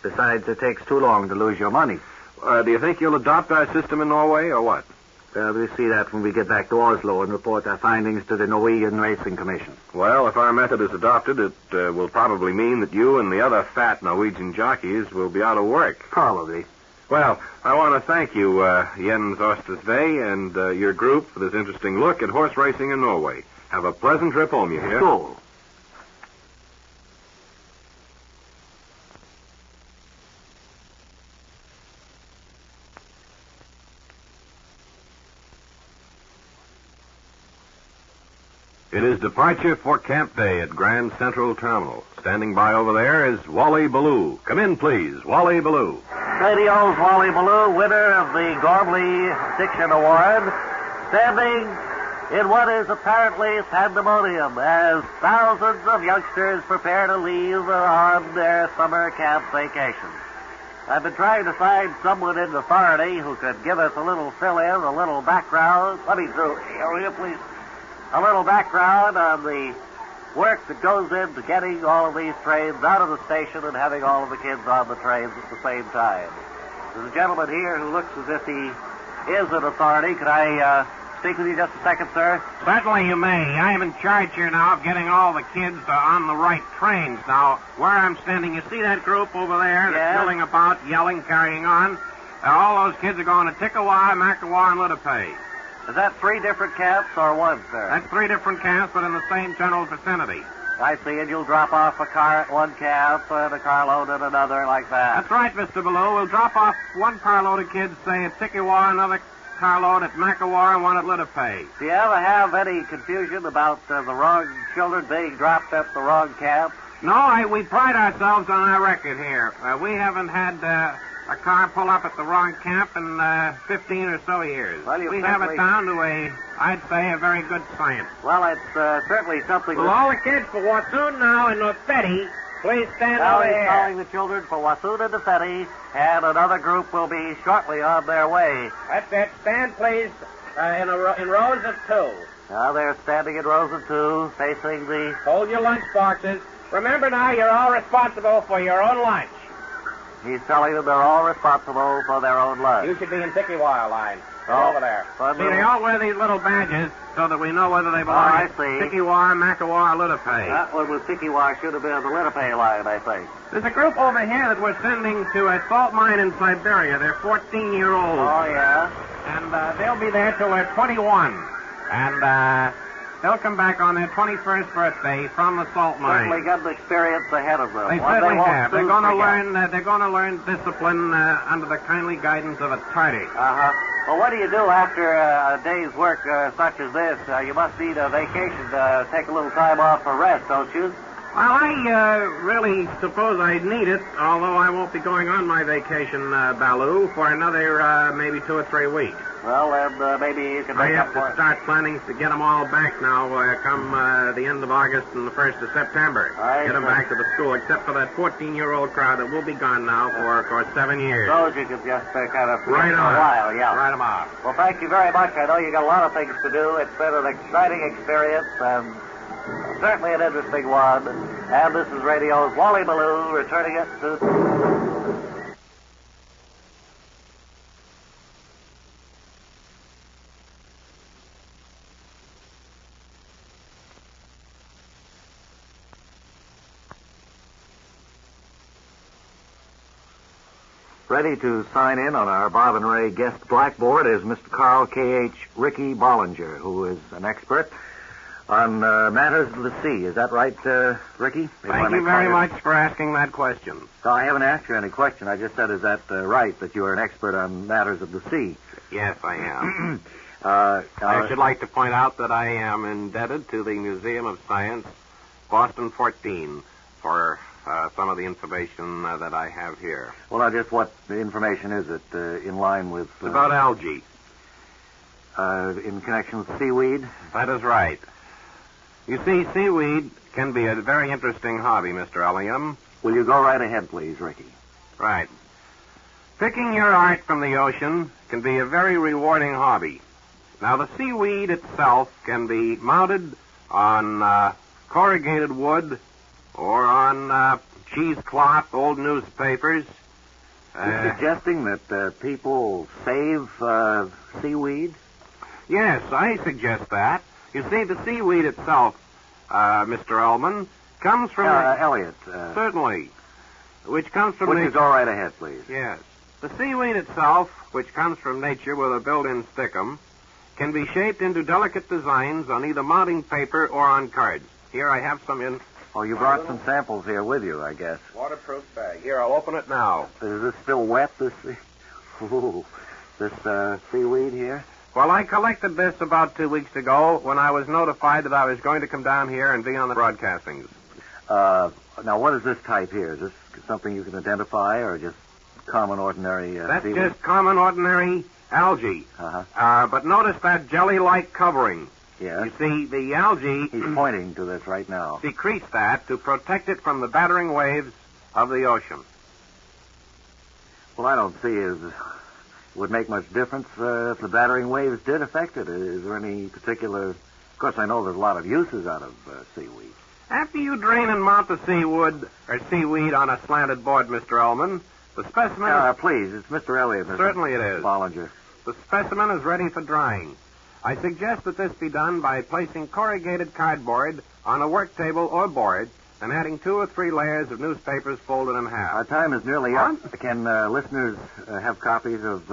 Besides, it takes too long to lose your money. Do you think you'll adopt our system in Norway, or what? We'll see that when we get back to Oslo and report our findings to the Norwegian Racing Commission. Well, if our method is adopted, it will probably mean that you and the other fat Norwegian jockeys will be out of work. Probably. Well, I want to thank you, Jens Ostersvay, and your group for this interesting look at horse racing in Norway. Have a pleasant trip home, you hear? Cool. It is departure for Camp Day at Grand Central Terminal. Standing by over there is Wally Ballou. Come in, please, Wally Ballou. Radio's Wally Ballou, winner of the Gormley Diction Award, standing in what is apparently pandemonium as thousands of youngsters prepare to leave on their summer camp vacation. I've been trying to find someone in authority who could give us a little fill-in, a little background. Let me through here, please. A little background on the work that goes into getting all of these trains out of the station and having all of the kids on the trains at the same time. There's a gentleman here who looks as if he is an authority. Could I speak with you just a second, sir? Certainly you may. I am in charge here now of getting all the kids on the right trains. Now, where I'm standing, you see that group over there that's milling about, yelling, carrying on? All those kids are going to Tickawah, Makawah, and Littapay. Is that 3 different camps or one, sir? That's 3 different camps, but in the same general vicinity. I see, and you'll drop off a car at one camp and a carload at another like that. That's right, Mr. Ballou. We'll drop off one carload of kids, say, at Tickawah, another carload at Makawah, and one at Littapay. Do you ever have any confusion about the wrong children being dropped at the wrong camp? No, we pride ourselves on our record here. We haven't had a car pull up at the wrong camp in 15 or so years. Well, we have it down to I'd say, a very good science. Well, it's certainly something... Well, all the kids for Wassoon now and Nofetti, please stand now over he's here. calling the children for Wassoon and Nofetti, and another group will be shortly on their way. That's it. Stand, please, in rows of 2. Now they're standing in rows of 2, facing the... Hold your lunch boxes. Remember now, you're all responsible for your own lunch. He's telling them they're all responsible for their own lunch. You should be in Tickawah line. Oh, over there. See, they all wear these little badges so that we know whether they belong I to see. Tickawah, Makawah, or Littapay. That one with Tickawah should have been on the Littapay line, I think. There's a group over here that we're sending to a salt mine in Siberia. They're 14-year-olds. Oh, yeah? And they'll be there till they're 21. And they'll come back on their 21st birthday from the salt mine. Certainly got the experience ahead of them. They certainly have. They're going to learn. They're going to learn discipline under the kindly guidance of a tardy. Well, what do you do after a day's work such as this? You must need a vacation. Take a little time off for rest, don't you? Well, I really suppose I'd need it, although I won't be going on my vacation, Ballou, for another maybe 2 or 3 weeks. Well, then maybe you can I make have up to for it. start planning to get them all back now, come the end of August and the 1st of September. Get them back to the school, except for that 14-year-old crowd that will be gone now for, of course, 7 years. Those you can just kind of Right for on. a while, yeah. Write them off. Well, thank you very much. I know you got a lot of things to do. It's been an exciting experience and certainly an interesting one. And this is radio's Wally Ballou returning it to... Ready to sign in on our Bob and Ray guest blackboard is Mr. Carl K.H. Ricky Bollinger, who is an expert on matters of the sea. Is that right, Ricky? Thank you very much for asking that question. So I haven't asked you any question. I just said, is that right, that you are an expert on matters of the sea? Yes, I am. I should like to point out that I am indebted to the Museum of Science, Boston 14, for some of the information that I have here. Well, now, just what information is it in line with... It's about algae. In connection with seaweed? That is right. You see, seaweed can be a very interesting hobby, Mr. Elliam. Will you go right ahead, please, Ricky? Right. Picking your art from the ocean can be a very rewarding hobby. Now, the seaweed itself can be mounted on corrugated wood or on cheesecloth, old newspapers. You're suggesting that people save seaweed? Yes, I suggest that. You see, the seaweed itself, Mr. Ullman, comes from... Elliot. Certainly. Which comes from Would you go right ahead, please? Yes. The seaweed itself, which comes from nature with a built-in stickum, can be shaped into delicate designs on either mounting paper or on cards. Here I have some in... Oh, you brought some samples here with you, I guess. Waterproof bag. Here, I'll open it now. Is this still wet, this seaweed here? Well, I collected this about 2 weeks ago when I was notified that I was going to come down here and be on the broadcastings. Now, what is this type here? Is this something you can identify or just common, ordinary That's seaweed? just common, ordinary algae. But notice that jelly-like covering. Yes. You see, the algae... He's pointing to this right now. Secretes that to protect it from the battering waves of the ocean. Well, I don't see it would make much difference if the battering waves did affect it. Is there any particular... Of course, I know there's a lot of uses out of seaweed. After you drain and mount the seaweed on a slanted board, Mr. Ullman, the specimen... Please, it's Mr. Elliott, Mr. Certainly it is. Bollinger. The specimen is ready for drying. I suggest that this be done by placing corrugated cardboard on a work table or board and adding 2 or 3 layers of newspapers folded in half. Our time is nearly up. Can listeners have copies of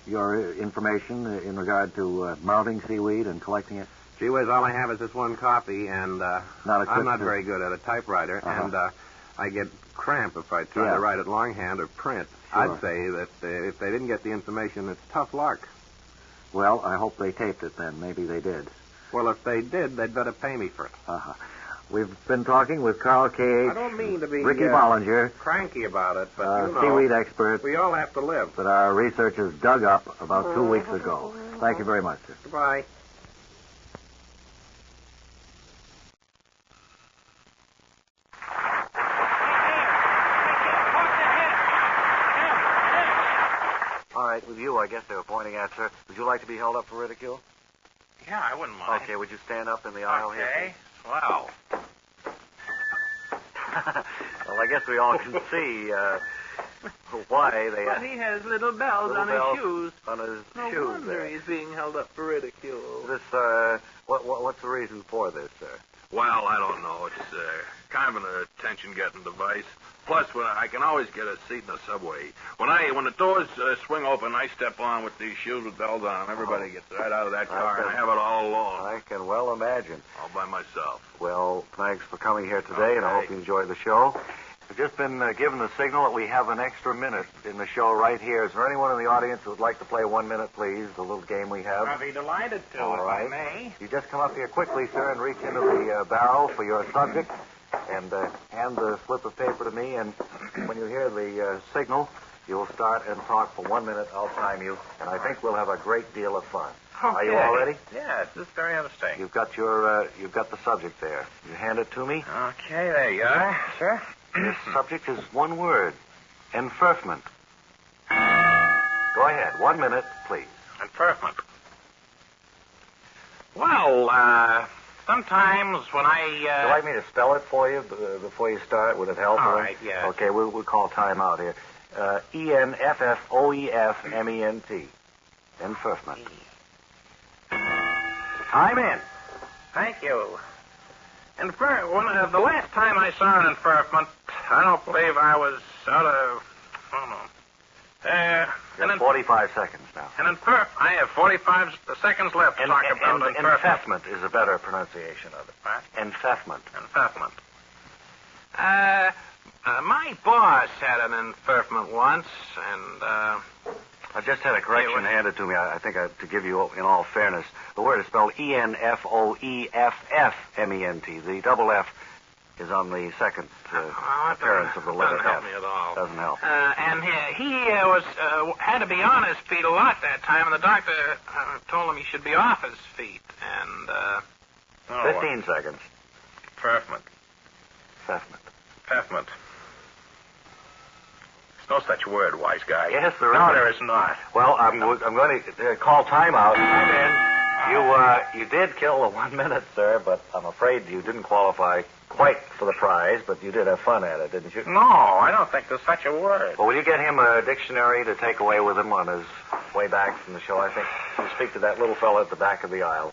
your information in regard to mounting seaweed and collecting it? Gee whiz, all I have is this one copy, and I'm not very good at a typewriter, and I get cramp if I try to write it longhand or print. Sure. I'd say that if they didn't get the information, it's tough luck. Well, I hope they taped it then. Maybe they did. Well, if they did, they'd better pay me for it. We've been talking with Carl K.H. I don't mean to be Ricky Bollinger, cranky about it, but seaweed expert. We all have to live. That our researchers dug up about 2 weeks ago. Thank you very much, sir. Goodbye. All right, with you, I guess they were pointing at, sir. Would you like to be held up for ridicule? Yeah, I wouldn't mind. Okay, would you stand up in the aisle here? Okay. Wow. Well, I guess we all can see why they... But he has little bells on his shoes. On his No shoes wonder there. he's being held up for ridicule. This, what's the reason for this, sir? Well, I don't know. It's kind of an attention-getting device. Plus, I can always get a seat in the subway. When the doors swing open, I step on with these shoes with bells on them. Everybody gets right out of that car, and I have it all alone. I can well imagine. All by myself. Well, thanks for coming here today, and I hope you enjoyed the show. We've just been given the signal that we have an extra minute in the show right here. Is there anyone in the audience who would like to play 1 minute, please? The little game we have. I'll be delighted to, All if right. I may. You just come up here quickly, sir, and reach into the barrel for your subject, and hand the slip of paper to me, and when you hear the signal, you'll start and talk for 1 minute. I'll time you, and I think we'll have a great deal of fun. Okay. Are you all ready? Yes, this is very interesting. You've got the subject there. You hand it to me. Okay, there you are, sir. This subject is one word. Enfurfment. Go ahead. 1 minute, please. Enfurfment. Well, sometimes when I... Would you like me to spell it for you before you start? Would it help? All right, yes. Okay, we'll call time out here. Enffoefment. Enfurfment. Time in. Thank you. The last time I saw an enfurfment, I don't believe I was out of... You have 45 seconds now. I have 45 seconds left to talk about enfurfment. Enfurfment is a better pronunciation of it. What? Enfurfment. Enfurfment. My boss had an enfurfment once, and, I just had a correction handed to me. I think to give you, in all fairness, the word is spelled Enfouffment. The double F is on the second appearance of the letter F. Doesn't help F. me at all. Doesn't help. And he had to be on his feet a lot that time, and the doctor told him he should be off his feet. And 15 seconds. Enfurfment. Enfurfment. There's no such word, wise guy. Yes, there is. No, there is not. Well, I'm going to call timeout. You did kill the 1 minute, sir, but I'm afraid you didn't qualify quite for the prize, but you did have fun at it, didn't you? No, I don't think there's such a word. Well, will you get him a dictionary to take away with him on his way back from the show? I think we'll speak to that little fellow at the back of the aisle.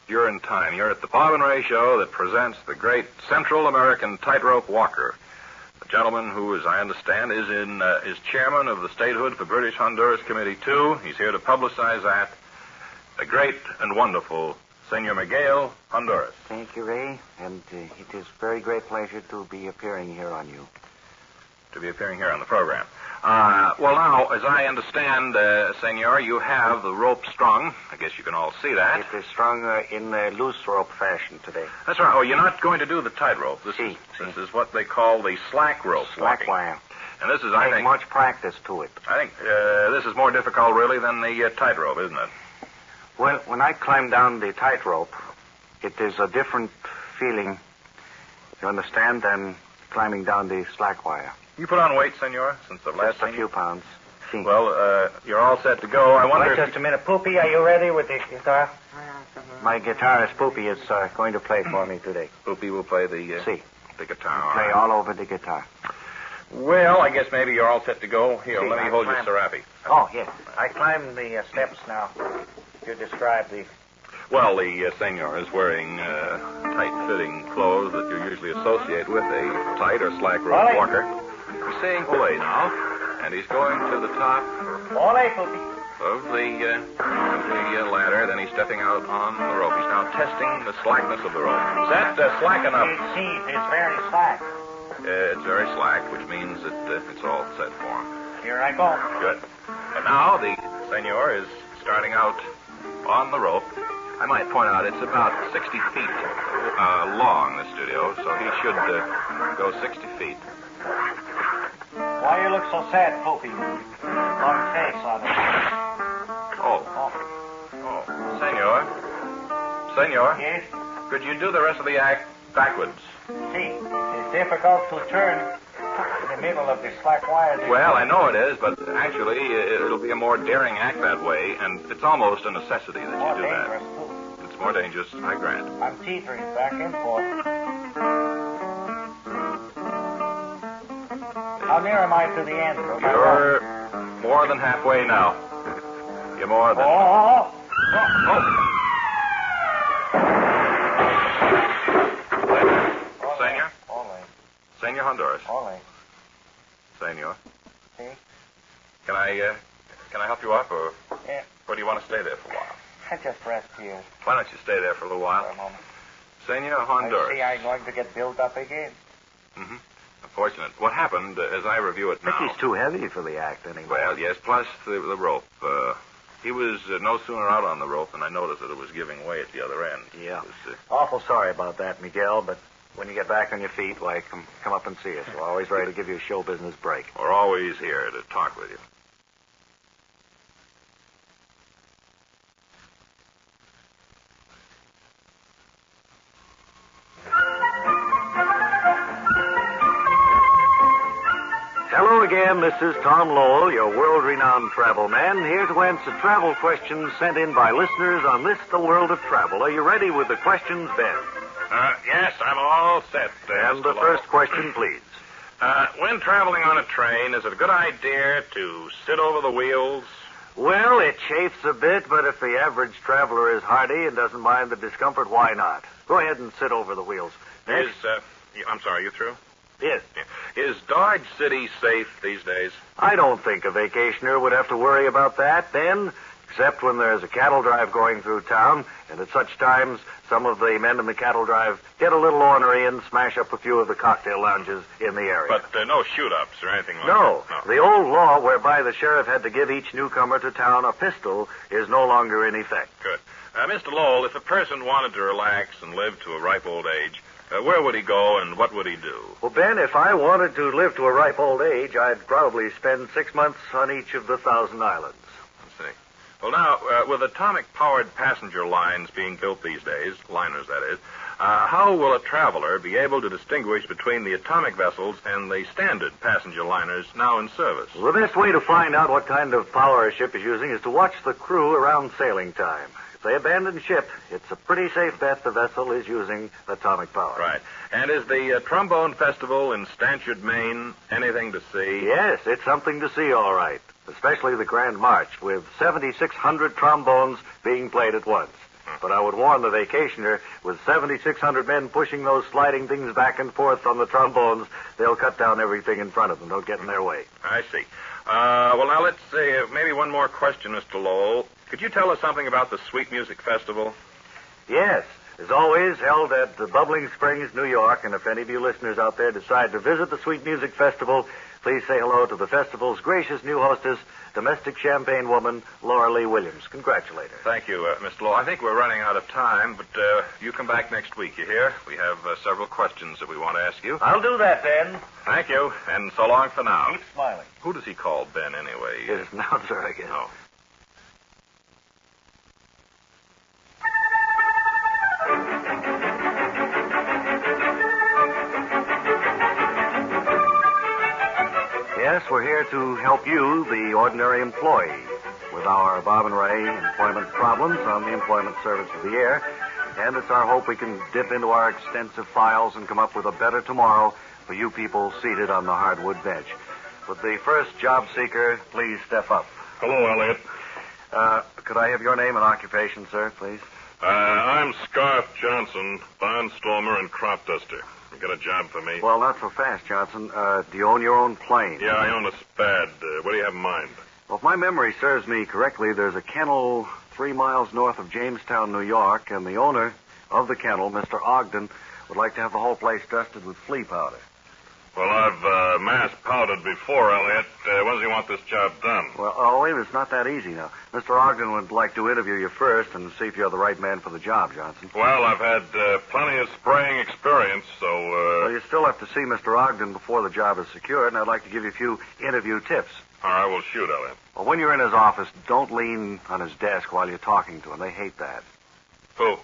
You're in time. You're at the Bob and Ray Show that presents the great Central American Tightrope Walker. The gentleman who, as I understand, is chairman of the statehood for British Honduras Committee 2. He's here to publicize that. The great and wonderful Senor Miguel Honduras. Thank you, Ray. And it is very great pleasure to be appearing here on you. To be appearing here on the program. Well, now, as I understand, Senor, you have the rope strung. I guess you can all see that. It is strung in loose rope fashion today. That's right. Oh, you're not going to do the tightrope. This is what they call the slack rope. Slack wire. And this is, I think, much practice to it. I think this is more difficult, really, than the tightrope, isn't it? Well, when I climb down the tightrope, it is a different feeling, you understand, than climbing down the slack wire. You put on weight, Senor, since the last Just a few pounds. Well, you're all set to go. I wonder Wait just a minute. Poopy, are you ready with the guitar? My guitarist, Poopy, is going to play for me today. Poopy will play the guitar. Play all over the guitar. Well, I guess maybe you're all set to go. Here, let me hold your serape. Oh, yes. I climbed the steps now. You describe the... Well, the senor is wearing tight-fitting clothes that you usually associate with a tight or slack rope walker. He's saying "Olé" now, and he's going to the top of the ladder. Then he's stepping out on the rope. He's now testing the slackness of the rope. Is that slack enough? It's very slack. It's very slack, which means that it's all set for him. Here I go. Good. And now the senor is starting out on the rope. I might point out it's about 60 feet long, the studio, so he should go 60 feet. Why you look so sad, Poopy? Long face on it. Senor? Yes? Could you do the rest of the act backwards? See, it's difficult to turn in the middle of the slack wire. Well, I know it is, but actually it'll be a more daring act that way, and it's almost a necessity that you do that. It's more dangerous, I grant. I'm teetering back and forth. How near am I to the end? You're more than halfway now. You're more than... Senor? Senor Honduras. Senor? See? Can I help you up, or do you want to stay there for a while? I just rest here. Why don't you stay there for a little while? For a moment. Senor Honduras. I see I'm going to get built up again. Mm-hmm. Unfortunate. What happened, as I review it now... I think he's too heavy for the act anyway. Well, yes, plus the rope. He was no sooner out on the rope than I noticed that it was giving way at the other end. Yeah. Awful sorry about that, Miguel, but when you get back on your feet, why, come up and see us. We're always ready to give you a show business break. We're always here to talk with you. Hello again, this is Tom Lowell, your world-renowned travel man, here to answer travel questions sent in by listeners on this, the World of Travel. Are you ready with the questions, Ben? Yes, I'm all set. And the first question, please. When traveling on a train, is it a good idea to sit over the wheels? Well, it chafes a bit, but if the average traveler is hardy and doesn't mind the discomfort, why not? Go ahead and sit over the wheels. Next. I'm sorry, you through? Yes. Is Dodge City safe these days? I don't think a vacationer would have to worry about that, Ben, except when there's a cattle drive going through town, and at such times, some of the men in the cattle drive get a little ornery and smash up a few of the cocktail lounges in the area. But no shoot-ups or anything like No. that? The old law whereby the sheriff had to give each newcomer to town a pistol is no longer in effect. Good. Mr. Lowell, if a person wanted to relax and live to a ripe old age, where would he go and what would he do? Well, Ben, if I wanted to live to a ripe old age, I'd probably spend 6 months on each of the 1,000 islands. I see. Well, now, with atomic-powered passenger lines being built these days, liners that is, how will a traveler be able to distinguish between the atomic vessels and the standard passenger liners now in service? Well, the best way to find out what kind of power a ship is using is to watch the crew around sailing time. If they abandon ship, it's a pretty safe bet the vessel is using atomic power. Right. And is the Trombone Festival in Stanchard, Maine, anything to see? Yes, it's something to see, all right. Especially the Grand March, with 7,600 trombones being played at once. But I would warn the vacationer, with 7,600 men pushing those sliding things back and forth on the trombones, they'll cut down everything in front of them. Don't get in their way. I see. Well, now let's say maybe one more question, Mr. Lowell. Could you tell us something about the Sweet Music Festival? Yes. As always, held at the Bubbling Springs, New York, and if any of you listeners out there decide to visit the Sweet Music Festival, please say hello to the festival's gracious new hostess, domestic champagne woman, Laura Lee Williams. Congratulate her. Thank you, Mr. Lowell. I think we're running out of time, but you come back next week, you hear? We have several questions that we want to ask you. I'll do that, Ben. Thank you, and so long for now. Keep smiling. Who does he call Ben, anyway? His announcer, I guess. Oh. Yes, we're here to help you, the ordinary employee, with our Bob and Ray employment problems on the Employment Service of the Air. And it's our hope we can dip into our extensive files and come up with a better tomorrow for you people seated on the hardwood bench. Would the first job seeker please step up? Hello, Elliot. Could I have your name and occupation, sir, please? I'm Scarf Johnson, barnstormer and crop duster. You got a job for me? Well, not so fast, Johnson. Do you own your own plane? Yeah, I own a Spad. What do you have in mind? Well, if my memory serves me correctly, there's a kennel 3 miles north of Jamestown, New York, and the owner of the kennel, Mr. Ogden, would like to have the whole place dusted with flea powder. Well, I've mass powdered before, Elliot. When does he want this job done? Well, wait, it's not that easy now. Mr. Ogden would like to interview you first and see if you're the right man for the job, Johnson. Well, I've had plenty of spraying experience, so... Well, you still have to see Mr. Ogden before the job is secured, and I'd like to give you a few interview tips. All right, well, shoot, Elliot. Well, when you're in his office, don't lean on his desk while you're talking to him. They hate that. Who?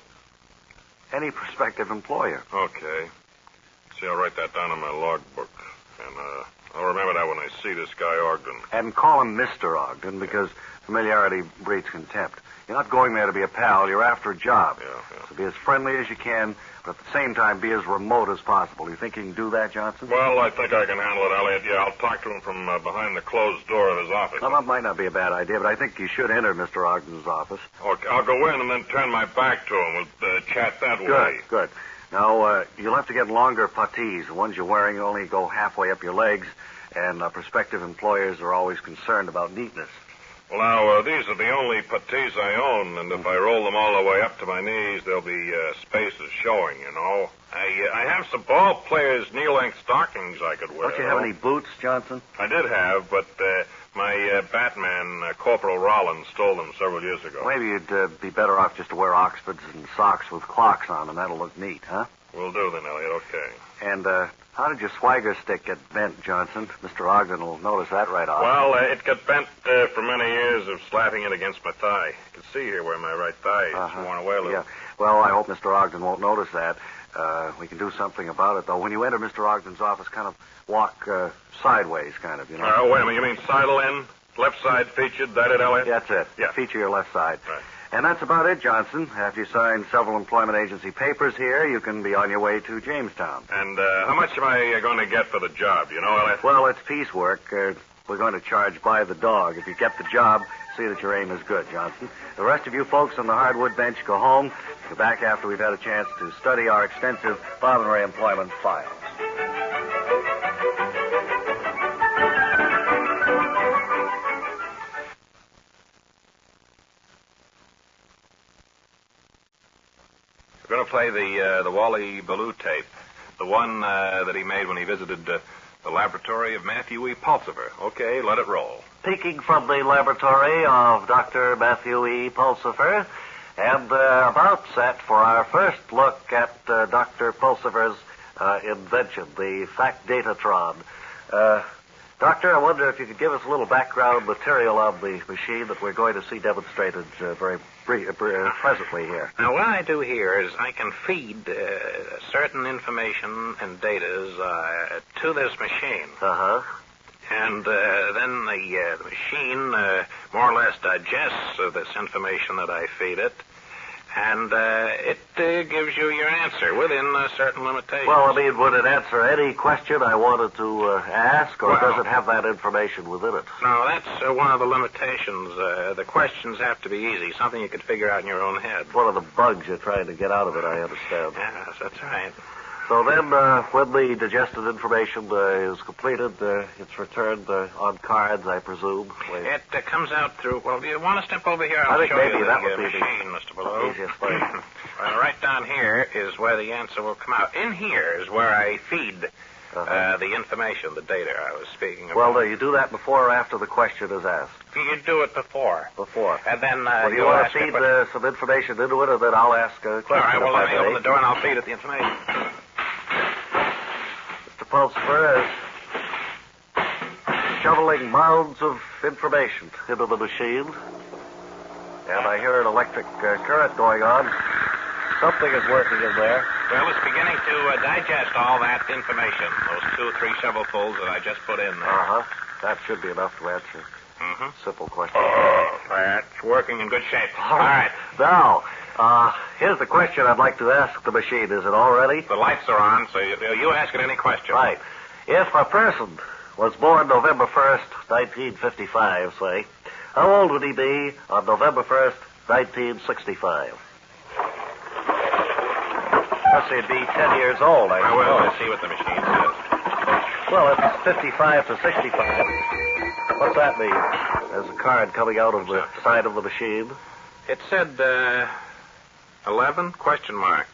Any prospective employer. Okay. See, I'll write that down in my logbook. And I'll remember that when I see this guy Ogden. And call him Mr. Ogden, because familiarity breeds contempt. You're not going there to be a pal. You're after a job. Yeah. So be as friendly as you can, but at the same time, be as remote as possible. You think you can do that, Johnson? Well, I think I can handle it, Elliot. Yeah, I'll talk to him from behind the closed door of his office. Well, that might not be a bad idea, but I think you should enter Mr. Ogden's office. Okay, I'll go in and then turn my back to him. We'll chat that way. Good. Now, you'll have to get longer puttees. The ones you're wearing only go halfway up your legs, and prospective employers are always concerned about neatness. Well, now, these are the only puttees I own, and if I roll them all the way up to my knees, there'll be spaces showing, you know. I have some ball players' knee-length stockings I could wear. Don't you have any boots, Johnson? I did have, but my Batman, Corporal Rollins, stole them several years ago. Maybe you'd be better off just to wear Oxfords and socks with clocks on them. That'll look neat, huh? Will do then, Elliot. Okay. And how did your swagger stick get bent, Johnson? Mr. Ogden will notice that right off. Well, it got bent for many years of slapping it against my thigh. You can see here where my right thigh is worn away a little. Yeah. Well, I hope Mr. Ogden won't notice that. We can do something about it, though. When you enter Mr. Ogden's office, kind of walk sideways, kind of, you know. Wait a minute. You mean sidle in? Left side featured? That it, Elliot? That's it. Yeah. Feature your left side. Right. And that's about it, Johnson. After you sign several employment agency papers here, you can be on your way to Jamestown. And how much am I going to get for the job? You know, Elliot? Well, it's piecework. We're going to charge by the dog. If you get the job, see that your aim is good, Johnson. The rest of you folks on the hardwood bench go home. Go back after we've had a chance to study our extensive Bob and Ray employment files. We're going to play the Wally Ballou tape, the one that he made when he visited the laboratory of Matthew E. Pulsifer. Okay, let it roll. Speaking from the laboratory of Dr. Matthew E. Pulsifer, and about set for our first look at Dr. Pulsifer's invention, the Fact Datatron. Doctor, I wonder if you could give us a little background material on the machine that we're going to see demonstrated very presently here. Now, what I do here is I can feed certain information and data to this machine. Uh-huh. And then the machine more or less digests this information that I feed it And it gives you your answer within certain limitations. Well, I mean, would it answer any question I wanted to ask, or Well- does it have that information within it? No, that's one of the limitations. The questions have to be easy, something you could figure out in your own head. One of the bugs you're trying to get out of it, I understand. Yes, that's right. So then, when the digested information is completed, it's returned on cards, I presume. It comes out through. Well, do you want to step over here? I'll I think show maybe you that the would be machine, Mr. Below. easiest thing. Well, right down here is where the answer will come out. In here is where I feed the information, the data I was speaking about. Well, do you do that before or after the question is asked? You do it before. Before. And then Well, you you'll want ask to it, feed but- some information into it, and then I'll ask a question. All right, well, if I let me may. open the door and I'll feed it the information. Mr. Pulsifer is shoveling mounds of information into the machine. And I hear an electric current going on. Something is working in there. Well, it's beginning to digest all that information, those 2 or 3 shovelfuls that I just put in there. Uh-huh. That should be enough to answer simple questions. That's working in good shape. All right. Now, here's the question I'd like to ask the machine. Is it all ready? The lights are on, so you ask it any question. Right. If a person was born November 1st, 1955, say, how old would he be on November 1st, 1965? Let's say he'd be 10 years old, I Well, we'll suppose. see what the machine says. Well, it's 55 to 65. What's that mean? There's a card coming out of the side of the machine. It said 11 question mark.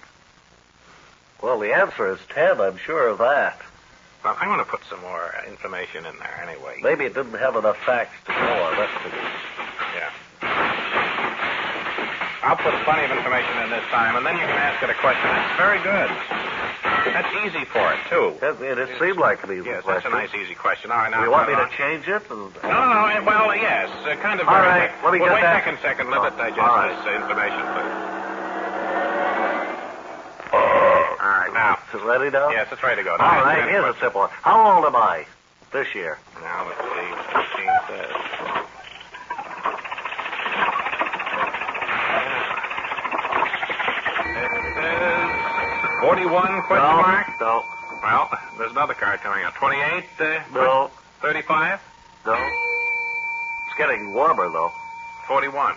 Well, the answer is 10, I'm sure of that. Well, I'm going to put some more information in there anyway. Maybe it didn't have enough facts to go on. That's the... Yeah. I'll put plenty of information in this time, and then you can ask it a question. That's very good. That's easy for it, too. It seemed like an easy Yes, question. that's a nice, easy question. All right, now... Do you want me put to it on. change it? No, well, yes, kind of... All right, let me well, get wait that. second. Let it digest All right. this information, please. All right, now... Is it ready now? Yes, it's ready to go. All Now, right, answer here's any a simple one. How old am I this year? Now, let's see what the machine says. 41 question mark? No. Well, there's another card coming out. 28? No. 35? No. It's getting warmer, though. 41.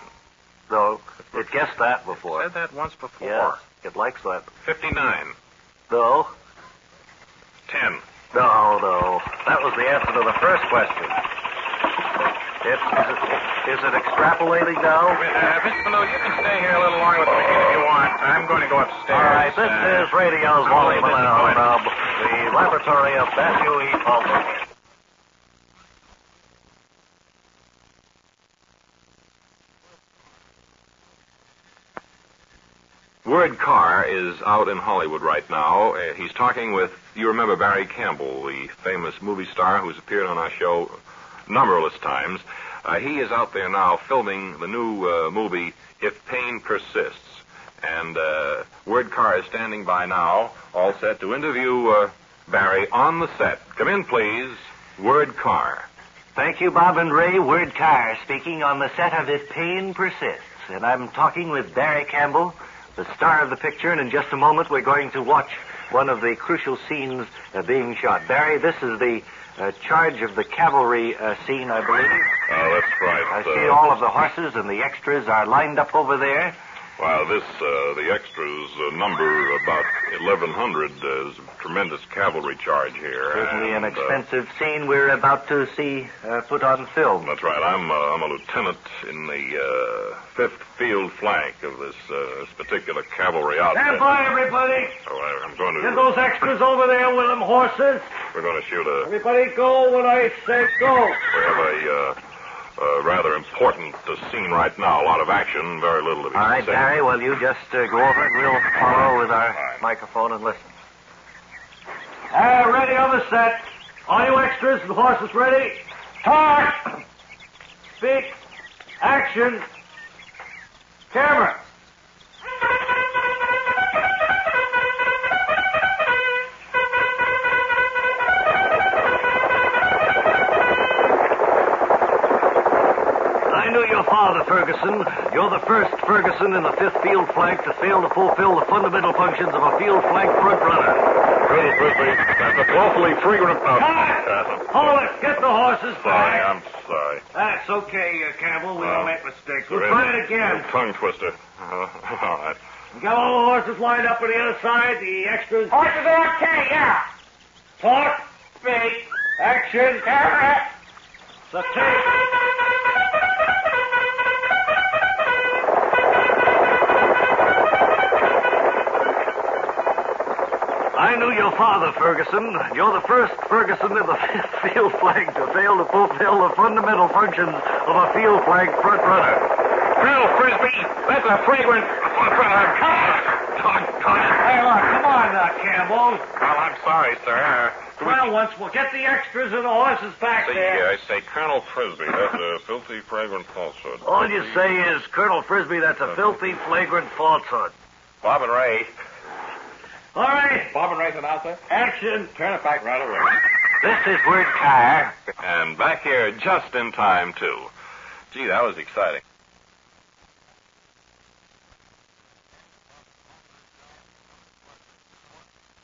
No. It guessed that before. Said that once before. Yes, it likes that. 59. No. 10. No. That was the answer to the first question. Is it extrapolating now? Mr. Ballou, you can stay here a little longer with the machine if you want. I'm going to go upstairs. All right, this is Radio's I'm Wally a little Malone disappointed. of the laboratory of Matthew E. Palmer. Word Carr is out in Hollywood right now. He's talking with, you remember Barry Campbell, the famous movie star who's appeared on our show numberless times. He is out there now filming the new movie, If Pain Persists. And Word Carr is standing by now, all set to interview Barry on the set. Come in, please. Word Carr. Thank you, Bob and Ray. Word Carr speaking on the set of If Pain Persists. And I'm talking with Barry Campbell, the star of the picture, and in just a moment we're going to watch one of the crucial scenes being shot. Barry, this is the charge of the cavalry scene, I believe. That's right. I see all of the horses and the extras are lined up over there. Well, the extras number about 1,100. There's a tremendous cavalry charge here. Certainly an and, expensive scene we're about to see put on film. That's right. I'm a lieutenant in the 5th Field Flank of this particular cavalry outfit. Stand by, everybody. So I'm going to... Get those extras over there with them horses. We're going to shoot a... Everybody go when I say go. We have a rather important scene right now. A lot of action, very little to be All right, said. Barry, well, you just go over and we'll follow with our microphone and listen. Ready on the set. All you extras and horses ready. Talk. Speak. Action. Camera. I knew your father, Fergus. Ferguson. You're the first Ferguson in the 5th field flank to fail to fulfill the fundamental functions of a field flank front runner. Colonel Frisbee, that's a awfully fragrant... Hold it! Get the horses Sorry, back. I'm sorry. That's okay, Campbell. We don't make mistakes. We'll try it again. Tongue twister. All right. We got all the horses lined up on the other side. The extras. Horses are okay, yeah. Talk. Speak. Action. The tape. I knew your father, Ferguson. You're the first Ferguson in the 5th field flank to fail to fulfill the fundamental functions of a field flank front runner. Colonel Frisbee, that's a fragrant... Hey, look, come on now, Campbell. Well, I'm sorry, sir. Well, once we'll get the extras and the horses back there. I say, Colonel Frisbee, that's a filthy, fragrant falsehood. All you say is, Colonel Frisbee, that's a filthy, flagrant falsehood. Bob and Ray. All right. Bob and Ray's announcer. Action. Turn it back right away. This is Word Car. And back here just in time, too. Gee, that was exciting.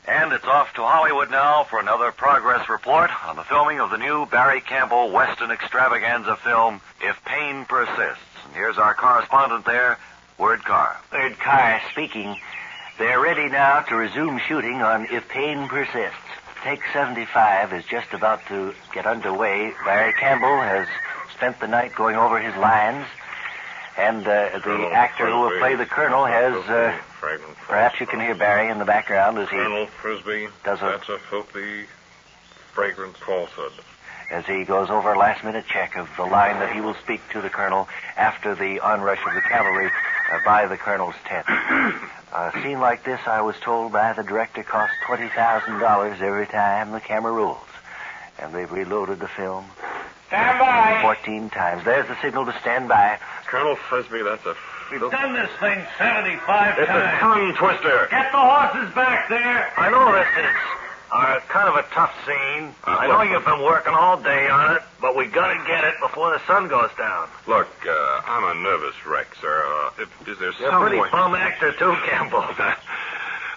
And it's off to Hollywood now for another progress report on the filming of the new Barry Campbell Western extravaganza film, If Pain Persists. And here's our correspondent there, Word Car. Word Car speaking. They're ready now to resume shooting on If Pain Persists. Take 75 is just about to get underway. Barry Campbell has spent the night going over his lines, and the actor who will play the Colonel has... perhaps you can hear Barry in the background as he... Colonel Frisbee, that's a filthy, fragrant falsehood. As he goes over a last-minute check of the line that he will speak to the Colonel after the onrush of the cavalry by the Colonel's tent. A scene like this, I was told by the director, costs $20,000 every time the camera rolls. And they've reloaded the film. Stand by. 14 times. There's the signal to stand by. Colonel Frisbee, that's a... We've done this thing 75 It's times. a tongue twister. Get the horses back there. I know this is kind of a tough scene. I know you've been working all day on it, but we got to get it before the sun goes down. Look, I'm a nervous wreck, sir. Is there You're some a pretty way... bum actor, too, Campbell.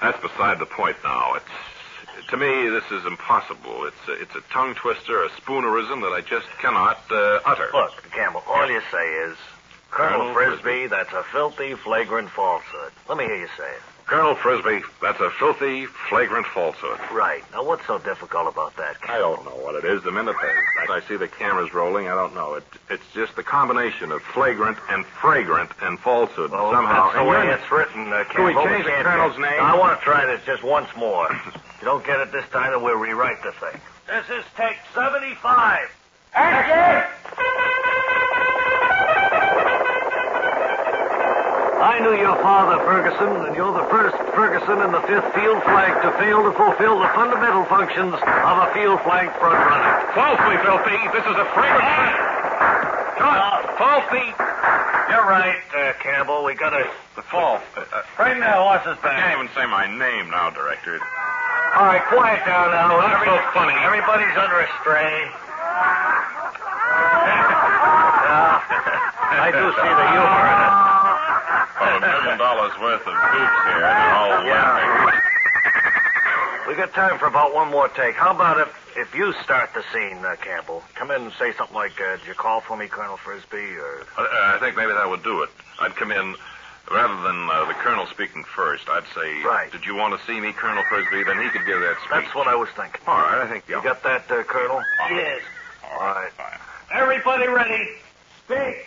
That's beside the point now. To me, this is impossible. It's a tongue twister, a spoonerism that I just cannot utter. Look, Campbell, all you say is, Colonel Frisbee, that's a filthy, flagrant falsehood. Let me hear you say it. Colonel Frisbee, that's a filthy, flagrant falsehood. Right. Now, what's so difficult about that, I don't know what it is. The minute I see the cameras rolling, I don't know. It's just the combination of flagrant and fragrant and falsehood somehow. That's the way it's written, Campbell. Can we change the Colonel's name? I want to try this just once more. If you don't get it this time, then we'll rewrite the thing. This is take 75. Action! I knew your father, Ferguson, and you're the first Ferguson in the 5th field flank to fail to fulfill the fundamental functions of a field flank front runner. Falsely, filthy. This is a fragrant... Falsely. You're right, Campbell. We got to... The false. Bring the horses back. I can't even say my name now, Director. All right, quiet down now. That's so funny. Everybody's under a strain. I do see the humor in it. $1 million worth of boots here, and they're all laughing. We got time for about one more take. How about if you start the scene, Campbell? Come in and say something like, did you call for me, Colonel Frisbee, or... I think maybe that would do it. I'd come in, rather than the Colonel speaking first, I'd say, right. Did you want to see me, Colonel Frisbee? Then he could give that speech. That's what I was thinking. All right, I think... You got that, Colonel? Yes. All right. Everybody ready? Speak.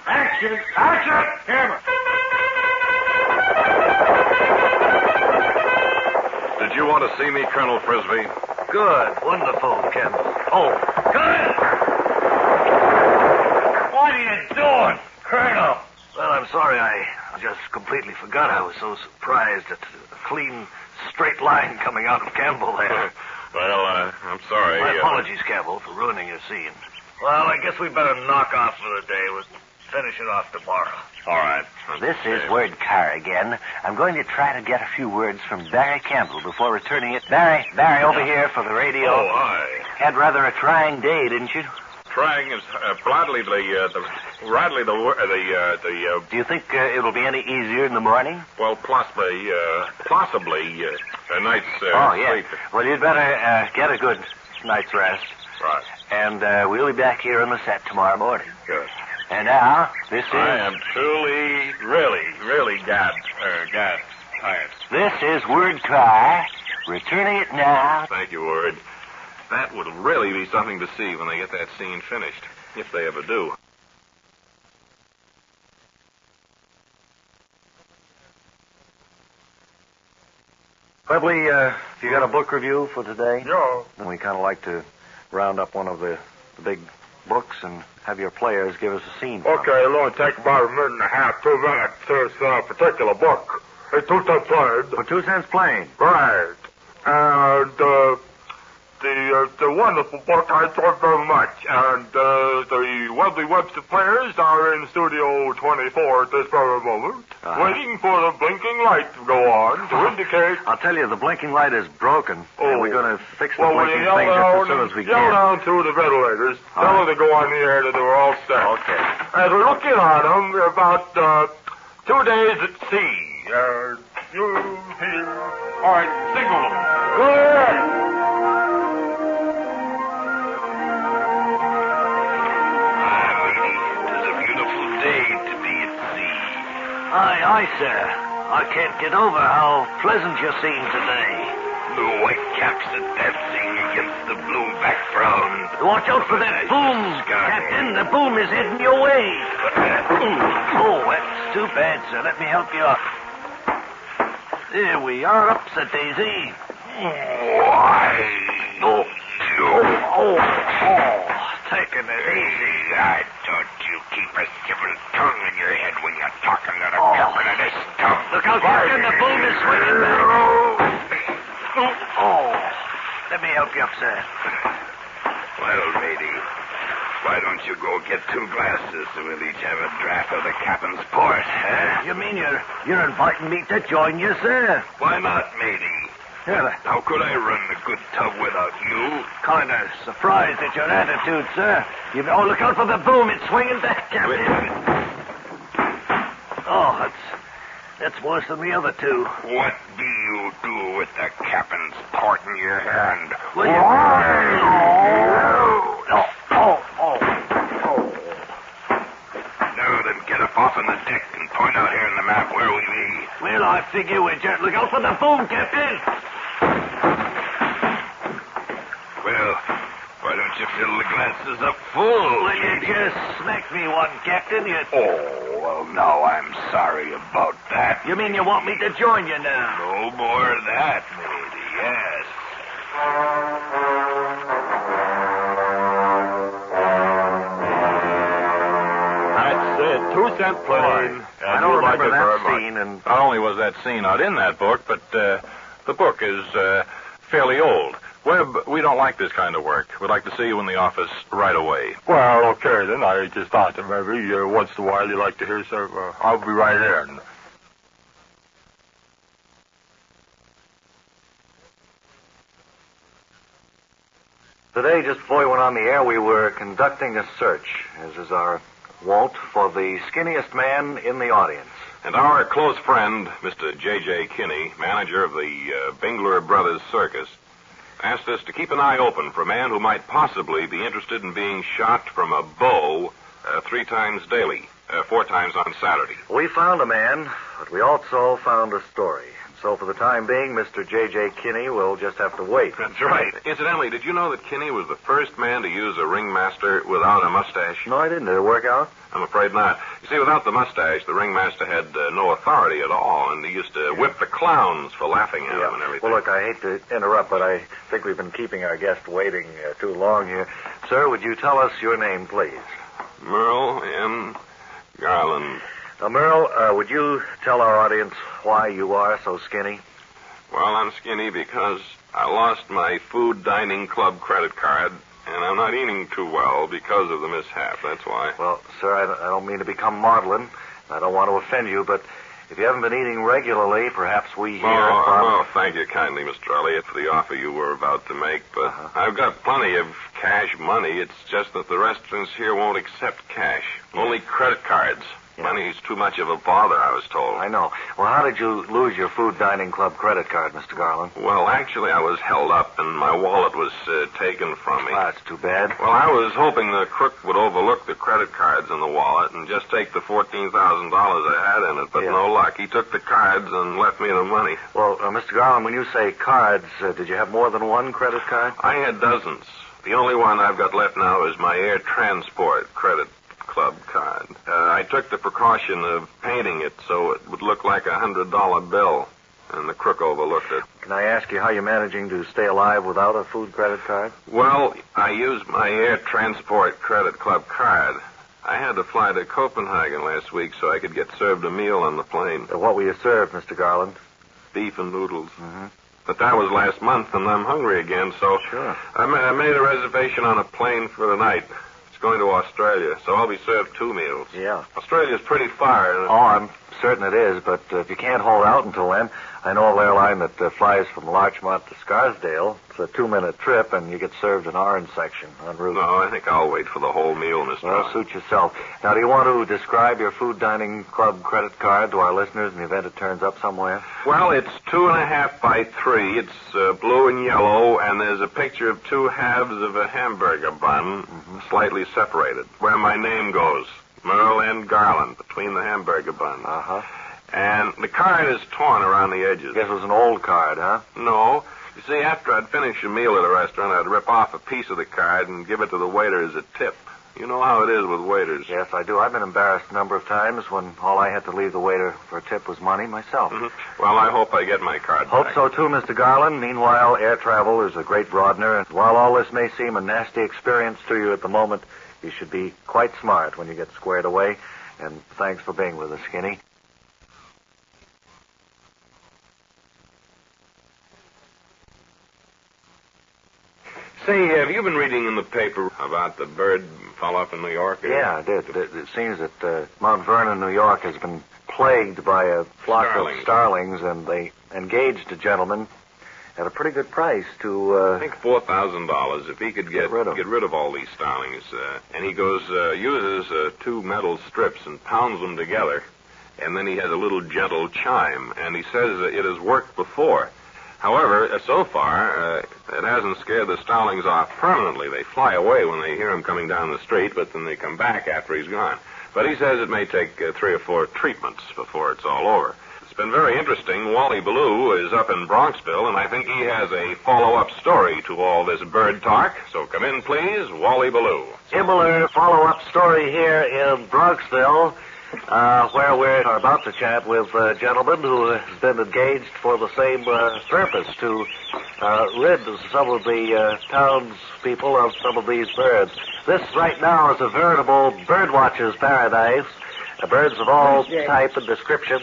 Action! Action! Camera! Did you want to see me, Colonel Frisbee? Good. Wonderful, Campbell. Oh, good! What are you doing, Colonel? Well, I'm sorry. I just completely forgot. I was so surprised at the clean, straight line coming out of Campbell there. Well, I'm sorry. My apologies, Campbell, for ruining your scene. Well, I guess we better knock off for the day. We'll finish it off tomorrow. All right. This is Word Car again. I'm going to try to get a few words from Barry Campbell before returning it. Barry, over here for the radio. Oh, hi. Had rather a trying day, didn't you? trying as blindly Do you think it'll be any easier in the morning? well, possibly a night's Oh, yeah. sleep. Well, you'd better get a good night's rest. Right. And we'll be back here on the set tomorrow morning. Good. And now, this is... I am truly, really tired. This is Word Car, returning it now. Thank you, Word. That would really be something to see when they get that scene finished, if they ever do. Webley, if you got a book review for today? Yeah. Then we kind of like to round up one of the big books and have your players give us a scene. from Okay, it'll only take about a minute and a half, 2 minutes. This particular book. It's 2 cents played. For 2 cents plain. Right. And the wonderful book I enjoyed very much. And the Webley Webster players are in Studio 24 at this very moment, waiting for the blinking light to go on to indicate... I'll tell you, the blinking light is broken. Oh. And we're going to fix the Well, blinking yell thing just as soon as we yell can. down through the ventilators. Tell them to go on the air that they were all set. Okay. As we're looking on them, we're about 2 days at sea. You hear... All right, signal them. Go ahead. Aye, sir. I can't get over how pleasant you seem today. The white caps are dancing against the blue background. Watch out for that boom, Captain. The boom is heading your way. Oh, that's too bad, sir. Let me help you up. There we are, up, Sir Daisy. Why? Oh. Taking it easy. I thought you'd keep a civil tongue in your head when you're talking to the captain of this town. Look out, Captain. The boom is swinging back. Oh. Let me help you up, sir. Well, matey, why don't you go get 2 glasses so we'll each have a draft of the captain's port, huh? You mean you're inviting me to join you, sir? Why not, matey? How could I run the good tub without you? Kind of surprised at your attitude, sir. Look out for the boom. It's swinging back, Captain. Oh, that's worse than the other 2. What do you do with the captain's port in your hand? Will you... Now then, get up off on the deck and point out here on the map where we be. Well, I figure we just look out for the boom, Captain. Well, why don't you fill the glasses up full? Will you just smack me one, Captain? Oh, well, now I'm sorry about that. You mean you want me to join you now? No more of that, matey, yes. That's it. 2 cent plain. I don't remember that scene, and Not only was that scene not in that book, but the book is fairly old. Webb, we don't like this kind of work. We'd like to see you in the office right away. Well, okay, then. I just thought that maybe once in a while you'd like to hear some. I'll be right in. today, just before we went on the air, we were conducting a search, as is our wont, for the skinniest man in the audience. And our close friend, Mr. J.J. Kinney, manager of the Bingler Brothers Circus, asked us to keep an eye open for a man who might possibly be interested in being shot from a bow 3 times daily, 4 times on Saturday. We found a man, but we also found a story. So for the time being, Mr. J.J. Kinney will just have to wait. That's right. Incidentally, did you know that Kinney was the first man to use a ringmaster without a mustache? No, I didn't. Did it work out? I'm afraid not. You see, without the mustache, the ringmaster had no authority at all, and he used to whip the clowns for laughing at him and everything. Well, look, I hate to interrupt, but I think we've been keeping our guest waiting too long here. Sir, would you tell us your name, please? Merle M. Garland. Now, Merle, would you tell our audience why you are so skinny? Well, I'm skinny because I lost my food dining club credit card, and I'm not eating too well because of the mishap. That's why. Well, sir, I don't mean to become maudlin. I don't want to offend you, but If you haven't been eating regularly, perhaps we here... Well, thank you kindly, Mr. Elliott, for the offer you were about to make, but I've got plenty of cash money. It's just that the restaurants here won't accept cash. Only credit cards. Money's too much of a bother, I was told. I know. Well, how did you lose your Food Dining Club credit card, Mr. Garland? Well, actually, I was held up, and my wallet was taken from me. That's too bad. Well, I was hoping the crook would overlook the credit cards in the wallet and just take the $14,000 I had in it, but no luck. He took the cards and left me the money. Well, Mr. Garland, when you say cards, did you have more than one credit card? I had dozens. The only one I've got left now is my Air Transport credit club card. I took the precaution of painting it so it would look like a $100 bill, and the crook overlooked it. Can I ask you how you're managing to stay alive without a food credit card? Well, I used my Air Transport credit club card. I had to fly to Copenhagen last week so I could get served a meal on the plane. What were you served, Mr. Garland? Beef and noodles. Mm-hmm. But that was last month, and I'm hungry again, so I made a reservation on a plane for the night. Going to Australia, so I'll be served 2 meals. Yeah. Australia's pretty far. Oh, I'm certain it is, but if you can't hold out until then, I know an airline that flies from Larchmont to Scarsdale. It's a 2-minute trip, and you get served an orange section en route. No, I think I'll wait for the whole meal, Mr. Well, suit yourself. Now, do you want to describe your Food Dining Club credit card to our listeners in the event it turns up somewhere? Well, it's 2.5 by 3. It's blue and yellow, and there's a picture of 2 halves of a hamburger bun, slightly separated, where my name goes. Merle N. Garland, between the hamburger buns. And the card is torn around the edges. Guess it was an old card, huh? No. You see, after I'd finish a meal at a restaurant, I'd rip off a piece of the card and give it to the waiter as a tip. You know how it is with waiters. Yes, I do. I've been embarrassed a number of times when all I had to leave the waiter for a tip was money myself. Well, I hope I get my card Hope back. so, too, Mr. Garland. Meanwhile, air travel is a great broadener, and while all this may seem a nasty experience to you at the moment, you should be quite smart when you get squared away. And thanks for being with us, Skinny. Say, have you been reading in the paper about the bird fell off in New York? Yeah, I did. It seems that Mount Vernon, New York, has been plagued by a flock of starlings, and they engaged a gentleman at a pretty good price to... I think $4,000 if he could get rid of all these starlings. And he uses 2 metal strips and pounds them together, and then he has a little gentle chime, and he says it has worked before. However, so far, it hasn't scared the starlings off permanently. They fly away when they hear him coming down the street, but then they come back after he's gone. But he says it may take 3 or 4 treatments before it's all over. It's been very interesting. Wally Ballou is up in Bronxville, and I think he has a follow-up story to all this bird talk. So come in, please, Wally Ballou. Similar follow-up story here in Bronxville, where we're about to chat with a gentleman who has been engaged for the same purpose, to rid some of the townspeople of some of these birds. This right now is a veritable birdwatcher's paradise. Birds of all type and description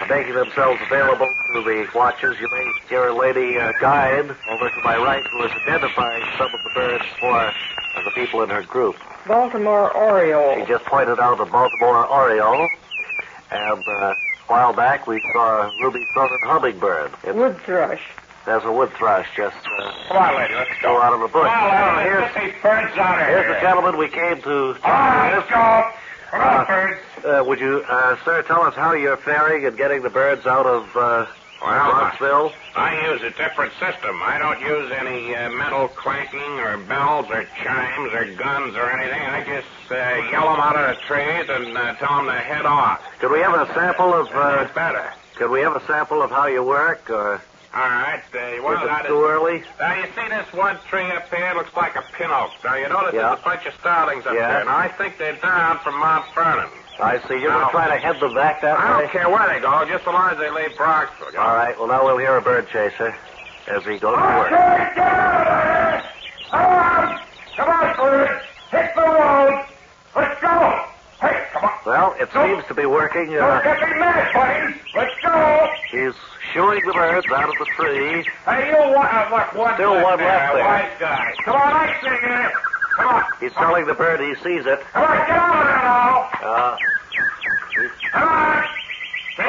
are making themselves available to the watchers. You may hear a lady guide over to my right who is identifying some of the birds for the people in her group. Baltimore Oriole. He just pointed out a Baltimore Oriole, and a while back we saw a ruby-throated hummingbird. Wood thrush. There's a wood thrush just Come on, lady, let's go. out of the bush. Come on, lady, let's get these birds out of here. Here's the gentleman we came to. All right, let's go. Come on, birds. Would you, sir, tell us how you're faring in getting the birds out of Bronxville? I use a different system. I don't use any metal clanking or bells or chimes or guns or anything. I just yell them out of the trees and tell them to head off. Could we have a sample of... It's better. Could we have a sample of how you work, or... All right. Is it too early? Now, you see this one tree up here? It looks like a pin oak. Now, you notice there's a bunch of starlings up there. Now, I think they're down from Mount Vernon. I see. You're going to try to head them back that way? I don't care where they go, just so long as they leave Bronxville. All right. Well, now we'll hear a bird chaser as he goes to work. Okay, get out of there! Come on, birds. Hit the road. Let's go. Hey, come on. Well, it seems to be working. Don't get me mad, buddies. Let's go. He's shooing the birds out of the tree. Hey, you look, one Still one left there. Wise guy. Come on, I see you. Come on. He's telling the bird he sees it. Come on, get out of there now. Come on. See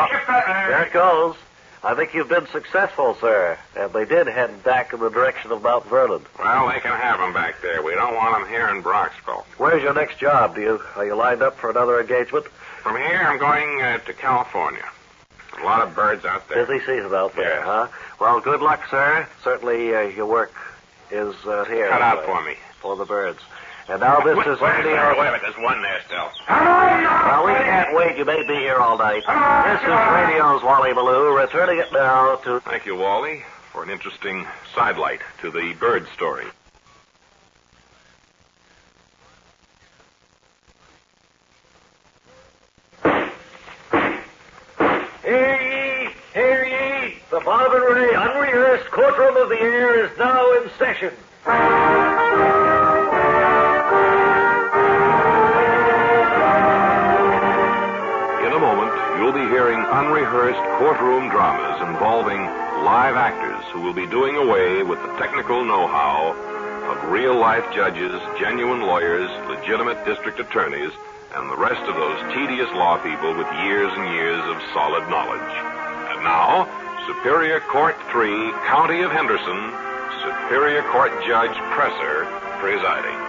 There it goes. I think you've been successful, sir. And they did head back in the direction of Mount Vernon. Well, they can have them back there. We don't want them here in Brocksville. Where's your next job? Are you lined up for another engagement? From here, I'm going to California. A lot of birds out there. Busy season out there, huh? Well, good luck, sir. Certainly your work is here. Cut out for me. For the birds. And now this is Radio... Wait a minute, there's one there still. Well, we can't wait. You may be here all night. This is Radio's Wally Ballou, returning it now to... Thank you, Wally, for an interesting sidelight to the bird story. Hear ye! The Bob and Ray unrehearsed courtroom of the air is now in session. In a moment, you'll be hearing unrehearsed courtroom dramas involving live actors who will be doing away with the technical know-how of real-life judges, genuine lawyers, legitimate district attorneys, and the rest of those tedious law people with years and years of solid knowledge. And now, Superior Court 3, County of Henderson, Superior Court Judge Presser presiding.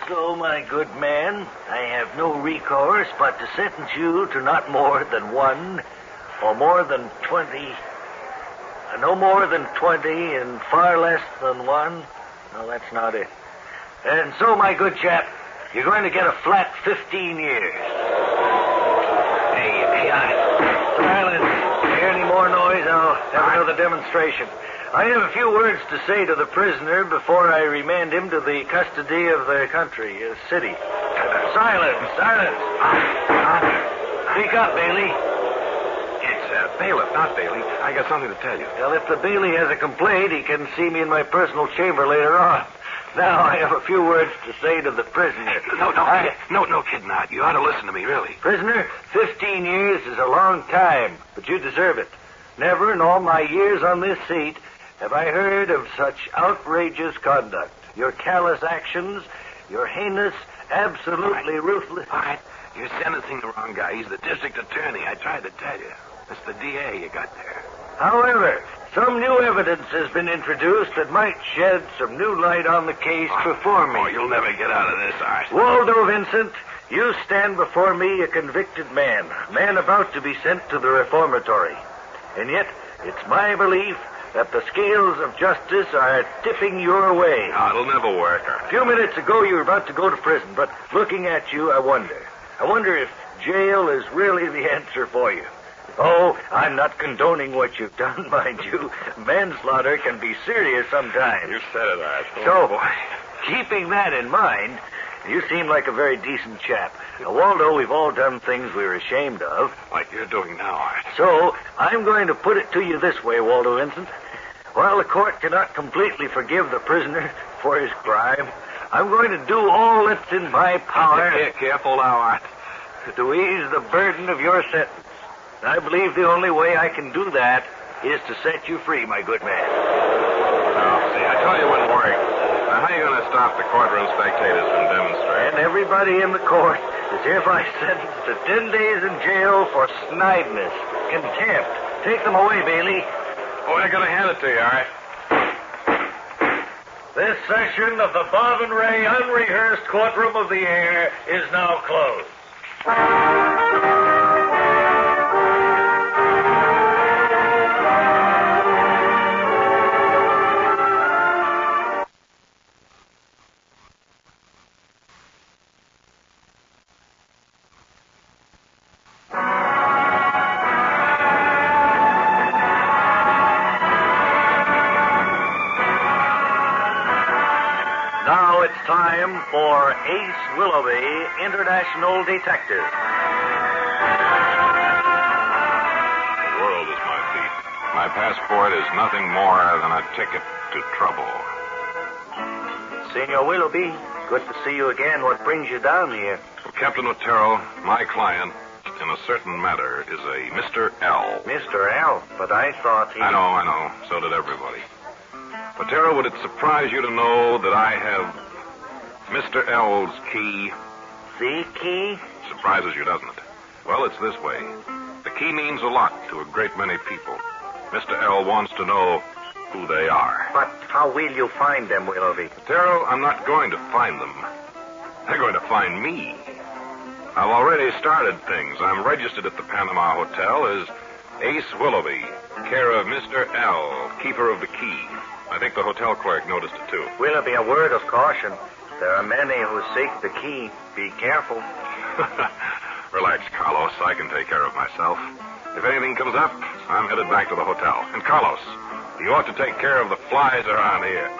So, my good man, I have no recourse but to sentence you to not more than one, or more than 20, no more than 20, and far less than one. No, that's not it. And so, my good chap, you're going to get a flat 15 years. Hey, silence. Hear any more noise, I'll have another demonstration. I have a few words to say to the prisoner before I remand him to the custody of the country, city. Silence. Speak up, Bailey. It's bailiff, not Bailey. I got something to tell you. Well, if the Bailey has a complaint, he can see me in my personal chamber later on. Now, I have a few words to say to the prisoner. No, kid, not. You ought to listen to me, really. Prisoner, 15 years is a long time, but you deserve it. Never in all my years on this seat have I heard of such outrageous conduct. Your callous actions, your heinous, absolutely ruthless... All right, you're sentencing the wrong guy. He's the district attorney. I tried to tell you. It's the DA you got there. However, some new evidence has been introduced that might shed some new light on the case before me. Oh, you'll never get out of this, Art. Waldo Vincent, you stand before me a convicted man, a man about to be sent to the reformatory. And yet, it's my belief that the scales of justice are tipping your way. No, it'll never work. A few minutes ago, you were about to go to prison, but looking at you, I wonder if jail is really the answer for you. Oh, I'm not condoning what you've done, mind you. Manslaughter can be serious sometimes. You said it, Art. So, keeping that in mind, you seem like a very decent chap. Now, Waldo, we've all done things we're ashamed of. Like you're doing now, Art. So, I'm going to put it to you this way, Waldo Vincent. While the court cannot completely forgive the prisoner for his crime, I'm going to do all that's in my power... Careful now, Art. ...to ease the burden of your sentence. I believe the only way I can do that is to set you free, my good man. Now, see, I told you it wouldn't work. Now, how are you going to stop the courtroom spectators from demonstrating? And everybody in the court is hereby sentenced to 10 days in jail for snideness, contempt. Take them away, Bailey. Oh, I'm going to hand it to you, all right? This session of the Bob and Ray unrehearsed courtroom of the air is now closed. Now it's time for Ace Willoughby, International Detective. The world is my feet. My passport is nothing more than a ticket to trouble. Senor Willoughby, good to see you again. What brings you down here? Well, Captain Otero, my client, in a certain matter, is a Mr. L. Mr. L? But I thought he... I know. So did everybody. Otero, would it surprise you to know that I have Mr. L's key? The key? Surprises you, doesn't it? Well, it's this way. The key means a lot to a great many people. Mr. L wants to know who they are. But how will you find them, Willoughby? Terrell, I'm not going to find them. They're going to find me. I've already started things. I'm registered at the Panama Hotel as Ace Willoughby, care of Mr. L, keeper of the key. I think the hotel clerk noticed it, too. Willoughby, a word of caution. There are many who seek the key. Be careful. Relax, Carlos. I can take care of myself. If anything comes up, I'm headed back to the hotel. And Carlos, you ought to take care of the flies around here.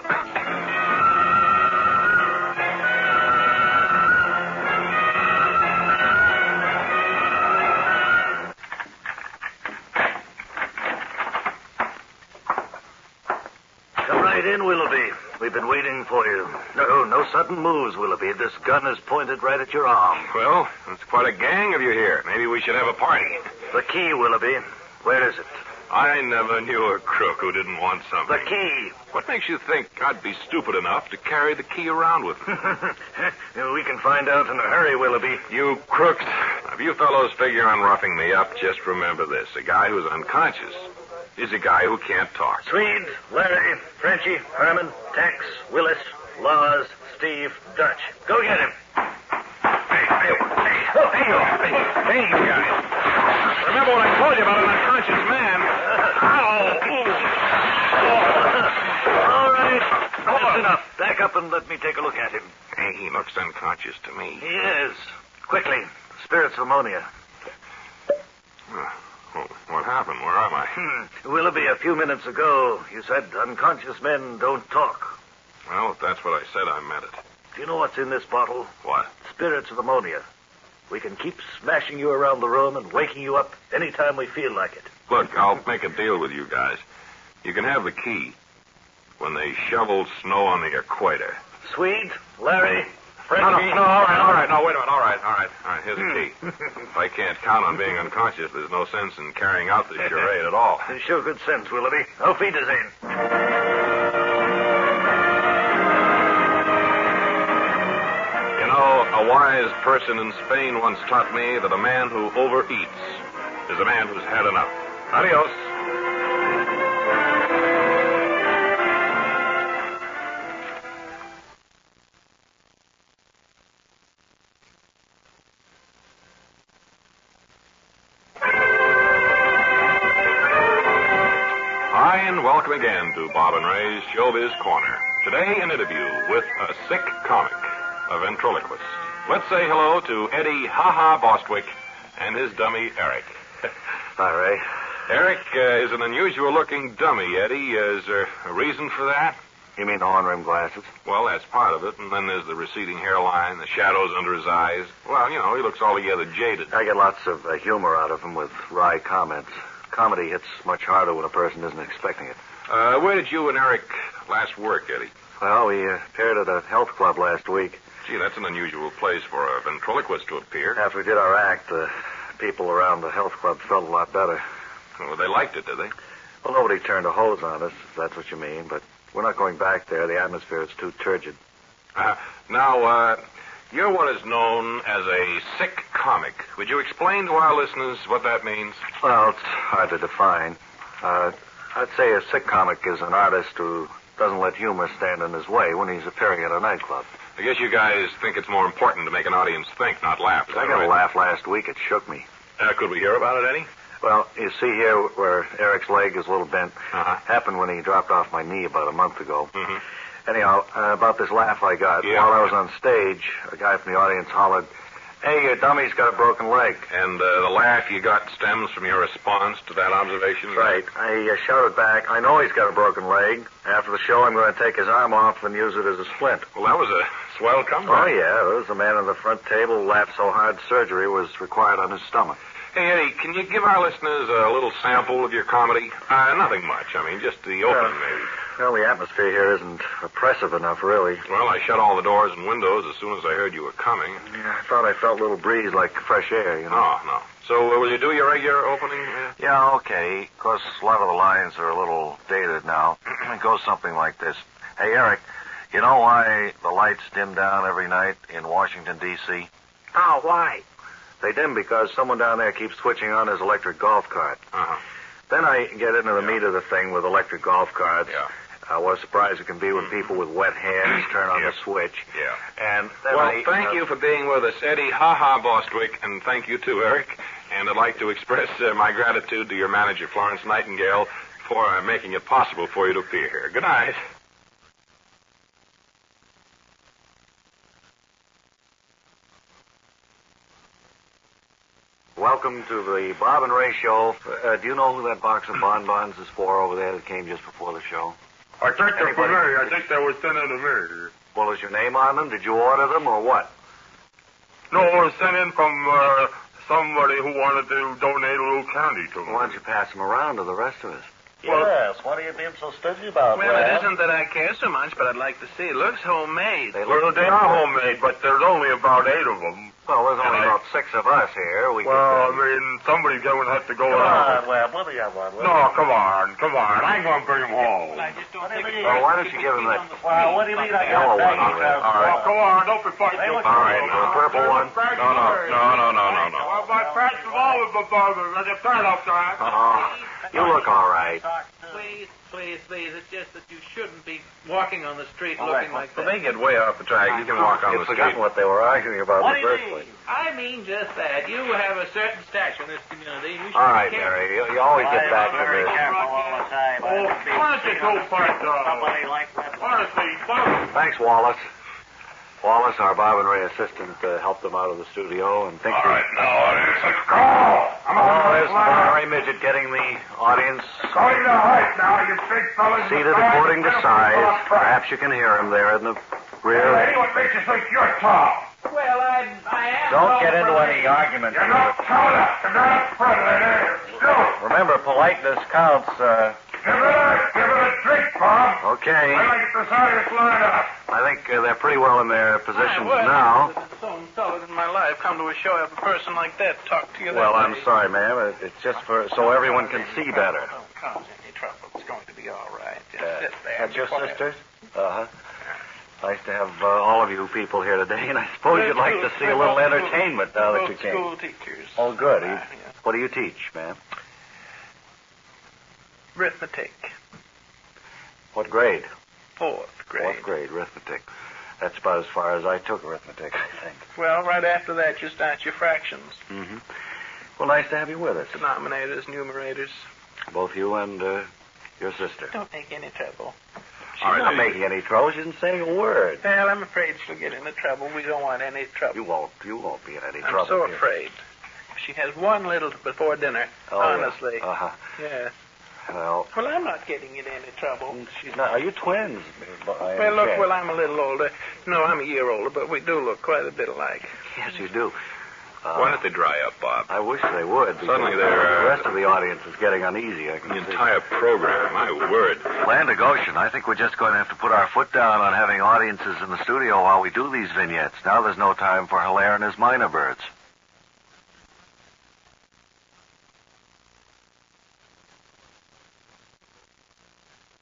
Come right in, Willoughby. We've been waiting for you. No sudden moves, Willoughby. This gun is pointed right at your arm. Well, it's quite a gang of you here. Maybe we should have a party. The key, Willoughby. Where is it? I never knew a crook who didn't want something. The key. What makes you think I'd be stupid enough to carry the key around with me? We can find out in a hurry, Willoughby. You crooks. If you fellows figure on roughing me up, just remember this. A guy who's unconscious is a guy who can't talk. Swede, Larry, Frenchie, Herman, Tex, Willis, Laws, Steve, Dutch. Go get him. Hey, you guys. Remember what I told you about an unconscious man? All right. That's enough. Back up and let me take a look at him. Hey, he looks unconscious to me. He is. Quickly. Spirits of ammonia. What happened? Where am I? Willoughby, a few minutes ago, you said unconscious men don't talk. Well, if that's what I said, I meant it. Do you know what's in this bottle? What? Spirits of ammonia. We can keep smashing you around the room and waking you up anytime we feel like it. Look, I'll make a deal with you guys. You can have the key when they shovel snow on the equator. Swede, Larry, Frenchie. No, all right. No, wait a minute. All right. Here's the key. If I can't count on being unconscious, there's no sense in carrying out this charade at all. You show good sense, Willoughby. Auf Wiedersehen. You know, a wise person in Spain once taught me that a man who overeats is a man who's had enough. Adios. Welcome again to Bob and Ray's Showbiz Corner. Today, an interview with a sick comic, a ventriloquist. Let's say hello to Eddie Ha-Ha Bostwick and his dummy, Eric. Hi, Ray. Eric is an unusual-looking dummy, Eddie. Is there a reason for that? You mean the horn-rimmed glasses? Well, that's part of it. And then there's the receding hairline, the shadows under his eyes. Well, you know, he looks altogether jaded. I get lots of humor out of him with wry comments. Comedy hits much harder when a person isn't expecting it. Where did you and Eric last work, Eddie? Well, we appeared at a health club last week. Gee, that's an unusual place for a ventriloquist to appear. After we did our act, the people around the health club felt a lot better. Well, they liked it, did they? Well, nobody turned a hose on us, if that's what you mean, but we're not going back there. The atmosphere is too turgid. Now, you're what is known as a sick comic. Would you explain to our listeners what that means? Well, it's hard to define. I'd say a sick comic is an artist who doesn't let humor stand in his way when he's appearing at a nightclub. I guess you guys think it's more important to make an audience think, not laugh. I got a laugh last week. It shook me. Could we hear about it, Eddie? Well, you see here where Eric's leg is a little bent. Happened when he dropped off my knee about a month ago. Anyhow, about this laugh I got. While I was on stage, a guy from the audience hollered, "Hey, your dummy's got a broken leg." And the laugh you got stems from your response to that observation? Right. I shouted back, "I know he's got a broken leg. After the show, I'm going to take his arm off and use it as a splint." Well, that was a swell comeback. Oh, yeah. There was a man on the front table who laughed so hard surgery was required on his stomach. Hey, Eddie, can you give our listeners a little sample of your comedy? Nothing much. I mean, just the opening, maybe. Well, the atmosphere here isn't oppressive enough, really. Well, I shut all the doors and windows as soon as I heard you were coming. Yeah, I thought I felt a little breeze like fresh air, you know. No. So, will you do your regular opening? Yeah, okay. Of course, a lot of the lines are a little dated now. It goes something like this. Hey, Eric, you know why the lights dim down every night in Washington, D.C.? Oh, why? They dim because someone down there keeps switching on his electric golf cart. Uh-huh. Then I get into the meat of the thing with electric golf carts. Yeah. What a surprise it can be when people with wet hands turn on the switch. Yeah. And then Well, thank you for being with us, Eddie. Ha-ha, Bostwick. And thank you, too, Eric. And I'd like to express my gratitude to your manager, Florence Nightingale, for making it possible for you to appear here. Good night. Welcome to the Bob and Ray Show. Do you know who that box of bonbons is for over there that came just before the show? I think they're for me. I think they were sent in to me. Well, is your name on them? Did you order them or what? No, it was sent in from somebody who wanted to donate a little candy to me. Why don't you pass them around to the rest of us? Yes, what are you being so stingy about, Well, it isn't that I care so much, but I'd like to see. It looks homemade. They are homemade, but there's only about 8 of them. Well, there's only about 6 of us here. I mean, somebody's going to have to go out. Webb, let me have one. No, come on. I'm going to bring them home. Well, why don't you give him that Well, what do you mean I yellow got one over there? All right, come on. Don't be fighting. Hey, All what's right, The purple one? No. Well, my patch them all with the burgers. There's a turn up time. Oh, you look all right. Please. It's just that you shouldn't be walking on the street All looking right, like well, that. they get way off the track. You can walk on You've the street. forgotten what they were arguing about What in do the you first mean? place. I mean just that. You have a certain stature in this community. You should All right, be careful. Mary. You always get back to very this. careful all the time. Oh, why don't you go fight Somebody like that. Honestly, Thanks, Wallace. Wallace, our Bob and Ray assistant, helped them out of the studio and thinks all right, now, let's go. I'm Oh, there's the on Bob and Ray midget getting the audience Going to height now, you big fellas. seated according to size. Perhaps you can hear him there in the rear. Hey, what makes you think you're tall? Well, I am. Don't get into any arguments. You're not tall enough. You're not friendly. Still. Remember, politeness counts. Give it a drink, Bob. Okay. When I get the science line up. I think they're pretty well in their positions Well, now. it's so insulted in my life. Come to a show, have a person like that talk to you that Well, way. I'm sorry, ma'am. It's just so everyone can see better. Don't cause any trouble. It's going to be all right. Just sit there. That's your Be quiet. sister? Uh-huh. Nice to have all of you people here today, and I suppose you'd like to see a little entertainment now that you came. School teachers. Oh, good. What do you teach, ma'am? Arithmetic. What grade? 4th grade. Fourth grade, arithmetic. That's about as far as I took arithmetic, I think. Well, right after that, you start your fractions. Mm-hmm. Well, nice to have you with us. Denominators, numerators. Both you and your sister. Don't make any trouble. She's not making any trouble. She didn't say a word. Well, I'm afraid she'll get into trouble. We don't want any trouble. You won't be in any I'm trouble. so here. afraid. She has one little before dinner. Oh, honestly. Yeah. Uh-huh. Yes. Well, I'm not getting in any trouble. she's not. Are you twins? Well, look, I'm a little older. No, I'm a year older, but we do look quite a bit alike. Yes, you do. Why don't they dry up, Bob? I wish they would. Suddenly because they're, the rest of the audience is getting uneasy. I can The see. entire program, my word. Land of Goshen, I think we're just going to have to put our foot down on having audiences in the studio while we do these vignettes. Now there's no time for Hilaire and his minor birds.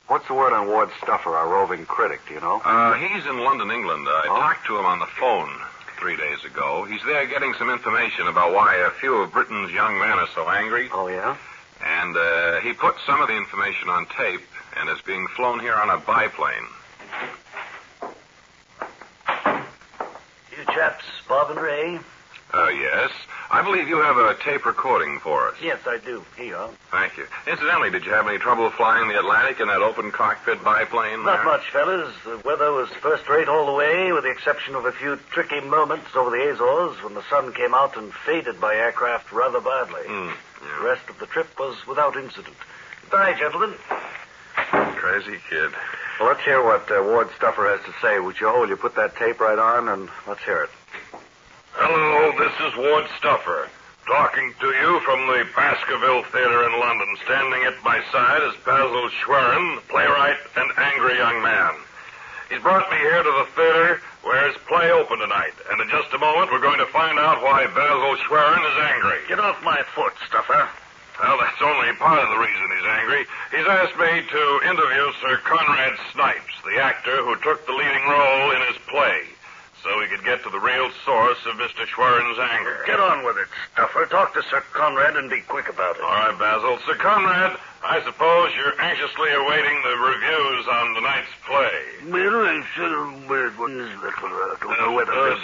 What's the word on Ward Stuffer, our roving critic, do you know? He's in London, England. I talked to him on the phone 3 days ago. He's there getting some information about why a few of Britain's young men are so angry. Oh, yeah? And he put some of the information on tape and is being flown here on a biplane. You chaps, Bob and Ray? Yes. I believe you have a tape recording for us. Yes, I do. Here you are. Thank you. Incidentally, did you have any trouble flying the Atlantic in that open cockpit biplane there? Not much, fellas. The weather was first rate all the way, with the exception of a few tricky moments over the Azores when the sun came out and faded by aircraft rather badly. The rest of the trip was without incident. Goodbye, gentlemen. Crazy kid. Well, let's hear what Ward Stuffer has to say. Would you put that tape right on, and let's hear it. Hello, this is Ward Stuffer, talking to you from the Baskerville Theater in London. Standing at my side is Basil Schwerin, playwright and angry young man. He's brought me here to the theater where his play opened tonight, and in just a moment we're going to find out why Basil Schwerin is angry. Get off my foot, Stuffer. Well, that's only part of the reason he's angry. He's asked me to interview Sir Conrad Snipes, the actor who took the leading role in his play. so we could get to the real source of Mr. Schwerin's anger. Get on with it, Stuffer. Talk to Sir Conrad and be quick about it. All right, Basil. Sir Conrad, I suppose you're anxiously awaiting the reviews on tonight's play.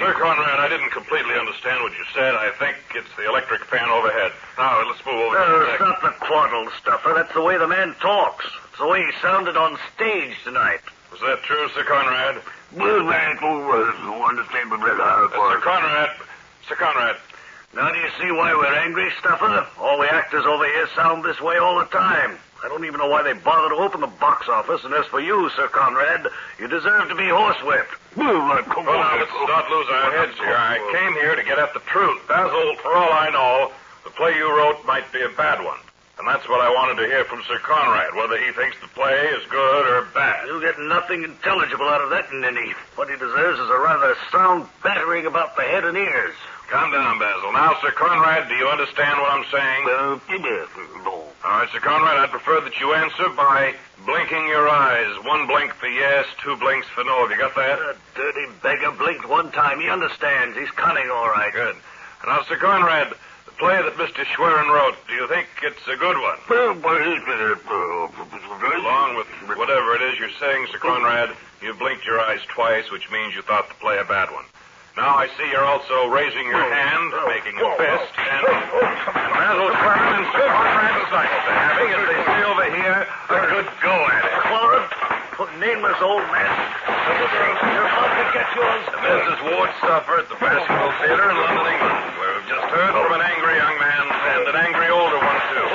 Sir Conrad, I didn't completely understand what you said. I think it's the electric fan overhead. Now, let's move over to the It's not the twaddle, Stuffer. That's the way the man talks. It's the way he sounded on stage tonight. Was that true, Sir Conrad? Sir Conrad. Now do you see why we're angry, Stuffer? All the actors over here sound this way all the time. I don't even know why they bother to open the box office, and as for you, Sir Conrad, you deserve to be horsewhipped. Well, now, let's not lose our heads here. I came here to get at the truth. Basil, for all I know, the play you wrote might be a bad one. And that's what I wanted to hear from Sir Conrad, whether he thinks the play is good or bad. You'll get nothing intelligible out of that, Ninny. What he deserves is a rather sound battering about the head and ears. Calm down, Basil. Now, Sir Conrad, do you understand what I'm saying? No. All right, Sir Conrad, I'd prefer that you answer by blinking your eyes. 1 blink for yes, 2 blinks for no. Have you got that? That dirty beggar blinked one time. He understands. He's cunning, all right. Good. Now, Sir Conrad, the play that Mr. Schwerin wrote, do you think it's a good one? Along with whatever it is you're saying, Sir Conrad, you blinked your eyes twice, which means you thought the play a bad one. Now I see you're also raising your hand, making a fist, and Basil Schwerin and Sir Conrad decided to having, as they say over here, a good go at it. Nameless old man. You're about to get yours. This is Ward Stuffer at the Baskerville Theater in London, England, where we've just heard from an angry young man and an angry older one, too.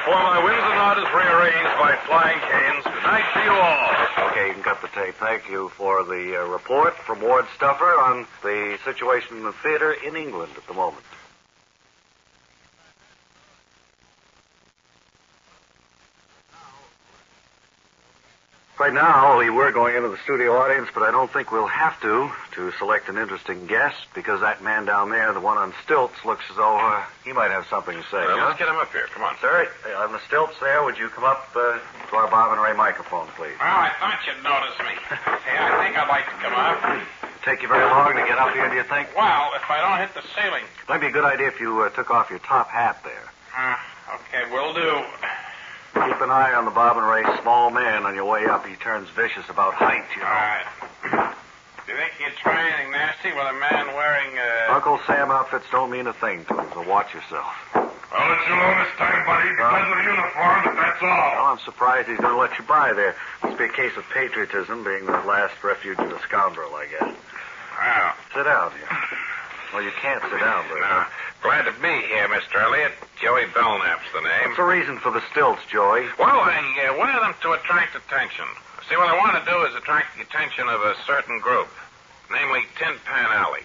Before my Windsor knot is rearranged by flying canes, good night to you all. Okay, you can cut the tape. Thank you for the report from Ward Stuffer on the situation in the theater in England at the moment. Right now, we were going into the studio audience, but I don't think we'll have to select an interesting guest, because that man down there, the one on stilts, looks as though he might have something to say. Let's get him up here. Come on. Sir, on the stilts there, would you come up to our Bob and Ray microphone, please? Well, I thought you'd notice me. Hey, I think I'd like to come up. Take you very long to get up here, do you think? Well, if I don't hit the ceiling. Might be a good idea if you took off your top hat there. Okay, will do. Keep an eye on the Bob and Ray small man on your way up. He turns vicious about height, you know. All right. Do you think you'd try anything nasty with a man wearing Uncle Sam outfits don't mean a thing to him, so watch yourself. I'll let you know this time, buddy, because of uniform, but that's all. Well, I'm surprised he's going to let you by there. Must be a case of patriotism, being the last refuge of the scoundrel, I guess. Well. Sit down here. Well, you can't sit down, but... Glad to be here, Mr. Elliott. Joey Belknap's the name. What's the reason for the stilts, Joey? Well, I wear them to attract attention. See, what I want to do is attract the attention of a certain group, namely Tin Pan Alley.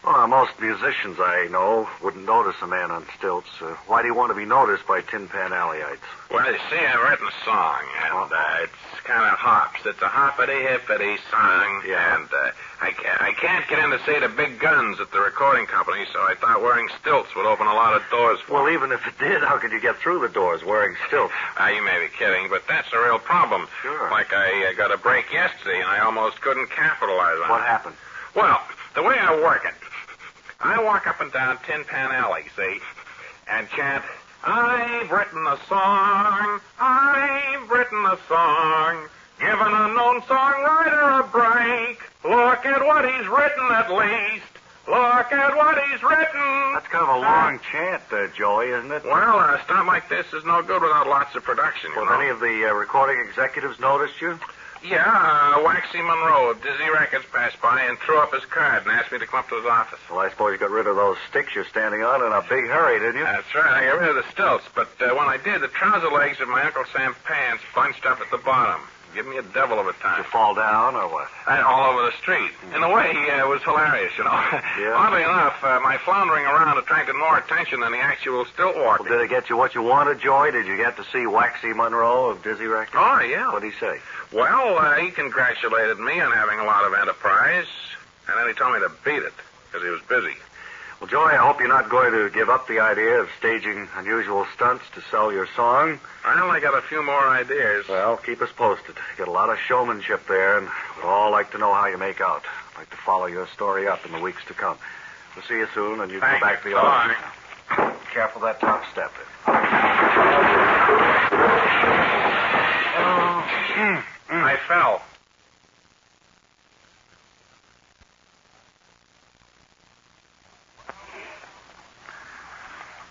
Well, now, most musicians I know wouldn't notice a man on stilts. Why do you want to be noticed by Tin Pan Alleyites? Well, you see, I've written a song, and it's kind of hops. It's a hoppity-hippity song, and I can't get in to see the big guns at the recording company, so I thought wearing stilts would open a lot of doors for me. Well, even if it did, how could you get through the doors wearing stilts? You may be kidding, but that's a real problem. Sure. Like I got a break yesterday, and I almost couldn't capitalize on it. What happened? Well, the way I work it, I walk up and down Tin Pan Alley, see, and chant, I've written a song, I've written a song, give an unknown songwriter a break. Look at what he's written at least. Look at what he's written. That's kind of a long chant, Joey, isn't it? Well, a stunt like this is no good without lots of production, you know. Any of the recording executives noticed you? Yeah, Waxy Monroe of Dizzy Records passed by and threw up his card and asked me to come up to his office. Well, I suppose you got rid of those sticks you're standing on in a big hurry, didn't you? That's right. I got rid of the stilts, but when I did, the trouser legs of my Uncle Sam pants bunched up at the bottom. Give me a devil of a time. Did you fall down or what? All over the street. In a way, it was hilarious, you know. Yeah. Oddly enough, my floundering around attracted more attention than the actual stilt walking. Well, did it get you what you wanted, Joey? Did you get to see Waxy Monroe of Dizzy Records? Oh, yeah. What'd he say? Well, he congratulated me on having a lot of enterprise, and then he told me to beat it, because he was busy. Well, Joey, I hope you're not going to give up the idea of staging unusual stunts to sell your song. I only got a few more ideas. Well, keep us posted. You got a lot of showmanship there, and we'd all like to know how you make out. I'd like to follow your story up in the weeks to come. We'll see you soon, and you can Thanks. go back to the So long. office now. Careful that top step. I fell.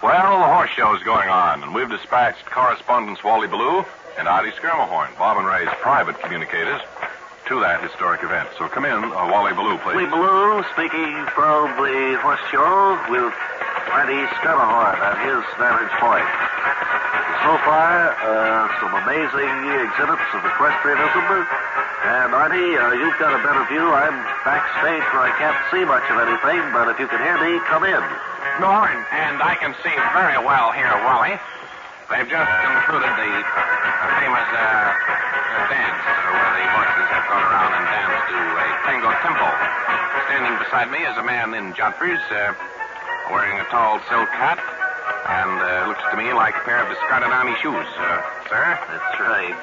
Well, the horse show's going on, and we've dispatched correspondents Wally Ballou and Artie Skirmahorn, Bob and Ray's private communicators, to that historic event. So come in, Wally Ballou, please. Lee Ballou speaking from the horse show with Artie Skirmahorn at his vantage point. So far, some amazing exhibits of equestrianism. And Artie, you've got a better view. I'm backstage where I can't see much of anything, but if you can hear me, come in. No, and I can see very well here, Wally. They've just concluded the famous dance where the horses have gone around and danced to a tango tempo. Standing beside me is a man in jodhpurs, wearing a tall silk hat, and looks to me like a pair of discarded army shoes, sir. That's right.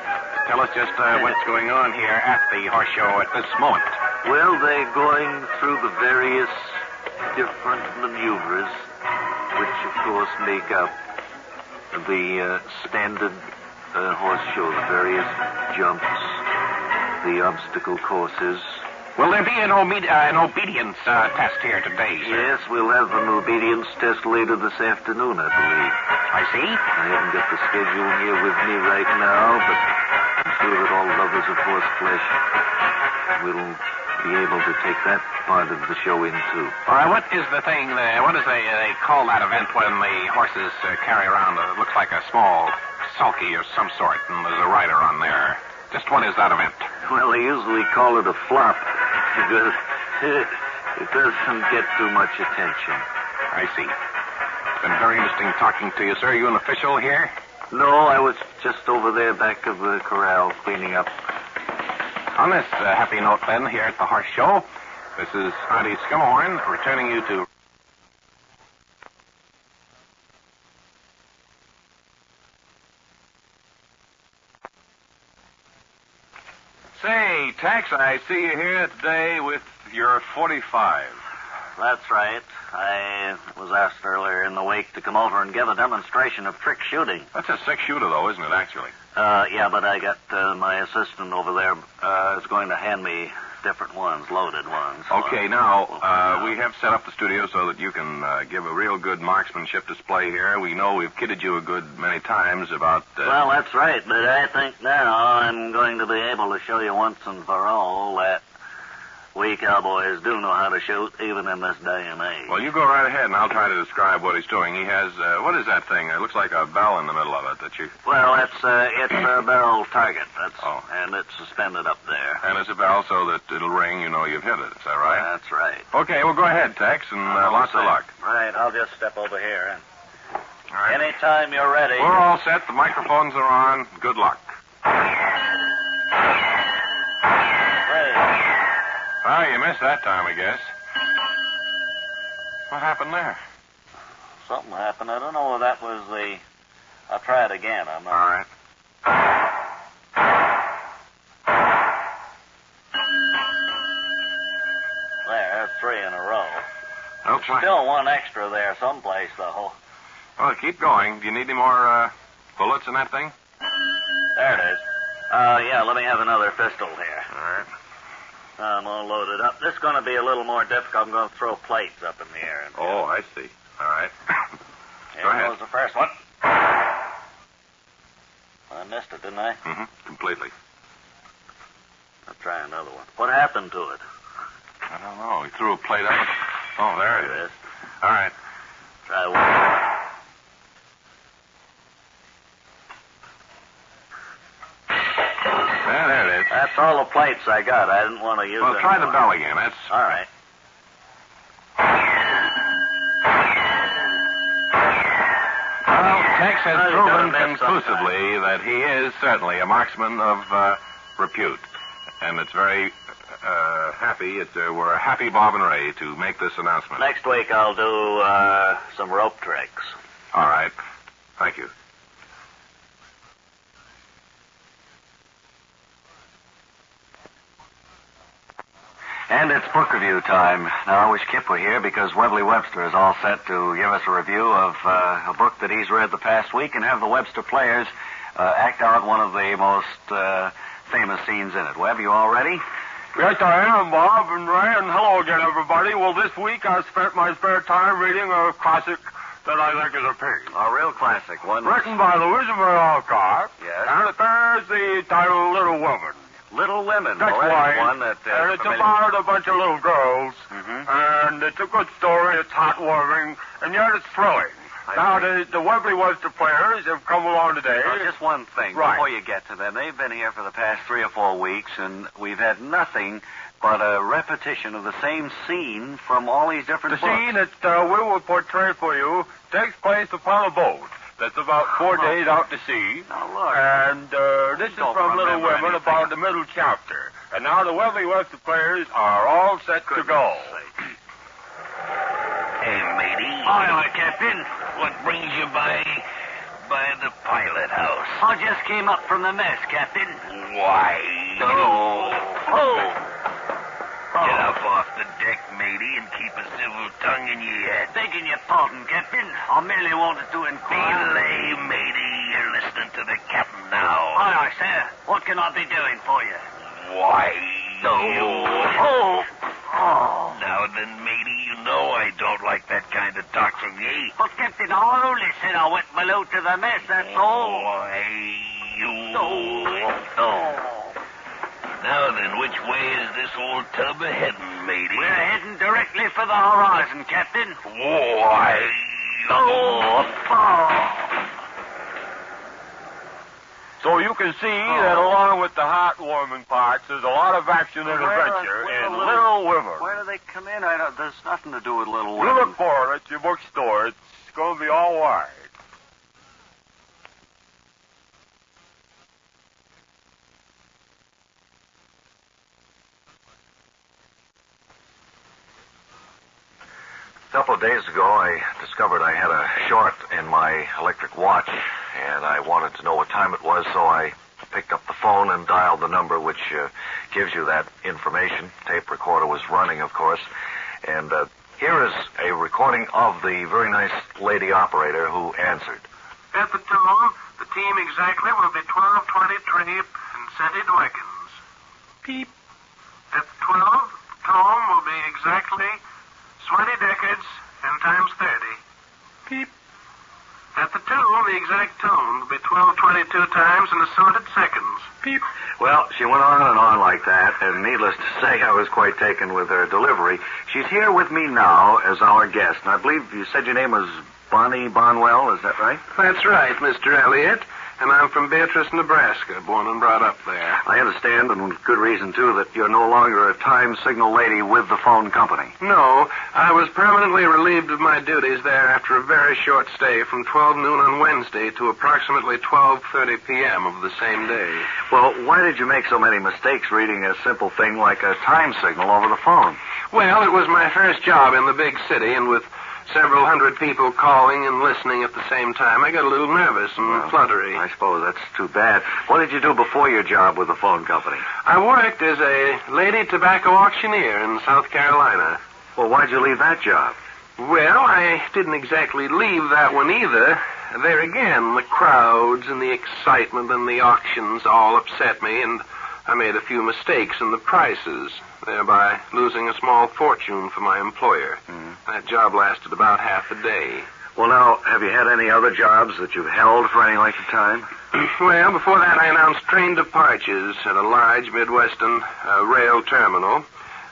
Tell us just what's going on here at the horse show at this moment. Well, they're going through the various different maneuvers, which, of course, make up the standard horse show, the various jumps, the obstacle courses. Will there be an obedience test here today, sir? Yes, we'll have an obedience test later this afternoon, I believe. I see. I haven't got the schedule here with me right now, but I'm sure that all lovers of horseflesh will be able to take that part of the show in, too. What is the thing there? What is they call that event when the horses carry around looks like a small sulky of some sort, and there's a rider on there? Just what is that event? Well, they usually call it a flop because it doesn't get too much attention. I see. It's been very interesting talking to you, sir. Are you an official here? No, I was just over there back of the corral cleaning up. On this happy note, then, here at the horse show, this is Artie Skirmahorn returning you to... Say, Tex, I see you here today with your 45. That's right. I was asked earlier in the week to come over and give a demonstration of trick shooting. That's a 6-shooter, though, isn't it, actually? Yeah, but I got my assistant over there is going to hand me different ones, loaded ones. Okay, now, we have set up the studio so that you can give a real good marksmanship display here. We know we've kidded you a good many times about... Well, that's right, but I think now I'm going to be able to show you once and for all that we cowboys do know how to shoot, even in this day and age. Well, you go right ahead, and I'll try to describe what he's doing. He has, what is that thing? It looks like a bell in the middle of it that you... Well, it's a barrel target, and it's suspended up there. And it's a bell so that it'll ring, you know you've hit it. Is that right? That's right. Okay, well, go ahead, Tex, and lots of luck. Right, I'll just step over here. And all right. Anytime you're ready. We're all set. The microphones are on. Good luck. Oh, you missed that time, I guess. What happened there? Something happened. I don't know whether that was the... I'll try it again. I'm not... All right. There, that's 3 in a row. Okay. Still one extra there someplace, though. Well, keep going. Do you need any more bullets in that thing? There it is. Yeah, let me have another pistol here. All right. I'm all loaded up. This is going to be a little more difficult. I'm going to throw plates up in the air. Oh, I see. All right. Here Go ahead. goes the first one. I missed it, didn't I? Mm-hmm. Completely. I'll try another one. What happened to it? I don't know. He threw a plate up. Oh, there it is. All right. Try one. There it is. That's all the plates I got. I didn't want to use Well, any try the more. bell again. That's... All right. Well, Tex has proven conclusively that he is certainly a marksman of repute. And it's very we're a happy Bob and Ray to make this announcement. Next week I'll do some rope tricks. All right. Thank you. And it's book review time. Now, I wish Kip were here because Webley Webster is all set to give us a review of a book that he's read the past week and have the Webster players act out one of the most famous scenes in it. Webb, you all ready? Yes, I am, Bob and Ray, and hello again, everybody. Well, this week I spent my spare time reading a classic that I think is a pig. A real classic one. Written by Louisa May Alcott. Yes. And it bears the title Little Women. Little Women. That's well, right. One that, and it's familiar. about a bunch of little girls. Mm-hmm. And it's a good story. It's heartwarming, and yet it's thrilling. Now, the Webley Webster players have come along today. Just one thing before you get to them. They've been here for the past 3 or 4 weeks, and we've had nothing but a repetition of the same scene from all these different books. The scene that we will portray for you takes place upon a boat that's about 4 days out to sea. Now, look. And this is from Little Women, about the middle chapter. And now the Webley Webster players are all set to go. Hey, matey. Aye, Captain. What brings you by the pilot house? I just came up from the mess, Captain. Why? Oh. Get up off the deck, matey, and keep a civil tongue in your head. Begging your pardon, Captain. I merely wanted to inquire. Belay, matey. You're listening to the captain now. Aye, sir. What can I be doing for you? Why, Oh. Now then, matey, you know I don't like that kind of talk from ye. But, Captain, I only said I went below to the mess, that's all. Why, Now then, which way is this old tub heading, matey? We're heading directly for the horizon, Captain. Why, So you can see that along with the heartwarming parts, there's a lot of action and adventure in Little Women. Where do they come in? There's nothing to do with Little You Women. look for it at your bookstore. It's going to be all right. A couple of days ago, I discovered I had a short in my electric watch, and I wanted to know what time it was, so I picked up the phone and dialed the number, which gives you that information. Tape recorder was running, of course. And here is a recording of the very nice lady operator who answered. At the tone, the team exactly will be 12:23 and scented wagons. Peep. At 12, tone will be exactly 20 decades and times 30. Peep. At the tone, the exact tone will be 12:22 times and assorted seconds. Peep. Well, she went on and on like that, and needless to say, I was quite taken with her delivery. She's here with me now as our guest, and I believe you said your name was Bonnie Bonwell, is that right? That's right, Mr. Elliott. And I'm from Beatrice, Nebraska, born and brought up there. I understand, and with good reason, too, that you're no longer a time signal lady with the phone company. No, I was permanently relieved of my duties there after a very short stay from 12 noon on Wednesday to approximately 12:30 p.m. of the same day. Well, why did you make so many mistakes reading a simple thing like a time signal over the phone? Well, it was my first job in the big city, and with several hundred people calling and listening at the same time, I got a little nervous and fluttery. I suppose that's too bad. What did you do before your job with the phone company? I worked as a lady tobacco auctioneer in South Carolina. Well, why'd you leave that job? Well, I didn't exactly leave that one either. There again, the crowds and the excitement and the auctions all upset me, and I made a few mistakes in the prices, thereby losing a small fortune for my employer. That job lasted about half a day. Well, now, have you had any other jobs that you've held for any length of time? Well, before that, I announced train departures at a large Midwestern rail terminal.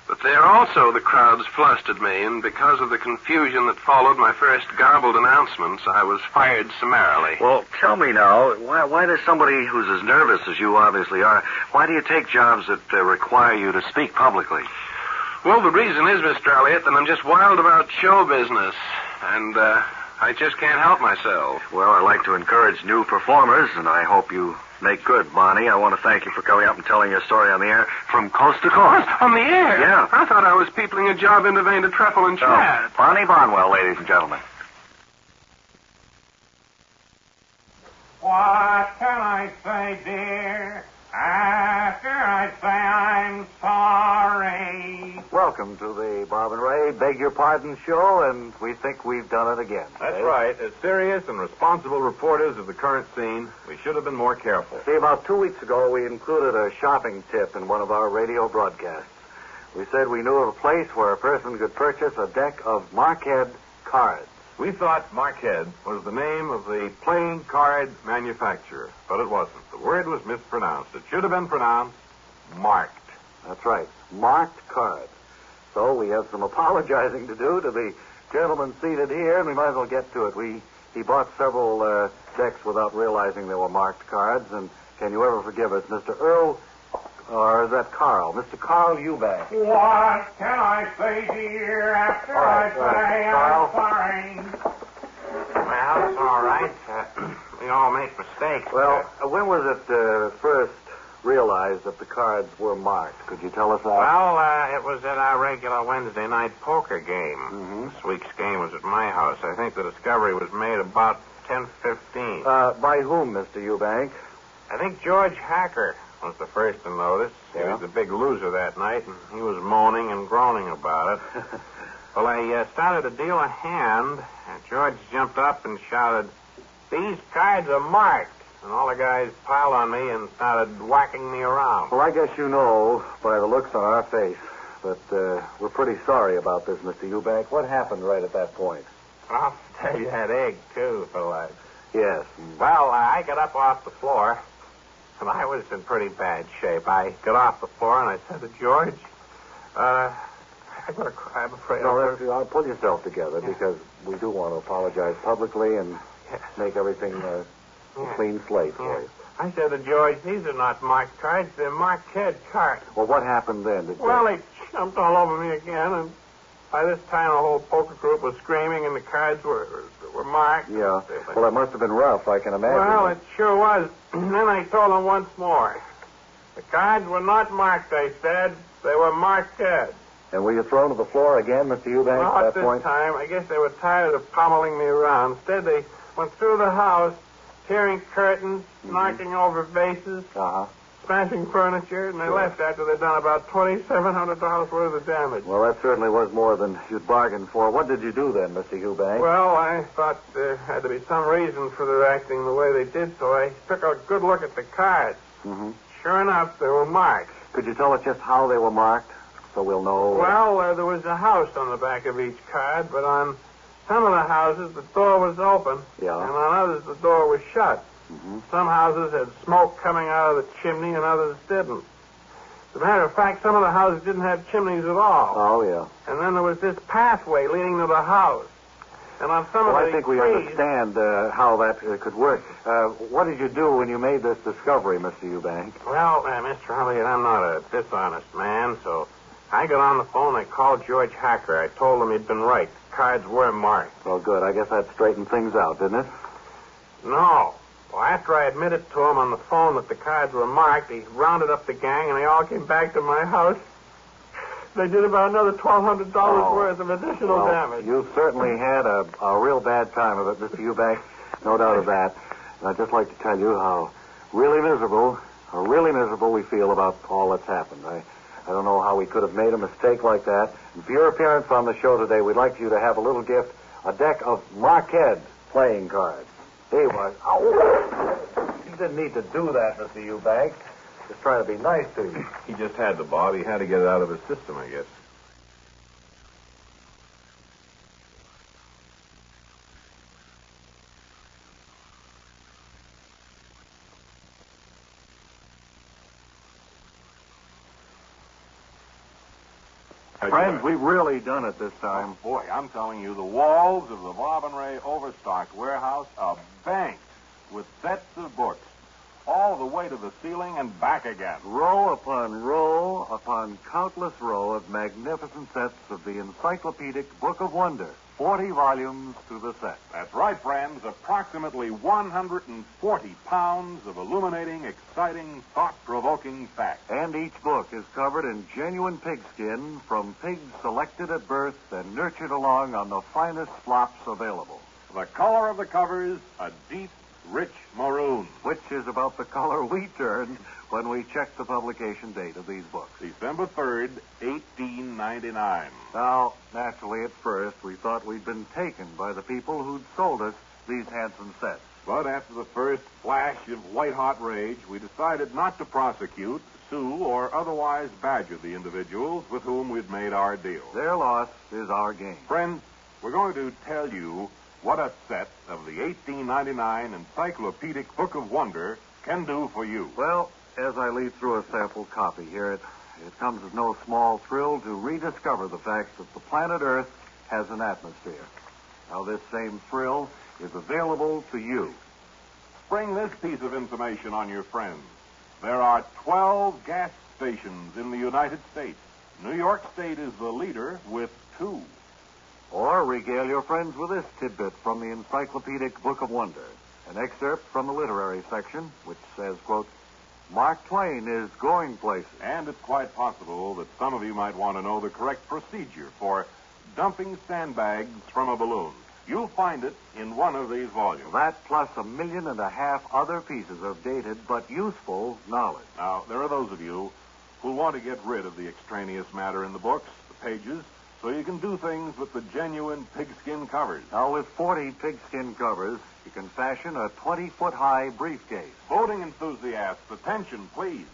But there also the crowds flustered me, and because of the confusion that followed my first garbled announcements, I was fired summarily. Well, tell me now, why does somebody who's as nervous as you obviously are, why do you take jobs that require you to speak publicly? Well, the reason is, Mr. Elliott, that I'm just wild about show business, and I just can't help myself. Well, I like to encourage new performers, and I hope you make good, Bonnie. I want to thank you for coming up and telling your story on the air from coast to coast. On the air? Yeah. I thought I was peopling a job intervened to Truffle and Chad. Bonnie Bonwell, ladies and gentlemen. What can I say, dear, after I say I'm sorry? welcome to the Bob and Ray Beg Your Pardon show, and we think we've done it again. That's right. As serious and responsible reporters of the current scene, we should have been more careful. See, about 2 weeks ago, we included a shopping tip in one of our radio broadcasts. We said we knew of a place where a person could purchase a deck of Marquette cards. We thought Marquette was the name of the playing card manufacturer, but it wasn't. The word was mispronounced. It should have been pronounced marked. That's right, marked cards. So we have some apologizing to do to the gentleman seated here, and we might as well get to it. He bought several decks without realizing they were marked cards, and can you ever forgive us, Mr. Earl, or is that Carl? Mr. Carl Eubank. What can I say, dear, after I say I'm sorry? Well, it's all right. We all make mistakes. Well, when was it first realized that the cards were marked? Could you tell us that? Well, it was at our regular Wednesday night poker game. This week's game was at my house. I think the discovery was made about 10:15. By whom, Mr. Eubank? I think George Hacker was the first to notice. He was the big loser that night, and he was moaning and groaning about it. Well, I started to deal a hand, and George jumped up and shouted, "These cards are marked." And all the guys piled on me and started whacking me around. Well, I guess you know by the looks on our face. But we're pretty sorry about this, Mr. Eubank. What happened right at that point? I'll tell you that egg, too, for life. Yes. Well, I got up off the floor, and I was in pretty bad shape. I got off the floor, and I said to George, I'm going to cry, I'm afraid. No, pull yourself together, because we do want to apologize publicly and make everything a clean slate for you. I said to George, these are not marked cards, they're Marquette cards. Well, what happened then? Well, they jumped all over me again, and by this time the whole poker group was screaming, and the cards were marked. Yeah. Well, that must have been rough, I can imagine. Well, it sure was. And then I told them once more. The cards were not marked, I said. They were Marquette. And were you thrown to the floor again, Mr. Eubank, Well, at that point? this time, I guess they were tired of pommeling me around. Instead, they went through the house, tearing curtains, knocking over vases, smashing furniture, and they left after they'd done about $2,700 worth of damage. Well, that certainly was more than you'd bargained for. What did you do then, Mr. Eubank? Well, I thought there had to be some reason for their acting the way they did, so I took a good look at the cards. Sure enough, they were marked. Could you tell us just how they were marked, so we'll know? Well, there was a house on the back of each card, but on some of the houses, the door was open, and on others, the door was shut. Some houses had smoke coming out of the chimney, and others didn't. As a matter of fact, some of the houses didn't have chimneys at all. Oh, yeah. And then there was this pathway leading to the house. And on some of the I think we understand how that could work. What did you do when you made this discovery, Mr. Eubank? Well, Mr. Elliott, I'm not a dishonest man, so I got on the phone and I called George Hacker. I told him he'd been right. The cards were marked. Well, good. I guess that straightened things out, didn't it? No. Well, after I admitted to him on the phone that the cards were marked, he rounded up the gang and they all came back to my house. They did about another $1,200 worth of additional damage. You certainly had a real bad time of it, Mr. Eubank. No doubt of that. And I'd just like to tell you how really miserable we feel about all that's happened. I don't know how we could have made a mistake like that. And for your appearance on the show today, we'd like you to have a little gift, a deck of Marquette playing cards. He was. You didn't need to do that, Mr. Eubank. Just trying to be nice to you. He just had to, Bob. He had to get it out of his system, I guess. Friends, we've really done it this time. Oh, boy, I'm telling you, the walls of the Bob and Ray overstocked warehouse are banked with sets of books, all the way to the ceiling and back again. Row upon countless row of magnificent sets of the Encyclopedic Book of Wonder. 40 volumes to the set. That's right, friends. Approximately 140 pounds of illuminating, exciting, thought-provoking facts. And each book is covered in genuine pigskin from pigs selected at birth and nurtured along on the finest slops available. The color of the covers, a deep, rich maroon. Which is about the color we turn when we check the publication date of these books. December 3rd, 1899. Now, naturally, at first, we thought we'd been taken by the people who'd sold us these handsome sets. But after the first flash of white-hot rage, we decided not to prosecute, sue, or otherwise badger the individuals with whom we'd made our deal. Their loss is our gain. Friends, we're going to tell you what a set of the 1899 Encyclopedic Book of Wonder can do for you. Well, as I lead through a sample copy here, it comes as no small thrill to rediscover the fact that the planet Earth has an atmosphere. Now, this same thrill is available to you. Spring this piece of information on your friends. There are 12 gas stations in the United States. New York State is the leader with 2. Or regale your friends with this tidbit from the Encyclopedic Book of Wonder. An excerpt from the literary section, which says, quote, Mark Twain is going places. And it's quite possible that some of you might want to know the correct procedure for dumping sandbags from a balloon. You'll find it in one of these volumes. That plus 1.5 million other pieces of dated but useful knowledge. Now, there are those of you who want to get rid of the extraneous matter in the books, the pages, so you can do things with the genuine pigskin covers. Now, with 40 pigskin covers, you can fashion a 20-foot-high briefcase. Boating enthusiasts, attention, please.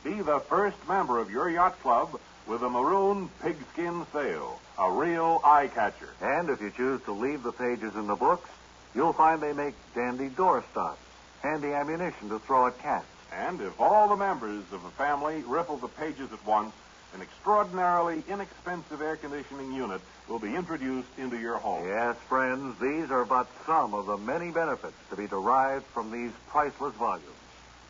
Be the first member of your yacht club with a maroon pigskin sail, a real eye-catcher. And if you choose to leave the pages in the books, you'll find they make dandy doorstops, handy ammunition to throw at cats. And if all the members of the family riffle the pages at once, an extraordinarily inexpensive air conditioning unit will be introduced into your home. Yes, friends, these are but some of the many benefits to be derived from these priceless volumes.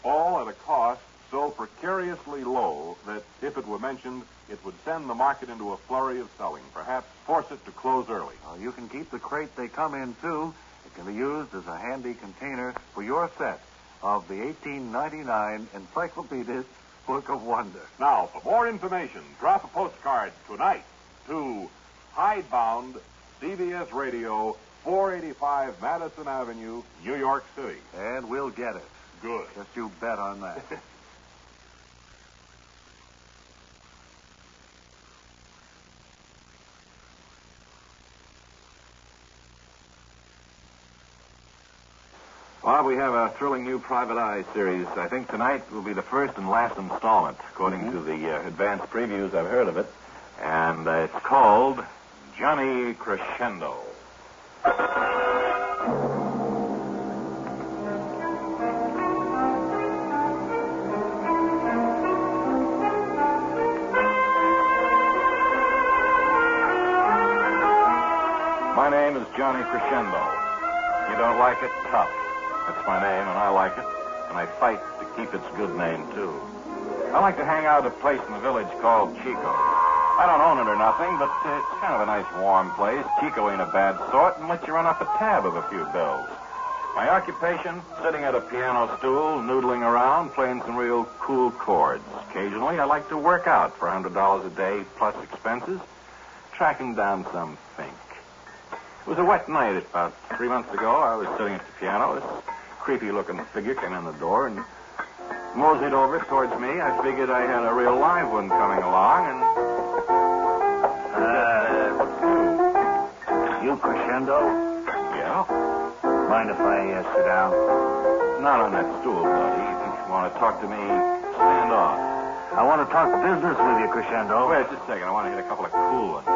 All at a cost so precariously low that if it were mentioned, it would send the market into a flurry of selling, perhaps force it to close early. Now, you can keep the crate they come in, too. It can be used as a handy container for your set of the 1899 Encyclopedic Book of Wonder. Now, for more information, drop a postcard tonight to Hidebound, CBS Radio, 485 Madison Avenue, New York City. And we'll get it. Good. Just you bet on that. Bob, we have a thrilling new Private Eye series. I think tonight will be the first and last installment, according to the advanced previews I've heard of it. And it's called Johnny Crescendo. My name is Johnny Crescendo. You don't like it? Tough. That's my name, and I like it. And I fight to keep its good name, too. I like to hang out at a place in the village called Chico. I don't own it or nothing, but it's kind of a nice, warm place. Chico ain't a bad sort and lets you run off a tab of a few bills. My occupation, sitting at a piano stool, noodling around, playing some real cool chords. Occasionally, I like to work out for $100 a day plus expenses, tracking down some fink. It was a wet night about 3 months ago. I was sitting at the piano. This creepy-looking figure came in the door and moseyed over towards me. I figured I had a real live one coming along, and... You Crescendo? Yeah? Mind if I sit down? Not on that stool, buddy. If you want to talk to me, stand off. I want to talk business with you, Crescendo. Wait just a second. I want to hit a couple of cool ones.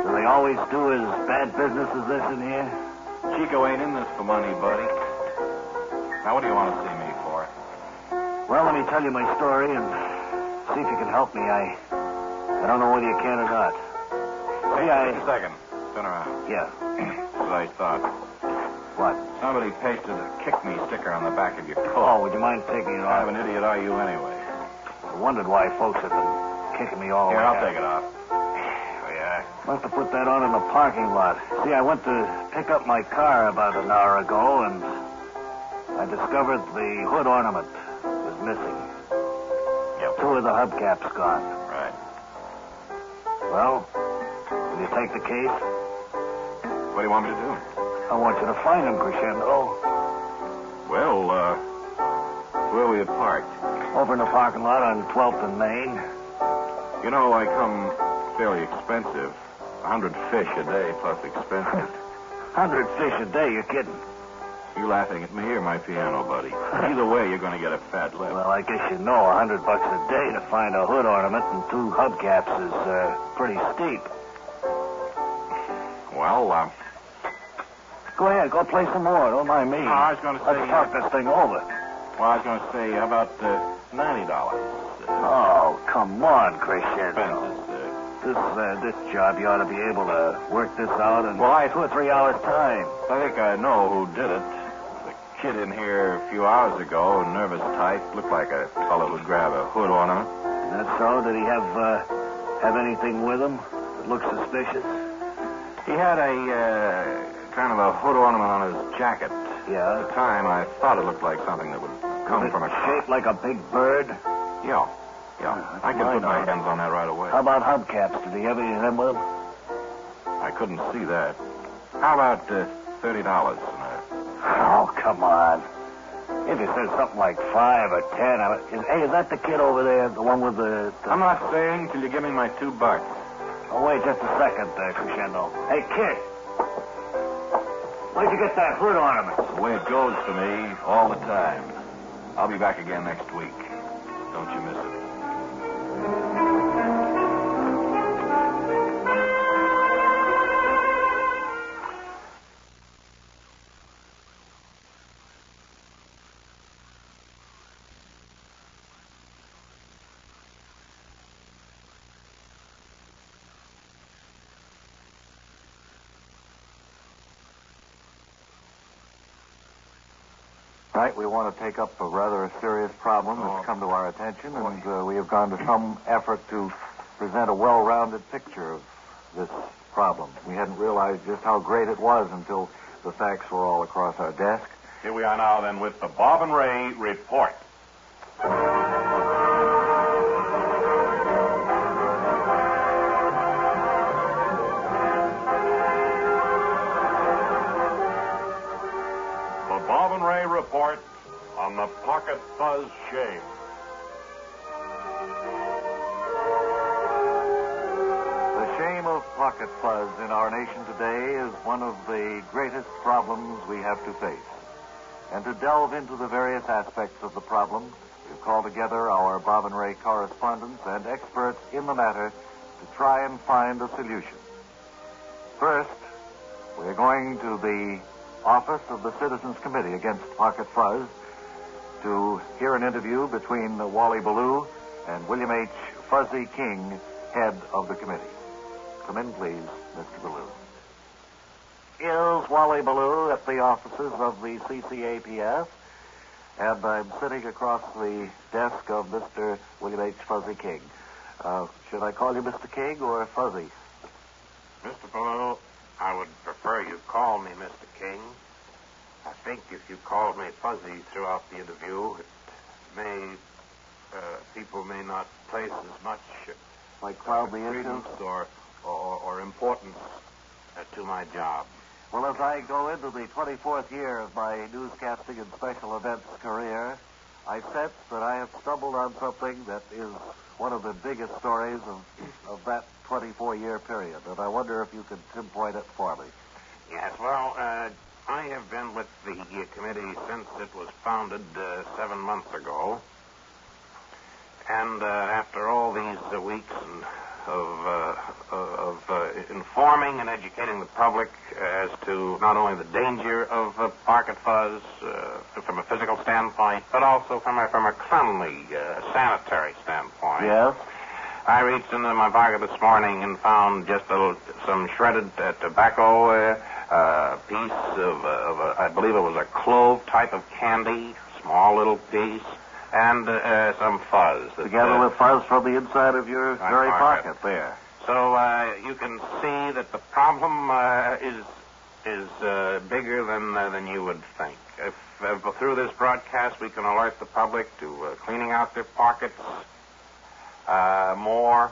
Do they always do as bad business as this in here? Chico ain't in this for money, buddy. Now, what do you want to see me for? Well, let me tell you my story and see if you can help me. I don't know whether you can or not. Hey, just a second. Turn around. Yeah. What I thought. What? Somebody pasted a kick me sticker on the back of your coat. Oh, would you mind taking it off? What kind of an idiot are you anyway? I wondered why folks have been kicking me all Here, the way. I'll take it off. There you are. Must have put that on in the parking lot. See, I went to pick up my car about an hour ago, and I discovered the hood ornament was missing. Yep. 2 of the hubcaps gone. Right. Well, will you take the case? What do you want me to do? I want you to find him, Crescendo. Well, where we parked? Over in the parking lot on 12th and Main. You know, I come fairly expensive. 100 fish a day plus expenses. 100 fish a day, you're kidding. You laughing at me or my piano buddy? Either way, you're going to get a fat lip. Well, I guess you know $100 a day to find a hood ornament and 2 hubcaps is pretty steep. Well, Go ahead, go play some more. Don't mind me. I was going to say... Let's talk this thing over. Well, I was going to say, how about $90? Oh, come on, Crescendo. This job, you ought to be able to work this out in 2 or 3 hours' time. I think I know who did it. The kid in here a few hours ago, nervous type, looked like a fellow who'd grab a hood ornament. Is that so? Did he have anything with him that looked suspicious? He had a kind of a hood ornament on his jacket. Yeah? At the time, I thought it looked like something that would come from a shaped like a big bird? Yeah. I can put my hands on that right away. How about hubcaps? Did he have any of them with him? I couldn't see that. How about $30? Oh, come on. If you said something like 5 or 10, hey, is that the kid over there, the one with the... I'm not saying till you give me my $2. Oh, wait just a second, Crescendo. Hey, kid. Where'd you get that hood ornament? It's the way it goes for me all the time. I'll be back again next week. Don't you miss it. Tonight we want to take up a rather serious problem that's come to our attention, and we have gone to some effort to present a well-rounded picture of this problem. We hadn't realized just how great it was until the facts were all across our desk. Here we are now, then, with the Bob and Ray Report. The Bob and Ray Report on the Pocket Fuzz shame. The shame of pocket fuzz in our nation today is one of the greatest problems we have to face. And to delve into the various aspects of the problem, we've called together our Bob and Ray correspondents and experts in the matter to try and find a solution. First, we're going to the office of the Citizens Committee Against Pocket Fuzz to hear an interview between Wally Ballou and William H. Fuzzy King, head of the committee. Come in, please, Mr. Ballou. Is Wally Ballou at the offices of the CCAPF, and I'm sitting across the desk of Mr. William H. Fuzzy King. Should I call you Mr. King or Fuzzy? Mr. Ballou, I would prefer you call me Mr. King. I think if you called me Fuzzy throughout the interview, people may not place as much credence or importance to my job. Well, as I go into the 24th year of my newscasting and special events career, I sense that I have stumbled on something that is one of the biggest stories of that 24-year period, and I wonder if you could pinpoint it for me. Yes, well, I have been with the committee since it was founded 7 months ago. And after all these weeks of informing and educating the public as to not only the danger of pocket fuzz from a physical standpoint, but also from a cleanly, sanitary standpoint. Yes? I reached into my pocket this morning and found just some shredded tobacco, piece of I believe it was a clove type of candy, small little piece, and some fuzz. Together with fuzz from the inside of your very pocket there. So you can see that the problem is bigger than you would think. If through this broadcast we can alert the public to cleaning out their pockets more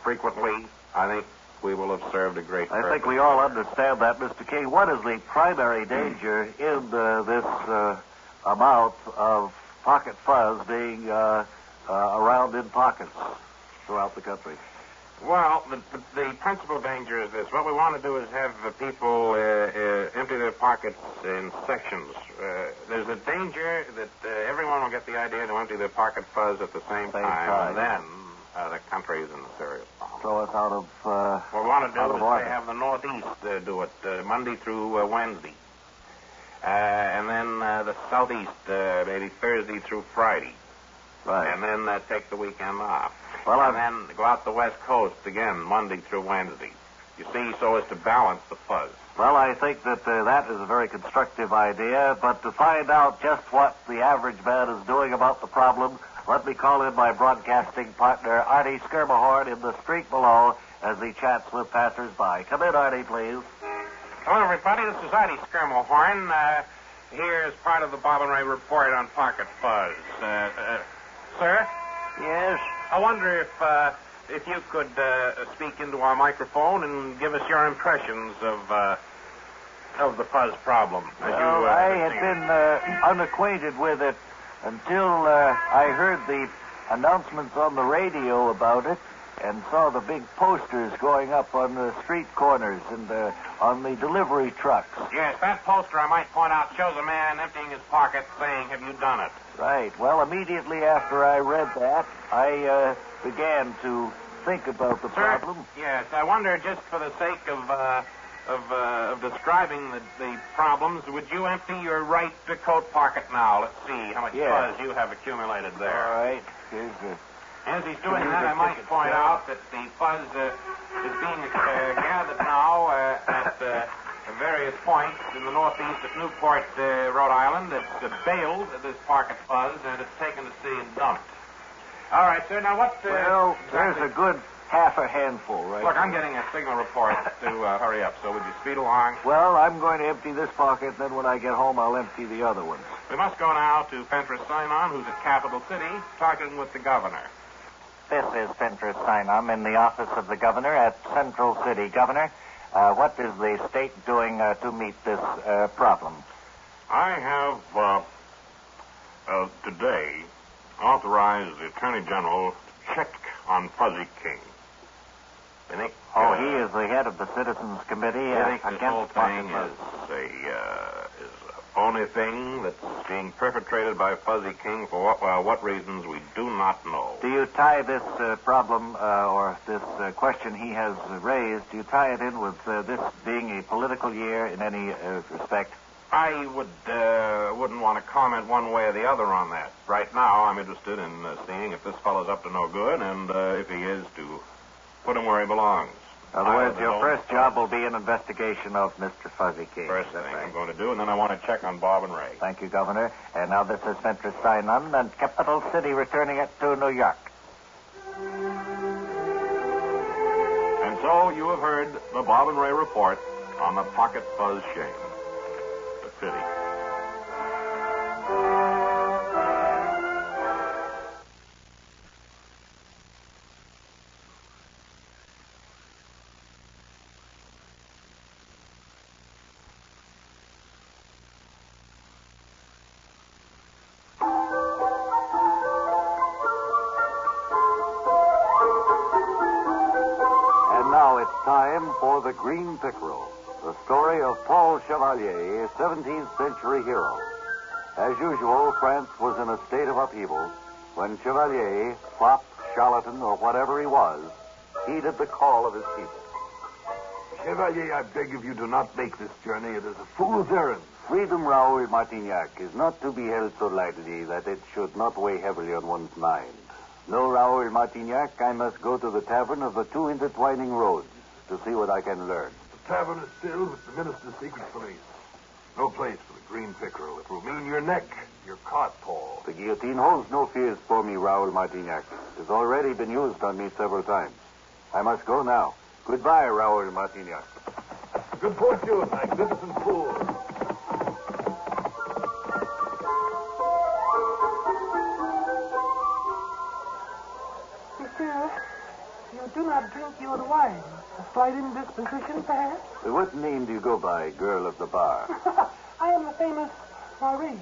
frequently, I think we will have served a great purpose. I think we all understand that, Mr. King. What is the primary danger in this amount of pocket fuzz being around in pockets throughout the country? Well, the principal danger is this. What we want to do is have the people empty their pockets in sections. There's a danger that everyone will get the idea to empty their pocket fuzz at the same time. And then the country is in a serious problem. Throw us out of what we want to do is order. have the Northeast do it Monday through Wednesday. And then the Southeast maybe Thursday through Friday. Right. And then take the weekend off. Well, and then go out the West Coast again, Monday through Wednesday. You see, so as to balance the fuzz. Well, I think that that is a very constructive idea, but to find out just what the average man is doing about the problem, let me call in my broadcasting partner, Artie Skirmahorn, in the street below as he chats with passers-by. Come in, Artie, please. Hello, everybody. This is Artie Skirmahorn. Here is part of the Bob and Ray report on pocket fuzz. Sir? Yes? I wonder if you could speak into our microphone and give us your impressions of the fuzz problem. Well, I had been unacquainted with it until I heard the announcements on the radio about it and saw the big posters going up on the street corners and on the delivery trucks. Yes, that poster, I might point out, shows a man emptying his pocket saying, "Have you done it?" Right. Well, immediately after I read that, I began to think about the problem. Yes, I wonder, just for the sake of describing the problems, would you empty your right coat pocket now? Let's see how much fuzz you have accumulated there. All right. Here's the... As he's doing that, I might point out that the fuzz is being gathered now at various points in the Northeast at Newport, Rhode Island. It's baled, this pocket fuzz, and it's taken to sea and dumped. All right, sir. Now, what... well, there's a good half a handful, right? Look, I'm getting a signal report to hurry up, so would you speed along? Well, I'm going to empty this pocket, then when I get home, I'll empty the other ones. We must go now to Fentress Sinon, who's at Capital City, talking with the governor. This is Fentress Sinon in the office of the governor at Central City. Governor, what is the state doing to meet this problem? I have today authorized the Attorney General to check on Fuzzy King. He is the head of the Citizens Committee I think this whole against thing pocket is a phony thing that's being perpetrated by Fuzzy King for what reasons we do not know. Do you tie this problem or this question he has raised, do you tie it in with this being a political year in any respect? I wouldn't want to comment one way or the other on that. Right now, I'm interested in seeing if this fellow's up to no good, and if he is, to put him where he belongs. In other words, your first job will be an investigation of Mr. Fuzzy King. First thing I'm going to do, and then I want to check on Bob and Ray. Thank you, Governor. And now this is Fentress Sinon and Capital City returning it to New York. And so you have heard the Bob and Ray report on the pocket fuzz shame. The pity. Time for The Green Pickerel, the story of Paul Chevalier, 17th century hero. As usual, France was in a state of upheaval when Chevalier, fop, charlatan, or whatever he was, heeded the call of his people. Chevalier, I beg of you, do not make this journey. It is a fool's errand. Freedom, Raoul Martignac, is not to be held so lightly that it should not weigh heavily on one's mind. No, Raoul Martignac, I must go to the tavern of the two intertwining roads to see what I can learn. The tavern is filled with the minister's secret police. No place for the green pickerel. It will mean your neck, your caught, Paul. The guillotine holds no fears for me, Raoul Martignac. It has already been used on me several times. I must go now. Goodbye, Raoul Martignac. Good fortune, magnificent fool. Monsieur, you do not drink your wine. A slight indisposition, perhaps? What name do you go by, girl of the bar? I am the famous Marie.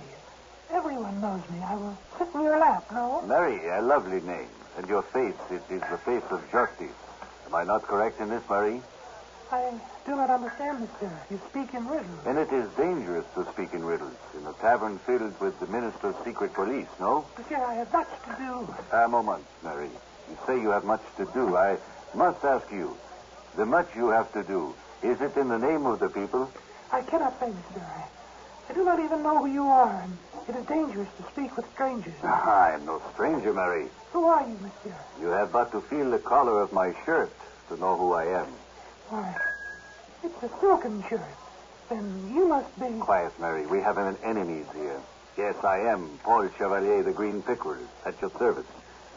Everyone knows me. I will sit in your lap, no? Mary, a lovely name. And your face, it is the face of justice. Am I not correct in this, Marie? I do not understand, monsieur. You speak in riddles. Then it is dangerous to speak in riddles in a tavern filled with the minister's secret police, no? Monsieur, I have much to do. A moment, Mary. You say you have much to do. I must ask you, the much you have to do, is it in the name of the people? I cannot say, monsieur. I do not even know who you are, and it is dangerous to speak with strangers. I am no stranger, Mary. Who are you, monsieur? You have but to feel the collar of my shirt to know who I am. Why, it's a silken shirt. Then you must be... Quiet, Mary. We have enemies here. Yes, I am Paul Chevalier, the Green Pickerel, at your service.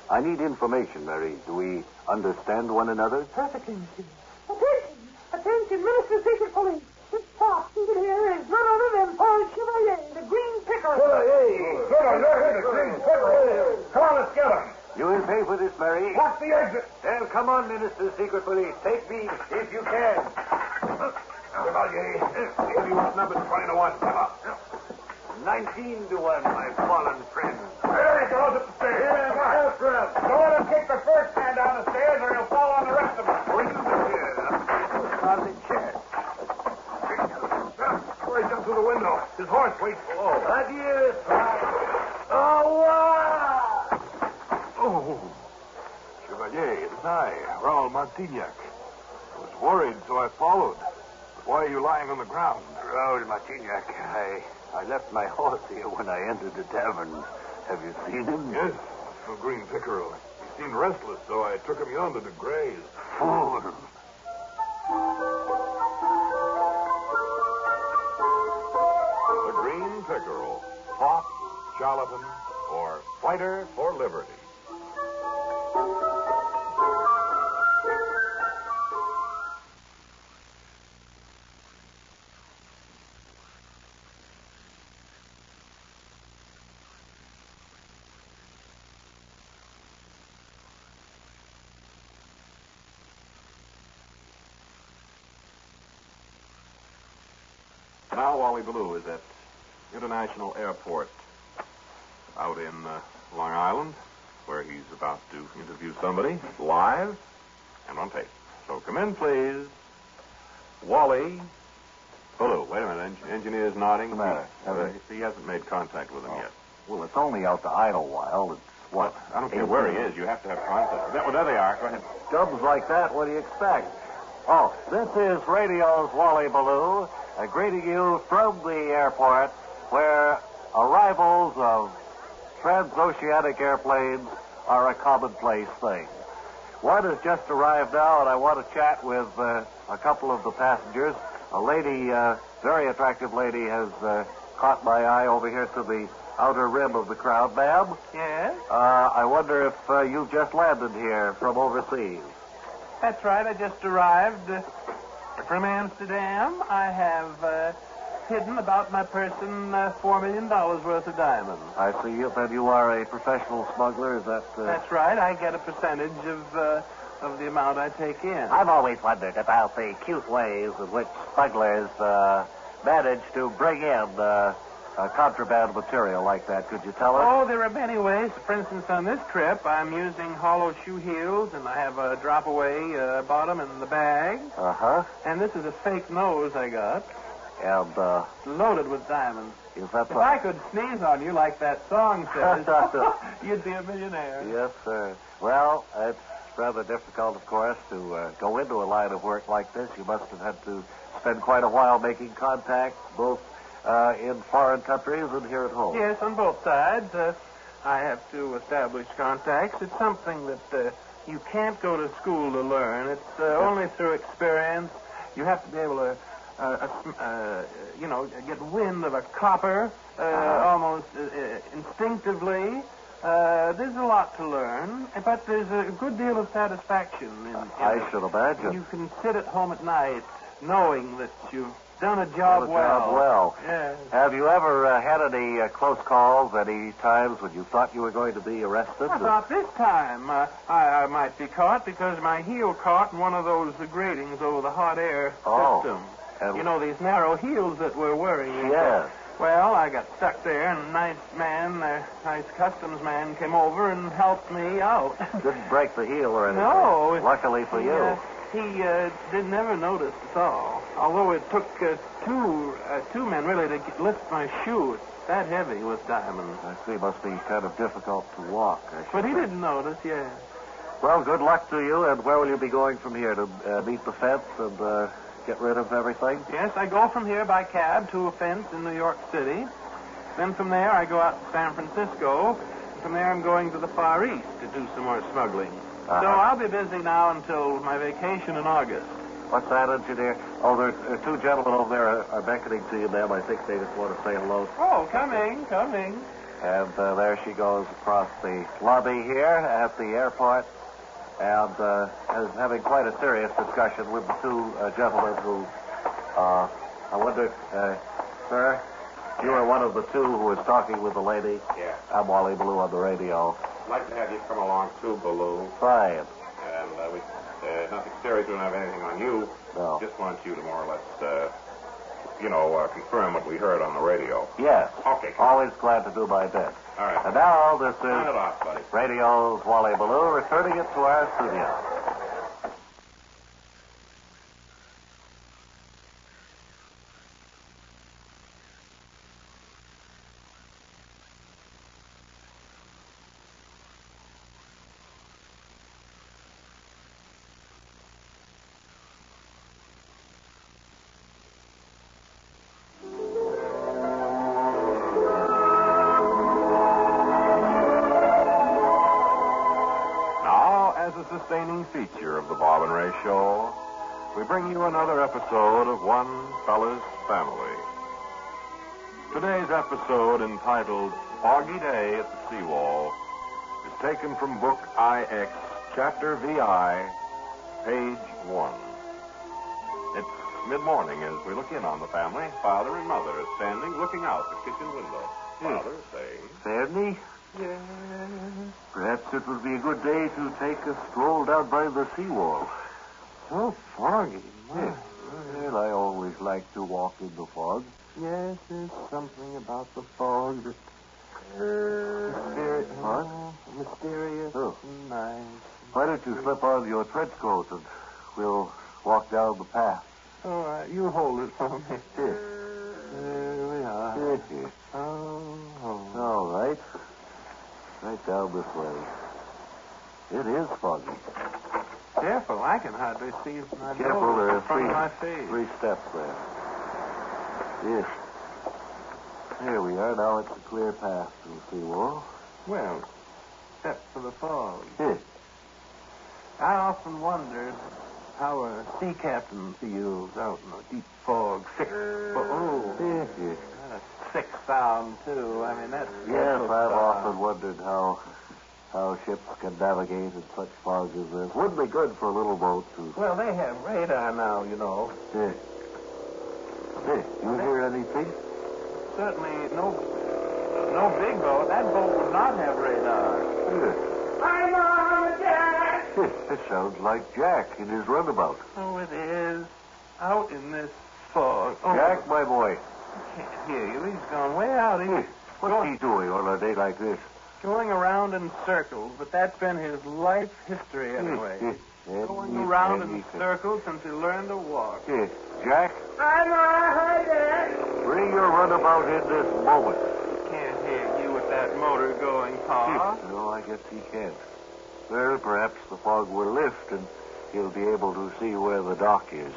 I need information, Mary. Do we understand one another? Perfectly, monsieur. Attention! Attention, Minister Secret Police. This fox in here is none other than Paul Chevalier, the Green Pickerel. Get on, you're here, the Green Pickerel. Come on, let's get him. You will pay for this, Mary. What's the exit? Well, come on, Minister Secret Police. Take me if you can. Chevalier, give you what's number 20 to 1. Come on. 19 to 1, my fallen friend. There he goes up the stairs. Here, after him. Don't let him kick the first man down the stairs or he'll fall on the rest of them. Oh, you look here. On the chair. Before he jumps through the window, his horse waits below. Adieu, Oh, wow! Oh, Chevalier, it is I, Raoul Montignac. I was worried, so I followed. But why are you lying on the ground? Raoul Montignac, I left my horse here when I entered the tavern. Have you seen him? Yes, the Green Pickerel. He seemed restless, so I took him yonder to graze. Fool! The Green Pickerel, fop, charlatan, or fighter for liberty. Now Wally Ballou is at International Airport out in Long Island, where he's about to interview somebody live and on tape. So come in, please. Wally Ballou. Wait a minute. Engineer's nodding. What's the matter? He hasn't made contact with him yet. Well, it's only out to Idlewild. It's what? I don't care where he is. You have to have contact. There they are. Go ahead. Dubs like that, what do you expect? Oh, this is Radio's Wally Ballou, greeting you from the airport where arrivals of transoceanic airplanes are a commonplace thing. One has just arrived now, and I want to chat with a couple of the passengers. A lady, very attractive lady, has caught my eye over here to the outer rim of the crowd. Ma'am? Yes? I wonder if you've just landed here from overseas. That's right. I just arrived from Amsterdam. I have hidden about my person $4 million worth of diamonds. I see you. Then you are a professional smuggler, is that... That's right. I get a percentage of the amount I take in. I've always wondered about the cute ways in which smugglers manage to bring in contraband material like that. Could you tell us? Oh, there are many ways. For instance, on this trip, I'm using hollow shoe heels, and I have a drop-away bottom in the bag. Uh-huh. And this is a fake nose I got. And, loaded with diamonds. Is that if I could sneeze on you like that song says, you'd be a millionaire. Yes, sir. Well, it's rather difficult, of course, to go into a line of work like this. You must have had to spend quite a while making contacts, both in foreign countries and here at home. Yes, on both sides. I have to establish contacts. It's something that you can't go to school to learn. It's only through experience. You have to be able to get wind of a copper almost instinctively. There's a lot to learn, but there's a good deal of satisfaction in I should imagine. You can sit at home at night knowing that you've done a job well. Yes. Have you ever had any close calls, any times when you thought you were going to be arrested? I thought this time I might be caught because my heel caught in one of those gratings over the hot air system. And you know, these narrow heels that we're wearing. Yes. Well, I got stuck there, and a nice customs man came over and helped me out. Didn't break the heel or anything. No. Luckily for you. He did never notice at all. Although it took two men really to lift my shoe. It's that heavy with diamonds. I see. Must be kind of difficult to walk. But he didn't notice, yeah. Well, good luck to you. And where will you be going from here? To meet the fence and get rid of everything? Yes, I go from here by cab to a fence in New York City. Then from there I go out to San Francisco. And from there I'm going to the Far East to do some more smuggling. So I'll be busy now until my vacation in August. What's that, engineer? Oh, there are two gentlemen over there are beckoning to you, ma'am. I think they just want to say hello. Oh, coming. And there she goes across the lobby here at the airport and is having quite a serious discussion with the two gentlemen who, I wonder, sir, you are one of the two who was talking with the lady? Yeah. I'm Wally Ballou on the radio. I'd like to have you come along, too, Ballou. Fine. And nothing serious. We don't have anything on you. No. Just want you to more or less, confirm what we heard on the radio. Yes. Okay. Always glad to do my best. All right. And now this is Turn it off, buddy. radio's Wally Ballou returning it to our studio. Sustaining feature of the Bob and Ray Show, we bring you another episode of One Fella's Family. Today's episode, entitled Foggy Day at the Seawall, is taken from Book IX, Chapter VI, Page 1. It's mid-morning as we look in on the family. Father and Mother are standing looking out the kitchen window. Father saying, Sandy? Yes. Perhaps it would be a good day to take a stroll down by the seawall. So foggy. Yes. Well, I always like to walk in the fog. Yes, there's something about the fog that... mysterious and nice. Why don't you slip on your trench coat and we'll walk down the path. All right, you hold it for me. Here. There we are. Here. Oh. All right. Right down this way. It is foggy. Careful, I can hardly see my Careful, there are front of my face. three steps there. Yes. There we are. Now it's a clear path to the seawall. Well, except for the fog. Yes. I often wondered how a sea captain feels out in the deep fog. Sick. Yes. Sick sound, too. I mean, that's... Yes, I've often wondered how ships can navigate in such fog as this. Wouldn't be good for a little boat to... Well, they have radar now, you know. Yes. Hey, you hear anything? Certainly no big boat. That boat would not have radar. Yes. Hi, Mom, Jack! It sounds like Jack in his runabout. Oh, it is. Out in this fog. Oh. Jack, my boy. I can't hear you. He's gone way out. What's he doing on a day like this? Going around in circles, but that's been his life history anyway. Going around in circles since he learned to walk. Yes. Jack? Hi, Ma. Hi, Dad. Bring your runabout in this moment. Can't hear you with that motor going, Pa. No, I guess he can't. Well, perhaps the fog will lift and he'll be able to see where the dock is.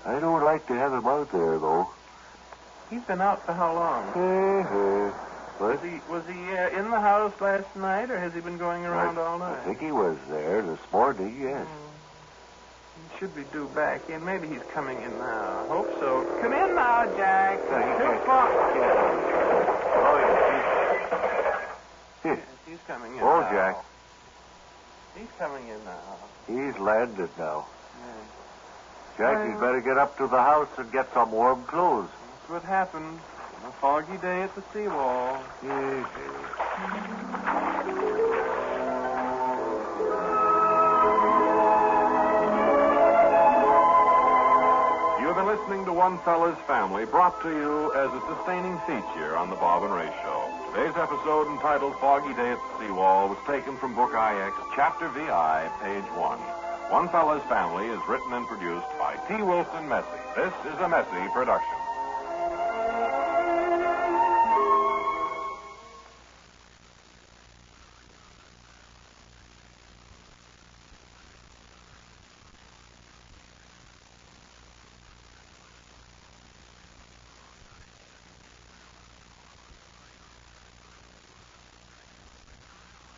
I don't like to have him out there, though. He's been out for how long? What? Was he in the house last night, or has he been going around all night? I think he was there this morning, yes. He should be due back in. Maybe he's coming in now. I hope so. Come in now, Jack. Too far. Yes, he's coming in now. Jack. He's coming in now. He's landed now. Jack, you'd better get up to the house and get some warm clothes. That's what happened on a foggy day at the seawall. You've been listening listening to One Fella's Family, brought to you as a sustaining feature on the Bob and Ray Show. Today's episode, entitled Foggy Day at the Seawall, was taken from Book IX, Chapter VI, page 1. One Fella's Family is written and produced by T. Wilson Messy. This is a Messy production.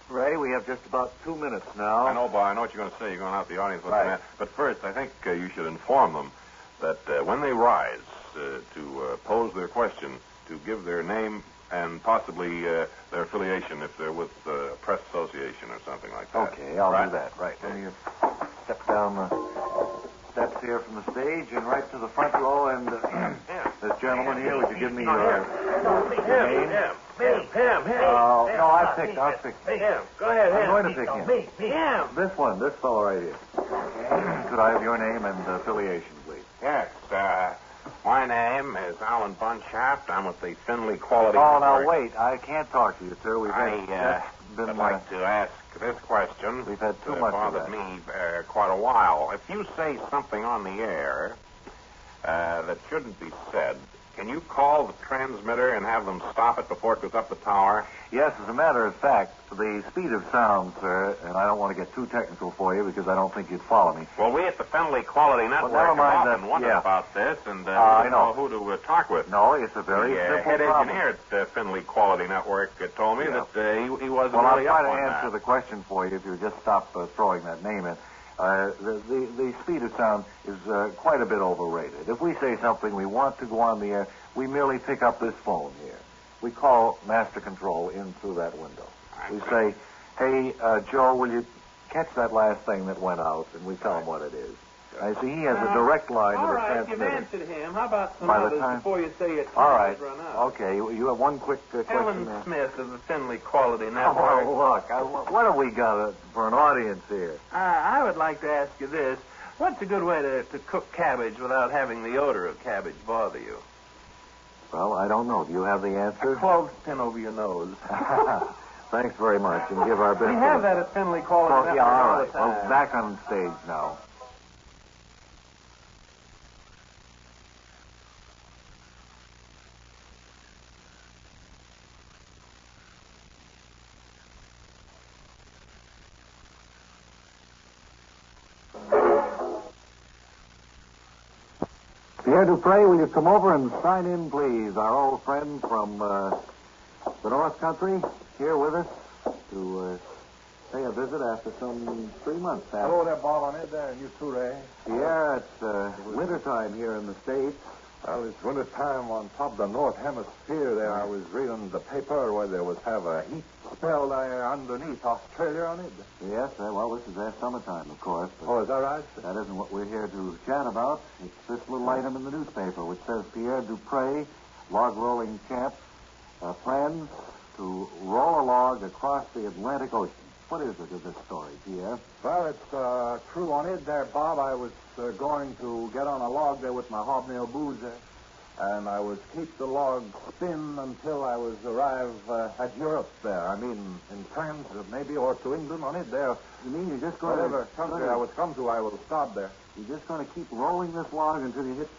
Ray, we have just about 2 minutes now. I know, Bob. I know what you're going to say. You're going to have the audience listen Right. to that. But first, I think you should inform them that when they rise to pose their question, to give their name and possibly their affiliation if they're with a press association or something like that. Okay, I'll Right? do that. Right. Let me step down the steps here from the stage and right to the front row. And this gentleman here, would you give me your name? Him. No, I'll pick. Him. Go ahead, I'm going to pick him. Me. Him. This fellow right here. Could I have your name and affiliation, please? Yes, my name is Alan Bunshaft. I'm with the Finley Quality Oh, Network. now wait. I can't talk to you, sir. We've I'd like to ask this question. We've had too much of bothered that. me quite a while. If you say something on the air that shouldn't be said, can you call the transmitter and have them stop it before it goes up the tower? Yes, as a matter of fact, the speed of sound, sir, and I don't want to get too technical for you because I don't think you'd follow me. Well, we at the Finley Quality Network never mind have often that. wondered Yeah. about this, and I we know. don't know who to talk with. No, it's a very the simple head problem. engineer at Finley Quality Network told me that he wasn't Well, I'll really try up to on answer that. the question for you if you just stop throwing that name in. The speed of sound is quite a bit overrated. If we say something we want to go on the air, we merely pick up this phone here. We call Master Control in through that window. We say, hey, Joe, will you catch that last thing that went out? And we tell him what it is. I see he has a direct line All to the right, you've transmitter. answered him. How about some By the others time- before you say it? All right. Run out. Okay, you have one quick question Helen there. Smith of the Finley Quality Network. Oh, look, what have we got for an audience here? I would like to ask you this. What's a good way to cook cabbage without having the odor of cabbage bother you? Well, I don't know. Do you have the answer? A clothespin over your nose. Thanks very much, and give our best. We have that at Finley Quality Oh, Network yeah, all all right. the time. Well, back on stage now. Pierre Dupre, will you come over and sign in, please? Our old friend from the North Country, here with us to pay a visit after some 3 months. Hello there, Bob. On it there, and you too, Ray. Pierre, it's wintertime here in the States. Well, it's winter time on top of the North Hemisphere there. I was reading the paper where there was have a heat spell there underneath Australia on it. Yes, well, this is their summertime, of course. But Oh, is that right? that isn't what we're here to chat about. It's this little item in the newspaper which says Pierre Dupre, log rolling champ, plans to roll a log across the Atlantic Ocean. What is it of this story, Pierre? Well, it's true on it there, Bob. I was going to get on a log there with my hobnail boots there. And I was keep the log spin until I was arrive at Europe there. I mean, in France, maybe, or to England on it there. You mean you're just going Whatever to... country I was come to, I will stop there. You're just going to keep rolling this log until you hit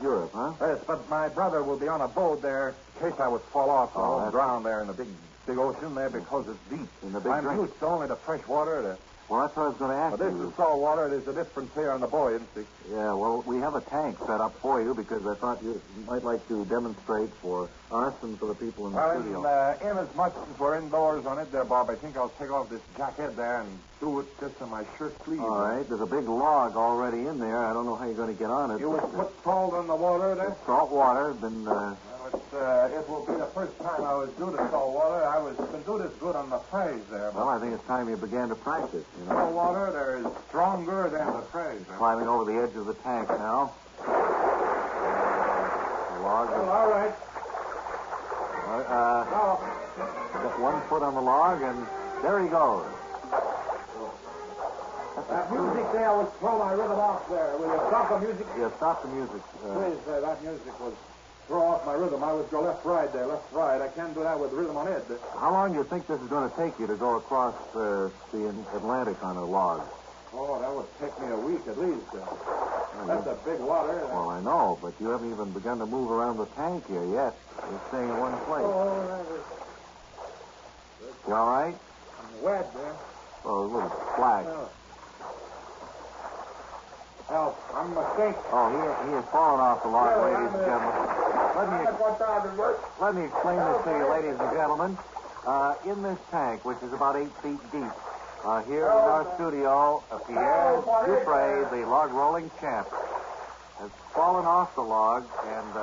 Europe, huh? Yes, but my brother will be on a boat there in case I would fall off Oh, or that's- drown there in the big ocean there because it's deep. In the big I'm drink. used to only the fresh water there. Well, that's what I was going to ask But this you. is salt water. There's a difference here in the buoyancy. Yeah, well, we have a tank set up for you because I thought you might like to demonstrate for us and for the people in the Well, studio. in as much as we're indoors on it there, Bob, I think I'll take off this jacket there and do it just in my shirt sleeve. All right, there's a big log already in there. I don't know how you're going to get on it. You would but, put salt in the water there? salt water, been... It will be the first time I was due to salt water. I was been do this good on the prairies there. well, I think it's time you began to practice, you know. Salt water there is stronger than the prairies. Climbing over the edge of the tank now. The log is... Well, all right. Got 1 foot on the log, and there he goes. That music there would throw my rhythm off there. Will you stop the music? Yeah, stop the music. Please, that music would throw off my rhythm. I would go left-right there, left-right. I can't do that with rhythm on it. How long do you think this is going to take you to go across the Atlantic on a log? Oh, that would take me a week at least. That's a big water. Well, I know, but you haven't even begun to move around the tank here yet. You're staying in one place. Oh, that is... You all right? I'm wet, man. Oh, a little slack. Help, I'm a mistake. Oh, he has fallen off the log, ladies and gentlemen. Let me explain this to you, ladies and gentlemen. In this tank, which is about 8 feet deep, here in our studio, Pierre Dupre, the log rolling champ, has fallen off the log and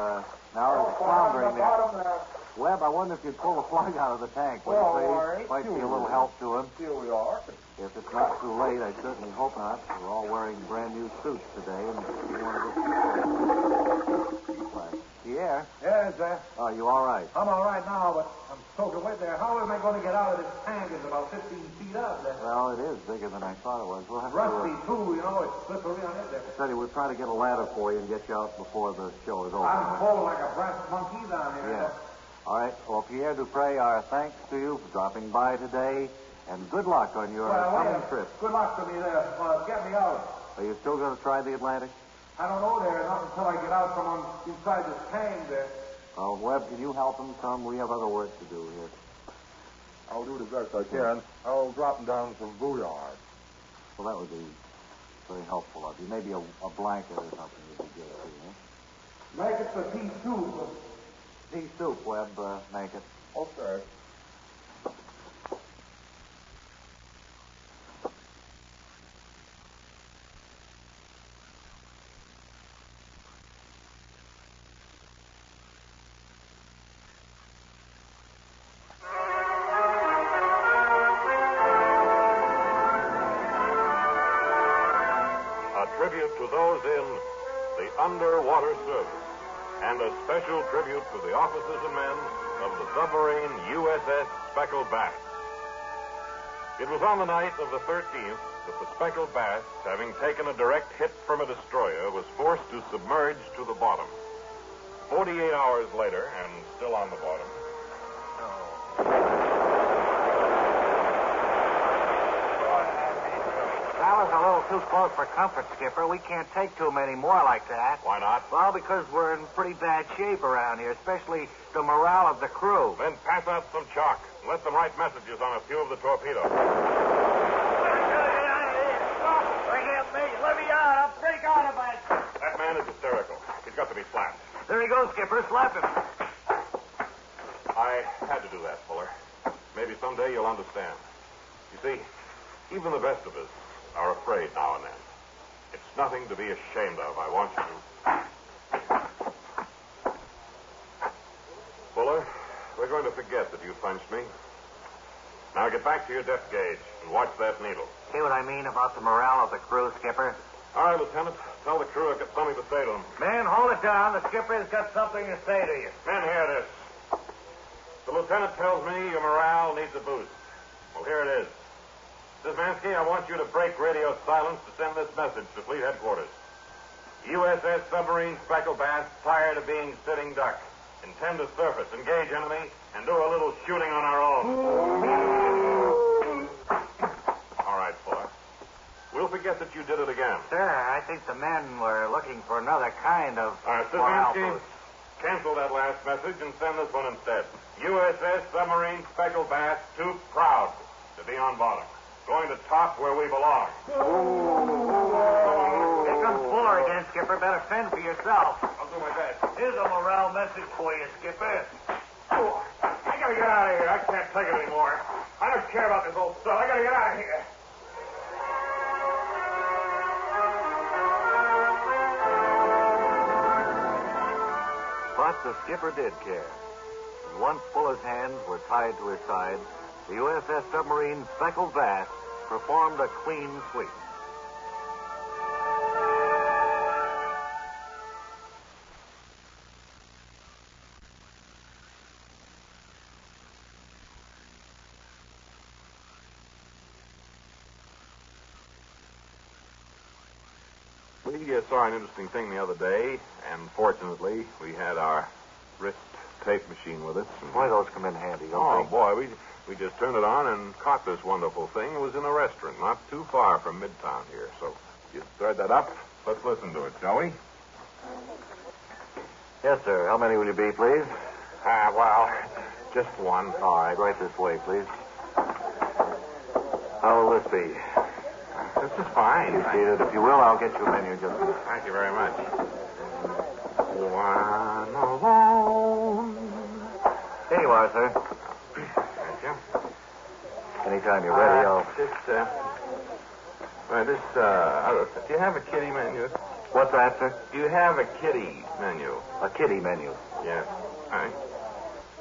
now is floundering there. Webb, I wonder if you'd pull the plug out of the tank, would you please? Might be a little help to him. Here we are. If it's not too late, I certainly hope not. We're all wearing brand new suits today, and we want to get Pierre? Yes, sir. Are you all right? I'm all right now, but I'm soaking wet there. How am I going to get out of this tank? It's about 15 feet up there. Well, it is bigger than I thought it was. We'll have Rusty, too, you know. It's slippery on it there. Steady, we'll try to get a ladder for you and get you out before the show is over. I'm full like a brass monkey down here. Yeah. All right. Well, Pierre Dupre, our thanks to you for dropping by today, and good luck on your coming trip. Good luck to me there. Get me out. Are you still going to try the Atlantic? I don't know there. Not until I get out from inside this tank there. Oh, Webb, can you help him some? We have other work to do here. I'll do the best I can. I'll drop him down some bouillard. Well, that would be very helpful of you. Maybe a blanket or something would be good for you. Make it the pea soup. Pea soup, Webb, make it. Okay. To those in the underwater service, and a special tribute to the officers and men of the submarine USS Speckled Bass. It was on the night of the 13th that the Speckled Bass, having taken a direct hit from a destroyer, was forced to submerge to the bottom. 48 hours later, and still on the bottom. That was a little too close for comfort, Skipper. We can't take too many more like that. Why not? Well, because we're in pretty bad shape around here, especially the morale of the crew. Then pass out some chalk and let them write messages on a few of the torpedoes. Let me out. I'll break out of it. That man is hysterical. He's got to be slapped. There he goes, Skipper. Slap him. I had to do that, Fuller. Maybe someday you'll understand. You see, even the best of us are afraid now and then. It's nothing to be ashamed of, I want you to. Fuller, we're going to forget that you punched me. Now get back to your depth gauge and watch that needle. See what I mean about the morale of the crew, Skipper? All right, Lieutenant. Tell the crew I've got something to say to them. Men, hold it down. The skipper's got something to say to you. Men, hear this. The lieutenant tells me your morale needs a boost. Well, here it is. Szymanski, I want you to break radio silence to send this message to Fleet Headquarters. USS Submarine Speckled Bass tired of being sitting duck. Intend to surface, engage enemy, and do a little shooting on our own. All right, Fuller. We'll forget that you did it again. Sir, I think the men were looking for another kind of... Szymanski, cancel that last message and send this one instead. USS Submarine Speckled Bass, too proud to be on bottom. Going to top where we belong. Here comes Fuller again, Skipper. Better fend for yourself. I'll do my best. Here's a morale message for you, Skipper. Oh, I gotta get out of here. I can't take it anymore. I don't care about this old stuff. I gotta get out of here. But the skipper did care. And once Fuller's hands were tied to his side, the USS Submarine Speckled Bass performed a clean sweep. We saw an interesting thing the other day, and fortunately, we had our wrist tape machine with us. Boy, those come in handy, don't Oh, they? boy, we just turned it on and caught this wonderful thing. It was in a restaurant not too far from Midtown here. So you start that up. Let's listen to it, shall we? Yes, sir. How many will you be, please? Well, just one. All right, right this way, please. How will this be? This is fine. You seated. If you will, I'll get you a menu just a minute. Thank you very much. One alone. Here you are, sir. Thank you. Anytime you're ready, I'll... Do you have a kiddie menu? What's that, sir? Do you have a kiddie menu? A kiddie menu. Yes.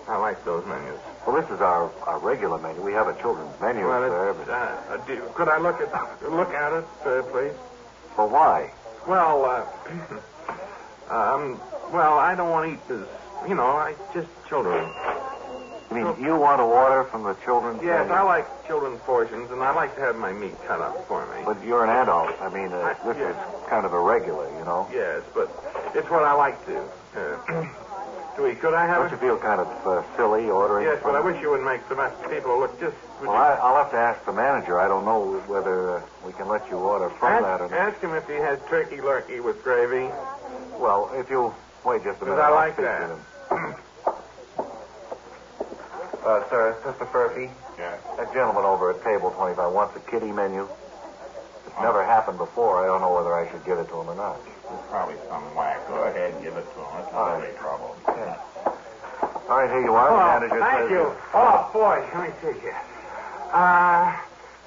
I like those menus. Well, this is our regular menu. We have a children's menu, sir. Could I look at it, please? Well, why? Well, I don't want to eat this. Just children. You mean you want to order from the children's Yes, menu? I like children's portions, and I like to have my meat cut up for me. But you're an adult. I mean, this is kind of a regular, you know? Yes, but it's what I like to. Could I have Don't you feel kind of silly ordering? Yes, but I wish you would make the people look just... Well, I'll have to ask the manager. I don't know whether we can let you order from that or not. Ask him if he has turkey lurkey with gravy. Well, if you'll wait just a minute. Because I I'll like speak that. to them. Sir, Mr. Furphy? Yeah. That gentleman over at table 25 wants a kiddie menu. It's never happened before. I don't know whether I should give it to him or not. There's probably some whack. Go ahead, give it to him. It's not any trouble. Yeah. All right, here you are. The manager thank says you. Oh, boy, let me take it.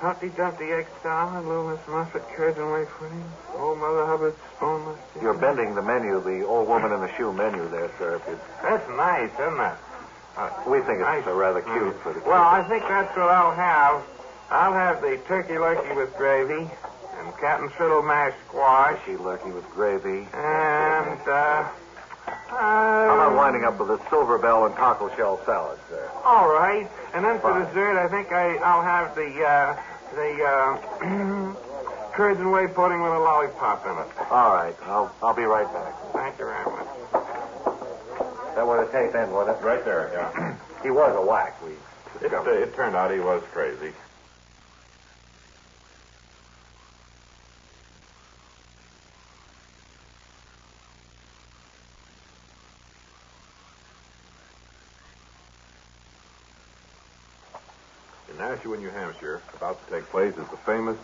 Humpty Dumpty egg salad, little Miss Muffet, curds and whey pudding, old Mother Hubbard's boneless chicken. You're bending the menu, the old woman in the shoe menu there, sir. That's nice, isn't it? We think it's rather cute for the kids. Well, I think that's what I'll have. I'll have the turkey lurkey with gravy and Captain Fiddle mashed squash. Turkey lurkey with gravy. And, how about winding up with a silver bell and cockle shell salad, sir? All right. And then for dessert, I think I'll have the curds and whey pudding with a lollipop in it. All right. I'll be right back. Thank you very much. That where the tape end, wasn't it? Right there, yeah. He was a whack. It turned out he was crazy. In Nashua, New Hampshire, about to take place is the famous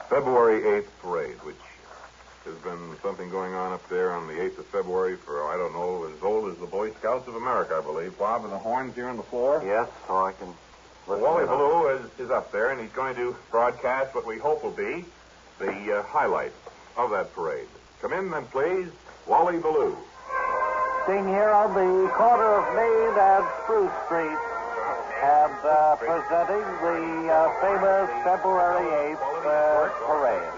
February 8th parade, which has been something going on up there on the 8th of February for, I don't know, as old as the Boy Scouts of America, I believe. Bob, and the horns here on the floor? Yes, so I can... Wally Ballou is up there, and he's going to broadcast what we hope will be the highlights of that parade. Come in, then, please, Wally Ballou. Sitting here on the corner of Main and Spruce Street, and presenting the famous February 8th parade.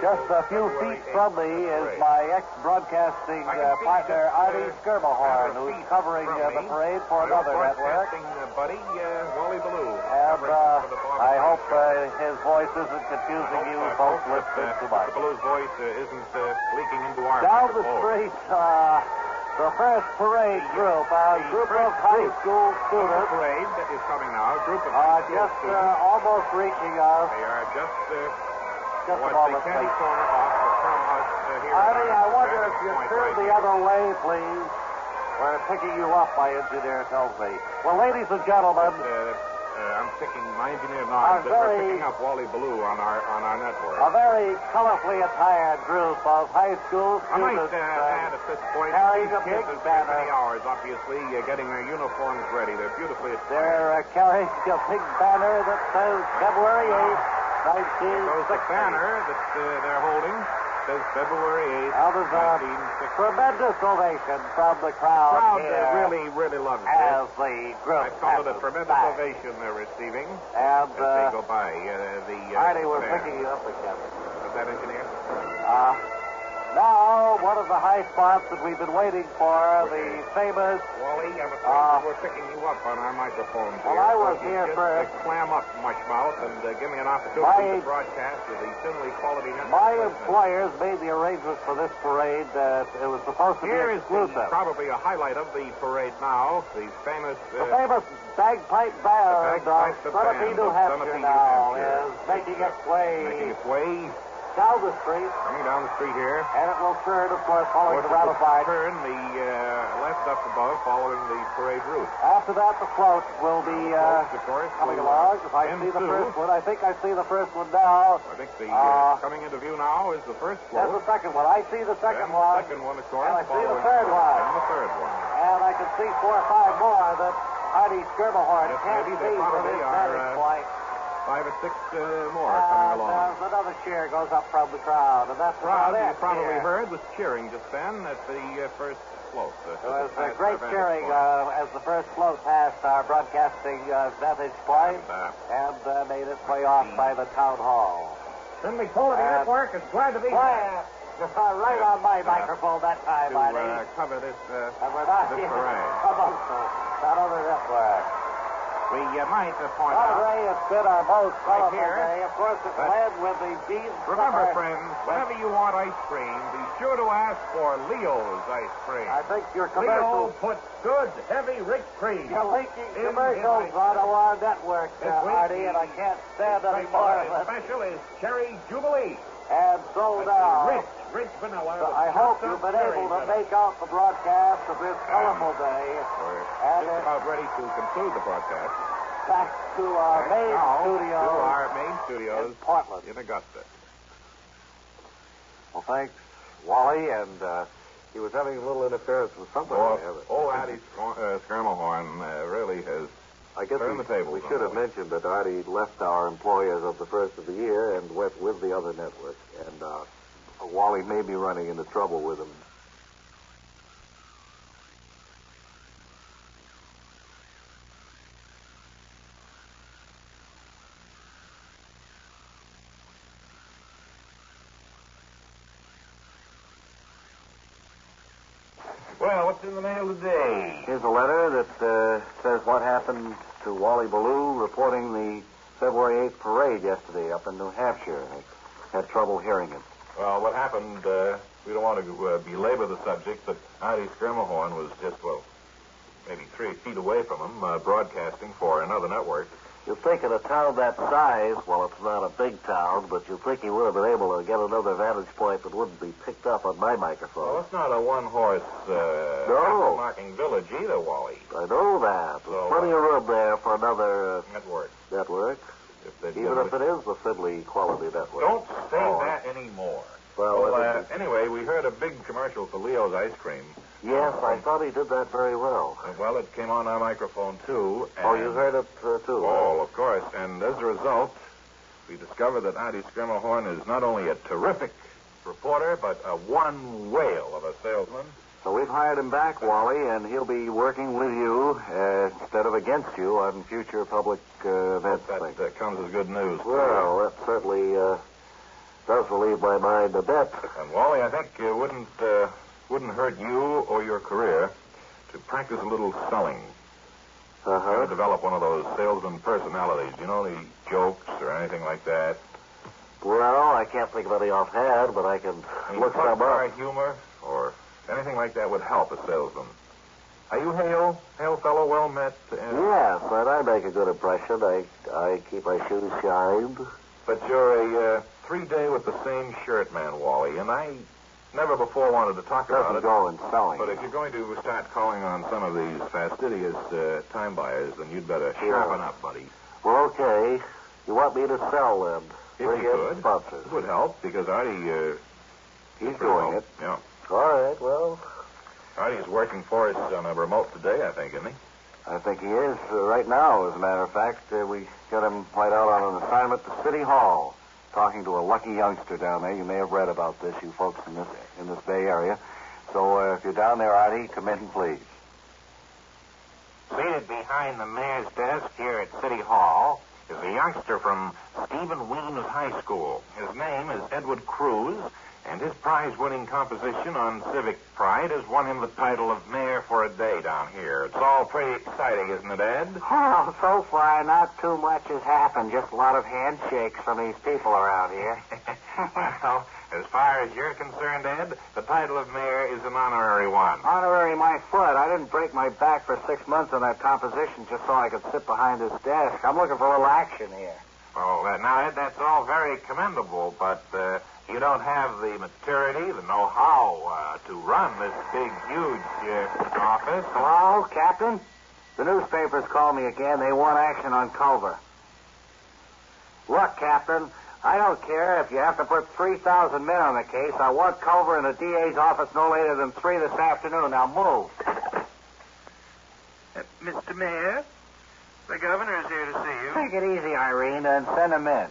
Just a few feet from me is my ex-broadcasting partner, Artie Skirmahorn, who's covering the parade for another network. Buddy, Wally Ballou. And I hope his voice isn't confusing you folks listening too much. Ballou's voice isn't leaking into our... Down the street, the first parade group, a group of high school students. Parade that is coming now, a group of just almost reaching us. They are just a moment, the candy please. corner off from us here. Artie, I wonder if you turn the other way, please. We're picking you up, my engineer tells me. Well, ladies and gentlemen, I'm picking my engineer nods that we're picking up Wally Ballou on our network. a very colorfully attired group of high school I might students add at this point, carrying these a big kids have banner. spent many hours, obviously, getting their uniforms ready. They're beautifully attired. They're carrying a big banner that says February 8th, There's a banner that they're holding. Says February 8th, Now there's a tremendous ovation from the crowd here really, really loves it. as the group I call it a passes tremendous by. ovation they're receiving And as they go by. Artie, we're banner. picking you up again. Is that engineer? Now, one of the high spots that we've been waiting for, the famous... Wally, I'm afraid we're picking you up on our microphones here. Well, I was here just first. Clam up, Mushmouth, and give me an opportunity to broadcast with the Finley Quality Network. My employers made the arrangements for this parade. It was supposed to Here be is exclusive. probably a highlight of the parade now. The famous... The famous bagpipe band of Sunapee, New Hampshire now is making its way down the street. Coming down the street here. And it will turn, of course, following the ratified. Turn the left up above, following the parade route. After that, the float will be coming along. If I see the M2. first one, I think I see the first one now. I think the coming into view now is the first float. That's the second one. I see the second one. The second one, of course. And I see the third one. And the third one. And I can see 4 or 5 more that Artie Skirmahorn can't maybe see they from probably his are, vantage point. 5 or 6 more coming along. Another cheer goes up from the crowd, and that's crowd about you it probably here. heard was cheering just then at the first float. There was great cheering as the first float passed our broadcasting vantage point and made its way off by the town hall. Finley Quality Network is glad to be here. Right on my microphone that time, Artie. To cover this, and we're not this here parade. Not on the network. We might point out. Ray, it's been our most Right colorful here. day. Of course, it led with the beans. Remember, friends, whenever you want ice cream, be sure to ask for Leo's ice cream. I think your Leo commercials... puts good, heavy, rich cream. You're leaking in commercials his on our network, Artie, and I can't stand any more of it. Special is Cherry Jubilee. And so now... Rich vanilla. So I hope you've been able to make out the broadcast of this colorful day. We're And just about ready to conclude the broadcast. back to our main studio. To our main studios in Portland. In Augusta. Well, thanks, Wally, and he was having a little interference with somebody. Addie Skirmahorn really has I guess turned the tables. we should have mentioned that Artie left our employers of the first of the year and went with the other network, and Wally may be running into trouble with him. Well, what's in the mail today? Here's a letter that says what happened to Wally Ballou reporting the February 8th parade yesterday up in New Hampshire. I had trouble hearing it. Well, what happened, we don't want to belabor the subject, but Artie Skirmahorn was just, maybe 3 feet away from him, broadcasting for another network. You'd think in a town that size, well, it's not a big town, but you'd think he would have been able to get another vantage point that wouldn't be picked up on my microphone. Well, it's not a one-horse marking village either, Wally. I know that. There's plenty of room there for another network. Even if it is the Finley Quality Network. Don't say that anymore. Well, anyway, we heard a big commercial for Leo's ice cream. Yes, I thought he did that very well. Well, it came on our microphone, too. Oh, you heard it, too? Oh, of course. And as a result, we discovered that Artie Skirmahorn is not only a terrific reporter, but a one whale of a salesman. So we've hired him back, Wally, and he'll be working with you instead of against you on future public events. That comes as good news. Well, that certainly does relieve my mind a bit. And, Wally, I think it wouldn't hurt you or your career to practice a little selling. Uh-huh. Develop one of those salesman personalities. You know, the jokes or anything like that. Well, I can't think of any offhand, but I can look some up. Humor or anything like that would help a salesman. Are you Hale? Hale fellow, well met? Yes, but I make a good impression. I keep my shoes shined. But you're a 3-day with the same shirt man, Wally, and I never before wanted to talk about it. Go in selling. But if you're going to start calling on some of these fastidious time buyers, then you'd better sharpen up, buddy. Well, okay. You want me to sell them? If you could. Sponsors. It would help, because Artie... he's doing it. Yeah. All right, well... Artie's working for us on a remote today, I think, isn't he? I think he is right now, as a matter of fact. We got him right out on an assignment to City Hall, talking to a lucky youngster down there. You may have read about this, you folks in this Bay Area. So if you're down there, Artie, come in, please. Seated behind the mayor's desk here at City Hall is a youngster from Stephen Weems High School. His name is Edward Cruz, And his prize-winning composition on civic pride has won him the title of mayor for a day down here. It's all pretty exciting, isn't it, Ed? Well, so far, not too much has happened. Just a lot of handshakes from these people around here. Well, as far as you're concerned, Ed, the title of mayor is an honorary one. Honorary my foot. I didn't break my back for 6 months on that composition just so I could sit behind this desk. I'm looking for a little action here. Oh, now, Ed, that's all very commendable, but you don't have the maturity, the know-how to run this big, huge office. Hello, Captain? The newspapers called me again. They want action on Culver. Look, Captain, I don't care if you have to put 3,000 men on the case. I want Culver in the DA's office no later than 3 this afternoon. Now move. Mr. Mayor, the governor is here to see you. Take it easy, Irene, and send him in.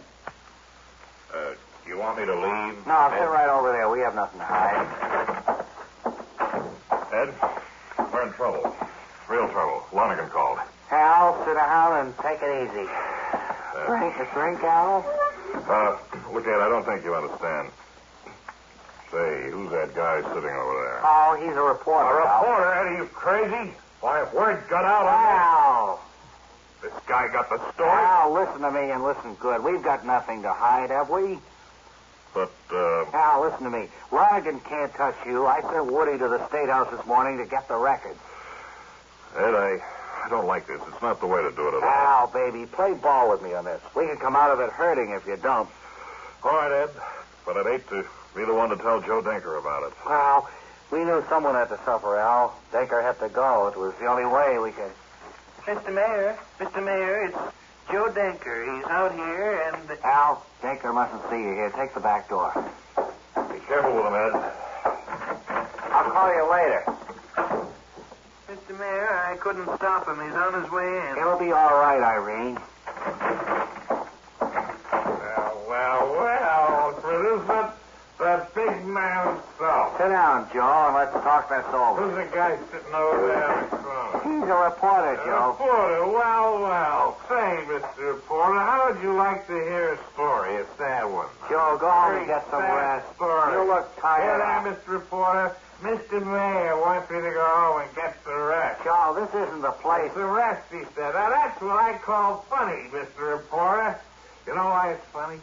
You want me to leave? No, sit right over there. We have nothing to hide. Ed, we're in trouble. Real trouble. Lonergan called. Hal, sit down and take it easy. Drink, Al? Look, Ed, I don't think you understand. Say, who's that guy sitting over there? Oh, he's a reporter. A reporter? Ed, are you crazy? Why, if word got out on Al! this guy got the story? Al, listen to me and listen good. We've got nothing to hide, have we? But, Al, listen to me. Lonergan can't touch you. I sent Woody to the State House this morning to get the records. Ed, I don't like this. It's not the way to do it at all. Al, baby, play ball with me on this. We can come out of it hurting if you don't. All right, Ed. But I'd hate to be the one to tell Joe Denker about it. Well, we knew someone had to suffer, Al. Denker had to go. It was the only way we could. Mr. Mayor, it's Joe Denker. He's out here and... Al, Denker mustn't see you here. Take the back door. Be careful with him, Ed. I'll call you later. Mr. Mayor, I couldn't stop him. He's on his way in. It'll be all right, Irene. Well, produce that big man himself. Sit down, Joe, and let's talk this over. Who's the guy sitting over there in the corner? He's a reporter, Joe. Reporter? Well. Say, Mr. Reporter, how would you like to hear a story, a sad one? Joe, go home and get some rest. Story. You look tired. Here, Mr. Reporter. Mr. Mayor wants me to go home and get the rest. Joe, this isn't the place. It's the rest, he said. Now, that's what I call funny, Mr. Reporter. You know why it's funny?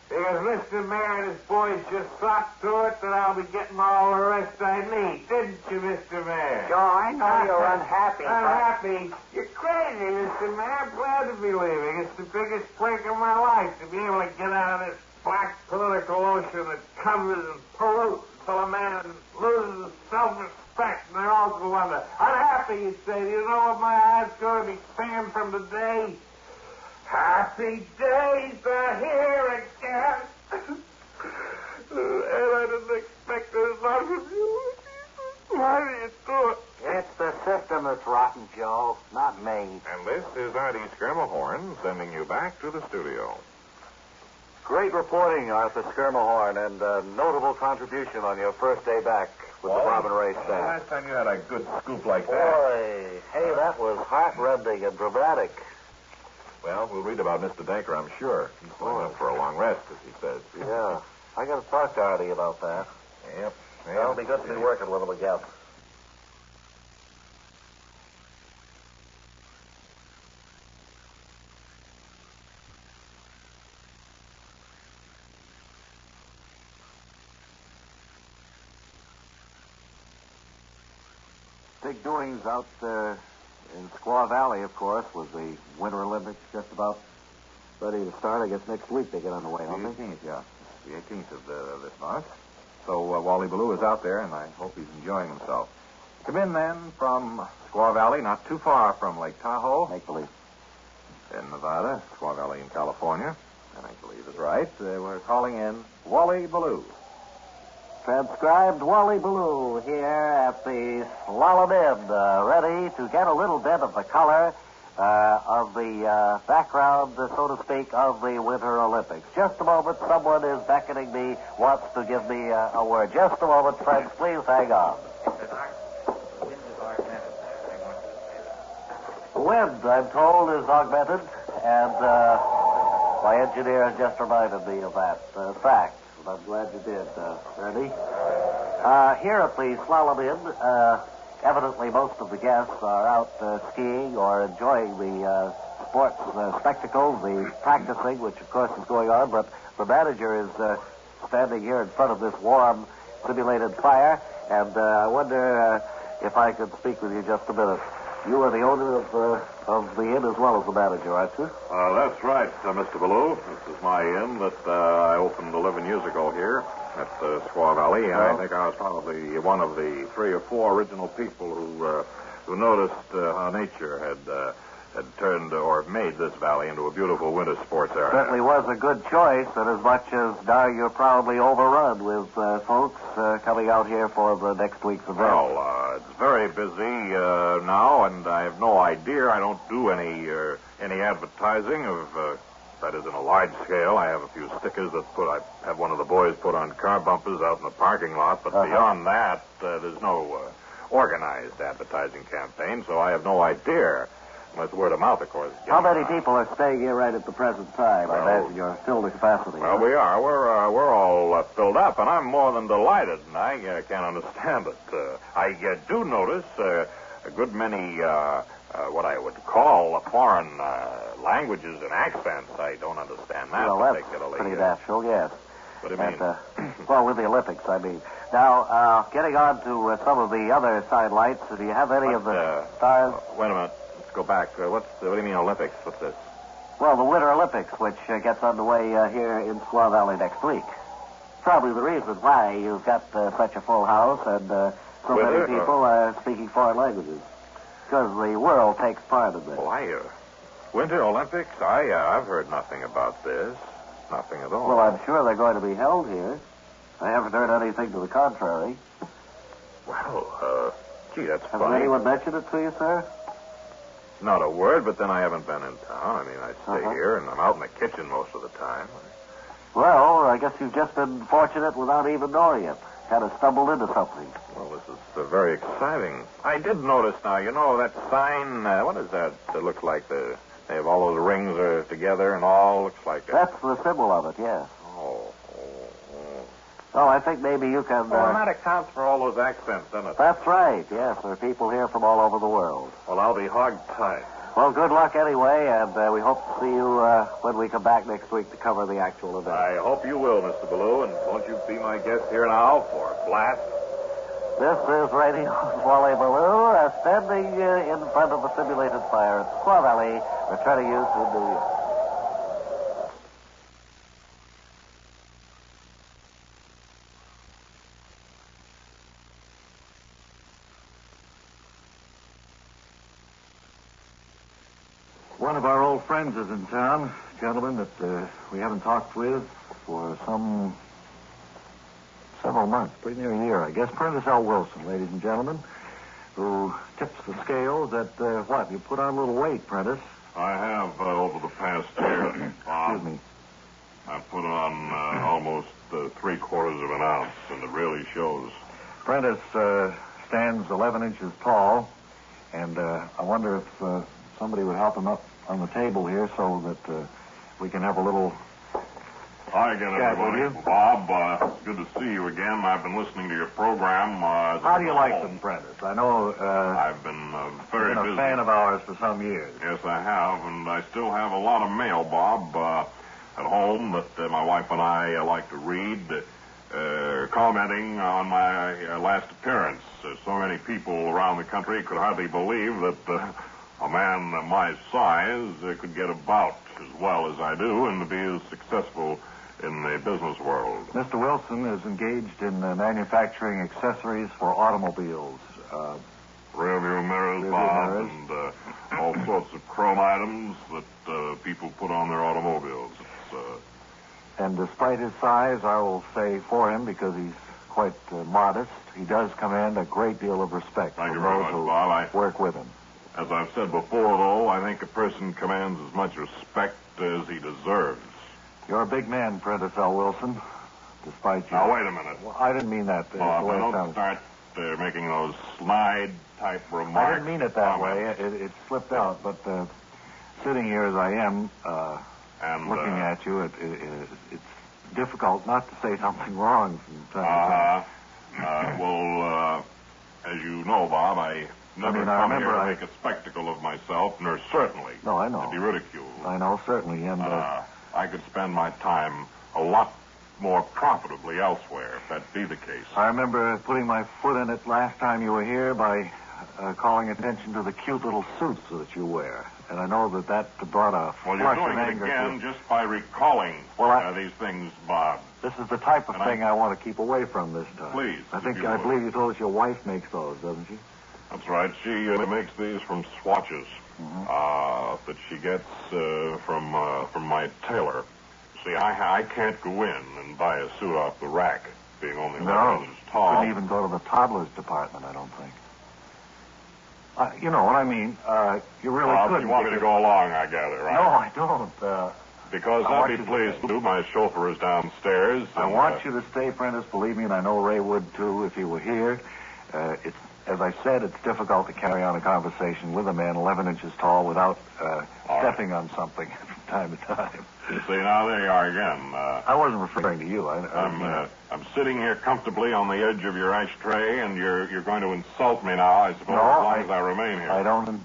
Because Mr. Mayor and his boys just socked to it that I'll be getting all the rest I need. Didn't you, Mr. Mayor? Joe, I know you're unhappy. Unhappy? You're crazy, Mr. Mayor. I'm glad to be leaving. It's the biggest break of my life to be able to get out of this black political ocean that covers and pollutes until a man loses self-respect and they're all go under. Unhappy, you say. Do you know what my eyes going to be singing from today? Happy days are here again. And I didn't expect this out of you. Why do you do it? It's the system that's rotten, Joe, not me. And this is Artie Skirmahorn sending you back to the studio. Great reporting, Arthur Skirmahorn, and a notable contribution on your first day back with the Bob and Ray staff. Last time you had a good scoop like that. Boy, hey, that was heart-rending and dramatic. Well, we'll read about Mr. Denker, I'm sure. He's going up for a long rest, as he says. Yeah. I got to talk to Artie about that. Yep. It'll be good to be working with him again. Big doings out in Squaw Valley, of course, with the Winter Olympics just about ready to start. I guess next week they get underway, don't they? 18th, yeah. The 18th of this month. So Wally Ballou is out there, and I hope he's enjoying himself. Come in, then, from Squaw Valley, not too far from Lake Tahoe. Make believe. In Nevada, Squaw Valley in California. And I believe is right. We're calling in Wally Ballou. Transcribed Wally Ballou here at the Slalom Inn, ready to get a little bit of the color of the background, so to speak, of the Winter Olympics. Just a moment, someone is beckoning me, wants to give me a word. Just a moment, friends, please hang on. The wind, I'm told, is augmented, and my engineer has just reminded me of that fact. I'm glad you did, Ernie. Here at the Slalom Inn, evidently most of the guests are out skiing or enjoying the sports spectacle, the practicing, which of course is going on, but the manager is standing here in front of this warm, simulated fire, and I wonder if I could speak with you just a minute. You are the owner of the inn as well as the manager, aren't you? That's right, Mr. Ballou. This is my inn that I opened 11 years ago here at Squaw Valley, and I think I was probably one of the 3 or 4 original people who noticed how nature had turned or made this valley into a beautiful winter sports area. Certainly was a good choice, and as much as now you're probably overrun with folks coming out here for the next week's event. Well, it's very busy now, and I have no idea. I don't do any advertising of that is in a large scale. I have a few stickers that I have one of the boys put on car bumpers out in the parking lot, but beyond that, there's no organized advertising campaign, so I have no idea. Unless word of mouth, of course. How many people are staying here right at the present time? I imagine you're filled to capacity. Well, we are. We're all filled up, and I'm more than delighted, and I can't understand it. I do notice a good many what I would call foreign languages and accents. I don't understand that particularly. That's pretty natural, yes. What do you mean? Well, with the Olympics, I mean. Now, getting on to some of the other sidelights, do you have any of the stars? Wait a minute. Let's go back. What do you mean Olympics? What's this? Well, the Winter Olympics, which gets underway here in Squaw Valley next week. Probably the reason why you've got such a full house and so many people speaking foreign languages. Because the world takes part in this. Winter Olympics? I've heard nothing about this. Nothing at all. Well, I'm sure they're going to be held here. I haven't heard anything to the contrary. Well, gee, that's funny. Has anyone mentioned it to you, sir? Not a word, but then I haven't been in town. I mean, I stay here, and I'm out in the kitchen most of the time. Well, I guess you've just been fortunate without even knowing it. Kind of stumbled into something. Well, this is very exciting. I did notice now, that sign, what does that look like? They have all those rings together and all. Looks like That's the symbol of it, yes. Oh, I think maybe you can... Well, that accounts for all those accents, doesn't it? That's right, yes. There are people here from all over the world. Well, I'll be hog-tied. Well, good luck anyway, and we hope to see you when we come back next week to cover the actual event. I hope you will, Mr. Ballou, and won't you be my guest here now for a blast? This is Radio Wally Ballou, standing in front of the simulated fire at Squaw Valley, returning you to New York. One of our old friends is in town, a gentleman that we haven't talked with for several months, pretty near a year, I guess. Prentice L. Wilson, ladies and gentlemen, who tips the scales at what? You put on a little weight, Prentice. I have over the past year, Bob. Excuse me. I put on almost 3/4 of an ounce, and it really shows. Prentice stands 11 inches tall, and I wonder if somebody would help him up on the table here so that we can have a little Hi again, everybody. Bob, it's good to see you again. I've been listening to your program. How do you like them, Prentice? I know I've been very busy. You've been a fan of ours for some years. Yes, I have, and I still have a lot of mail, Bob, at home that my wife and I like to read, commenting on my last appearance. So many people around the country could hardly believe that a man my size could get about as well as I do and to be as successful in the business world. Mr. Wilson is engaged in manufacturing accessories for automobiles. Rearview mirrors, Bob, and all sorts of chrome items that people put on their automobiles. And despite his size, I will say for him, because he's quite modest, he does command a great deal of respect from those who work with him. As I've said before, though, I think a person commands as much respect as he deserves. You're a big man, Prentice L. Wilson, despite you. Now, wait a minute. Well, I didn't mean that. Don't start making those snide-type remarks. I didn't mean it that way. It slipped out. But sitting here as I am, and looking at you, it's difficult not to say something wrong from time to time. Well, as you know, Bob, I never come here to make a spectacle of myself, nor certainly to be ridiculed. I know, certainly, and... I could spend my time a lot more profitably elsewhere, if that be the case. I remember putting my foot in it last time you were here by calling attention to the cute little suits that you wear. And I know that brought a Well, flush you're of doing it anger again to... just by recalling these things, Bob. This is the type of thing I want to keep away from this time. Please. I believe you told us your wife makes those, doesn't she? That's right. She makes these from swatches that she gets from my tailor. See, I can't go in and buy a suit off the rack, being only 11 inches tall. Couldn't even go to the toddler's department, I don't think. You know what I mean. You really couldn't. You want me to go along, I gather, right? No, I don't. Because I'd be pleased to. My chauffeur is downstairs. I want you to stay, Prentice, believe me, and I know Ray would, too, if he were here. As I said, it's difficult to carry on a conversation with a man 11 inches tall without stepping on something from time to time. You see, now there you are again. I wasn't referring to you. I'm sitting here comfortably on the edge of your ashtray, and you're going to insult me now, I suppose, as long as I remain here. I don't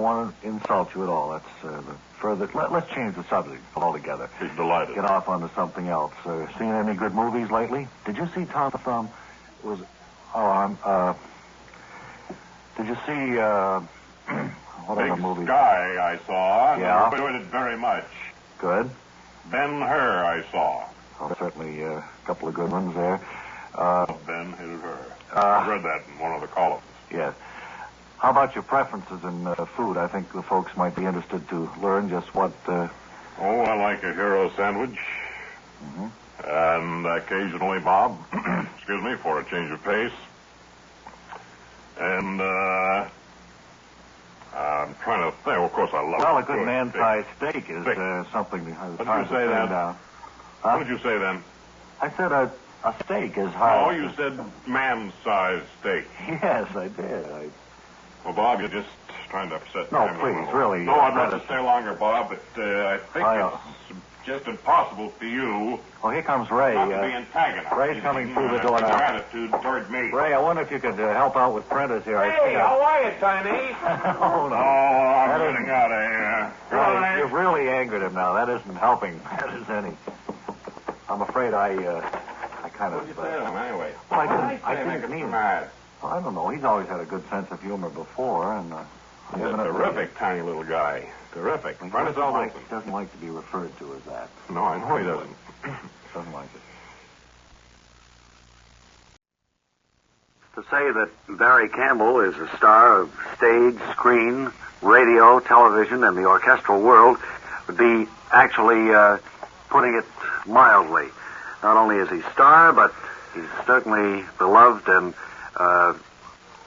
want to insult you at all. That's the further. Let's change the subject altogether. He's delighted. Get off onto something else. Seen any good movies lately? Did you see Tom from? Did you see what other movie? Sky I saw. Yeah. I enjoyed it very much. Good. Ben-Hur I saw. Oh, certainly a couple of good ones there. Ben-Hur. I read that in one of the columns. Yes. How about your preferences in food? I think the folks might be interested to learn just what... Oh, I like a hero sandwich. Mm-hmm. And occasionally, Bob, excuse me, for a change of pace. And, I'm trying to think. Of course, I love Well, a good man-sized steak is something to... What did you say then? What did you say then? I said a steak is hard. Oh, you said man-sized steak. Yes, I did. Well, Bob, you're just trying to upset me. No, please, really. No, I'd rather stay longer, Bob, but I think it's just impossible for you... Oh, here comes Ray. Not to be antagonized. Ray's coming through the door now. Your attitude toward me. Ray, I wonder if you could help out with Prentice here. Hey, how are you, Tiny? Oh, no. I'm getting out of here. Ray, you've really angered him now. That isn't helping matters any. I'm afraid I kind of... What did you say to him, anyway? Well, I didn't mean... Mad. Well, I don't know. He's always had a good sense of humor before, and... He's a terrific, tiny little guy. Terrific. He doesn't like to be referred to as that. No, I know he doesn't. Doesn't like it. To say that Barry Campbell is a star of stage, screen, radio, television, and the orchestral world would be actually putting it mildly. Not only is he a star, but he's certainly beloved and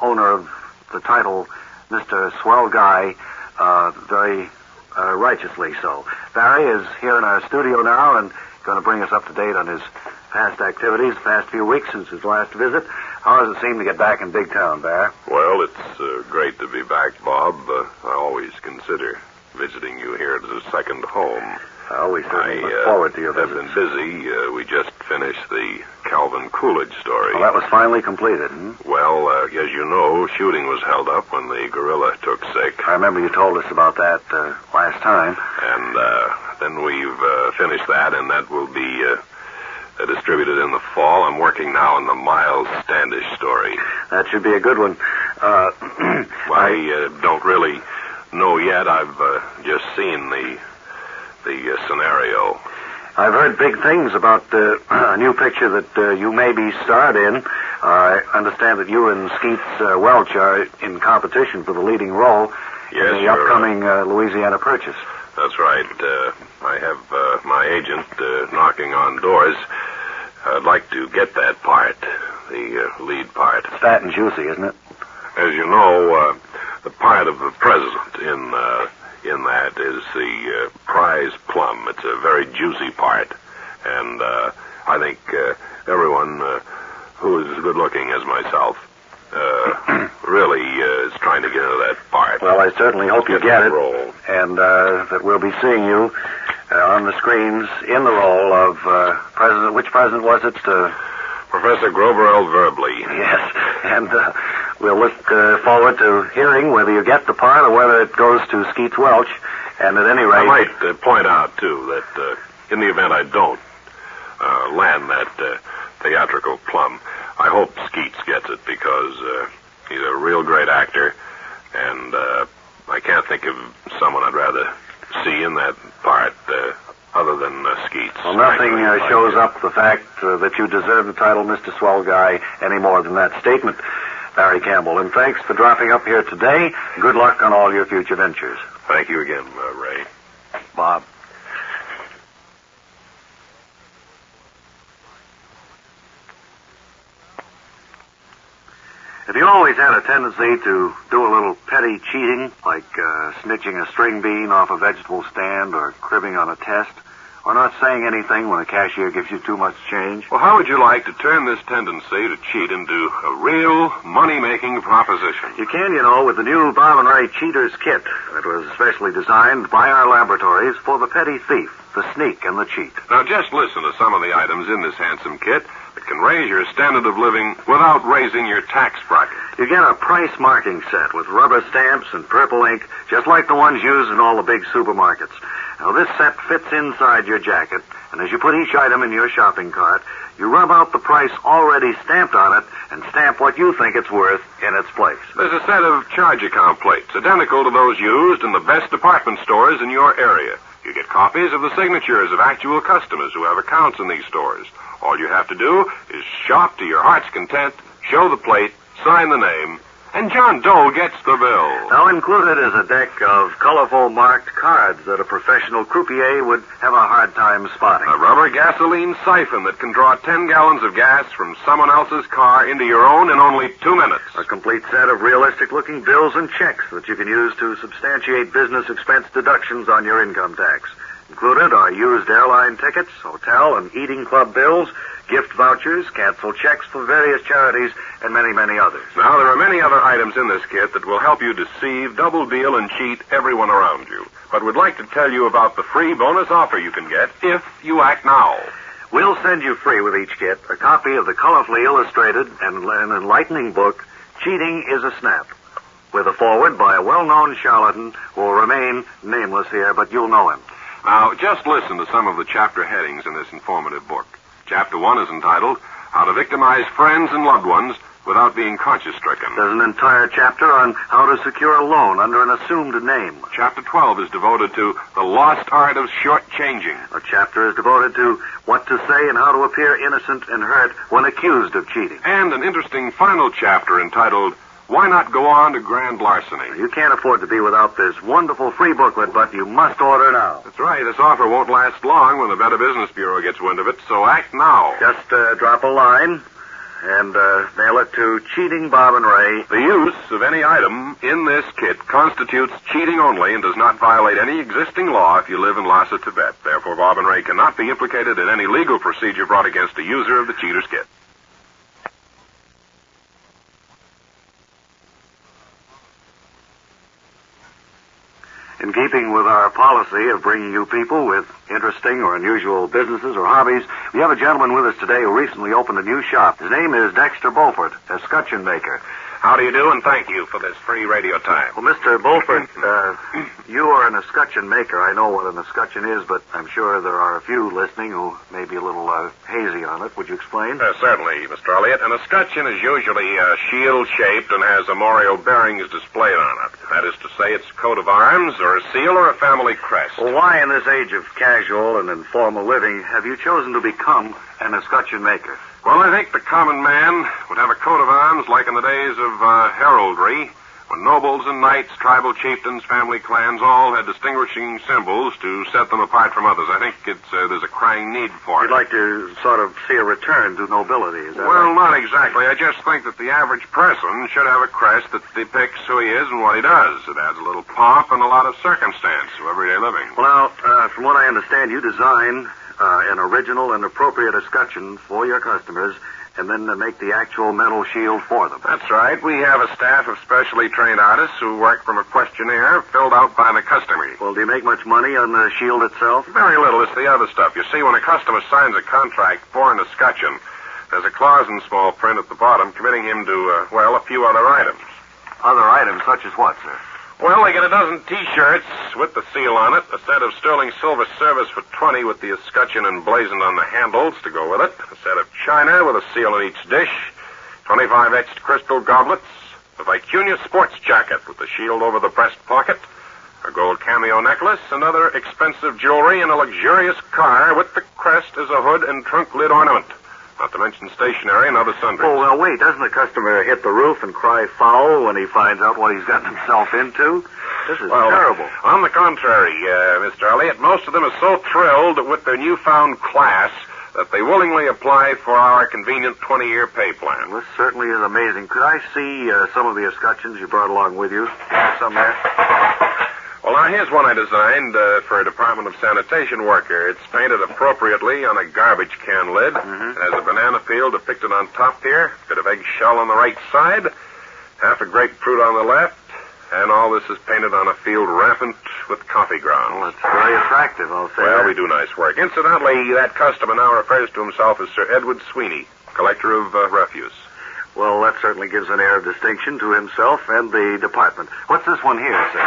owner of the title Mr. Swell Guy, very righteously so. Barry is here in our studio now and going to bring us up to date on his past activities, the past few weeks since his last visit. How does it seem to get back in Big Town, Barry? Well, it's great to be back, Bob. I always consider visiting you here as a second home. We certainly look forward to your visit. I've been busy. We just finished the Calvin Coolidge story. Well, that was finally completed, hmm? Well, as you know, shooting was held up when the gorilla took sick. I remember you told us about that last time. And then we've finished that, and that will be distributed in the fall. I'm working now on the Miles Standish story. That should be a good one. I don't really know yet. I've just seen the scenario. I've heard big things about a new picture that you may be starred in. I understand that you and Skeets Welch are in competition for the leading role in the upcoming Louisiana Purchase. That's right. I have my agent knocking on doors. I'd like to get that part, the lead part. It's fat and juicy, isn't it? As you know, the part of the president in that is the prize plum. It's a very juicy part. And I think everyone who is as good-looking as myself really is trying to get into that part. Well, I certainly hope you get it. And that we'll be seeing you on the screens in the role of President. Which president was it? Professor Grover L. Verbley. Yes, and we'll look forward to hearing whether you get the part or whether it goes to Skeets Welch. And at any rate... I might point out, too, that in the event I don't land that theatrical plum, I hope Skeets gets it because he's a real great actor, and I can't think of someone I'd rather see in that part other than Skeets. Well, nothing shows up the fact that you deserve the title Mr. Swell Guy any more than that statement, Barry Campbell. And thanks for dropping up here today. Good luck on all your future ventures. Thank you again, Ray. Bob. Have you always had a tendency to do a little petty cheating, like snitching a string bean off a vegetable stand or cribbing on a test, or not saying anything when a cashier gives you too much change? Well, how would you like to turn this tendency to cheat into a real money-making proposition? You can, with the new Bob and Ray Cheaters Kit that was specially designed by our laboratories for the petty thief, the sneak, and the cheat. Now, just listen to some of the items in this handsome kit that can raise your standard of living without raising your tax bracket. You get a price marking set with rubber stamps and purple ink, just like the ones used in all the big supermarkets. Now, this set fits inside your jacket, and as you put each item in your shopping cart, you rub out the price already stamped on it and stamp what you think it's worth in its place. There's a set of charge account plates, identical to those used in the best department stores in your area. You get copies of the signatures of actual customers who have accounts in these stores. All you have to do is shop to your heart's content, show the plate, sign the name, and John Doe gets the bill. Now, included is a deck of colorful marked cards that a professional croupier would have a hard time spotting. A rubber gasoline siphon that can draw 10 gallons of gas from someone else's car into your own in only 2 minutes. A complete set of realistic-looking bills and checks that you can use to substantiate business expense deductions on your income tax. Included are used airline tickets, hotel and eating club bills, gift vouchers, canceled checks for various charities, and many, many others. Now, there are many other items in this kit that will help you deceive, double deal, and cheat everyone around you. But we'd like to tell you about the free bonus offer you can get if you act now. We'll send you free with each kit a copy of the colorfully illustrated and an enlightening book, Cheating is a Snap, with a foreword by a well-known charlatan who will remain nameless here, but you'll know him. Now, just listen to some of the chapter headings in this informative book. Chapter 1 is entitled, How to Victimize Friends and Loved Ones Without Being Conscience-Stricken. There's an entire chapter on how to secure a loan under an assumed name. Chapter 12 is devoted to the lost art of short-changing. A chapter is devoted to what to say and how to appear innocent and hurt when accused of cheating. And an interesting final chapter entitled, Why Not Go On to Grand Larceny? You can't afford to be without this wonderful free booklet, but you must order now. That's right. This offer won't last long when the Better Business Bureau gets wind of it, so act now. Just drop a line and mail it to Cheating Bob and Ray. The use of any item in this kit constitutes cheating only and does not violate any existing law if you live in Lhasa, Tibet. Therefore, Bob and Ray cannot be implicated in any legal procedure brought against a user of the Cheater's Kit. In keeping with our policy of bringing you people with interesting or unusual businesses or hobbies, we have a gentleman with us today who recently opened a new shop. His name is Dexter Beaufort, a scutcheon maker. How do you do, and thank you for this free radio time. Well, Mr. Beaufort, you are an escutcheon maker. I know what an escutcheon is, but I'm sure there are a few listening who may be a little hazy on it. Would you explain? Certainly, Mr. Elliott. An escutcheon is usually shield-shaped and has armorial bearings displayed on it. That is to say, it's a coat of arms or a seal or a family crest. Well, why in this age of casual and informal living have you chosen to become an escutcheon maker? Well, I think the common man would have a coat of arms like in the days of heraldry, when nobles and knights, tribal chieftains, family clans all had distinguishing symbols to set them apart from others. I think there's a crying need for it. You'd like to sort of see a return to nobility, is that Well, right? not exactly. I just think that the average person should have a crest that depicts who he is and what he does. It adds a little pomp and a lot of circumstance to everyday living. Well, from what I understand, you design an original and appropriate escutcheon for your customers, and then make the actual metal shield for them. That's right. We have a staff of specially trained artists who work from a questionnaire filled out by the customer. Well, do you make much money on the shield itself? Very little. It's the other stuff. You see, when a customer signs a contract for an escutcheon, there's a clause in small print at the bottom committing him to, a few other items. Other items such as what, sir? Well, they get a dozen T-shirts with the seal on it, a set of sterling silver service for 20 with the escutcheon emblazoned on the handles to go with it, a set of china with a seal in each dish, 25 etched crystal goblets, a Vicuña sports jacket with the shield over the breast pocket, a gold cameo necklace, and other expensive jewelry, and a luxurious car with the crest as a hood and trunk lid ornament. Not to mention stationery and other sundries. Oh, well, wait. Doesn't the customer hit the roof and cry foul when he finds out what he's gotten himself into? This is terrible. On the contrary, Mr. Elliott, most of them are so thrilled with their newfound class that they willingly apply for our convenient 20-year pay plan. This certainly is amazing. Could I see some of the escutcheons you brought along with you? Some there? Well, now, here's one I designed for a Department of Sanitation worker. It's painted appropriately on a garbage can lid. It has a banana peel depicted on top here, a bit of eggshell on the right side, half a grapefruit on the left, and all this is painted on a field rampant with coffee grounds. Well, it's very attractive, I'll say. Well, we do nice work. Incidentally, that customer now refers to himself as Sir Edward Sweeney, collector of refuse. Well, that certainly gives an air of distinction to himself and the department. What's this one here, sir?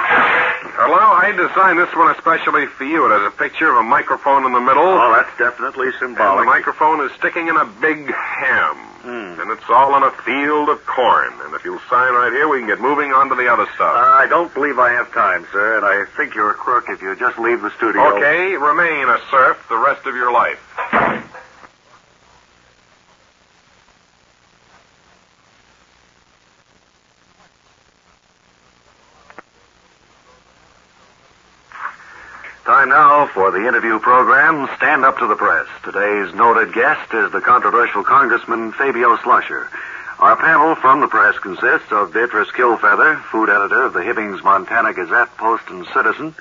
Hello, I designed this one especially for you. It has a picture of a microphone in the middle. Oh, that's definitely symbolic. And the microphone is sticking in a big ham. And it's all in a field of corn. And if you'll sign right here, we can get moving on to the other stuff. I don't believe I have time, sir, and I think you're a crook if you just leave the studio. Okay, remain a serf the rest of your life. Time now for the interview program, Stand Up to the Press. Today's noted guest is the controversial Congressman Fabio Slusher. Our panel from the press consists of Beatrice Kilfeather, food editor of the Hibbings, Montana Gazette, Post and Citizen,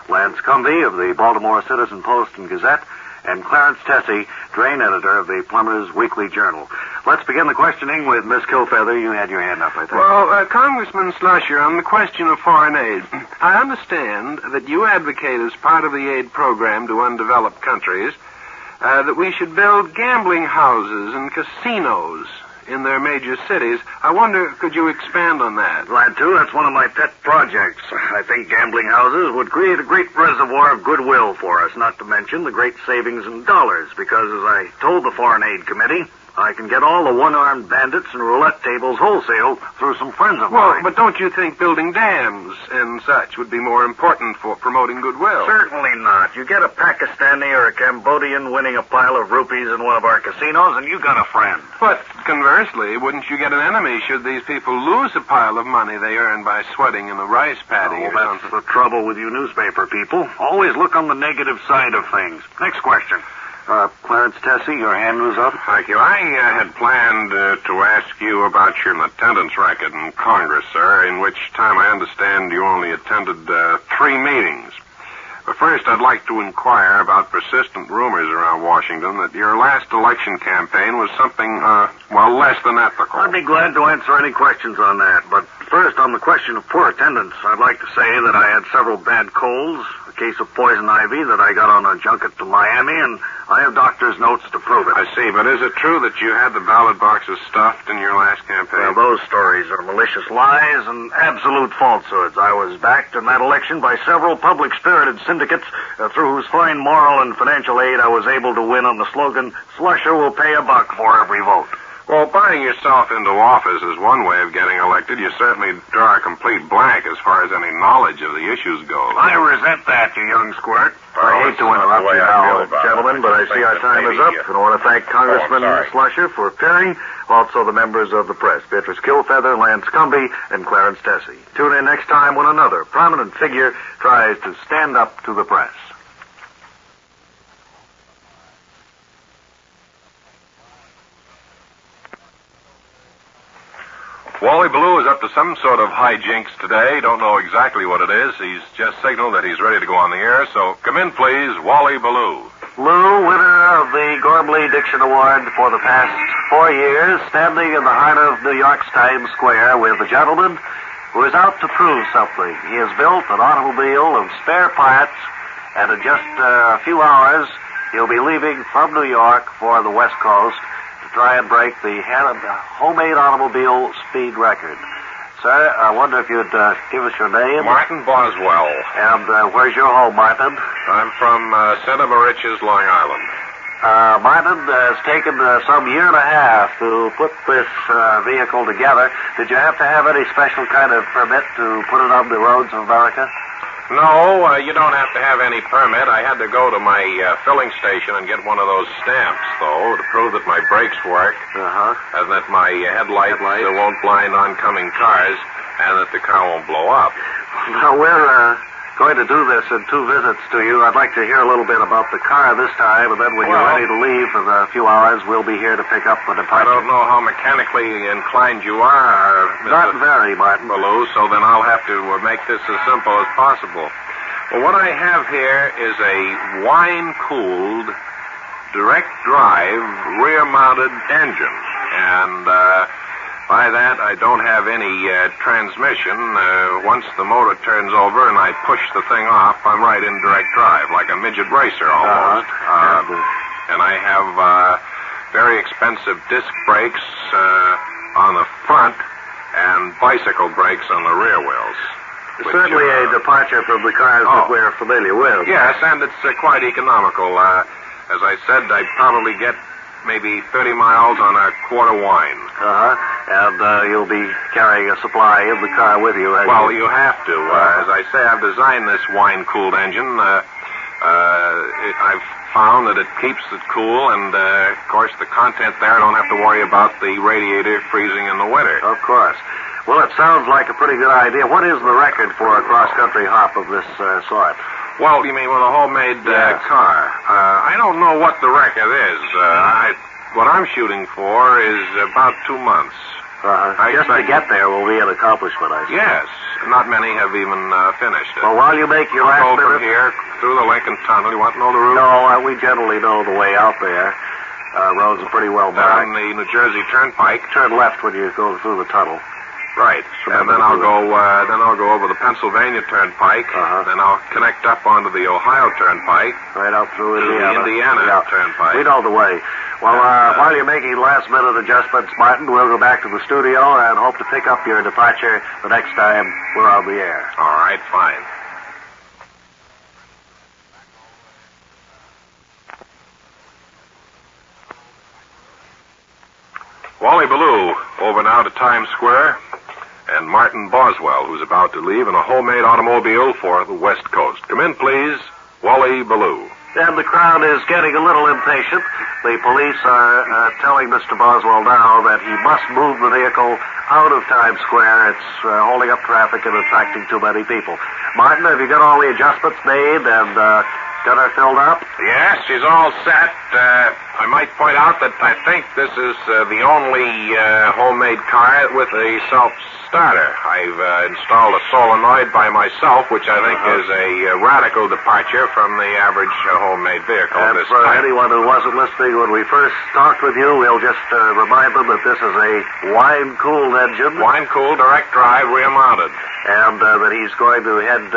Lance Cumby of the Baltimore Citizen, Post and Gazette, and Clarence Tessie, drain editor of the Plumbers Weekly Journal. Let's begin the questioning with Miss Kilfeather. You had your hand up, I think. Well, Congressman Slusher, on the question of foreign aid, I understand that you advocate as part of the aid program to undeveloped countries that we should build gambling houses and casinos in their major cities. I wonder, could you expand on that? Glad to. That's one of my pet projects. I think gambling houses would create a great reservoir of goodwill for us, not to mention the great savings in dollars, because as I told the Foreign Aid Committee, I can get all the one-armed bandits and roulette tables wholesale through some friends of mine. Well, but don't you think building dams and such would be more important for promoting goodwill? Certainly not. You get a Pakistani or a Cambodian winning a pile of rupees in one of our casinos, and you got a friend. But conversely, wouldn't you get an enemy should these people lose a pile of money they earn by sweating in a rice paddy or that's something? the trouble with you newspaper people. Always look on the negative side of things. Next question. Clarence Tessie, your hand was up. Thank you. I had planned to ask you about your attendance record in Congress, sir, in which time I understand you only attended 3 meetings. But first, I'd like to inquire about persistent rumors around Washington that your last election campaign was something, less than ethical. I'd be glad to answer any questions on that. But first, on the question of poor attendance, I'd like to say that I had several bad colds, a case of poison ivy that I got on a junket to Miami, and I have doctor's notes to prove it. I see, but is it true that you had the ballot boxes stuffed in your last campaign? Well, those stories are malicious lies and absolute falsehoods. I was backed in that election by several public-spirited syndicates through whose fine moral and financial aid I was able to win on the slogan, Slusher will pay $1 for every vote. Well, buying yourself into office is one way of getting elected. You certainly draw a complete blank as far as any knowledge of the issues goes. I resent that, you young squirt. I hate to interrupt you now, gentlemen, but I see our time is up, and I want to thank Congressman Slusher for appearing, also the members of the press, Beatrice Kilfeather, Lance Cumby, and Clarence Tessie. Tune in next time when another prominent figure tries to stand up to the press. Wally Ballou is up to some sort of hijinks today. Don't know exactly what it is. He's just signaled that he's ready to go on the air. So come in, please, Wally Ballou. Lou, winner of the Gormley Diction Award for the past 4 years, standing in the heart of New York's Times Square with a gentleman who is out to prove something. He has built an automobile of spare parts, and in just a few hours, he'll be leaving from New York for the West Coast to try and break the homemade automobile speed record. Sir, I wonder if you'd give us your name. Martin Boswell. And where's your home, Martin? I'm from Santa Mauritius, Long Island. Martin, it's taken some year and a half to put this vehicle together. Did you have to have any special kind of permit to put it on the roads of America? No, you don't have to have any permit. I had to go to my filling station and get one of those stamps, though, to prove that my brakes work, and that my headlights won't blind oncoming cars, and that the car won't blow up. Now, we're going to do this in 2 visits to you. I'd like to hear a little bit about the car this time, and then when you're ready to leave in a few hours, we'll be here to pick up the departure. I don't know how mechanically inclined you are, Mr. Not very, Martin. Ballou, so then I'll have to make this as simple as possible. Well, what I have here is a wine-cooled, direct-drive, rear-mounted engine, and by that, I don't have any transmission. Once the motor turns over and I push the thing off, I'm right in direct drive, like a midget racer almost. And I have very expensive disc brakes on the front and bicycle brakes on the rear wheels. Certainly a departure from the cars that we're familiar with. Yes, and it's quite economical. As I said, I probably get maybe 30 miles on a quart of wine. And you'll be carrying a supply in the car with you. Well, you have to. As I say, I've designed this wine-cooled engine. I've found that it keeps it cool, and, of course, the content there, I don't have to worry about the radiator freezing in the winter. Of course. Well, it sounds like a pretty good idea. What is the record for a cross-country hop of this sort? Well, you mean with a homemade car? I don't know what the record is. What I'm shooting for is about 2 months. Just to get there will be an accomplishment, I suppose. Yes. Not many have even finished it. Well, while you make your last go from here through the Lincoln Tunnel. You want to know the route? No, we generally know the way out there. Roads are pretty well marked. Down the New Jersey Turnpike. Turn left when you go through the tunnel. Right. And then I'll go over the Pennsylvania Turnpike. Then I'll connect up onto the Ohio Turnpike. Right out through the Indiana Turnpike. We know the way. Well, while you're making last-minute adjustments, Martin, we'll go back to the studio and hope to pick up your departure the next time we're on the air. All right, fine. Wally Ballou over now to Times Square, and Martin Boswell, who's about to leave in a homemade automobile for the West Coast. Come in, please. Wally Ballou. And the crowd is getting a little impatient. The police are telling Mr. Boswell now that he must move the vehicle out of Times Square. It's holding up traffic and attracting too many people. Martin, have you got all the adjustments made and got her filled up? Yes, she's all set. I might point out that I think this is the only homemade car with a self-starter. I've installed a solenoid by myself, which I think is a radical departure from the average homemade vehicle. And for anyone who wasn't listening when we first talked with you, we'll just remind them that this is a wine-cooled engine. Wine-cooled, direct drive, rear-mounted. And that he's going to head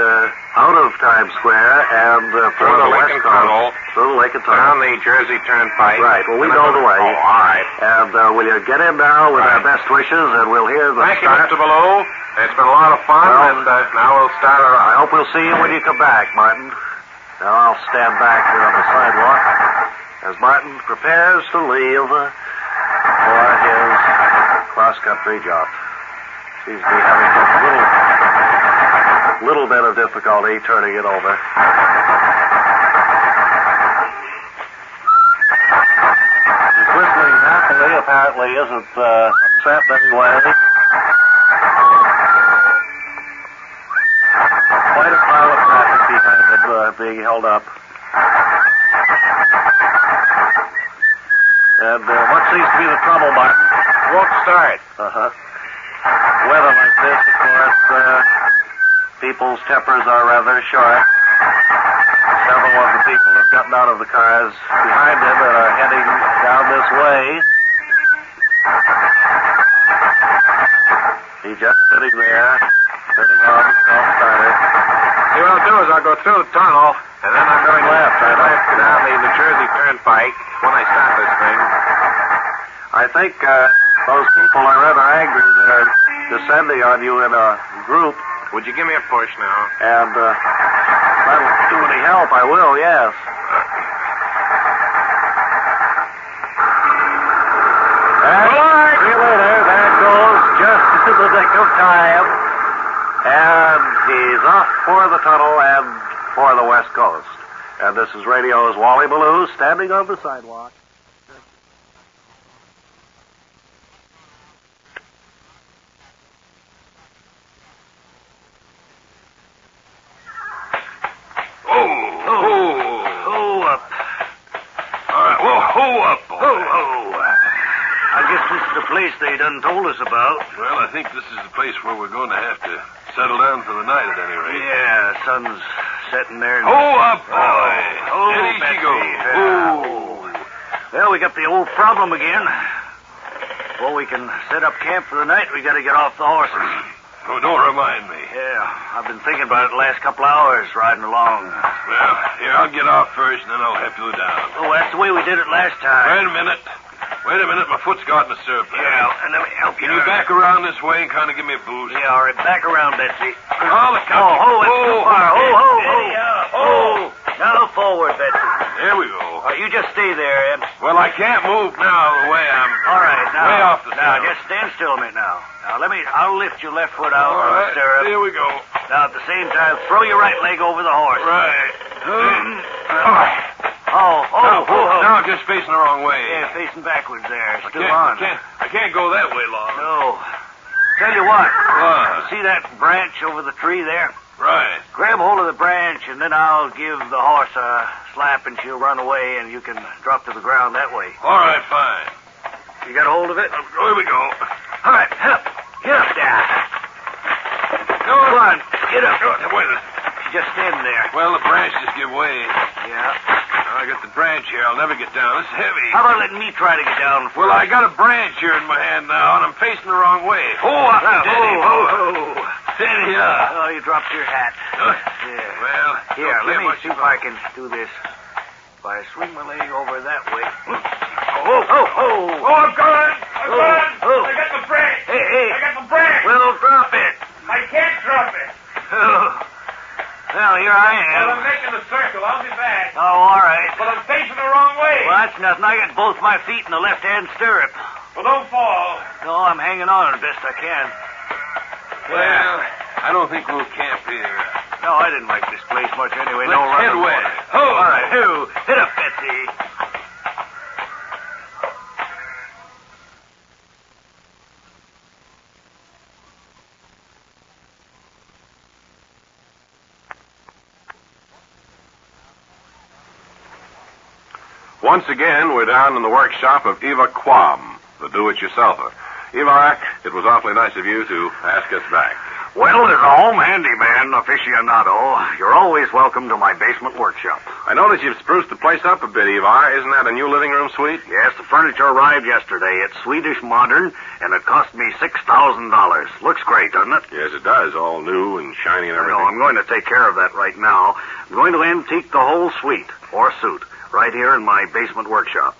out of Times Square and through the Lincoln Tunnel. Through the Lincoln Tunnel. Down the Jersey Turnpike. Right. Well, we know the way. Oh, all right. And will you get in now with our best wishes, and we'll hear the Thank start. you, Mr. Ballou. It's been a lot of fun, and now we'll start our... I hope we'll see you when you come back, Martin. Now I'll stand back here on the sidewalk as Martin prepares to leave for his cross-country job. Seems to be having a little bit of difficulty turning it over. He's whistling happily, apparently isn't upset anyway. Quite a pile of traffic behind him being held up. And what seems to be the trouble, Martin? Won't start. Weather like this, of course, people's tempers are rather short. Several of the people have gotten gotten out of the cars behind him and are heading down this way. He's just sitting there, turning on the self-starter. See, what I'll do is I'll go through the tunnel, and then I'm going left. I'd like to go down the New Jersey Turnpike when I start this thing. I think those people are rather angry that are descending on you in a group. Would you give me a push now? And if that'll do any help, I will, yes. And see you later. There it goes, just in the nick of time. And he's off for the tunnel and for the West Coast. And this is radio's Wally Ballou standing on the sidewalk. They done told us about. Well, I think this is the place where we're going to have to settle down for the night at any rate. Yeah, sun's setting there. Oh, up, boy. Oh, Steady she goes. Oh. Well, we got the old problem again. Before we can set up camp for the night, we got to get off the horses. Oh, don't remind me. Yeah, I've been thinking about it the last couple hours riding along. Well, here, I'll get off first, and then I'll help you down. Oh, that's the way we did it last time. Wait a minute, my foot's got in the surf. Yeah, and let me help you. Can you back around this way and kind of give me a boost? Yeah, all right, back around, Betsy. Oh, the captain. Oh, it's too far. Oh. Now forward, Betsy. There we go. You just stay there, Ed. Well, I can't move now the way I'm... All right, now. Way off the Now, saddle. just stand still a minute now. Now, I'll lift your left foot out All from right, the stirrup. here we go. Now, at the same time, throw your right leg over the horse. Right. Now I'm just facing the wrong way. Yeah, facing backwards there. Still I can't go that way long. No. Tell you what. What? See that branch over the tree there? Right. Grab hold of the branch, and then I'll give the horse a slap, and she'll run away, and you can drop to the ground that way. All right, fine. You got a hold of it? Here we go. All right, get up. Get up there. Come on, get up. Wait a Just stand there. Well, the branch just give way. Yeah. I got the branch here. I'll never get down. It's heavy. How about letting me try to get down first? Well, I got a branch here in my hand now, and I'm facing the wrong way. Steady up. Oh, you dropped your hat. Yeah. Well, Here, let me see if I can do this. If I swing my leg over that way. Oh, I'm going. I got the branch. Hey. I got the branch. Well, drop it. I can't drop it. Well, here I am. Well, I'm making a circle. I'll be back. Oh, all right. But I'm facing the wrong way. Well, that's nothing. I got both my feet in the left-hand stirrup. Well, don't fall. No, I'm hanging on as best I can. Well, I don't think we'll camp here. No, I didn't like this place much anyway. Let's head west. All right. Hit up, Betsy. Once again, we're down in the workshop of Eva Quam, the do-it-yourselfer. Eva, it was awfully nice of you to ask us back. Well, as a home handyman aficionado, you're always welcome to my basement workshop. I notice you've spruced the place up a bit, Eva. Isn't that a new living room suite? Yes, the furniture arrived yesterday. It's Swedish modern, and it cost me $6,000. Looks great, doesn't it? Yes, it does. All new and shiny and everything. No, I'm going to take care of that right now. I'm going to antique the whole suite, or suit, right here in my basement workshop.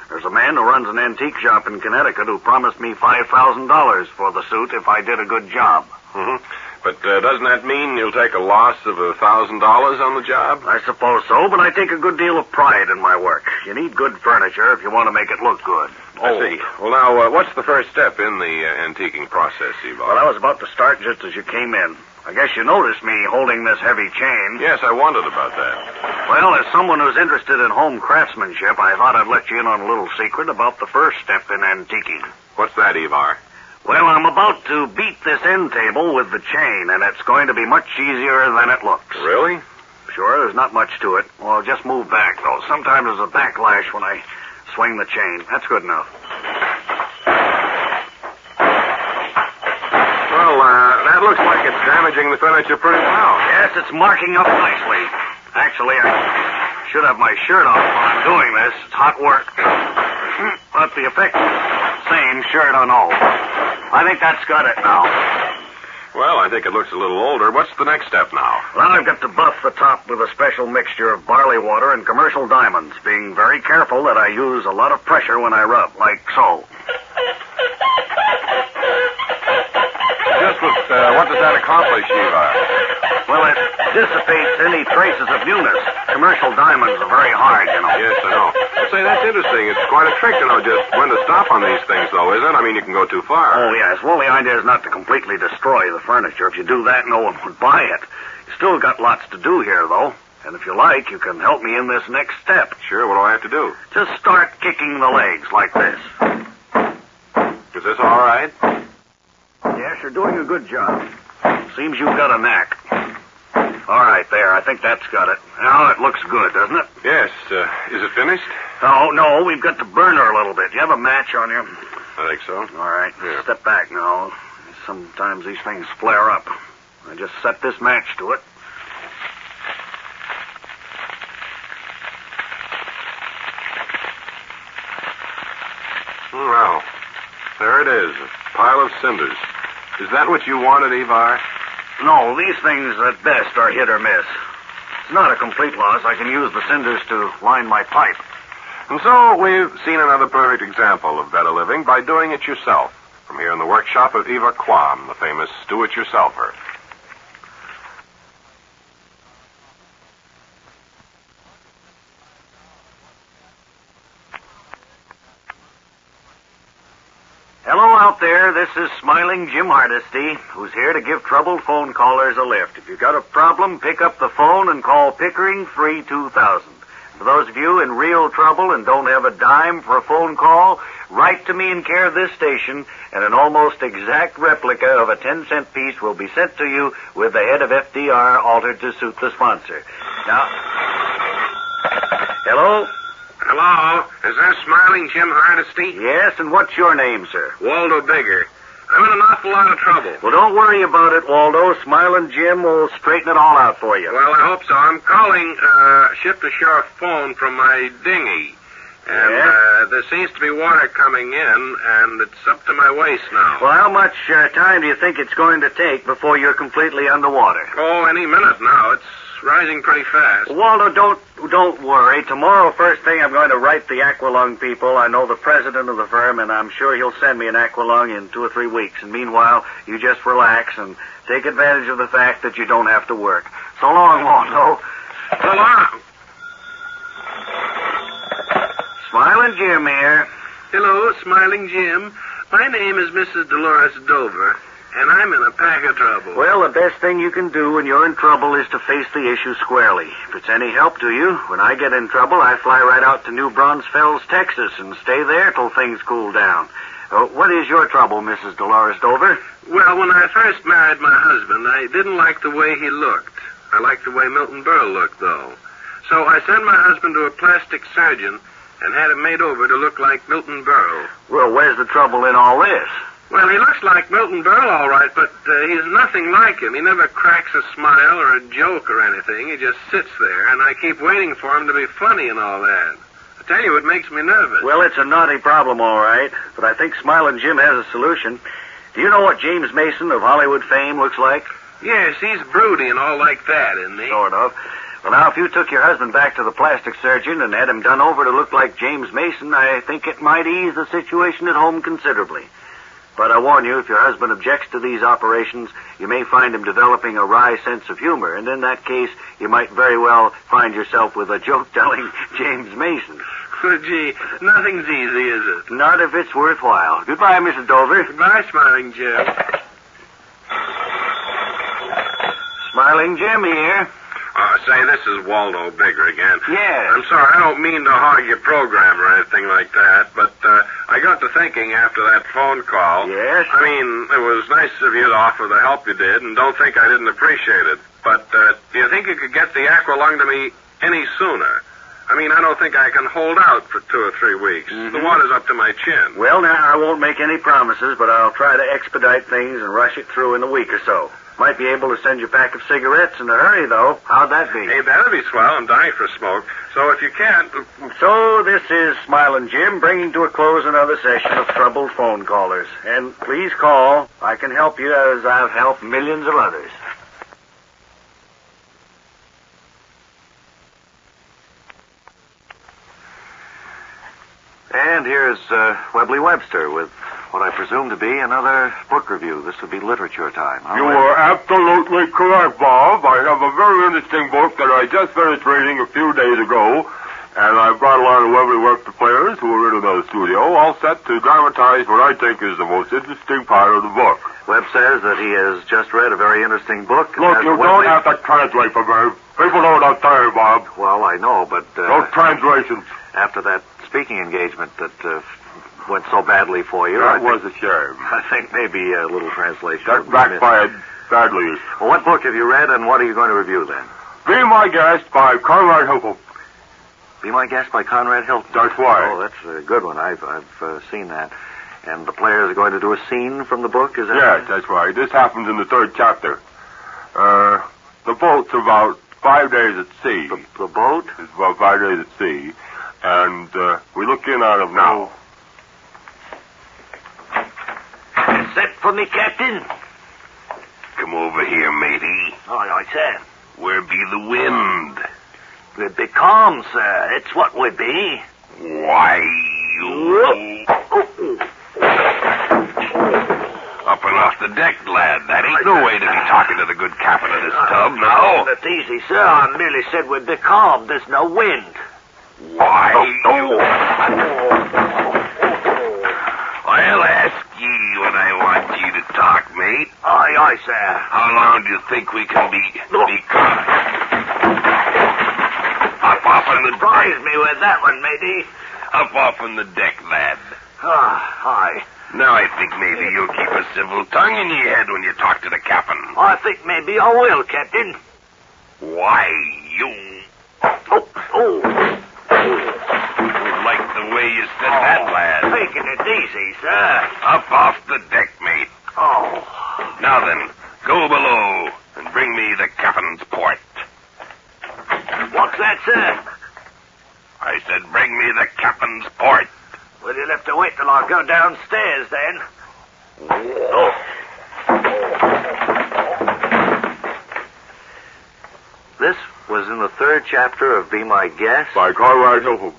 There's a man who runs an antique shop in Connecticut who promised me $5,000 for the suit if I did a good job. Mm-hmm. But doesn't that mean you'll take a loss of $1,000 on the job? I suppose so, but I take a good deal of pride in my work. You need good furniture if you want to make it look good. I see. Well, now, what's the first step in the antiquing process, Eva? Well, I was about to start just as you came in. I guess you noticed me holding this heavy chain. Yes, I wondered about that. Well, as someone who's interested in home craftsmanship, I thought I'd let you in on a little secret about the first step in antiquing. What's that, Ivar? Well, I'm about to beat this end table with the chain, and it's going to be much easier than it looks. Really? Sure, there's not much to it. Well, just move back, though. Sometimes there's a backlash when I swing the chain. That's good enough. Well, that looks like it's damaging the furniture pretty well. Yes, it's marking up nicely. Actually, I Should have my shirt off while I'm doing this. It's hot work. But the effect is the same, shirt or no. I think that's got it now. Well, I think it looks a little older. What's the next step now? Well, I've got to buff the top with a special mixture of barley water and commercial diamonds, being very careful that I use a lot of pressure when I rub, like so. Just what does that accomplish, Eva? Well, it dissipates any traces of newness. Commercial diamonds are very hard, you know. Yes, I know. Well, say, that's interesting. It's quite a trick to know just when to stop on these things, though, isn't it? I mean, you can go too far. Oh, yes. Well, the idea is not to completely destroy the furniture. If you do that, no one would buy it. You still got lots to do here, though. And if you like, you can help me in this next step. Sure, what do I have to do? Just start kicking the legs like this. Is this all right? Yes, you're doing a good job. Seems you've got a knack. All right, there. I think that's got it. Now it looks good, doesn't it? Yes. Is it finished? No. We've got to burn her a little bit. You have a match on you? I think so. All right. Here. Step back now. Sometimes these things flare up. I just set this match to it. Well, there it is. A pile of cinders. Is that what you wanted, Ivar? No, these things at best are hit or miss. It's not a complete loss. I can use the cinders to line my pipe. And so we've seen another perfect example of better living by doing it yourself. From here in the workshop of Eva Kwan, the famous do-it-yourselfer. Hello out there. This is Smiling Jim Hardesty, who's here to give troubled phone callers a lift. If you've got a problem, pick up the phone and call Pickering 3-2000. For those of you in real trouble and don't have a dime for a phone call, write to me in care of this station, and an almost exact replica of a 10-cent piece will be sent to you with the head of FDR altered to suit the sponsor. Now, hello? Hello, is that Smiling Jim Hardesty? Yes, and what's your name, sir? Waldo Bigger. I'm in an awful lot of trouble. Well, don't worry about it, Waldo. Smiling Jim will straighten it all out for you. Well, I hope so. I'm calling ship-to-shore phone from my dinghy. And there seems to be water coming in, and it's up to my waist now. Well, how much time do you think it's going to take before you're completely underwater? Oh, any minute now. It's rising pretty fast. Waldo, don't worry. Tomorrow, first thing, I'm going to write the Aqualung people. I know the president of the firm, and I'm sure he'll send me an Aqualung in 2 or 3 weeks. And meanwhile, you just relax and take advantage of the fact that you don't have to work. So long, Waldo. So long. Smiling Jim here. Hello, Smiling Jim. My name is Mrs. Dolores Dover, and I'm in a pack of trouble. Well, the best thing you can do when you're in trouble is to face the issue squarely. If it's any help to you, when I get in trouble, I fly right out to New Braunfels, Texas, and stay there till things cool down. What is your trouble, Mrs. Dolores Dover? Well, when I first married my husband, I didn't like the way he looked. I liked the way Milton Berle looked, though. So I sent my husband to a plastic surgeon and had him made over to look like Milton Berle. Well, where's the trouble in all this? Well, he looks like Milton Berle, all right, but he's nothing like him. He never cracks a smile or a joke or anything. He just sits there, and I keep waiting for him to be funny and all that. I tell you, it makes me nervous. Well, it's a naughty problem, all right, but I think Smiling Jim has a solution. Do you know what James Mason of Hollywood fame looks like? Yes, he's broody and all like that, isn't he? Sort of. Well, now, if you took your husband back to the plastic surgeon and had him done over to look like James Mason, I think it might ease the situation at home considerably. But I warn you, if your husband objects to these operations, you may find him developing a wry sense of humor, and in that case, you might very well find yourself with a joke-telling James Mason. Oh, gee, nothing's easy, is it? Not if it's worthwhile. Goodbye, Mrs. Dover. Goodbye, Smiling Jim. Smiling Jim here. Say, this is Waldo Bigger again. Yes. I'm sorry, I don't mean to hog your program or anything like that, but I got to thinking after that phone call. Yes? I mean, it was nice of you to offer the help you did, and don't think I didn't appreciate it. But do you think you could get the Aqualung to me any sooner? I mean, I don't think I can hold out for 2 or 3 weeks. Mm-hmm. The water's up to my chin. Well, now, I won't make any promises, but I'll try to expedite things and rush it through in a week or so. Might be able to send you a pack of cigarettes in a hurry, though. How'd that be? Hey, that'd be swell. I'm dying for a smoke. So if you can't... So this is Smiling Jim bringing to a close another session of troubled phone callers. And please call. I can help you as I've helped millions of others. And here's Webley Webster with what I presume to be another book review. This would be literature time. You are absolutely correct, Bob. I have a very interesting book that I just finished reading a few days ago, and I've brought along the Webley Webster players who are in the studio, all set to dramatize what I think is the most interesting part of the book. Webb says that he has just read a very interesting book. Look, you don't have to translate for me. People don't understand, Bob. Well, I know, but... no translations. After that speaking engagement that went so badly for you... That was a shame. I think maybe a little translation... That backfired badly. Well, what book have you read, and what are you going to review, then? Be My Guest by Conrad Hilton. Be My Guest by Conrad Hilton? That's right. Oh, that's a good one. I've seen that. And the players are going to do a scene from the book, is that yes, right? That's right. This happens in the third chapter. The boat's about 5 days at sea. The boat? It's about 5 days at sea. And we look in on it now. Set for me, Captain. Come over here, matey. Aye, aye, sir. Where be the wind? We'll be calm, sir. It's what we be. Why, you... Up and off the deck, lad. That ain't no way to be talking to the good captain of this tub, now. That's easy, sir. I merely said we'd be calm. There's no wind. Why, you... I'll ask ye when I want you to talk, mate. Aye, aye, sir. How long do you think we can be caught? Up off on the Surprise me with that one, matey. Up off on the deck, lad. Aye. Now I think maybe you'll keep a civil tongue in your head when you talk to the captain. I think maybe I will, Captain. Why, you... Like the way you said that, lad. Taking it easy, sir. Up off the deck, mate. Oh. Now then, go below and bring me the captain's port. What's that, sir? I said bring me the captain's port. Well, you'll have to wait till I go downstairs, then. Oh. This was in the third chapter of Be My Guest. By Conrad Hilton.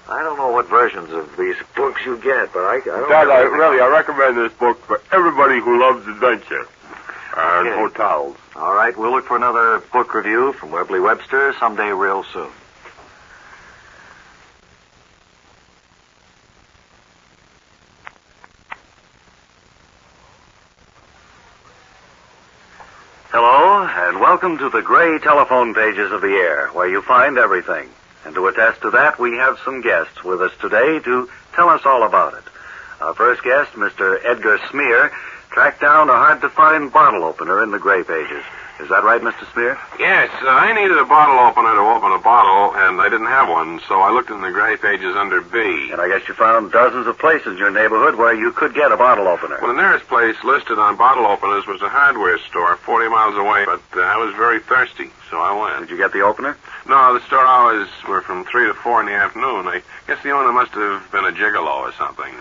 I don't know what versions of these books you get, but I don't Dad, I recommend this book for everybody who loves adventure and hotels. All right, we'll look for another book review from Webley Webster someday real soon. Hello, and welcome to the gray telephone pages of the air, where you find everything. And to attest to that, we have some guests with us today to tell us all about it. Our first guest, Mr. Edgar Smear, tracked down a hard-to-find bottle opener in the gray pages. Is that right, Mr. Smear? Yes, I needed a bottle opener to open a bottle, and I didn't have one, so I looked in the gray pages under B. And I guess you found dozens of places in your neighborhood where you could get a bottle opener. Well, the nearest place listed on bottle openers was a hardware store 40 miles away, but I was very thirsty, so I went. Did you get the opener? No, the store hours were from 3 to 4 in the afternoon. I guess the owner must have been a gigolo or something.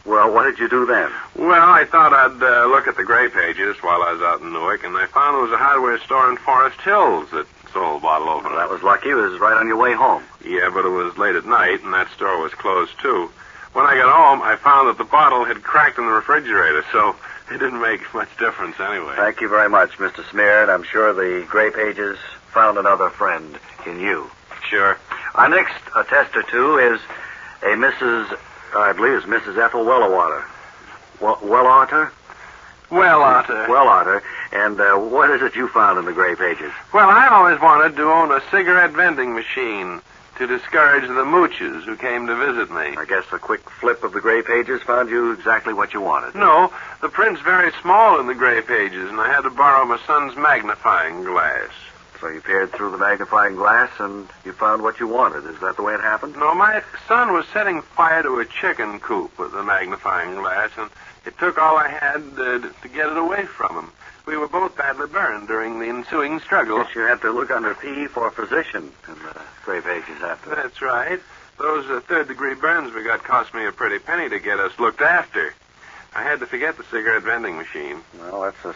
Well, what did you do then? Well, I thought I'd look at the gray pages while I was out in Newark, and I found there was a hardware store in Forest Hills that sold bottle openers. Well, that was lucky. It was right on your way home. Yeah, but it was late at night, and that store was closed, too. When I got home, I found that the bottle had cracked in the refrigerator, so it didn't make much difference anyway. Thank you very much, Mr. Smear, and I'm sure the gray pages found another friend in you. Sure. Our next attester, too, is a Mrs. I believe it's Mrs. Ethel Wellerwater. Wellarter? Wellarter. And what is it you found in the gray pages? Well, I always wanted to own a cigarette vending machine to discourage the mooches who came to visit me. I guess a quick flip of the gray pages found you exactly what you wanted. No, the print's very small in the gray pages, and I had to borrow my son's magnifying glass. So you peered through the magnifying glass and you found what you wanted. Is that the way it happened? No, my son was setting fire to a chicken coop with the magnifying glass, and it took all I had to get it away from him. we were both badly burned during the ensuing struggle. Yes, you had to look under P for physician in the gray pages after that. That's right. Those third-degree burns we got cost me a pretty penny to get us looked after. I had to forget the cigarette vending machine. Well, that's a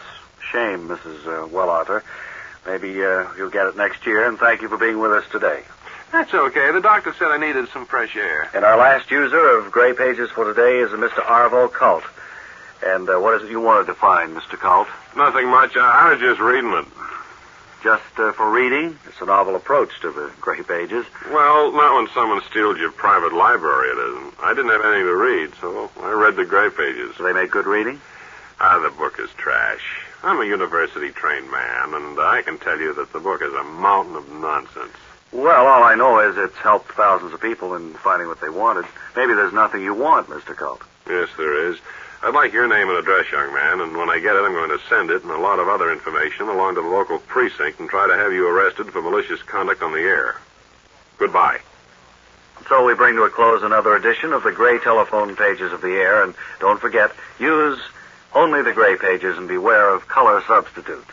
shame, Mrs. Wellotter. Maybe you'll get it next year, and thank you for being with us today. That's okay. The doctor said I needed some fresh air. And our last user of gray pages for today is a Mr. Arvo Colt. And what is it you wanted to find, Mr. Colt? Nothing much. I was just reading it. Just for reading? It's a novel approach to the gray pages. Well, not when someone steals your private library, it isn't. I didn't have anything to read, so I read the gray pages. Do they make good reading? The book is trash. I'm a university-trained man, and I can tell you that the book is a mountain of nonsense. Well, all I know is it's helped thousands of people in finding what they wanted. Maybe there's nothing you want, Mr. Colt. Yes, there is. I'd like your name and address, young man, and when I get it, I'm going to send it and a lot of other information along to the local precinct and try to have you arrested for malicious conduct on the air. Goodbye. So we bring to a close another edition of the gray telephone pages of the air, and don't forget, use only the gray pages and beware of color substitutes.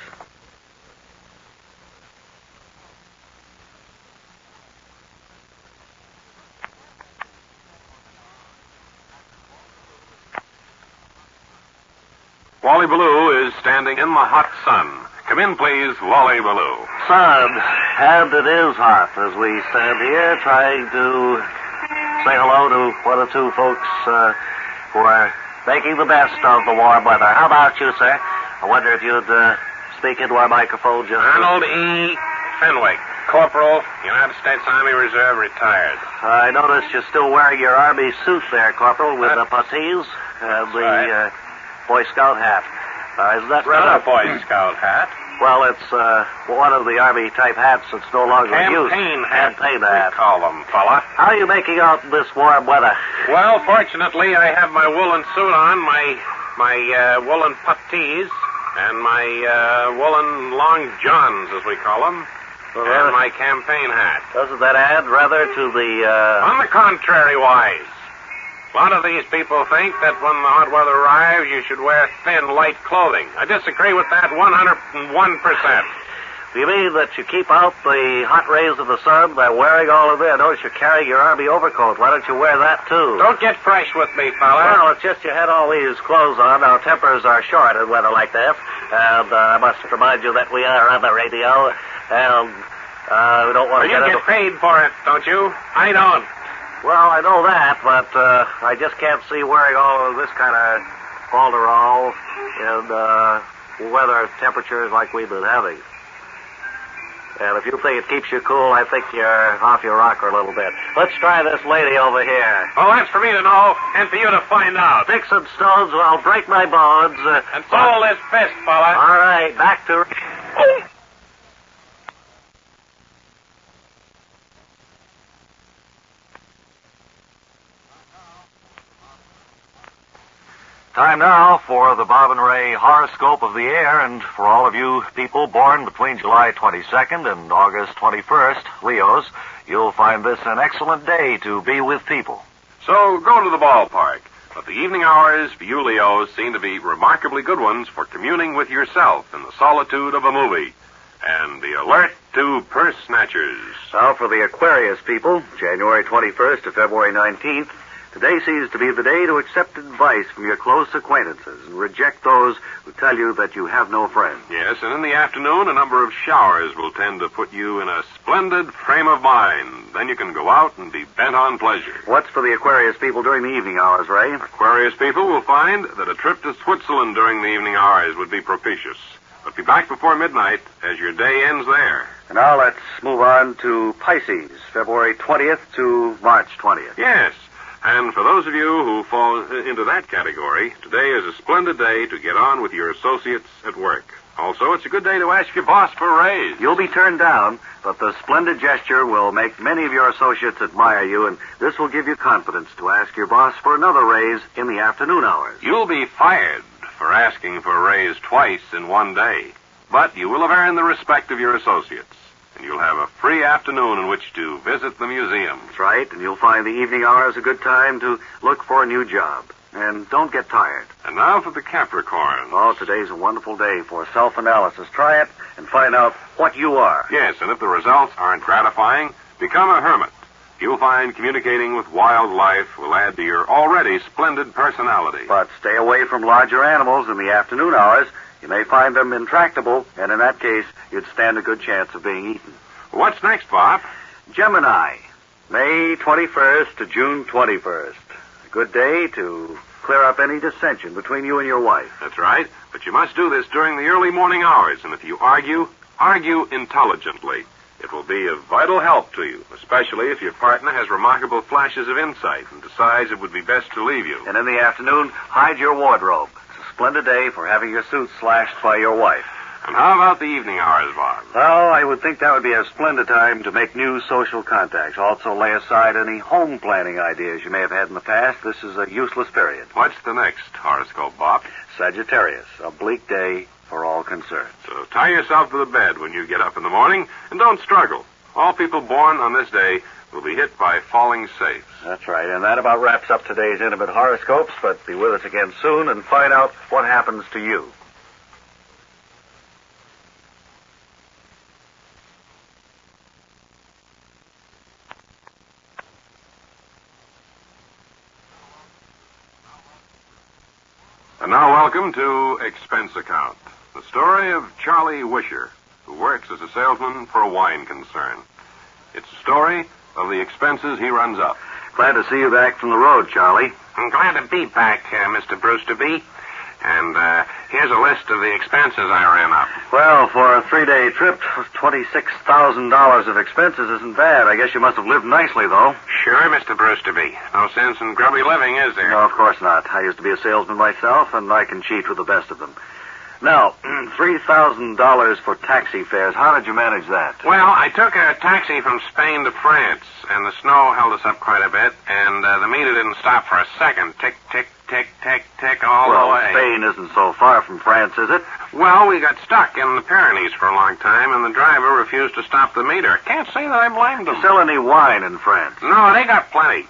Wally Ballou is standing in the hot sun. Come in, please, Wally Ballou. Sun, and it is hot as we stand here trying to say hello to one or two folks who are making the best of the warm weather. How about you, sir? I wonder if you'd speak into our microphone just... Arnold E. Fenwick, Corporal, United States Army Reserve, retired. I noticed you're still wearing your Army suit there, Corporal, with the puttees and the Boy Scout hat. Is that a Boy Scout hat? Well, it's one of the Army-type hats that's no longer in use. Campaign hat, Campaign we hat. call them, fella. How are you making out in this warm weather? Well, fortunately, I have my woolen suit on, my woolen puttees, and my woolen long johns, as we call them, and my campaign hat. Doesn't that add rather to the... On the contrary, Wise. A lot of these people think that when the hot weather arrives, you should wear thin, light clothing. I disagree with that 101%. Do you mean that you keep out the hot rays of the sun by wearing all of it? I notice you're carrying your Army overcoat. Why don't you wear that, too? Don't get fresh with me, fella. Well, it's just you had all these clothes on. Our tempers are short in weather like this. And I must remind you that we are on the radio. And we don't want to get paid for it, don't you? I don't. Well, I know that, but I just can't see wearing all of this kind of falderall in weather temperatures like we've been having. And if you think it keeps you cool, I think you're off your rocker a little bit. Let's try this lady over here. Well, that's for me to know and for you to find out. Sticks and stones, well, I'll break my bones. And so this fist, fella. All right, back to... Time now for the Bob and Ray horoscope of the air, and for all of you people born between July 22nd and August 21st, Leos, you'll find this an excellent day to be with people. So go to the ballpark. But the evening hours for you Leos seem to be remarkably good ones for communing with yourself in the solitude of a movie. And be alert to purse snatchers. Now for the Aquarius people, January 21st to February 19th, today seems to be the day to accept advice from your close acquaintances and reject those who tell you that you have no friends. Yes, and in the afternoon, a number of showers will tend to put you in a splendid frame of mind. Then you can go out and be bent on pleasure. What's for the Aquarius people during the evening hours, Ray? Aquarius people will find that a trip to Switzerland during the evening hours would be propitious. But be back before midnight as your day ends there. And now let's move on to Pisces, February 20th to March 20th. Yes. And for those of you who fall into that category, today is a splendid day to get on with your associates at work. Also, it's a good day to ask your boss for a raise. You'll be turned down, but the splendid gesture will make many of your associates admire you, and this will give you confidence to ask your boss for another raise in the afternoon hours. You'll be fired for asking for a raise twice in one day, but you will have earned the respect of your associates. And you'll have a free afternoon in which to visit the museum. That's right, and you'll find the evening hours a good time to look for a new job. And don't get tired. And now for the Capricorn. Oh, today's a wonderful day for self-analysis. Try it and find out what you are. Yes, and if the results aren't gratifying, become a hermit. You'll find communicating with wildlife will add to your already splendid personality. But stay away from larger animals in the afternoon hours. You may find them intractable, and in that case, you'd stand a good chance of being eaten. What's next, Bob? Gemini, May 21st to June 21st. A good day to clear up any dissension between you and your wife. That's right, but you must do this during the early morning hours, and if you argue intelligently. It will be of vital help to you, especially if your partner has remarkable flashes of insight and decides it would be best to leave you. And in the afternoon, hide your wardrobe. It's a splendid day for having your suit slashed by your wife. And how about the evening hours, Bob? Well, I would think that would be a splendid time to make new social contacts. Also lay aside any home planning ideas you may have had in the past. This is a useless period. What's the next horoscope, Bob? Sagittarius, a bleak day for all concerned. So tie yourself to the bed when you get up in the morning, and don't struggle. All people born on this day will be hit by falling safes. That's right, and that about wraps up today's Intimate Horoscopes, but be with us again soon and find out what happens to you. And now welcome to Expense Account, the story of Charlie Wisher, who works as a salesman for a wine concern. It's a story of the expenses he runs up. Glad to see you back from the road, Charlie. I'm glad to be back, Mr. Brewster B. And here's a list of the expenses I ran up. Well, for a 3-day trip, $26,000 of expenses isn't bad. I guess you must have lived nicely, though. Sure, Mr. Brewster B. No sense in grubby living, is there? No, of course not. I used to be a salesman myself, and I can cheat with the best of them. Now, $3,000 for taxi fares. How did you manage that? Well, I took a taxi from Spain to France, and the snow held us up quite a bit, and the meter didn't stop for a second. Tick, tick, tick, tick, tick all the way. Spain isn't so far from France, is it? Well, we got stuck in the Pyrenees for a long time, and the driver refused to stop the meter. I can't say that I blamed him. Do you sell any wine in France? No, they got plenty.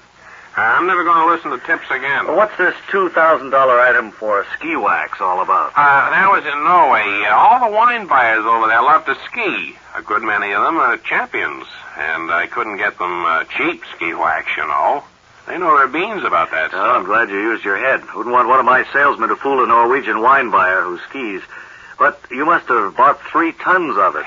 I'm never going to listen to tips again. Well, what's this $2,000 item for ski wax all about? That was in Norway. All the wine buyers over there love to ski. A good many of them are champions, and I couldn't get them cheap ski wax, you know. They know their beans about that stuff. I'm glad you used your head. Wouldn't want one of my salesmen to fool a Norwegian wine buyer who skis. But you must have bought 3 tons of it.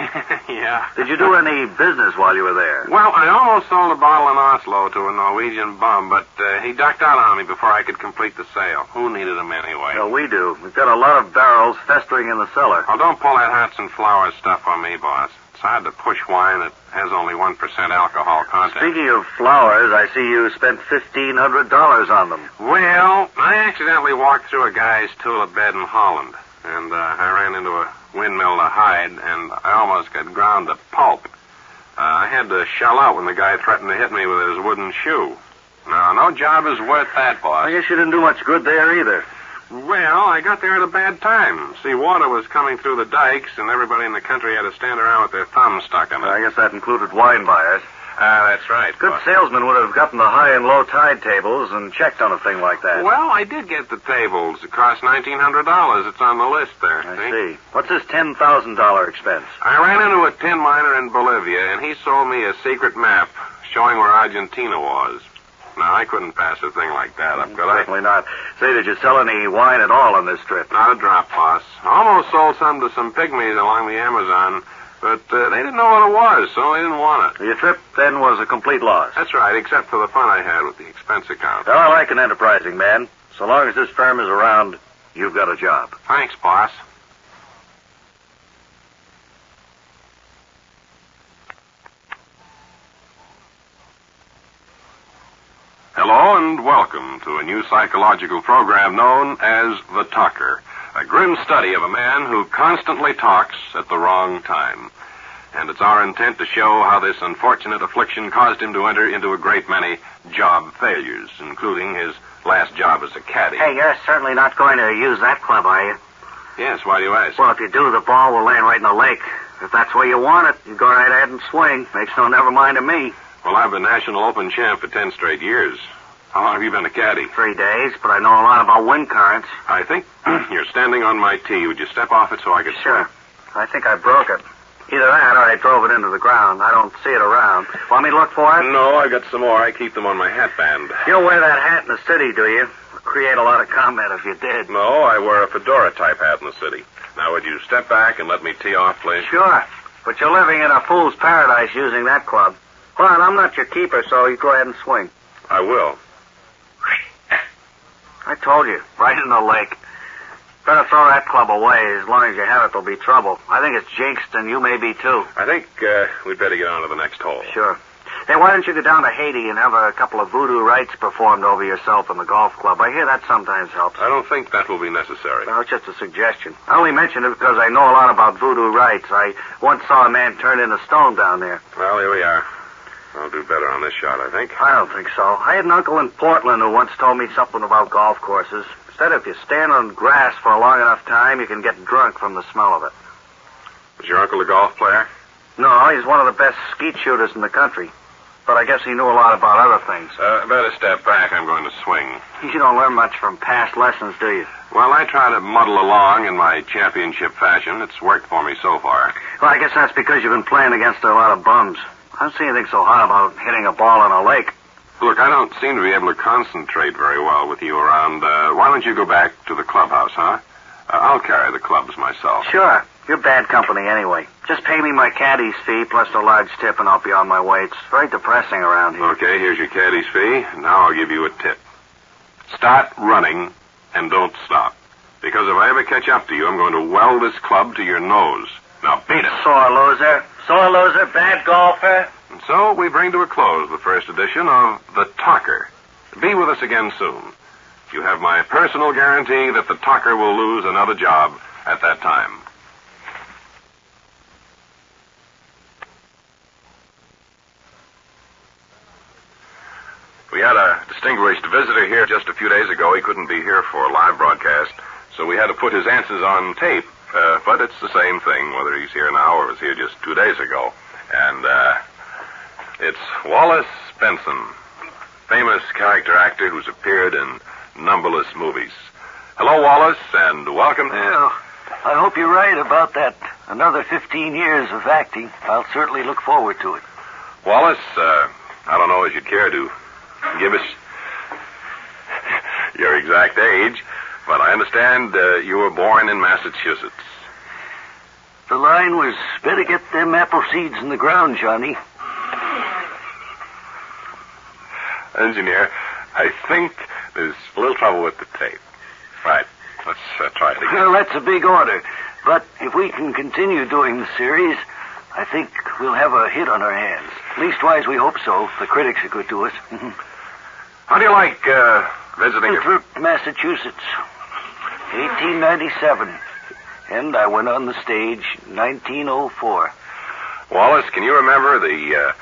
Yeah. Did you do any business while you were there? Well, I almost sold a bottle in Oslo to a Norwegian bum, but he ducked out on me before I could complete the sale. Who needed them anyway? Well, we do. We've got a lot of barrels festering in the cellar. Oh, don't pull that hearts and flowers stuff on me, boss. It's hard to push wine that has only 1% alcohol content. Speaking of flowers, I see you spent $1,500 on them. Well, I accidentally walked through a guy's tulip bed in Holland. And I ran into a windmill to hide, and I almost got ground to pulp. I had to shell out when the guy threatened to hit me with his wooden shoe. Now, no job is worth that, boss. I guess you didn't do much good there either. Well, I got there at a bad time. See, water was coming through the dikes, and everybody in the country had to stand around with their thumbs stuck in it. I guess that included wine buyers. That's right. Good salesman would have gotten the high and low tide tables and checked on a thing like that. Well, I did get the tables. It cost $1,900. It's on the list there. I see. What's this $10,000 expense? I ran into a tin miner in Bolivia, and he sold me a secret map showing where Argentina was. Now, I couldn't pass a thing like that up, could I? Certainly not. Say, did you sell any wine at all on this trip? Not a drop, boss. I almost sold some to some pygmies along the Amazon. But they didn't know what it was, so they didn't want it. Your trip, then, was a complete loss. That's right, except for the fun I had with the expense account. Well, I like an enterprising man. So long as this firm is around, you've got a job. Thanks, boss. Hello and welcome to a new psychological program known as The Talker. A grim study of a man who constantly talks at the wrong time. And it's our intent to show how this unfortunate affliction caused him to enter into a great many job failures, including his last job as a caddy. Hey, you're certainly not going to use that club, are you? Yes, why do you ask? Well, if you do, the ball will land right in the lake. If that's where you want it, you go right ahead and swing. Makes no never mind to me. Well, I've been National Open champ for 10 straight years. How long have you been a caddy? 3 days, but I know a lot about wind currents. I think you're standing on my tee. Would you step off it so I could Sure. I think I broke it. Either that or I drove it into the ground. I don't see it around. Want me to look for it? No, I got some more. I keep them on my hat band. You don't wear that hat in the city, do you? It'd create a lot of comment if you did. No, I wear a fedora-type hat in the city. Now, would you step back and let me tee off, please? Sure. But you're living in a fool's paradise using that club. Well, I'm not your keeper, so you go ahead and swing. I will. I told you, right in the lake. Better throw that club away. As long as you have it, there'll be trouble. I think it's jinxed, and you may be, too. I think we'd better get on to the next hole. Sure. Hey, why don't you go down to Haiti and have a couple of voodoo rites performed over yourself in the golf club? I hear that sometimes helps. I don't think that will be necessary. No, it's just a suggestion. I only mention it because I know a lot about voodoo rites. I once saw a man turn into stone down there. Well, here we are. I'll do better on this shot, I think. I don't think so. I had an uncle in Portland who once told me something about golf courses. Said if you stand on grass for a long enough time, you can get drunk from the smell of it. Was your uncle a golf player? No, he's one of the best skeet shooters in the country. But I guess he knew a lot about other things. Better step back. I'm going to swing. You don't learn much from past lessons, do you? Well, I try to muddle along in my championship fashion. It's worked for me so far. Well, I guess that's because you've been playing against a lot of bums. I don't see anything so hot about hitting a ball in a lake. Look, I don't seem to be able to concentrate very well with you around. Why don't you go back to the clubhouse, huh? I'll carry the clubs myself. Sure. You're bad company anyway. Just pay me my caddy's fee plus a large tip and I'll be on my way. It's very depressing around here. Okay, here's your caddy's fee. Now I'll give you a tip. Start running and don't stop. Because if I ever catch up to you, I'm going to weld this club to your nose. Now beat it. Sore loser, bad golfer. And so we bring to a close the first edition of The Talker. Be with us again soon. You have my personal guarantee that the talker will lose another job at that time. We had a distinguished visitor here just a few days ago. He couldn't be here for a live broadcast, so we had to put his answers on tape. But it's the same thing, whether he's here now or was here just 2 days ago. And it's Wallace Benson, famous character actor who's appeared in numberless movies. Hello, Wallace, and welcome. Well, I hope you're right about that. Another 15 years of acting. I'll certainly look forward to it. Wallace, I don't know if you'd care to give us your exact age, but I understand you were born in Massachusetts. The line was, better get them apple seeds in the ground, Johnny. Engineer, I think there's a little trouble with the tape. Right. Let's try it again. Well, that's a big order. But if we can continue doing the series, I think we'll have a hit on our hands. Leastwise, we hope so. The critics are good to us. How do you like visiting... Winthrop, Massachusetts, 1897. And I went on the stage 1904. Wallace, can you remember the...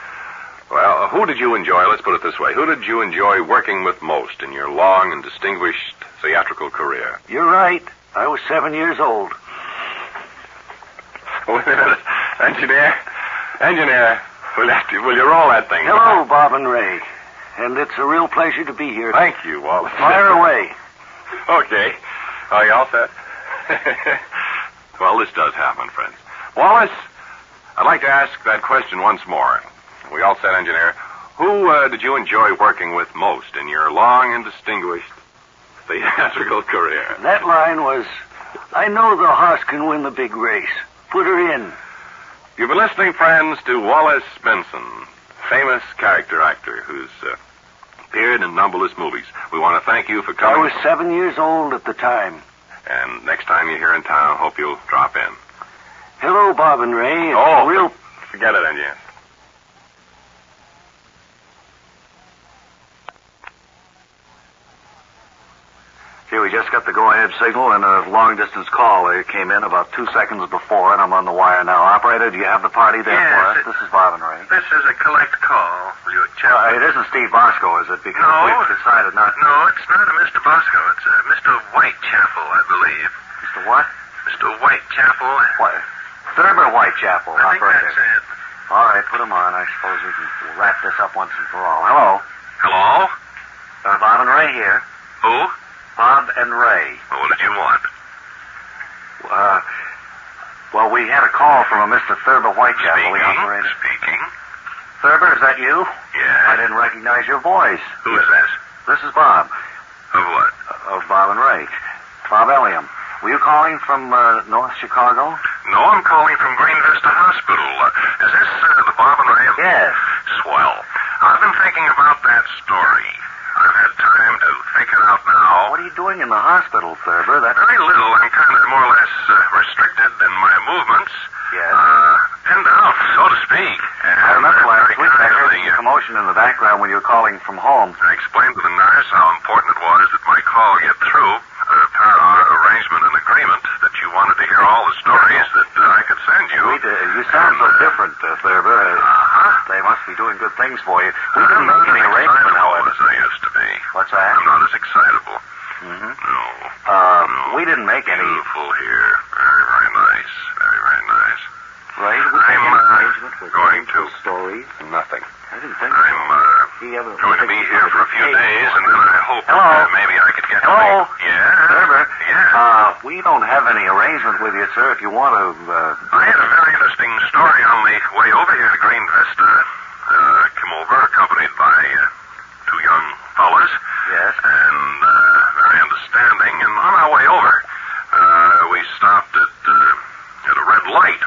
who did you enjoy? Let's put it this way. Who did you enjoy working with most in your long and distinguished theatrical career? You're right. I was 7 years old. Wait a minute. Engineer, will you roll that thing? Hello, Bob and Ray. And it's a real pleasure to be here. Thank you, Wallace. Fire away. Okay. Are you all set? Well, this does happen, friends. Wallace, I'd like to ask that question once more. We all set, engineer. Who did you enjoy working with most in your long and distinguished theatrical career? That line was, I know the horse can win the big race. Put her in. You've been listening, friends, to Wallace Benson, famous character actor who's appeared in numberless movies. We want to thank you for coming. I was 7 years old at the time. And next time you're here in town, hope you'll drop in. Hello, Bob and Ray. It's forget it, engineer. Here, we just got the go-ahead signal and a long-distance call. It came in about 2 seconds before, and I'm on the wire now. Operator, do you have the party there for us? This is Bob and Ray. This is a collect call. Will you check? It isn't Steve Bosco, is it? Because we've decided not to. No, it's not a Mr. Bosco. It's a Mr. Whitechapel, I believe. Mr. what? Mr. Whitechapel. What? Thurber Whitechapel, I think operator. that's it. All right, put him on. I suppose we can wrap this up once and for all. Hello? Hello? Bob and Ray here. Who? Bob and Ray. Well, what did you want? Well, we had a call from a Mr. Thurber Whitechapel, the operator. Speaking. Thurber, is that you? Yeah. I didn't recognize your voice. Who is this? This is Bob. Of what? Of Bob and Ray. Bob Elliam. Were you calling from North Chicago? No, I'm calling from Green Vista Hospital. Is this the Bob and Ray? Yes. Swell. I've been thinking about that story. I've had time to think it out now. What are you doing in the hospital, Thurber? Very little. I'm kind of more or less restricted in my movements. Yes. Pinned out, so to speak. And I remember last week I heard some commotion in the background when you were calling from home. I explained to the nurse how important it was that my call get through. Per our arrangement and agreement that you wanted to hear all the stories that I could send you. You sound so different, Thurber. They must be doing good things for you. We didn't make any arrangement, however. As I used to be. What's that? I'm not as excitable. Mm-hmm. No. We didn't make any... Beautiful here. Very, very nice. Very, very nice. Ray, did we make any arrangement with going to... stories? Nothing. I didn't think so. I'm going to be here for a few days, and then I hope maybe I could get... Hello? Yeah? Thurber? Yeah? We don't have any arrangement with you, sir, if you want to... I had a very interesting story on the way over here to Green Vista. Come over accompanied by two young fellas. Yes. And very understanding. And on our way over, we stopped at a red light.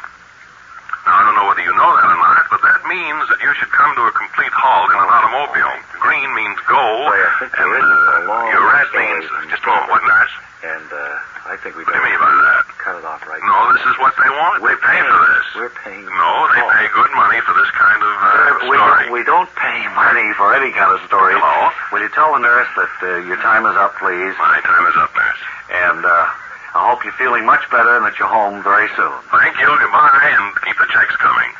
Now, I don't know whether you know that or not, but that means that you should come to a complete halt in an automobile. Green means go, and your red means... Just a moment, what, nurse? And I think we... What do you mean by that? Cut it off right now. No, this is what they want. They pay for this. We're paying... No, they pay good money for this kind of story. We don't pay money for any kind of story. Hello? Will you tell the nurse that your time is up, please? My time is up, nurse. And I hope you're feeling much better and that you're home very soon. Thank you. Goodbye, and keep the checks coming.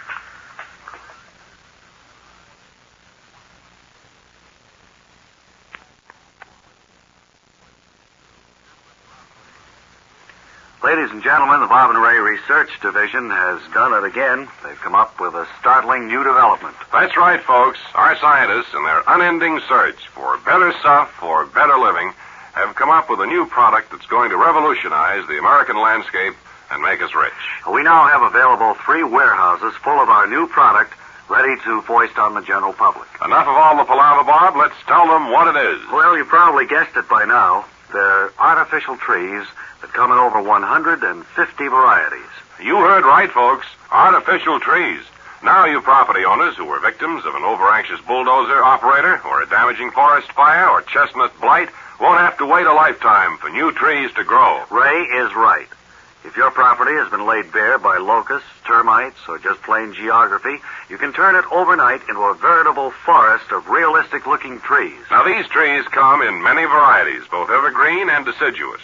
Ladies and gentlemen, the Bob and Ray Research Division has done it again. They've come up with a startling new development. That's right, folks. Our scientists, in their unending search for better stuff, for better living, have come up with a new product that's going to revolutionize the American landscape and make us rich. We now have available 3 warehouses full of our new product ready to foist on the general public. Enough of all the palaver, Bob. Let's tell them what it is. Well, you probably guessed it by now. They're artificial trees that come in over 150 varieties. You heard right, folks. Artificial trees. Now you property owners who were victims of an overanxious bulldozer operator or a damaging forest fire or chestnut blight won't have to wait a lifetime for new trees to grow. Ray is right. If your property has been laid bare by locusts, termites, or just plain geography, you can turn it overnight into a veritable forest of realistic-looking trees. Now, these trees come in many varieties, both evergreen and deciduous.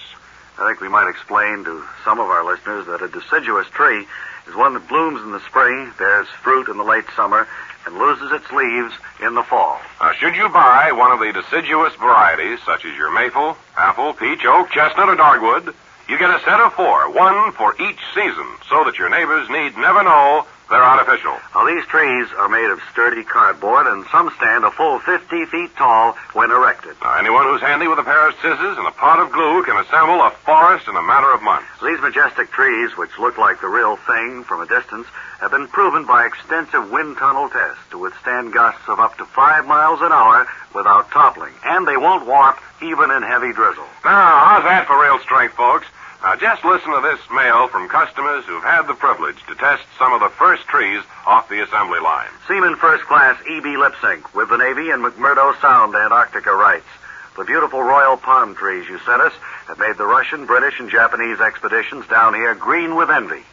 I think we might explain to some of our listeners that a deciduous tree is one that blooms in the spring, bears fruit in the late summer, and loses its leaves in the fall. Now, should you buy one of the deciduous varieties, such as your maple, apple, peach, oak, chestnut, or dogwood, you get a set of 4, one for each season, so that your neighbors need never know they're artificial. Now, these trees are made of sturdy cardboard, and some stand a full 50 feet tall when erected. Now, anyone who's handy with a pair of scissors and a pot of glue can assemble a forest in a matter of months. These majestic trees, which look like the real thing from a distance, have been proven by extensive wind tunnel tests to withstand gusts of up to 5 miles an hour without toppling, and they won't warp even in heavy drizzle. Now, how's that for real strength, folks? Now, just listen to this mail from customers who've had the privilege to test some of the first trees off the assembly line. Seaman First Class E.B. Lipsync with the Navy in McMurdo Sound, Antarctica writes, the beautiful royal palm trees you sent us have made the Russian, British, and Japanese expeditions down here green with envy.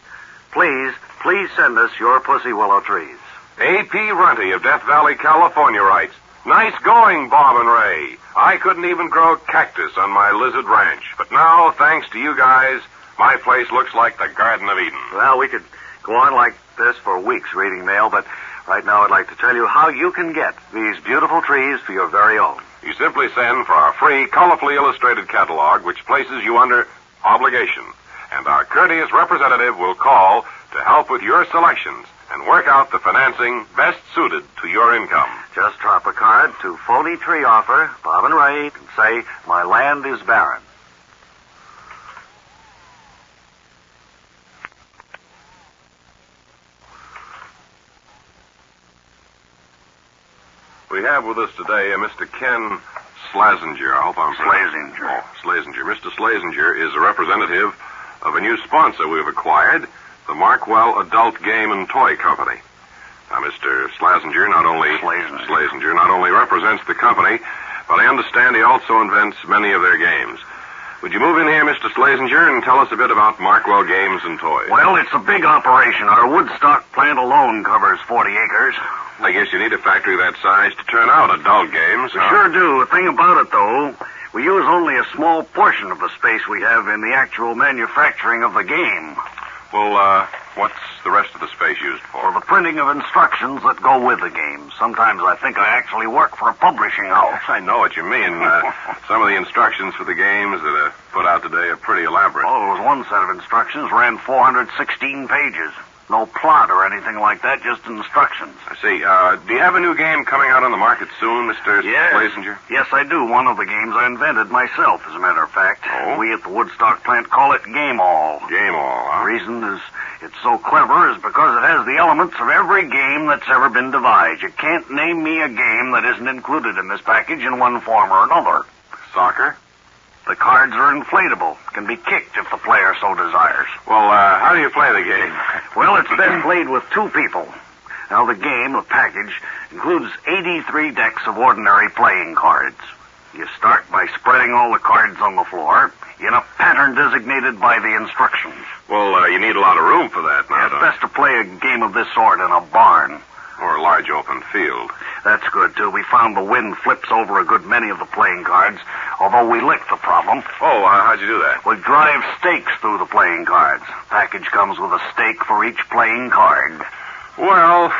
Please send us your pussy willow trees. A.P. Runty of Death Valley, California writes, nice going, Bob and Ray. I couldn't even grow cactus on my lizard ranch. But now, thanks to you guys, my place looks like the Garden of Eden. Well, we could go on like this for weeks reading mail, but right now I'd like to tell you how you can get these beautiful trees for your very own. You simply send for our free, colorfully illustrated catalog, which places you under obligation. And our courteous representative will call to help with your selections. and work out the financing best suited to your income. Just drop a card to Phony Tree Offer, Bob and Ray, and say, my land is barren. We have with us today a Mr. Ken Slazenger. I hope I'm Slazenger. Oh, Slazenger. Mr. Slazenger is a representative of a new sponsor we've acquired, the Markwell Adult Game and Toy Company. Now, Mr. Slazenger not only represents the company, but I understand he also invents many of their games. Would you move in here, Mr. Slazenger, and tell us a bit about Markwell Games and Toys? Well, it's a big operation. Our Woodstock plant alone covers 40 acres. I guess you need a factory that size to turn out adult games. We sure do. The thing about it, though, we use only a small portion of the space we have in the actual manufacturing of the game. Well, what's the rest of the space used for? For the printing of instructions that go with the game. Sometimes I think I actually work for a publishing house. I know what you mean. Some of the instructions for the games that are put out today are pretty elaborate. Oh, there was one set of instructions ran 416 pages. No plot or anything like that, just instructions. I see. Do you have a new game coming out on the market soon, Mr. Slazenger? Yes, I do. One of the games I invented myself, as a matter of fact. Oh? We at the Woodstock plant call it Game All. Game All, huh? The reason is it's so clever is because it has the elements of every game that's ever been devised. You can't name me a game that isn't included in this package in one form or another. Soccer? The cards are inflatable. Can be kicked if the player so desires. Well, how do you play the game? Well, it's best played with two people. Now, the game, the package, includes 83 decks of ordinary playing cards. You start by spreading all the cards on the floor in a pattern designated by the instructions. Well, you need a lot of room for that now, It's best to play a game of this sort in a barn. Or a large open field. That's good, too. We found the wind flips over a good many of the playing cards, although we licked the problem. Oh, how'd you do that? We drive stakes through the playing cards. Package comes with a stake for each playing card. Well,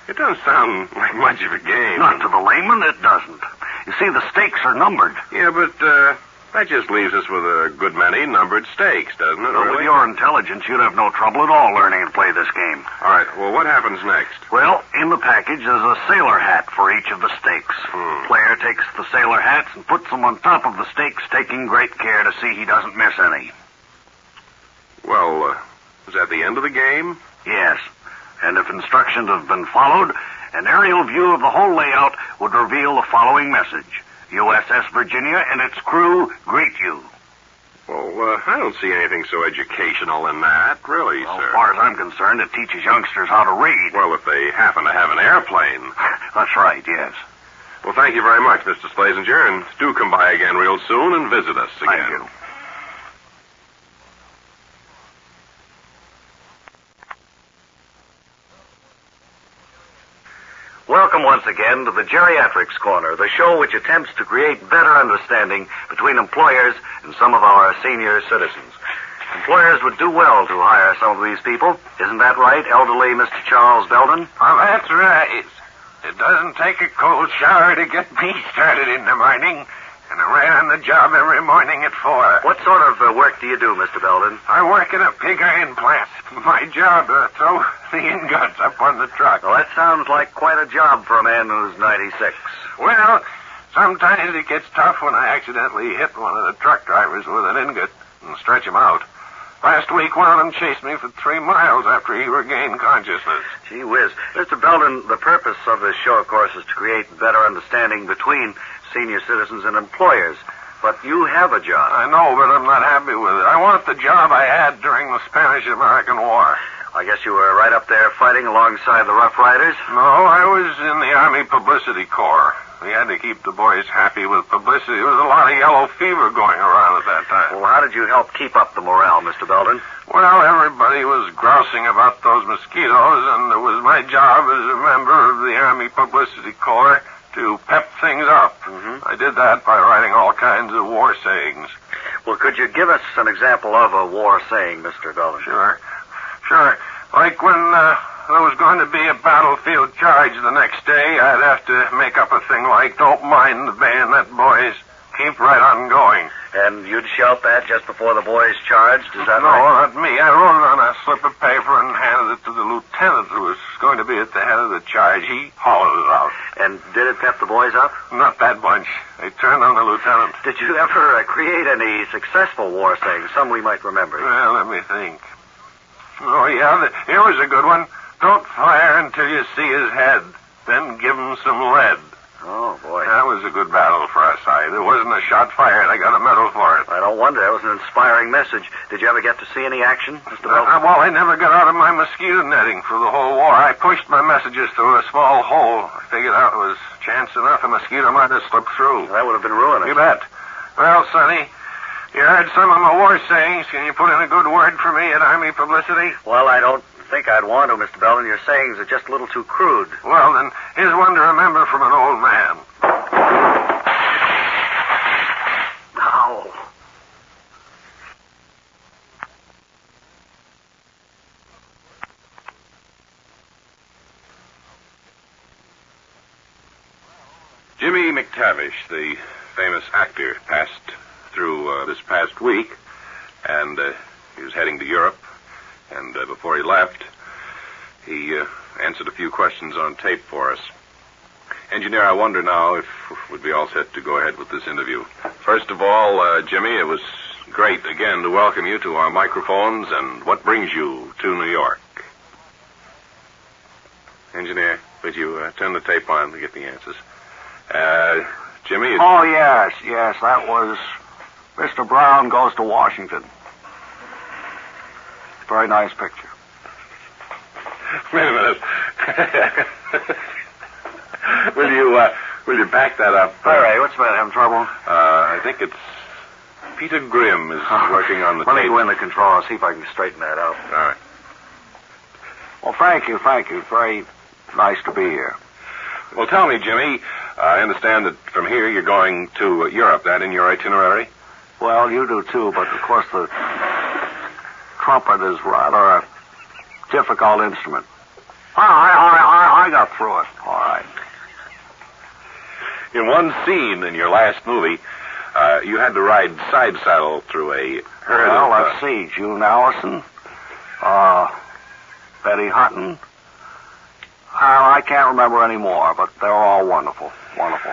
it doesn't sound like much of a game. Not to the layman, it doesn't. You see, the stakes are numbered. Yeah, but, that just leaves us with a good many numbered stakes, doesn't it? Well, really? with your intelligence, you'd have no trouble at all learning to play this game. All right, well, what happens next? Well, in the package, there's a sailor hat for each of the stakes. Player takes the sailor hats and puts them on top of the stakes, taking great care to see he doesn't miss any. Well, is that the end of the game? Yes. And if instructions have been followed, an aerial view of the whole layout would reveal the following message. USS Virginia and its crew greet you. Well, I don't see anything so educational in that, really, sir. As far as I'm concerned, it teaches youngsters how to read. Well, if they happen to have an airplane. That's right, yes. Well, thank you very much, Mr. Slazenger, and do come by again real soon and visit us again. Thank you. Welcome once again to the Geriatrics Corner, the show which attempts to create better understanding between employers and some of our senior citizens. Employers would do well to hire some of these people. Isn't that right, elderly Mr. Charles Belden? Oh, that's right. It doesn't take a cold shower to get me started in the morning. And I'm right on the job every morning at 4. What sort of work do you do, Mr. Belden? I work in a pig iron plant. My job, throw the ingots up on the truck. Well, that sounds like quite a job for a man who's 96. Well, sometimes it gets tough when I accidentally hit one of the truck drivers with an ingot and stretch him out. Last week, one of them chased me for 3 miles after he regained consciousness. Gee whiz. Mr. Belden, the purpose of this show, of course, is to create better understanding between senior citizens and employers. But you have a job. I know, but I'm not happy with it. I want the job I had during the Spanish-American War. I guess you were right up there fighting alongside the Rough Riders? No, I was in the Army Publicity Corps. We had to keep the boys happy with publicity. There was a lot of yellow fever going around at that time. Well, how did you help keep up the morale, Mr. Belden? Well, everybody was grousing about those mosquitoes, and it was my job as a member of the Army Publicity Corps to pep things up. I did that by writing all kinds of war sayings. Well, could you give us an example of a war saying, Mr. Belden? Sure. Like when there was going to be a battlefield charge the next day, I'd have to make up a thing like, don't mind the bayonet, boys. keep right on going. And you'd shout that just before the boys charged, is that No, right? not me. I wrote it on a slip of paper and handed it to the lieutenant who was going to be at the head of the charge. He hollered it out. And did it pep the boys up? Not that bunch. They turned on the lieutenant. Did you ever create any successful war sayings, some we might remember? Well, let me think. Oh, yeah, here was a good one. Don't fire until you see his head. Then give him some lead. Oh, boy. That was a good battle for our side. There wasn't a shot fired. I got a medal for it. I don't wonder. That was an inspiring message. Did you ever get to see any action, Mr. Belton? Well, I never got out of my mosquito netting for the whole war. I pushed my messages through a small hole. I figured out it was chance enough a mosquito might have slipped through. That would have been ruinous. You bet. Well, Sonny, you heard some of my war sayings. Can you put in a good word for me at Army publicity? Well, I don't think I'd want to, Mr. Belton. Your sayings are just a little too crude. Well, then, here's one to remember from an old man. Ow. Jimmy McTavish, the famous actor, passed through this past week, and he was heading to Europe. And before he left, he answered a few questions on tape for us. Engineer, I wonder now if we'd be all set to go ahead with this interview. First of all, Jimmy, it was great again to welcome you to our microphones, and what brings you to New York? Engineer, would you turn the tape on to get the answers? Jimmy? Oh, yes, that was Mr. Brown Goes to Washington. Very nice picture. Wait a minute. Will you back that up? All right, what's the matter? Having trouble? I think it's Peter Grimm is working on the Let tape. me go in the control and see if I can straighten that out. All right. Well, thank you. It's very nice to be here. Well, tell me, Jimmy, I understand that from here you're going to Europe. That in your itinerary? Well, you do too, but of course the trumpet is rather a difficult instrument. I got through it. All right. In one scene in your last movie, you had to ride side saddle through a herd Well, of... let's see. June Allison, Betty Hutton. I can't remember any more, but they're all wonderful. Wonderful.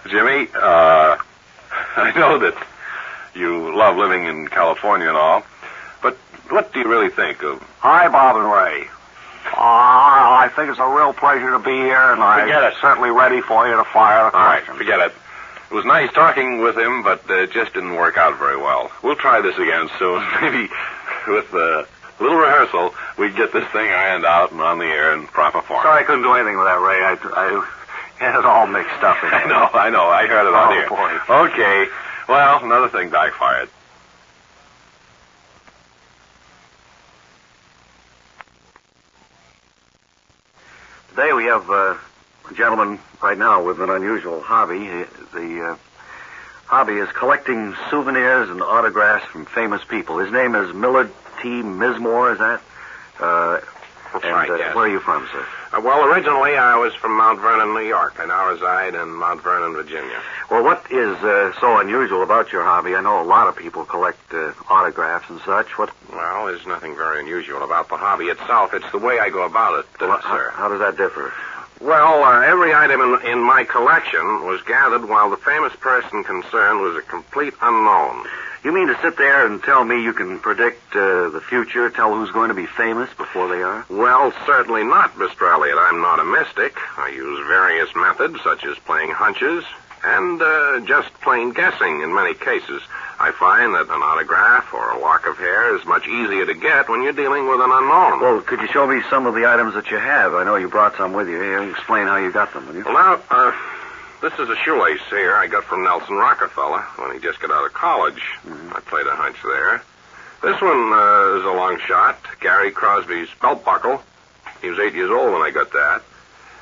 Jimmy, I know that you love living in California and all, but what do you really think of... Hi, Bob and Ray. I think it's a real pleasure to be here, and I'm certainly ready for you to fire the All right, questions. forget it. It was nice talking with him, but it just didn't work out very well. We'll try this again soon. Maybe with a little rehearsal, we'd get this thing ironed out and on the air in proper form. Sorry I couldn't do anything with that, Ray. I had it all mixed up in I know. I heard it on here. Boy. Okay. Well, another thing backfired. Today we have a gentleman right now with an unusual hobby. The hobby is collecting souvenirs and autographs from famous people. His name is Millard T. Mismore, is that? That's right, yes. Where are you from, sir? Well, originally I was from Mount Vernon, New York. I now reside in Mount Vernon, Virginia. Well, what is so unusual about your hobby? I know a lot of people collect autographs and such. Well, there's nothing very unusual about the hobby itself. It's the way I go about it, sir. How does that differ? Well, every item in my collection was gathered while the famous person concerned was a complete unknown. You mean to sit there and tell me you can predict the future, tell who's going to be famous before they are? Well, certainly not, Mr. Elliot. I'm not a mystic. I use various methods, such as playing hunches and just plain guessing in many cases. I find that an autograph or a lock of hair is much easier to get when you're dealing with an unknown. Well, could you show me some of the items that you have? I know you brought some with you. Here, explain how you got them, will you? Well, now, this is a shoelace here I got from Nelson Rockefeller when he just got out of college. Mm-hmm. I played a hunch there. This one is a long shot. Gary Crosby's belt buckle. He was 8 years old when I got that.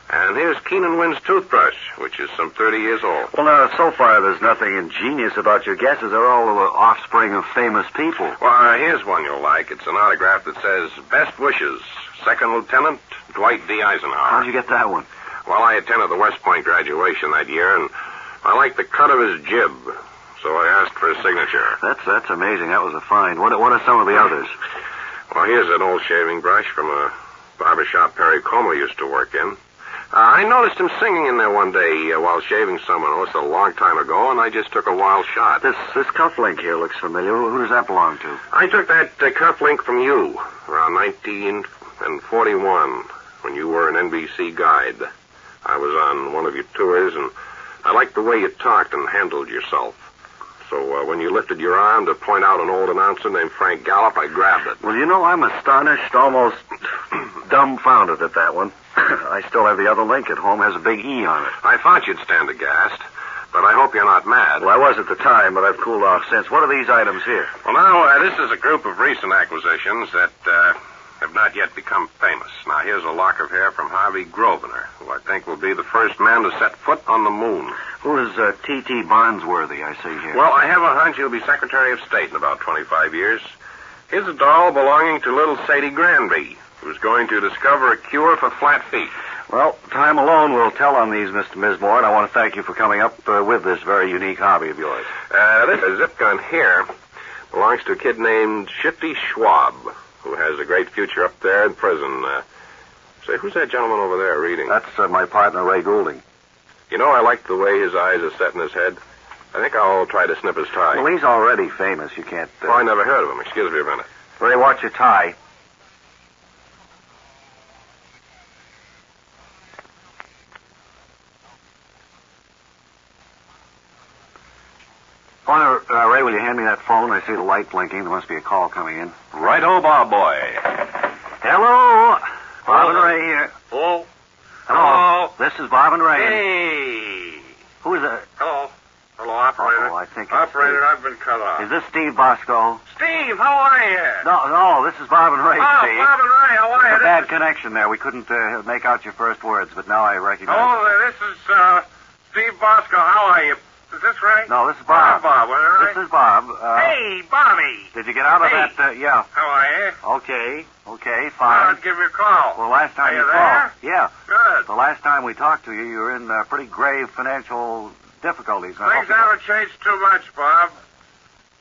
And here's Keenan Wynn's toothbrush, which is some 30 years old. Well, now, so far there's nothing ingenious about your guesses. They're all the offspring of famous people. Well, here's one you'll like. It's an autograph that says, Best Wishes, Second Lieutenant Dwight D. Eisenhower. How'd you get that one? Well, I attended the West Point graduation that year, and I like the cut of his jib, so I asked for his signature. That's amazing. That was a find. What are some of the others? Well, here's an old shaving brush from a barbershop Perry Como used to work in. I noticed him singing in there one day while shaving someone else a long time ago, and I just took a wild shot. This cufflink here looks familiar. Who does that belong to? I took that cufflink from you around 1941 when you were an NBC guide. I was on one of your tours, and I liked the way you talked and handled yourself. So when you lifted your arm to point out an old announcer named Frank Gallup, I grabbed it. Well, I'm astonished, almost dumbfounded at that one. I still have the other link at home. Has a big E on it. I thought you'd stand aghast, but I hope you're not mad. Well, I was at the time, but I've cooled off since. What are these items here? Well, now, this is a group of recent acquisitions that have not yet become famous. Now, here's a lock of hair from Harvey Grosvenor, who I think will be the first man to set foot on the moon. Who is T.T. Barnsworthy, I see here? Well, I have a hunch he'll be Secretary of State in about 25 years. Here's a doll belonging to little Sadie Granby, who's going to discover a cure for flat feet. Well, time alone will tell on these, Mr. Mismore, and I want to thank you for coming up with this very unique hobby of yours. This zip gun here belongs to a kid named Shifty Schwab, who has a great future up there in prison. Say, who's that gentleman over there reading? That's my partner, Ray Goulding. I like the way his eyes are set in his head. I think I'll try to snip his tie. Well, he's already famous. You can't... Oh, I never heard of him. Excuse me a minute. Ray, watch your tie. Ray, will you hand me that phone? I see the light blinking. There must be a call coming in. Righto, Bob boy. Hello. Bob and Ray here. Hello. Hello. This is Bob and Ray. Hey. Who is it? Hello. Hello, operator. Oh, I think it's Operator, Steve. I've been cut off. Is this Steve Bosco? Steve, how are you? No, this is Bob and Ray, Steve. Bob and Ray, how are you? There's a bad connection there. We couldn't make out your first words, but now I recognize this is Steve Bosco. How are you? Is this right? No, this is Bob. Bob, all right? This is Bob. Hey, Bobby. Did you get out of that? Yeah. How are you? Okay, fine. I'd give you a call. Well, last time you called. Yeah. Good. The last time we talked to you were in pretty grave financial difficulties. Things haven't changed too much, Bob.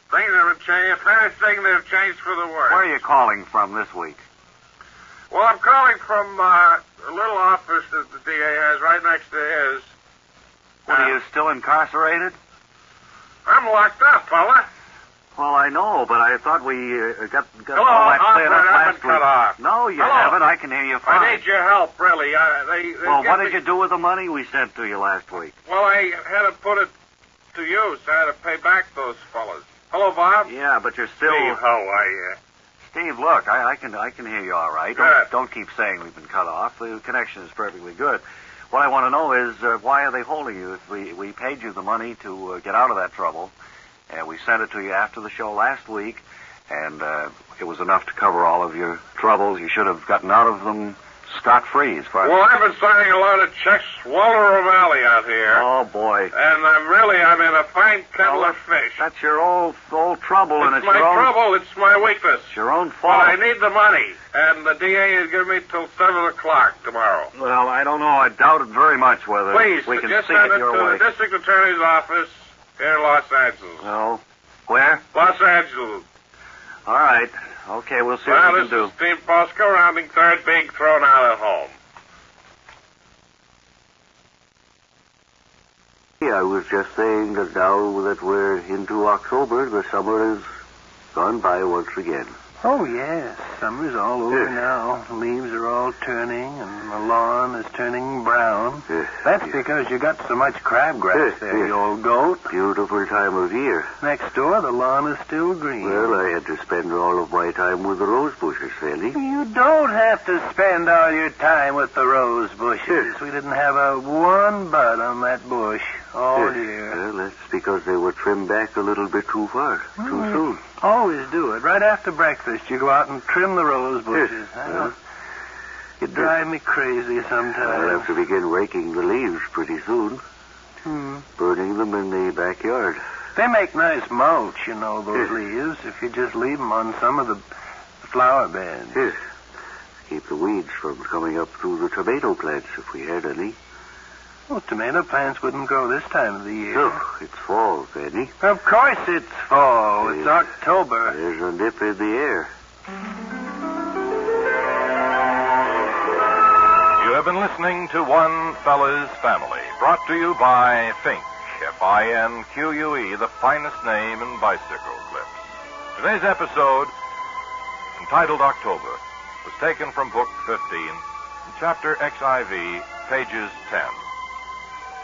Things haven't changed. If anything, they've changed for the worse. Where are you calling from this week? Well, I'm calling from a little office that the DA has right next to his. What, are you still incarcerated? I'm locked up, fella. Well, I know, but I thought we got Hello, all that cleared up I've last been week. cut off. No, you Hello. haven't. I can hear you fine. I need your help, really. Well, what did you do with the money we sent to you last week? Well, I had to put it to use. I had to pay back those fellas. Hello, Bob. Yeah, but you're still... Steve, how are you? Steve, look, I can hear you all right. Good. Don't keep saying we've been cut off. The connection is perfectly good. What I want to know is why are they holding you? If we paid you the money to get out of that trouble, and we sent it to you after the show last week, and it was enough to cover all of your troubles. You should have gotten out of them scot-free as far as... Well, I've been signing a lot of checks Walter O'Malley out here. Oh, boy. And I'm in a fine kettle of fish. That's your old trouble, and it's my your own... trouble. It's my weakness. It's your own fault. But I need the money, and the DA is giving me till 7 o'clock tomorrow. Well, I don't know. I doubt it very much whether Please, we can just see send it it your to way. the district attorney's office here in Los Angeles. No. Where? Los Angeles. All right. Okay, we'll see Well, what we can do. this is Steve Bosco, rounding third, being thrown out at home. I was just saying that now that we're into October, the summer has gone by once again. Oh, yes. Summer's all over now. The leaves are all turning, and the lawn is turning brown. That's because you got so much crabgrass there, you old goat. Beautiful time of year. Next door, the lawn is still green. Well, I had to spend all of my time with the rose bushes, Sally. You don't have to spend all your time with the rose bushes. We didn't have one bud on that bush all year. Well, that's because they were trimmed back a little bit too far, too soon. Always do it. Right after breakfast, you go out and trim the rose bushes. You drive me crazy sometimes. I'll have to begin raking the leaves pretty soon. Burning them in the backyard. They make nice mulch, those leaves, if you just leave them on some of the flower beds. Yes. Keep the weeds from coming up through the tomato plants if we had any. Well, tomato plants wouldn't grow this time of the year. Oh, it's fall, Fanny. Of course it's fall. It's October. There's a nip in the air. You have been listening to One Fella's Family, brought to you by Fink, F-I-N-Q-U-E, the finest name in bicycle clips. Today's episode, entitled October, was taken from Book 15, Chapter XIV, pages 10.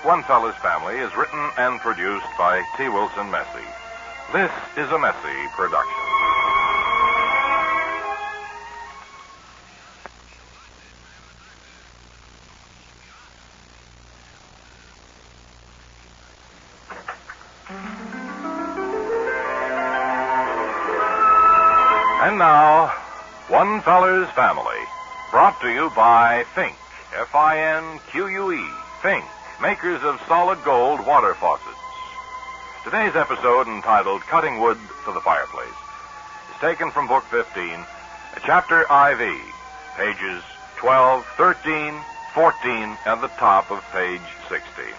One Fella's Family is written and produced by T. Wilson Messy. This is a Messy production. And now, One Fella's Family, brought to you by Fink, F-I-N-Q-U-E, Fink, makers of solid gold water faucets. Today's episode, entitled Cutting Wood for the Fireplace, is taken from Book 15, Chapter IV, pages 12, 13, 14, and the top of page 16.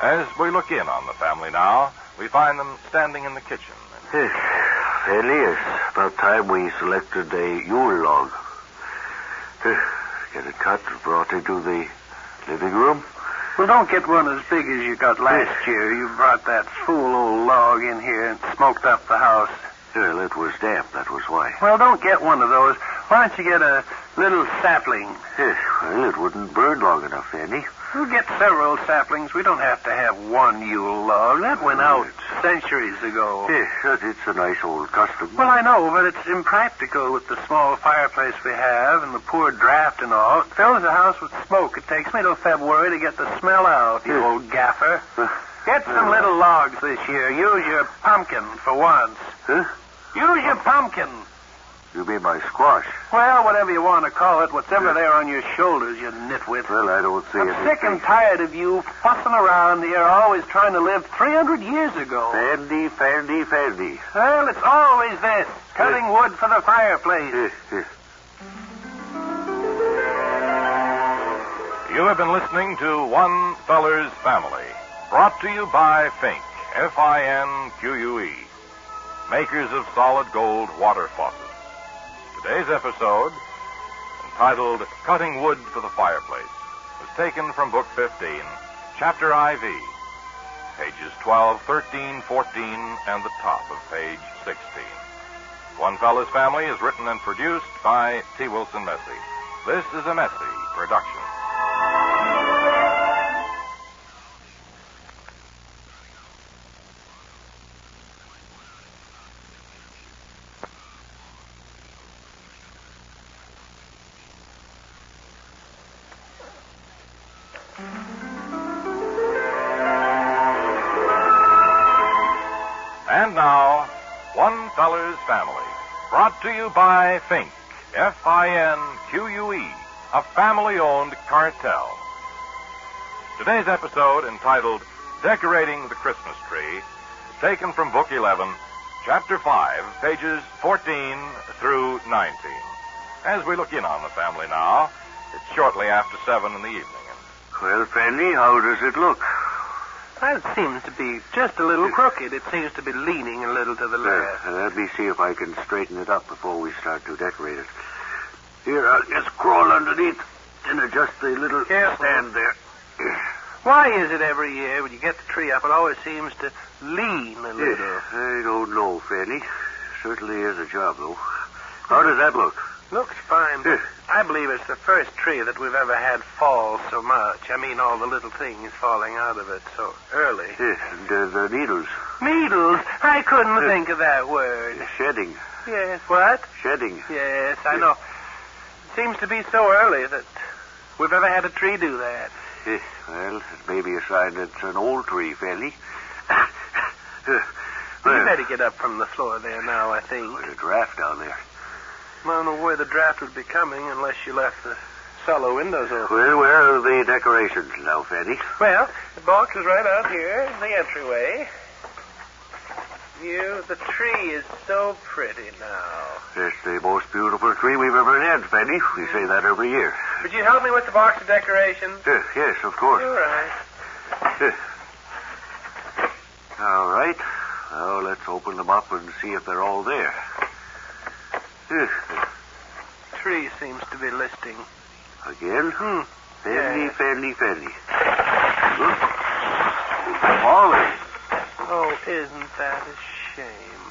As we look in on the family now, we find them standing in the kitchen. Fanny, it's about time we selected a Yule log. Get it cut and brought into the living room. Well, don't get one as big as you got last year. You brought that fool old log in here and smoked up the house. Well, it was damp, that was why. Well, don't get one of those. Why don't you get a little sapling? Well, it wouldn't burn long enough, Fanny. We'll get several saplings. We don't have to have one Yule log. That went out centuries ago. It's a nice old custom. Well, I know, but it's impractical with the small fireplace we have and the poor draft and all. It fills the house with smoke. It takes me till February to get the smell out, you old gaffer. Get some little logs this year. Use your pumpkin for once. Huh? Use your pumpkin. You mean my squash? Well, whatever you want to call it, whatever there on your shoulders, you nitwit. Well, I don't see I'm sick and tired of you fussing around here, always trying to live 300 years ago. Fandy. Well, it's always this, cutting wood for the fireplace. You have been listening to One Fella's Family, brought to you by Fink, F-I-N-Q-U-E, makers of solid gold water faucets. Today's episode, entitled Cutting Wood for the Fireplace, was taken from Book 15, Chapter IV, pages 12, 13, 14, and the top of page 16. One Fella's Family is written and produced by T. Wilson Messy. This is a Messy production. And now, One Fella's Family, brought to you by Fink, F-I-N-Q-U-E, a family-owned cartel. Today's episode, entitled Decorating the Christmas Tree, is taken from Book 11, Chapter 5, pages 14 through 19. As we look in on the family now, it's shortly after 7 in the evening. Well, Fanny, how does it look? Well, it seems to be just a little crooked. It seems to be leaning a little to the left. Let me see if I can straighten it up before we start to decorate it. Here, I'll just crawl underneath and adjust the little stand there. Why is it every year when you get the tree up, it always seems to lean a little? I don't know, Fanny. Certainly is a job, though. How does that look? Looks fine, but I believe it's the first tree that we've ever had fall so much. I mean, all the little things falling out of it so early. Yes, and the needles. Needles? I couldn't think of that word. Shedding. Yes, what? Shedding. Yes, I know. It seems to be so early that we've ever had a tree do that. Well, it may be a sign that it's an old tree, Fanny. You better get up from the floor there now, I think. There's a draft down there. I don't know where the draft would be coming unless you left the cellar windows open. Well, where are the decorations now, Fanny? Well, the box is right out here in the entryway. The tree is so pretty now. It's the most beautiful tree we've ever had, Fanny. We say that every year. Would you help me with the box of decorations? Yes, of course. All right. All right. Now, let's open them up and see if they're all there. Tree seems to be listing. Again? Fendy, Yes. Fendy. Look. Wally. Oh, isn't that a shame?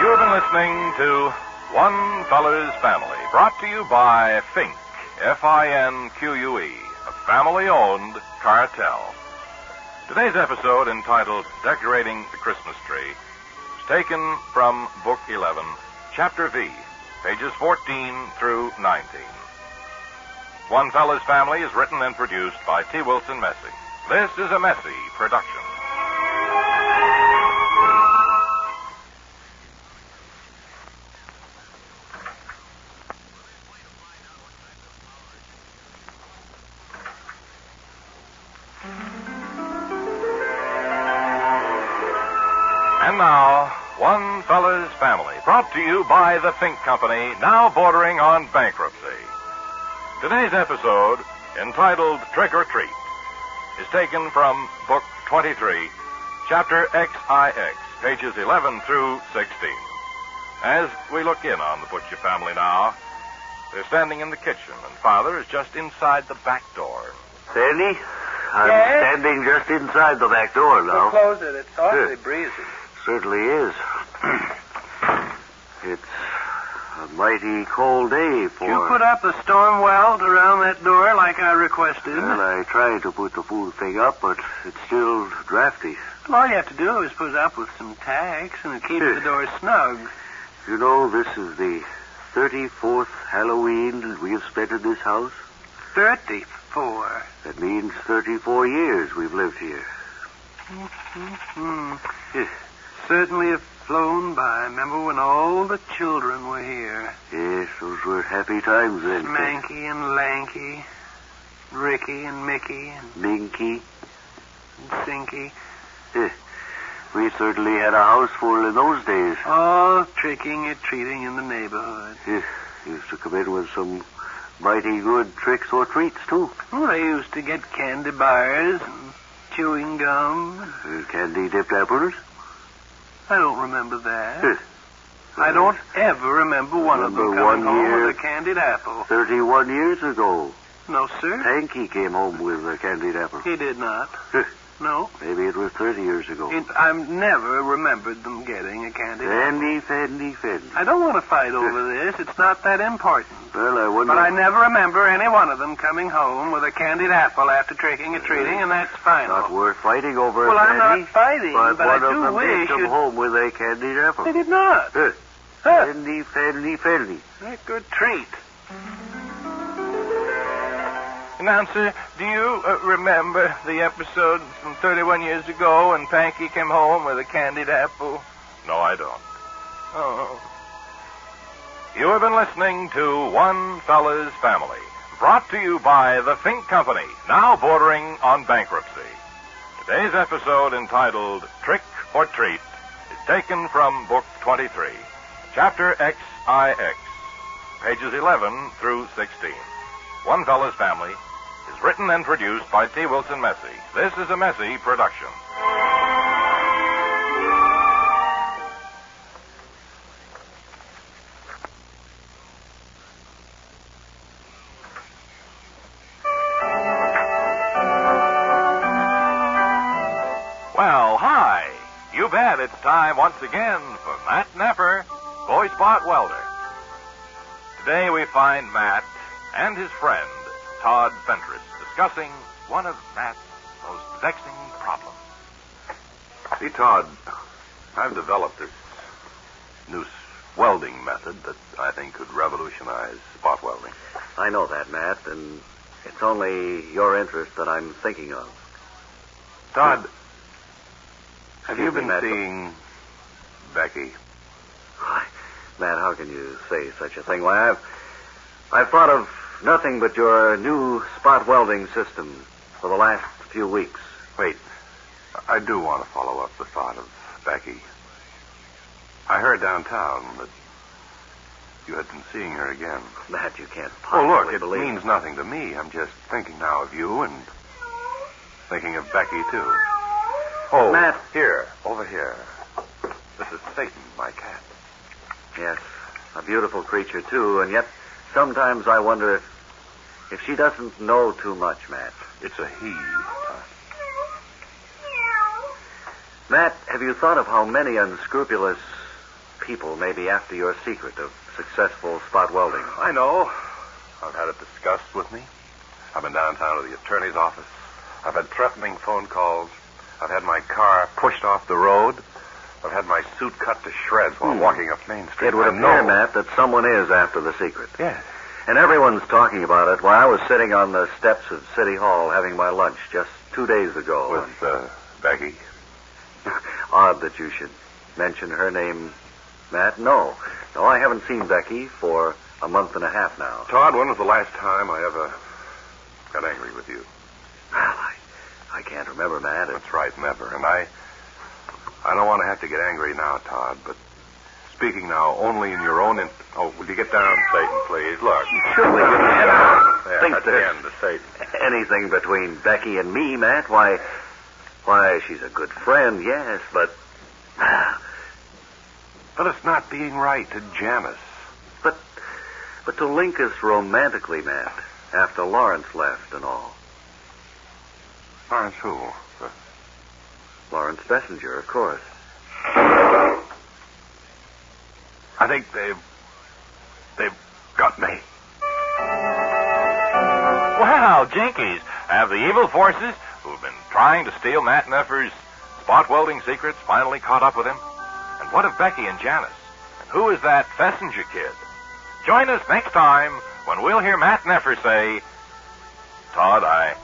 You have been listening to One Feller's Family, brought to you by Fink, F-I-N-Q-U-E, a family-owned cartel. Today's episode, entitled Decorating the Christmas Tree, is taken from Book 11, Chapter V, pages 14 through 19. One Feller's Family is written and produced by T. Wilson Messy. This is a Messy production. And now, One Feller's Family, brought to you by the Fink Company, now bordering on bankruptcy. Today's episode, entitled Trick or Treat, is taken from Book 23, Chapter XIX, pages 11 through 16. As we look in on the Butcher family now, they're standing in the kitchen, and Father is just inside the back door. Sandy, I'm Yes? standing just inside the back door now. We'll close it. It's awfully breezy. Certainly is. It's a mighty cold day for... You put up a storm weld around that door like I requested. Well, I tried to put the fool thing up, but it's still drafty. Well, all you have to do is put up with some tacks, and it keeps the door snug. You know, this is the 34th Halloween that we have spent in this house. 34. That means 34 years we've lived here. Certainly have flown by. Remember when all the children were here? Yes, those were happy times then. Smanky and Lanky, Ricky and Mickey and Minky. and Sinky. We certainly had a house full in those days. All tricking and treating in the neighborhood. Used to come in with some mighty good tricks or treats, too. Well, they used to get candy bars and chewing gum. Candy-dipped apples? I don't remember that. I don't ever remember one of them coming home with a candied apple. 31 years ago. No, sir. Panky came home with a candied apple. He did not. No. Maybe it was 30 years ago. I've never remembered them getting a candied apple. Fendi. I don't want to fight over this. It's not that important. Well, I wonder... But I never remember any one of them coming home with a candied apple after tricking or treating, and that's final. Not worth fighting over, Well, I'm Sandy, not fighting, but I one of do them did wish come you'd... home with a candied apple. They did not. Fendi. A good treat. Announcer, do you remember the episode from 31 years ago when Panky came home with a candied apple? No, I don't. Oh. You have been listening to One Feller's Family, brought to you by the Fink Company, now bordering on bankruptcy. Today's episode, entitled Trick or Treat, is taken from Book 23, Chapter XIX, pages 11 through 16. One Feller's Family is written and produced by T. Wilson Messy. This is a Messy production. Well, hi. You bet it's time once again for Matt Nepper, Boy Spot Welder. Today we find Matt and his friend, Todd Fentress, discussing one of Matt's most vexing problems. See, Todd, I've developed this new welding method that I think could revolutionize spot welding. I know that, Matt, and it's only your interest that I'm thinking of. Todd, have you Excuse me, been Matt, seeing Becky? Matt, how can you say such a thing? Why, I've thought of nothing but your new spot welding system for the last few weeks. Wait, I do want to follow up the thought of Becky. I heard downtown that you had been seeing her again. Matt, you can't Oh, possibly look, it believe... means nothing to me. I'm just thinking now of you and thinking of Becky, too. Oh, Matt. Here, over here. This is Satan, my cat. Yes, a beautiful creature, too, and yet sometimes I wonder if she doesn't know too much, Matt. It's a he. Matt, have you thought of how many unscrupulous people may be after your secret of successful spot welding? I know. I've had it discussed with me. I've been downtown to the attorney's office. I've had threatening phone calls. I've had my car pushed off the road. I've had my suit cut to shreds while walking up Main Street. It would appear, Matt, that someone is after the secret. Yes. And everyone's talking about it while I was sitting on the steps of City Hall having my lunch just 2 days ago. With Becky? Odd that you should mention her name, Matt. No, I haven't seen Becky for a month and a half now. Todd, when was the last time I ever got angry with you? Well, I can't remember, Matt. That's right, never. And I don't want to have to get angry now, Todd, but speaking now only in your own... will you get down, Satan, please? Look. Surely you can't think that's there's the end of Satan. anything between Becky and me, Matt. Why, she's a good friend, yes, but... But it's not being right to jam us. But to link us romantically, Matt, after Lawrence left and all. Lawrence who? Lawrence Bessinger, of course. I think they've got me. Well, Jinkies, have the evil forces who've been trying to steal Matt Neffer's spot welding secrets finally caught up with him? And what of Becky and Janice? And who is that Fessinger kid? Join us next time when we'll hear Matt Neffer say, Todd, I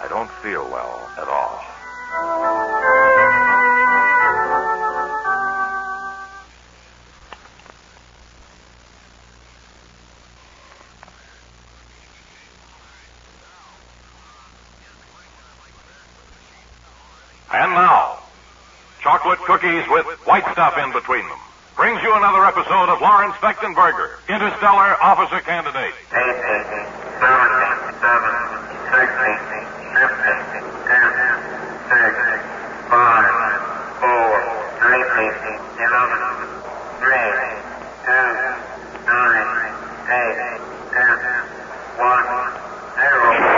don't feel well at all. And now, chocolate cookies with white stuff in between them brings you another episode of Lawrence Fechtenberger, Interstellar Officer Candidate. 18, 17, 16, 15, 10, 6, 5, 4, 3, 11, 3, 2, 9, 8, 10, 1, 0.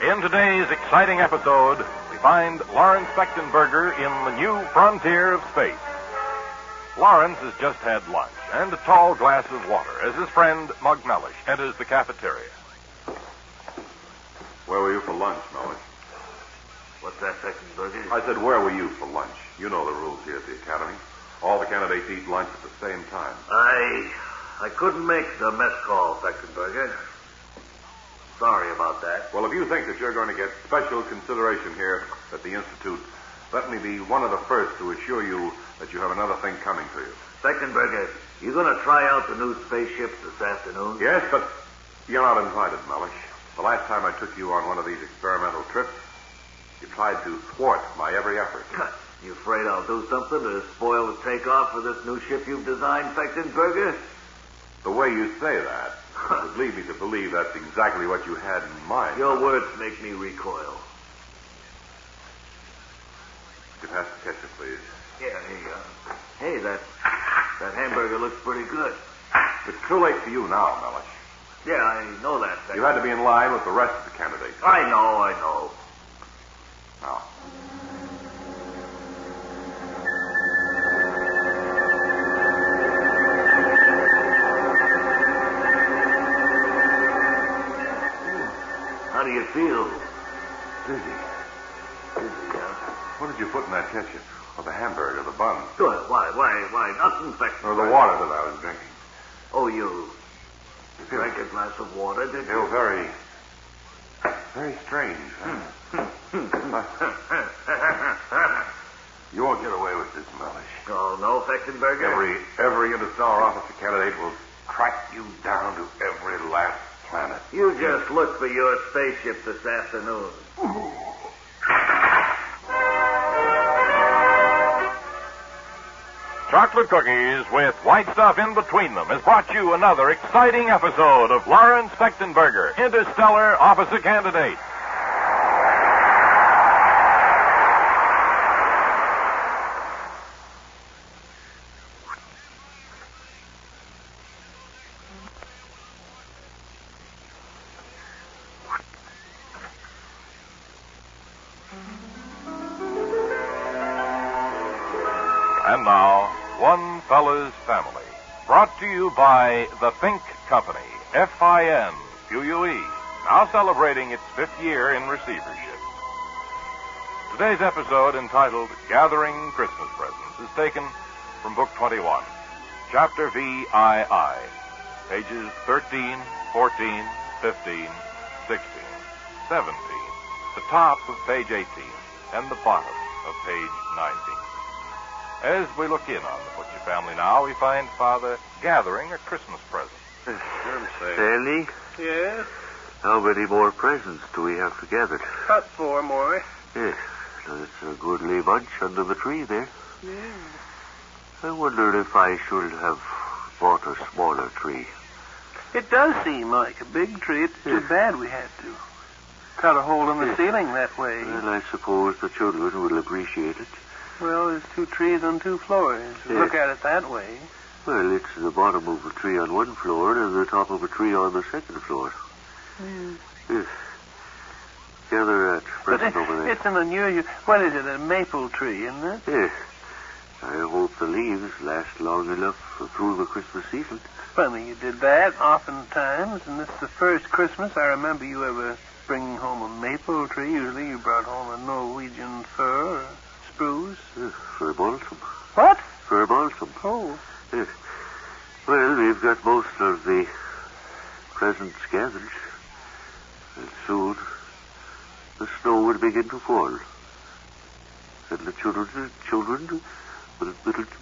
In today's exciting episode, we find Lawrence Fechtenberger in the new frontier of space. Lawrence has just had lunch and a tall glass of water as his friend Mug Mellish enters the cafeteria. Where were you for lunch, Mellish? What's that, Fechtenberger? I said, where were you for lunch? You know the rules here at the Academy. All the candidates eat lunch at the same time. I couldn't make the mess call, Fechtenberger. Sorry about that. Well, if you think that you're going to get special consideration here at the Institute, let me be one of the first to assure you that you have another thing coming to you. Fechtenberger, you going to try out the new spaceships this afternoon? Yes, but you're not invited, Mellish. The last time I took you on one of these experimental trips, you tried to thwart my every effort. You afraid I'll do something to spoil the takeoff for this new ship you've designed, Fechtenberger? The way you say that would lead me to believe that's exactly what you had in mind. Your words make me recoil. You pass the ketchup, please. Yeah, here you go. Hey, that hamburger looks pretty good. It's too late for you now, Mellish. Yeah, I know that, Fechtenberger. You had to be in line with the rest of the candidates. I know. Now, how do you feel? Dizzy, yeah. What did you put in that ketchup? Or the hamburger, the bun? Good. Why? Nothing, Fechtenberger. Or the water that I was drinking? Oh, you drank a glass of water, did you? Feel very, very strange. Huh? You won't get away with this, Mellish. Oh, no, Fechtenberger? Every Interstellar Officer candidate will track you down to every last planet. You just look for your spaceship this afternoon. chocolate cookies with white stuff in between them has brought you another exciting episode of Lawrence Spechtenberger, Interstellar Officer Candidate. And now, One Fella's Family, brought to you by the Fink Company, F-I-N-Q-U-E, now celebrating its 5th year in receivership. Today's episode, entitled Gathering Christmas Presents, is taken from Book 21, Chapter VII, pages 13, 14, 15, 16, 17, the top of page 18, and the bottom of page 19. As we look in on the Butcher family now, we find Father gathering a Christmas present. Sandy? Yes? How many more presents do we have to gather? Cut 4, Maury. Yes, that's a goodly bunch under the tree there. Yeah. I wondered if I should have bought a smaller tree. It does seem like a big tree. It's too bad we had to cut a hole in the ceiling that way. Well, I suppose the children will appreciate it. Well, there's 2 trees on 2 floors. Look at it that way. Well, it's the bottom of a tree on one floor and the top of a tree on the second floor. Yes. Gather that present over there. It's an unusual... What is it, a maple tree, isn't it? Yes. I hope the leaves last long enough through the Christmas season. Funny you did that oftentimes, and this is the first Christmas I remember you ever bringing home a maple tree. Usually you brought home a Norwegian fir or spruce. Fir balsam. What? Fir balsam. Oh. Yes. Well, we've got most of the presents gathered. And soon the snow will begin to fall. And the children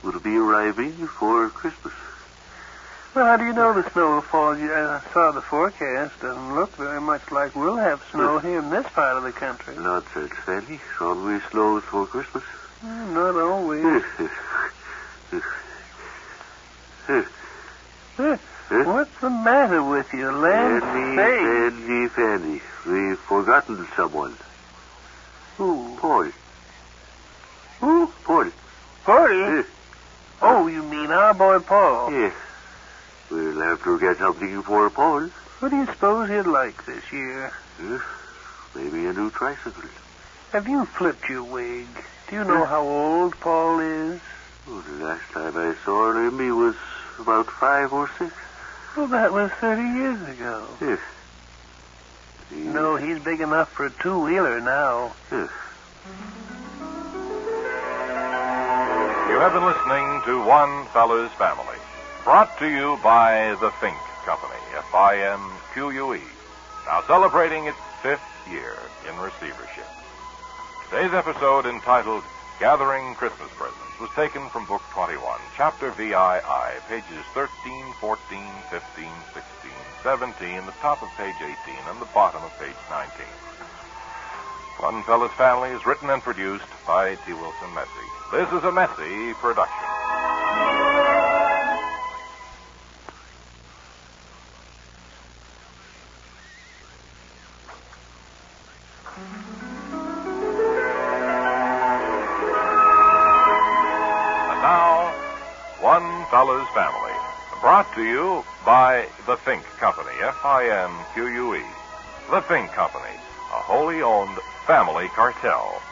will be arriving for Christmas. Well, how do you know the snow will fall? I saw the forecast. Doesn't look very much like we'll have snow here in this part of the country. Nonsense, Sandy. It always snows for Christmas. Not always. What's the matter with you, land? Fanny. We've forgotten someone. Who? Paul. Who? Paul. Paul? Oh, you mean our boy Paul? Yes. We'll have to get something for Paul. What do you suppose he'd like this year? Maybe a new tricycle. Have you flipped your wig? Do you know how old Paul is? Oh, the last time I saw him, he was about 5 or 6. Well, that was 30 years ago. Yes. No, he's big enough for a 2-wheeler now. Yes. You have been listening to One Fella's Family, brought to you by the Fink Company, F-I-N-Q-U-E, now celebrating its 5th year in receivership. Today's episode, entitled Gathering Christmas Presents, was taken from Book 21, Chapter VII, pages 13, 14, 15, 16, 17, the top of page 18, and the bottom of page 19. One Fella's Family is written and produced by T. Wilson Messy. This is a Messy production. And now, One Fella's Family, brought to you by the Fink Company, F-I-N-Q-U-E. The Fink Company, a wholly owned family cartel.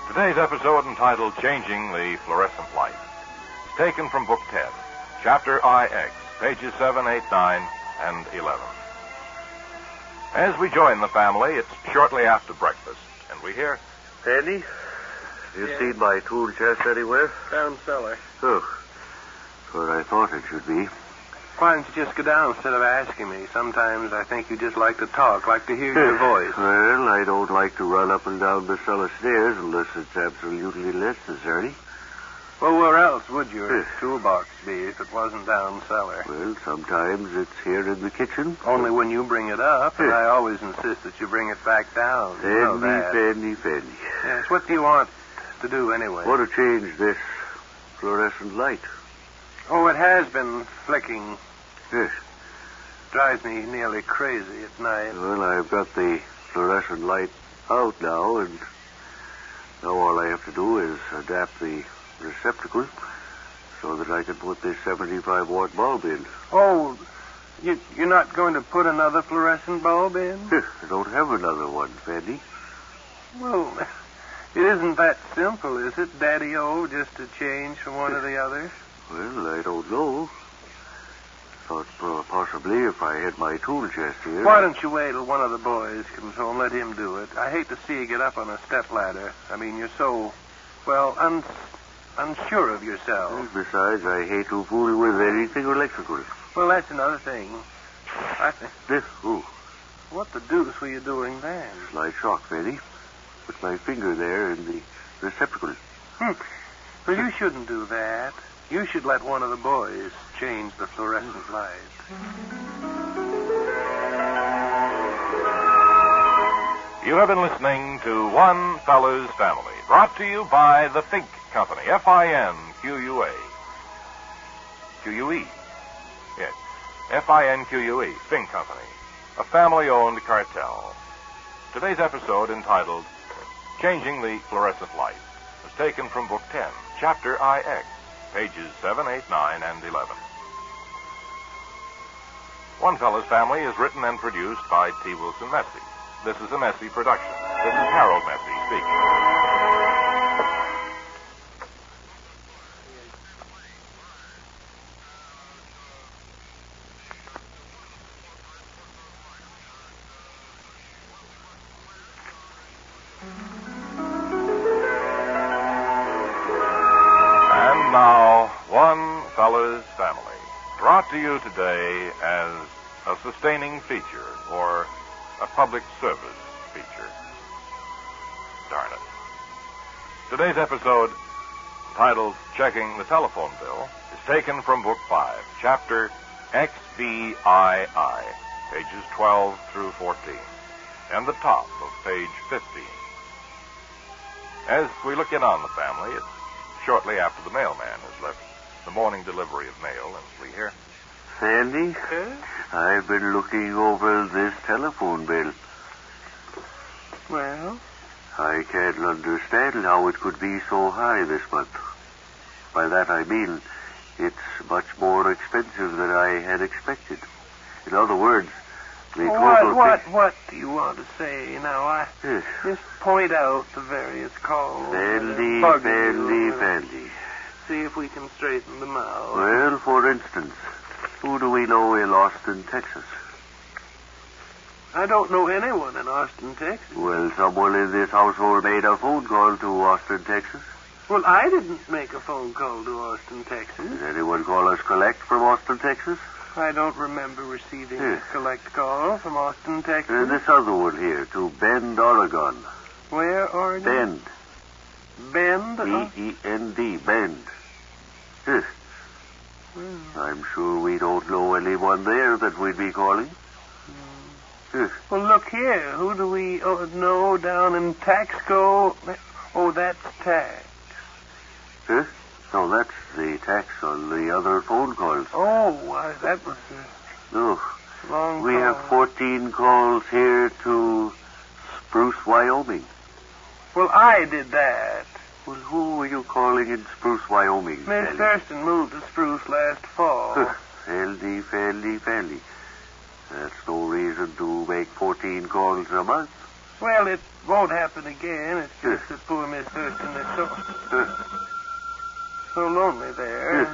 Today's episode, entitled Changing the Fluorescent Light, is taken from Book 10, Chapter IX, pages 7, 8, 9, and 11. As we join the family, it's shortly after breakfast, and we hear... Sandy, you seen my tool chest anywhere? Down cellar. Oh, what I thought it should be. Why don't you just go down instead of asking me? Sometimes I think you just like to talk, like to hear your voice. Well, I don't like to run up and down the cellar stairs unless it's absolutely necessary. Well, where else would your toolbox be if it wasn't down cellar? Well, sometimes it's here in the kitchen. Only when you bring it up, and I always insist that you bring it back down. You know that. Fanny. Yes, what do you want to do anyway? I want to change this fluorescent light. Oh, it has been flicking. Yes. Drives me nearly crazy at night. Well, I've got the fluorescent light out now, and now all I have to do is adapt the receptacle so that I can put this 75-watt bulb in. Oh, you're not going to put another fluorescent bulb in? I don't have another one, Fanny. Well, it isn't that simple, is it, Daddy-O, just to change from one to the other? Well, I don't know. Thought possibly if I had my tool chest here. Why don't you wait till one of the boys comes home? Let him do it. I hate to see you get up on a stepladder. I mean, you're so, well, unsure of yourself. Well, besides, I hate to fool with anything electrical. Well, that's another thing. Oh. What the deuce were you doing then? Slight shock, Fanny. Put my finger there in the receptacle. Well, you shouldn't do that. You should let one of the boys change the fluorescent light. You have been listening to One Fella's Family, brought to you by the Fink Company, F-I-N-Q-U-A. Q-U-E. Yes, F-I-N-Q-U-E, Fink Company, a family-owned cartel. Today's episode, entitled Changing the Fluorescent Light, was taken from Book 10, Chapter IX, pages 7, 8, 9, and 11. One Fella's Family is written and produced by T. Wilson Messi. This is a Messi production. This is Harold Messi speaking. And now, One Fella's Family, brought to you today as a sustaining feature or a public service feature. Darn it. Today's episode, titled Checking the Telephone Bill, is taken from Book 5, Chapter XBII, pages 12 through 14, and the top of page 15. As we look in on the family, it's shortly after the mailman has left the morning delivery of mail, and we hear... Sandy, I've been looking over this telephone bill. Well? I can't understand how it could be so high this month. By that I mean it's much more expensive than I had expected. In other words, the total... What do you want to say now? Just point out the various calls. Fandy. See if we can straighten them out. Well, for instance, who do we know in Austin, Texas? I don't know anyone in Austin, Texas. Well, someone in this household made a phone call to Austin, Texas. Well, I didn't make a phone call to Austin, Texas. Did anyone call us collect from Austin, Texas? I don't remember receiving a collect call from Austin, Texas. And this other one here, to Bend, Oregon. Where, Oregon? Bend. Bend? B-E-N-D, Bend. I'm sure we don't know anyone there that we'd be calling. Well, look here. Who do we know down in Taxco? Oh, that's tax. No, that's the tax on the other phone calls. Oh, that was a long We call. have 14 calls here to Spruce, Wyoming. Well, I did that. Well, who were you calling in Spruce, Wyoming? Miss Thurston moved to Spruce last fall. Fandy. That's no reason to make 14 calls a month. Well, it won't happen again. It's just that poor Miss Thurston is so lonely there.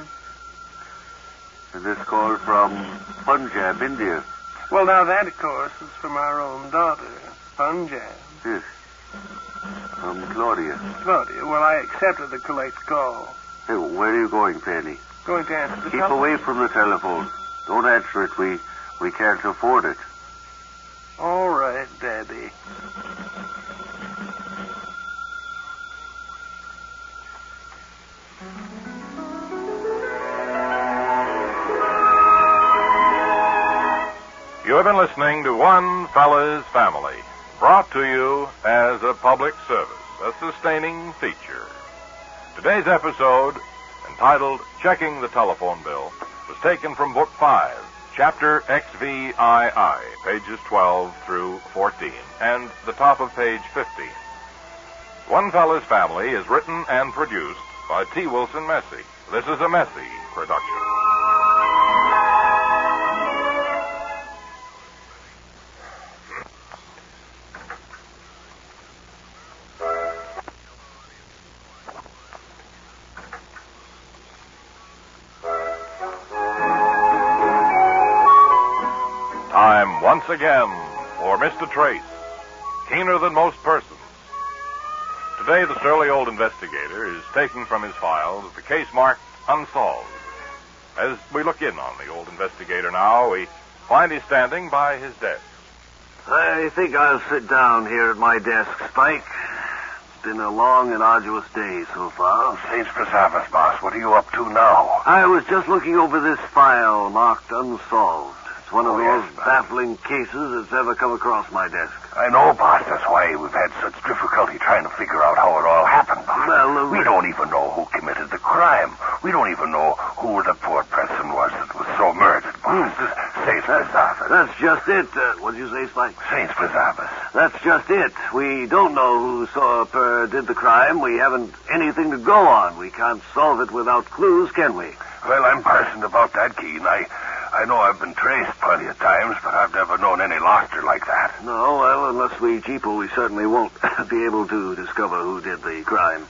And this call from Punjab, India. Well, now that, of course, is from our own daughter, Punjab. Yes. From Claudia. Well, I accepted the collect call. Hey, where are you going, Fanny? Going to answer the Keep telephone. away from the telephone. Don't answer it. We can't afford it. All right, Daddy. You have been listening to One Fella's Family, brought to you as a public service, a sustaining feature. Today's episode, titled Checking the Telephone Bill, was taken from Book 5, Chapter XVII, pages 12 through 14, and the top of page 15. One Fella's Family is written and produced by T. Wilson Messy. This is a Messy production. Time once again for Mr. Trace, keener than most persons. Today, the surly old investigator is taking from his file the case marked unsolved. As we look in on the old investigator now, we find he's standing by his desk. I think I'll sit down here at my desk, Spike. It's been a long and arduous day so far. Saints preserve us, boss. What are you up to now? I was just looking over this file marked unsolved. It's one of the most baffling cases that's ever come across my desk. I know, boss. That's why we've had such difficulty trying to figure out how it all happened, boss. Well, we don't even know who committed the crime. We don't even know who the poor person was that was so murdered, boss. Saints preserve us. That's just it. What did you say, Spike? Saints preserve us. That's just it. We don't know who did the crime. We haven't anything to go on. We can't solve it without clues, can we? Well, I'm parsing about that, Keen. I know I've been traced plenty of times, but I've never known any loster like that. No, well, unless we cheapo, we certainly won't be able to discover who did the crime.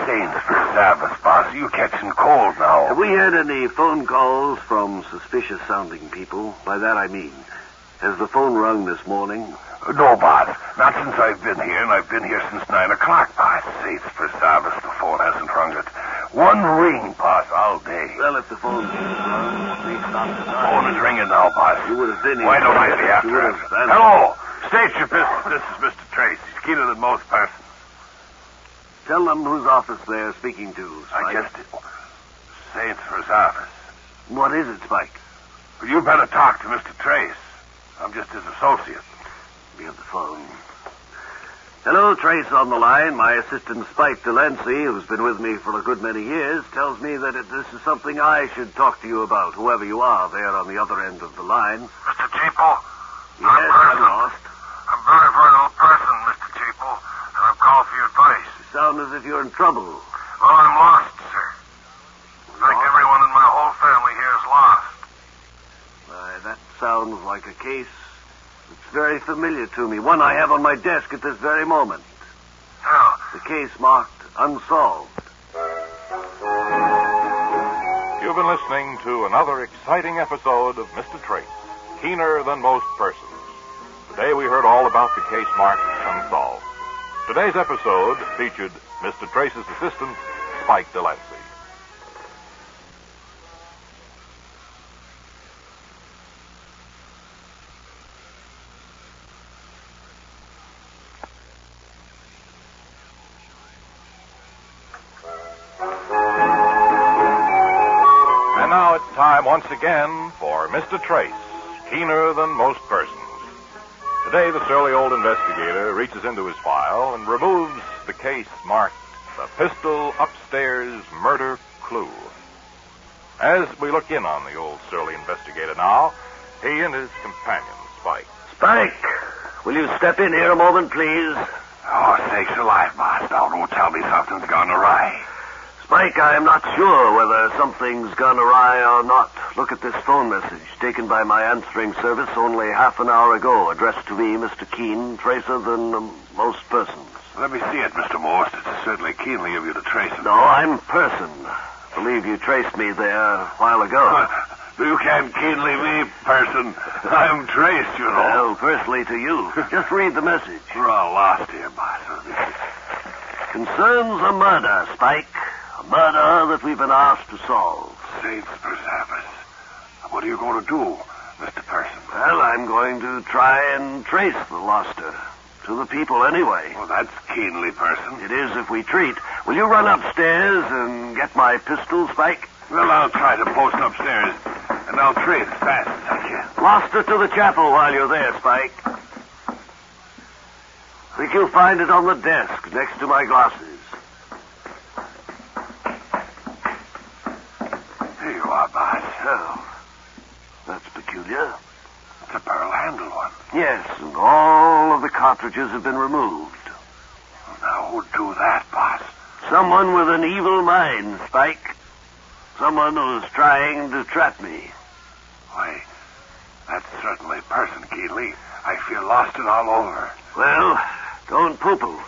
Saints preserve us, boss. You catching cold now. Have we had any phone calls from suspicious-sounding people? By that I mean, has the phone rung this morning? No, boss. Not since I've been here, and I've been here since 9 o'clock, boss. Saints preserve us, the phone hasn't rung it. One ring, boss, all day. Well, if the phone please stop the The phone is ringing now, boss. You would have been here. Why don't I be after it? Hello. State your business. This is Mr. Trace. He's keener than most persons. Tell them whose office they're speaking to, Spike. I just did. Saints preserve us. What is it, Spike? Well, you better talk to Mr. Trace. I'm just his associate. Be on the phone. Hello, Trace on the line. My assistant, Spike Delancey, who's been with me for a good many years, tells me that this is something I should talk to you about, whoever you are there on the other end of the line. Mr. Cheapo? Yes, I'm lost. I'm very, very old person, Mr. Cheapo, and I'm calling for your advice. You sound as if you're in trouble. Well, I'm lost, sir. In fact, everyone in my whole family here is lost. That sounds like a case that's very familiar to me. One I have on my desk at this very moment. How? The case marked unsolved. You've been listening to another exciting episode of Mr. Trace, keener than most persons. Today we heard all about the case marked unsolved. Today's episode featured Mr. Trace's assistant, Spike Delancey. And now it's time once again for Mr. Trace, keener than most persons. Today, the surly old investigator reaches into his file and removes the case marked The Pistol Upstairs Murder Clue. As we look in on the old surly investigator now, he and his companion, Spike. Spike, will you step in here a moment, please? Oh, sakes alive, boss. Now don't tell me something's gone awry. Spike, I am not sure whether something's gone awry or not. Look at this phone message taken by my answering service only half an hour ago, addressed to me, Mr. Keen, tracer than most persons. Let me see it, Mr. Most. It's certainly keenly of you to trace it. No, I'm person. Believe you traced me there a while ago. You can't keenly be person. I'm traced, you know. Well, personally to you. Just read the message. We're all lost here, boss. Concerns a murder, Spike. A murder that we've been asked to solve. Saints preserve us. What are you going to do, Mr. Person? Well, I'm going to try and trace the loster. To the people, anyway. Well, that's keenly, Person. It is if we treat. Will you run upstairs and get my pistol, Spike? Well, I'll try to post upstairs, and I'll trace as fast as I can. Loster to the chapel while you're there, Spike. Think you'll find it on the desk next to my glasses. Well, that's peculiar. It's a pearl-handled one. Yes, and all of the cartridges have been removed. Now, who'd do that, boss? Someone with an evil mind, Spike. Someone who's trying to trap me. Why, that's certainly a person, Keeley. I feel lost and all over. Well, don't poo-poo.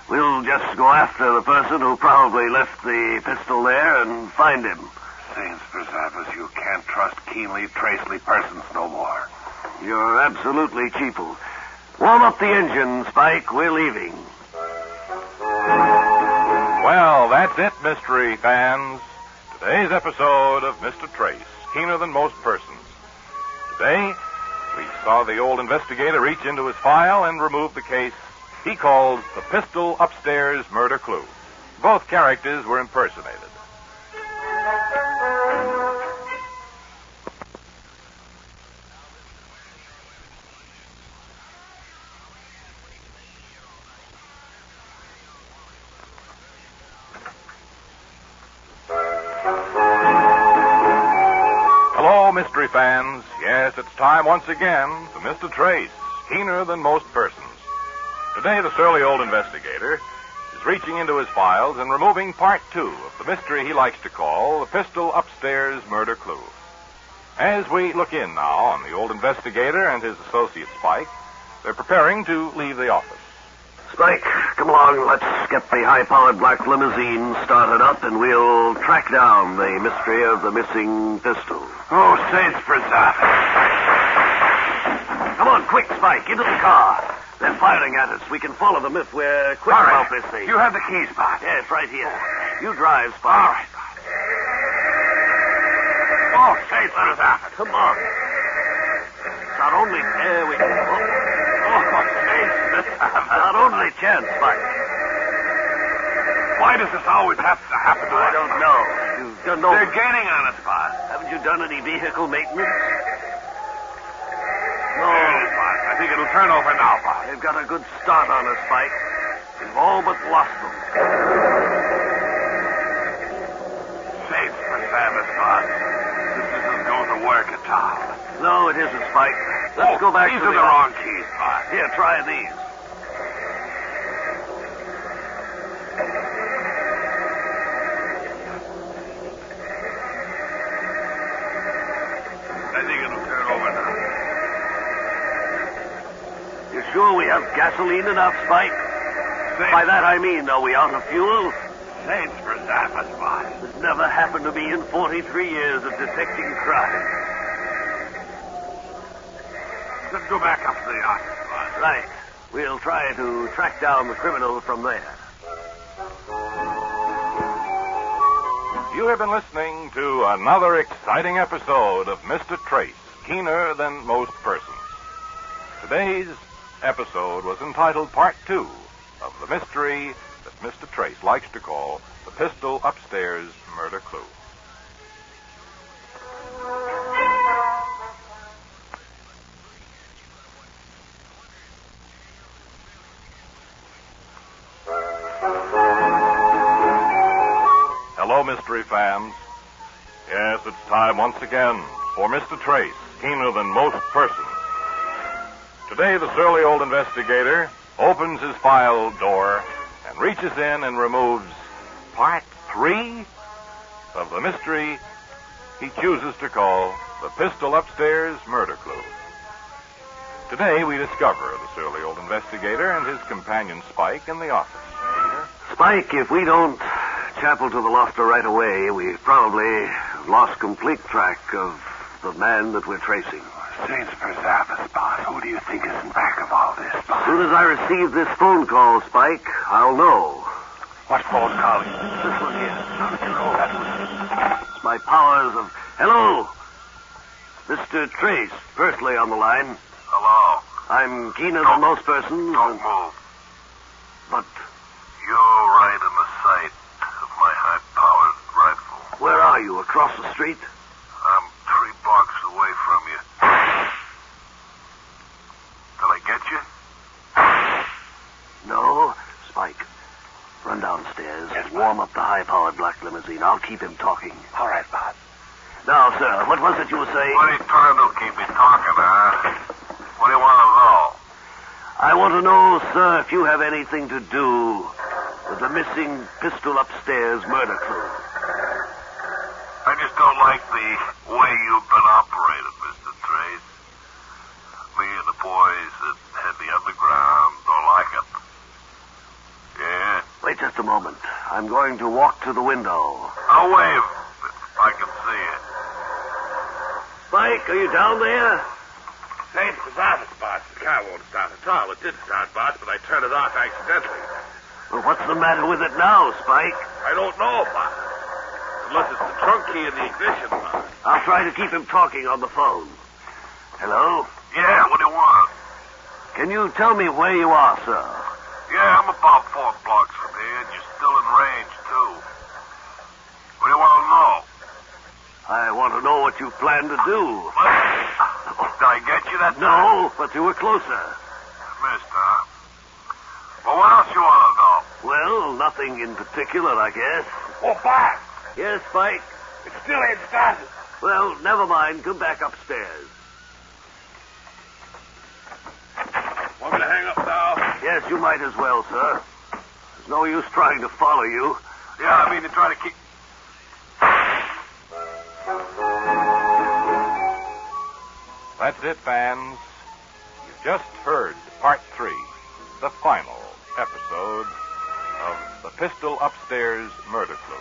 We'll just go after the person who probably left the pistol there and find him. Saints preserve us, you can't trust keenly tracely persons no more. You're absolutely cheapo. Warm up the engine, Spike. We're leaving. Well, that's it, mystery fans. Today's episode of Mr. Trace, Keener Than Most Persons. Today, we saw the old investigator reach into his file and remove the case he called the Pistol Upstairs Murder Clue. Both characters were impersonated. Hello, mystery fans. Yes, it's time once again for Mr. Trace, Keener Than Most Persons. Today, the surly old investigator is reaching into his files and removing part 2 of the mystery he likes to call the Pistol Upstairs Murder Clue. As we look in now on the old investigator and his associate Spike, they're preparing to leave the office. Spike, come along. Let's get the high-powered black limousine started up, and we'll track down the mystery of the missing pistol. Oh, saints preserve us. Come on, quick, Spike, into the car. They're firing at us. We can follow them if we're quick All right. about this thing. You have the keys, Spot. Yes, right here. You drive, Spike. All right, Spot. Oh, saints preserve us. Come on. Not only... There we go. Oh, saints preserve us. Not only chance, Spike. Why does this always have to happen to us? I don't know. You've done no... They're gaining on us, Spot. Haven't you done any vehicle maintenance? No. I think it'll turn over now, Bob. They've got a good start on us, Spike. We've all but lost them. Saints preserve us, Bob. This isn't going to work at all. No, it isn't, Spike. Let's go back these to are the wrong keys, Bob. Here, try these. I think it'll turn over now. You sure we have gasoline enough, Spike? By that I mean, are we out of fuel? Saints preserve us, Bob. This never happened to me in 43 years of detecting crime. Let's go back up to the office, Bob. Right. We'll try to track down the criminal from there. You have been listening to another exciting episode of Mr. Trace, Keener Than Most Persons. Today's episode was entitled Part 2 of the mystery that Mr. Trace likes to call the Pistol Upstairs Murder Clue. Hello, mystery fans. Yes, it's time once again for Mr. Trace, Keener Than Most Persons. Today, the surly old investigator opens his file door and reaches in and removes part 3 of the mystery he chooses to call the Pistol Upstairs Murder Clue. Today, we discover the surly old investigator and his companion Spike in the office. Spike, if we don't chapel to the lofter right away, we've probably lost complete track of the man that we're tracing. Saints preserve us, boss. Who do you think is in back of all this, boss? As soon as I receive this phone call, Spike, I'll know. What phone call? This one here. How did you know that was... It's my powers of... Hello? Mr. Trace, firstly on the line. Hello. I'm keener than most persons. Don't move. But... You're right in the sight of my high-powered rifle. Where are you? Across the street? I'm 3 blocks away from you. Did I get you? No. Spike, run downstairs. Yes, warm up the high-powered black limousine. I'll keep him talking. All right, Bob. Now, sir. What was it you were saying? What are you trying to keep me talking, huh? What do you want to know? I want to know, sir, if you have anything to do with the missing pistol upstairs murder clue. I just don't like the way you've been operated, Mr. Trace. Me and the boys that head the underground don't like it. Yeah? Wait just a moment. I'm going to walk to the window. I'll wave if I can see it. Spike, are you down there? St. Chrysostom's, boss. The car won't start at all. It did start, boss, but I turned it off accidentally. Well, what's the matter with it now, Spike? I don't know, boss. Unless it's the trunk key in the ignition, boss. I'll try to keep him talking on the phone. Hello? Yeah, what do you want? Can you tell me where you are, sir? Yeah, I'm about 4 blocks from here, and you're still in range, too. What do you want to know? I want to know what you plan to do. Did I get you that time? No, but you were closer. Missed, huh? Well, what else you want to know? Well, nothing in particular, I guess. Oh, boss! Yes, Spike? It still ain't started. Well, never mind. Come back upstairs. Want me to hang up now? Yes, you might as well, sir. There's no use trying to follow you. Yeah, I mean to try to keep... That's it, fans. You've just heard part 3, the final episode of The Pistol Upstairs Murder Clue.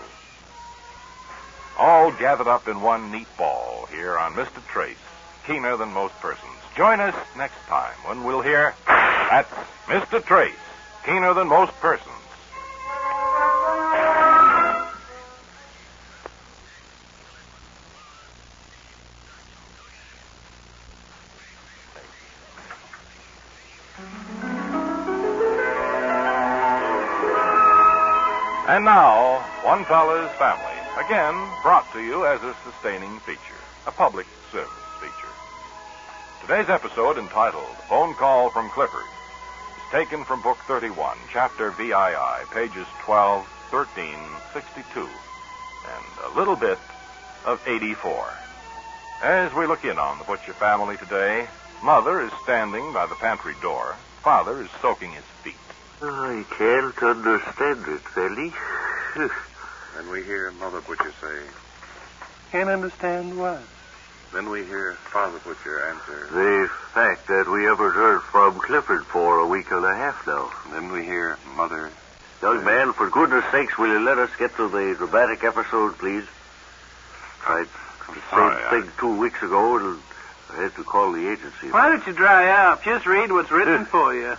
All gathered up in one neat ball here on Mr. Trace, keener than most persons. Join us next time when we'll hear That's Mr. Trace, keener than most persons. And now, One Fella's Family, again brought to you as a sustaining feature, a public service feature. Today's episode, entitled Phone Call from Clifford, is taken from Book 31, Chapter VII, pages 12, 13, 62, and a little bit of 84. As we look in on the Butcher family today, Mother is standing by the pantry door. Father is soaking his feet. I can't understand it, Felly. Then we hear Mother Butcher say... Can't understand what? Then we hear Father Butcher answer... The fact that we haven't heard from Clifford for a week and a half now. Then we hear Mother... Young man, for goodness sakes, will you let us get to the dramatic episode, please? Tried the same thing 2 weeks ago, and I had to call the agency. Why don't you dry up? Just read what's written for you.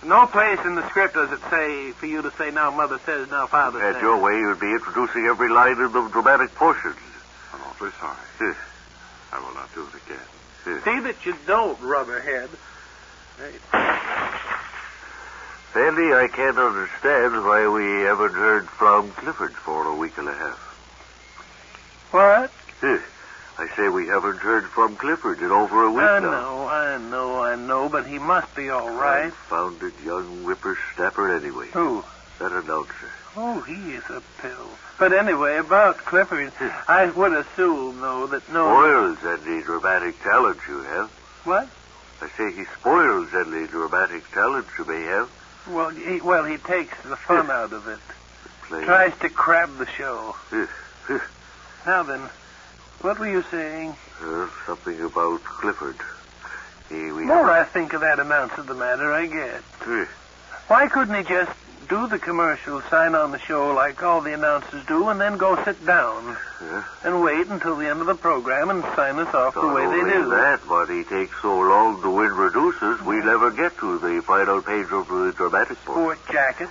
No place in the script does it say for you to say, now Mother says, now Father says. At your way, you'd be introducing every line in the dramatic portion. I'm awfully sorry. I will not do it again. See that you don't, rubberhead. Sandy, I can't understand why we haven't heard from Clifford for a week and a half. What? I say we haven't heard from Clifford in over a week now. I know, but he must be all right. Confounded young whippersnapper anyway. Who? That announcer. Oh, he is a pill. But anyway, about Clifford, I would assume, though, that Spoils any dramatic talent you have. What? I say he spoils any dramatic talent you may have. Well, he takes the fun out of it. Tries to crab the show. Now then, what were you saying? Something about Clifford. The more I think of that announcer, the madder I get. Why couldn't he just do the commercial, sign on the show like all the announcers do, and then go sit down and wait until the end of the program and sign us off the way they do? That, but he takes so long to introduce us, we never get to the final page of the dramatic Sport jacket.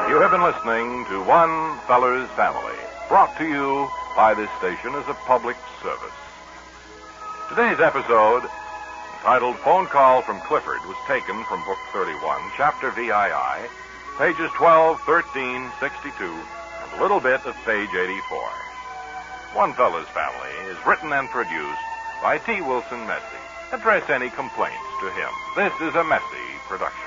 You have been listening to One Feller's Family, brought to you by this station as a public service. Today's episode, entitled Phone Call from Clifford, was taken from Book 31, Chapter VII, pages 12, 13, 62, and a little bit of page 84. One Feller's Family is written and produced by T. Wilson Messi. Address any complaints to him. This is a Messi production.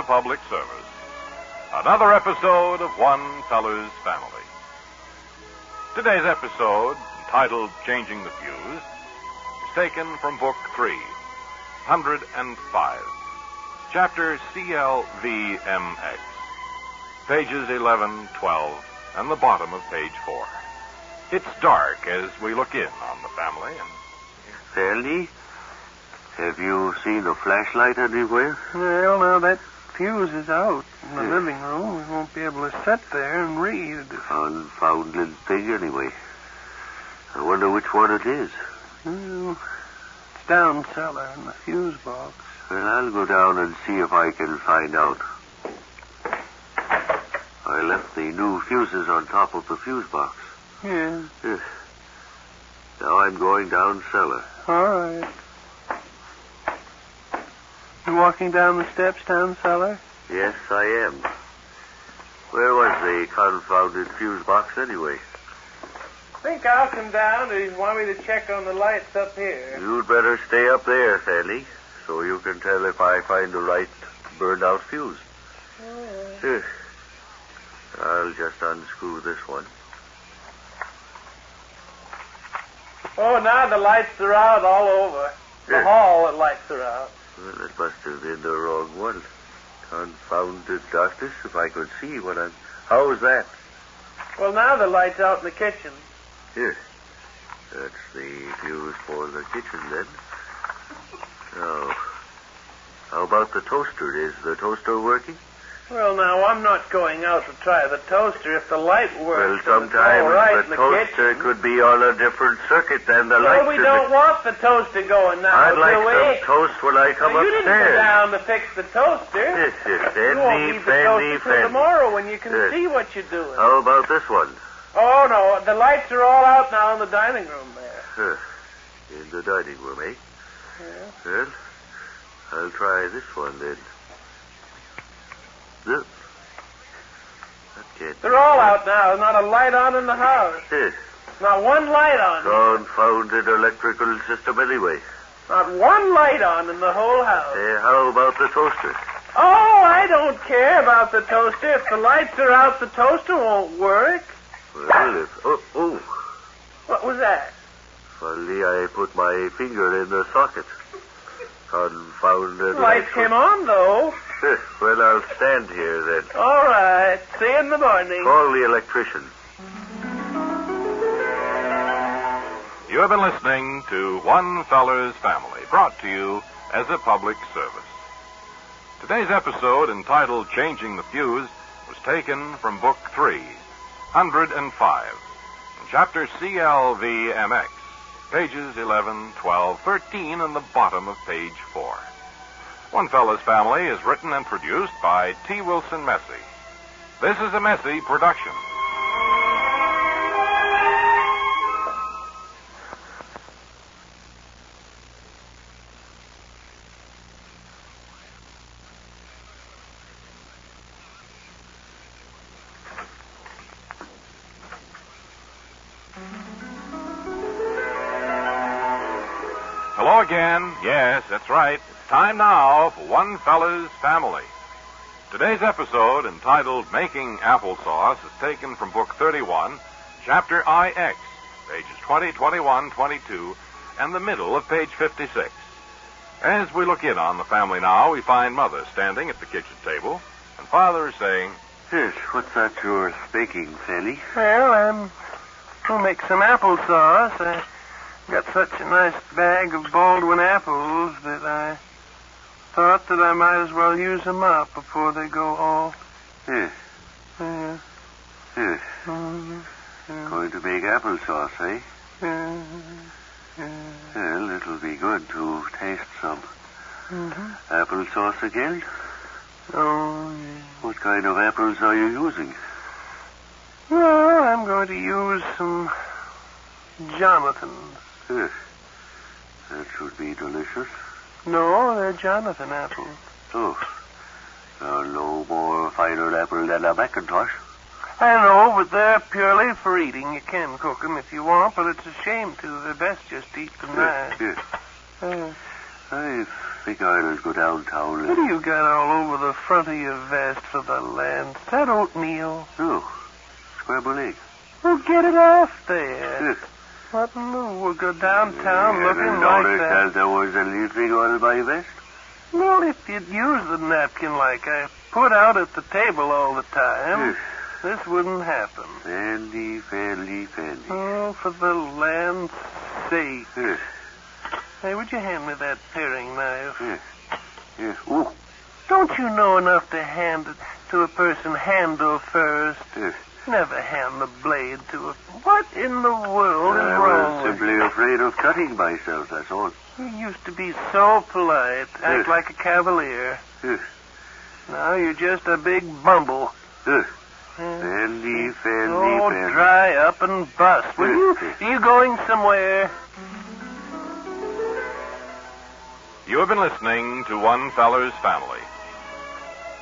a public service. Another episode of One Feller's Family. Today's episode, entitled Changing the Fuse, is taken from Book 3, 105, Chapter CLVMX, pages 11, 12, and the bottom of page 4. It's dark as we look in on the family and... Sally, have you seen a flashlight anywhere? Well, now that fuse is out in the living room. We won't be able to sit there and read. Confounded little thing, anyway. I wonder which one it is. Well, it's down cellar in the fuse box. Well, I'll go down and see if I can find out. I left the new fuses on top of the fuse box. Yeah. Yes. Now I'm going down cellar. All right. You walking down the steps down cellar? Yes, I am. Where was the confounded fuse box anyway? I think I'll come down. Do you want me to check on the lights up here? You'd better stay up there, Sally, so you can tell if I find the right burned out fuse. Oh. Here. I'll just unscrew this one. Oh, now the lights are out all over. The hall, the lights are out. Well, it must have been the wrong one. Confounded darkness, if I could see what I'm... How is that? Well, now the light's out in the kitchen. Here. That's the fuse for the kitchen, then. Now, how about the toaster? Is the toaster working? Well, now, I'm not going out to try the toaster. If the light works, well, sometimes all right the toaster could be on a different circuit than the light. Well, we don't want the toaster going now, I'd like do we? some toast when I come well, you upstairs. You didn't go down to fix the toaster. Yes, you won't need the toaster till tomorrow when you can see what you're doing. How about this one? Oh, no, the lights are all out now in the dining room there. In the dining room, eh? Yeah. Well, I'll try this one then. Look. They're all out now. There's not a light on in the house. Yes. Not one light on. Confounded electrical system anyway. Not one light on in the whole house. How about the toaster? Oh, I don't care about the toaster. If the lights are out, the toaster won't work. Well, if... Oh. What was that? Finally, I put my finger in the socket. Confounded... The lights came on, though. Well, I'll stand here then. All right. See you in the morning. Call the electrician. You have been listening to One Feller's Family, brought to you as a public service. Today's episode, entitled Changing the Fuse, was taken from Book 3, 105, in Chapter CLVMX, pages 11, 12, 13, and the bottom of page 4. One Feller's Family is written and produced by T. Wilson Messy. This is a Messy production. Hello again. Yes, that's right. It's time now for One Feller's Family. Today's episode, entitled Making Applesauce, is taken from Book 31, Chapter IX, pages 20, 21, 22, and the middle of page 56. As we look in on the family now, we find Mother standing at the kitchen table, and Father is saying, Yes, what's that you're baking, Sally? Well, I'm going to make some applesauce. I got such a nice bag of Baldwin apples that I thought that I might as well use them up before they go all... Yes. Yeah. Yes. Going to make applesauce, eh? Well, it'll be good to taste some applesauce again. Oh, yeah. What kind of apples are you using? Well, I'm going to use some Jonathan's. Yes. That should be delicious. No, they're Jonathan apples. Oh. No more finer apple than a Macintosh. I know, but they're purely for eating. You can cook them if you want, but it's a shame to. They're best just eat them nice. Yes. I think I'll go downtown. What do you got all over the front of your vest for the land? Is that oatmeal? No. Scrambled egg. Well, get it off there. Yes. What in the... We'll go downtown looking like that. There was anything on my vest? Well, if you'd use the napkin like I put out at the table all the time, this wouldn't happen. Fandy. Oh, for the land's sake. Yes. Hey, would you hand me that paring knife? Yes. Ooh. Don't you know enough to hand it to a person handle first? Yes. Never hand the blade to a... What in the world is wrong I was with simply afraid of cutting myself, that's all. you? You used to be so polite, act like a cavalier. Yes. Now you're just a big bumble. Yes. Fandy. Oh, dry up and bust. Will you? Are you going somewhere? You have been listening to One Feller's Family.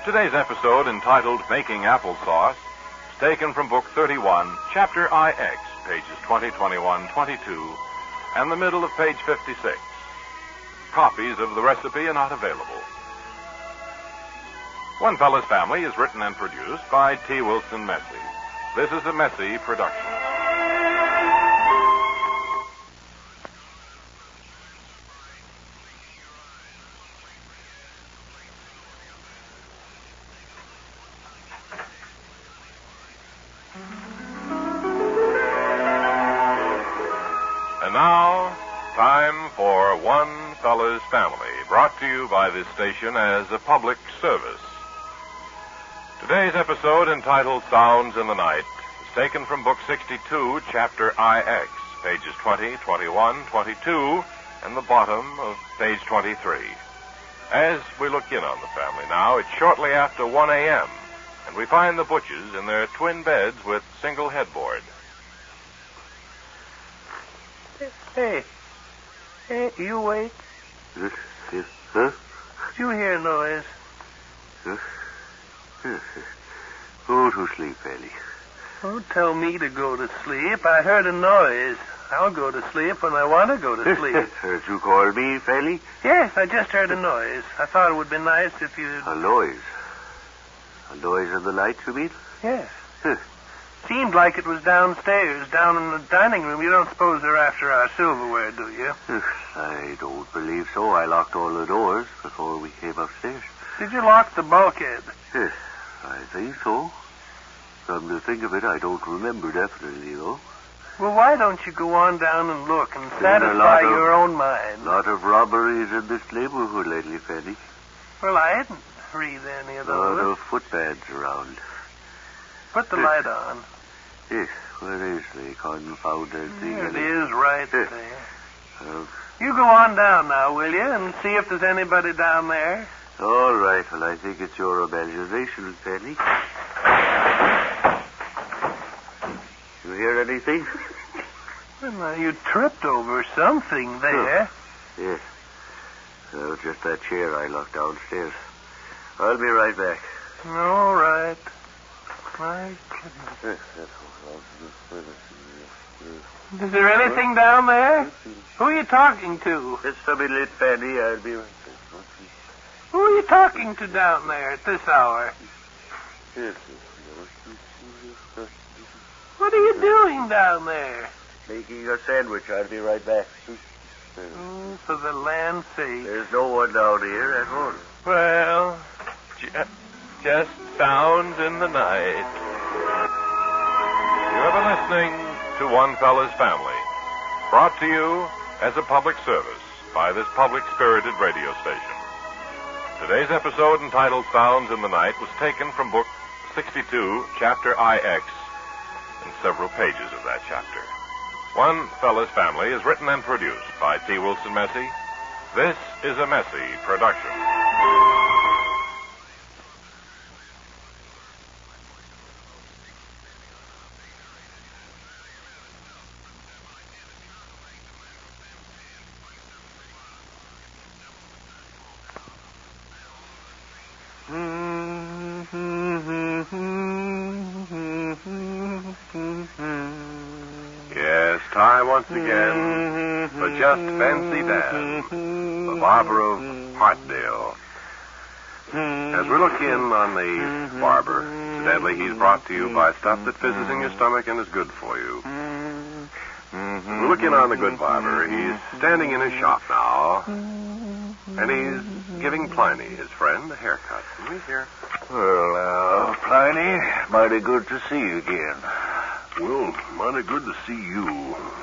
Today's episode, entitled Making Applesauce, is taken from Book 31, Chapter IX, pages 20, 21, 22, and the middle of page 56. Copies of the recipe are not available. One Feller's Family is written and produced by T. Wilson Messy. This is a Messy production. And now, time for One Feller's Family, brought to you by this station as a public service. Today's episode, entitled Sounds in the Night, is taken from Book 62, Chapter IX, pages 20, 21, 22, and the bottom of page 23. As we look in on the family now, it's shortly after 1 a.m., and we find the Butches in their twin beds with single headboard. Hey, you wait. Yes. Huh? Did you hear a noise? Yes. Go to sleep, Fanny. Don't tell me to go to sleep. I heard a noise. I'll go to sleep when I want to go to sleep. Heard you call me, Fanny? Yes, I just heard a noise. I thought it would be nice if you'd... A noise? A noise in the night, you mean? Yes. Seemed like it was downstairs, down in the dining room. You don't suppose they're after our silverware, do you? I don't believe so. I locked all the doors before we came upstairs. Did you lock the bulkhead? Yes, I think so. Come to think of it, I don't remember definitely, though. Well, why don't you go on down and look and satisfy your own mind? A lot of robberies in this neighborhood lately, Fanny. Well, I didn't read any of those. A lot of footpads around. Put the light on. Yes, where is the confounded thing? There it is, right there. You go on down now, will you, and see if there's anybody down there? All right, well, I think it's your imagination, Fanny. You hear anything? Well, now, you tripped over something there. Yes. Oh, just that chair I locked downstairs. I'll be right back. All right. My goodness. Is there anything down there? Who are you talking to? It's somebody lit, Fanny. I'll be right back. Who are you talking to down there at this hour? What are you doing down there? Making a sandwich. I'll be right back. For the land's sake. There's no one down here at all. Well, just sounds in the night. You have been listening to One Feller's Family, brought to you as a public service by this public-spirited radio station. Today's episode, entitled Sounds in the Night, was taken from Book 62, Chapter IX, and several pages of that chapter. One Feller's Family is written and produced by T. Wilson Messy. This is a Messy production. time once again for Just Fancy Dan, the barber of Hartdale. As we look in on the barber, incidentally, he's brought to you by stuff that fizzes in your stomach and is good for you. We're looking on the good barber. He's standing in his shop now, and he's giving Pliny, his friend, a haircut. Can we hear? Well, Pliny, mighty good to see you again. Well, mighty good to see you.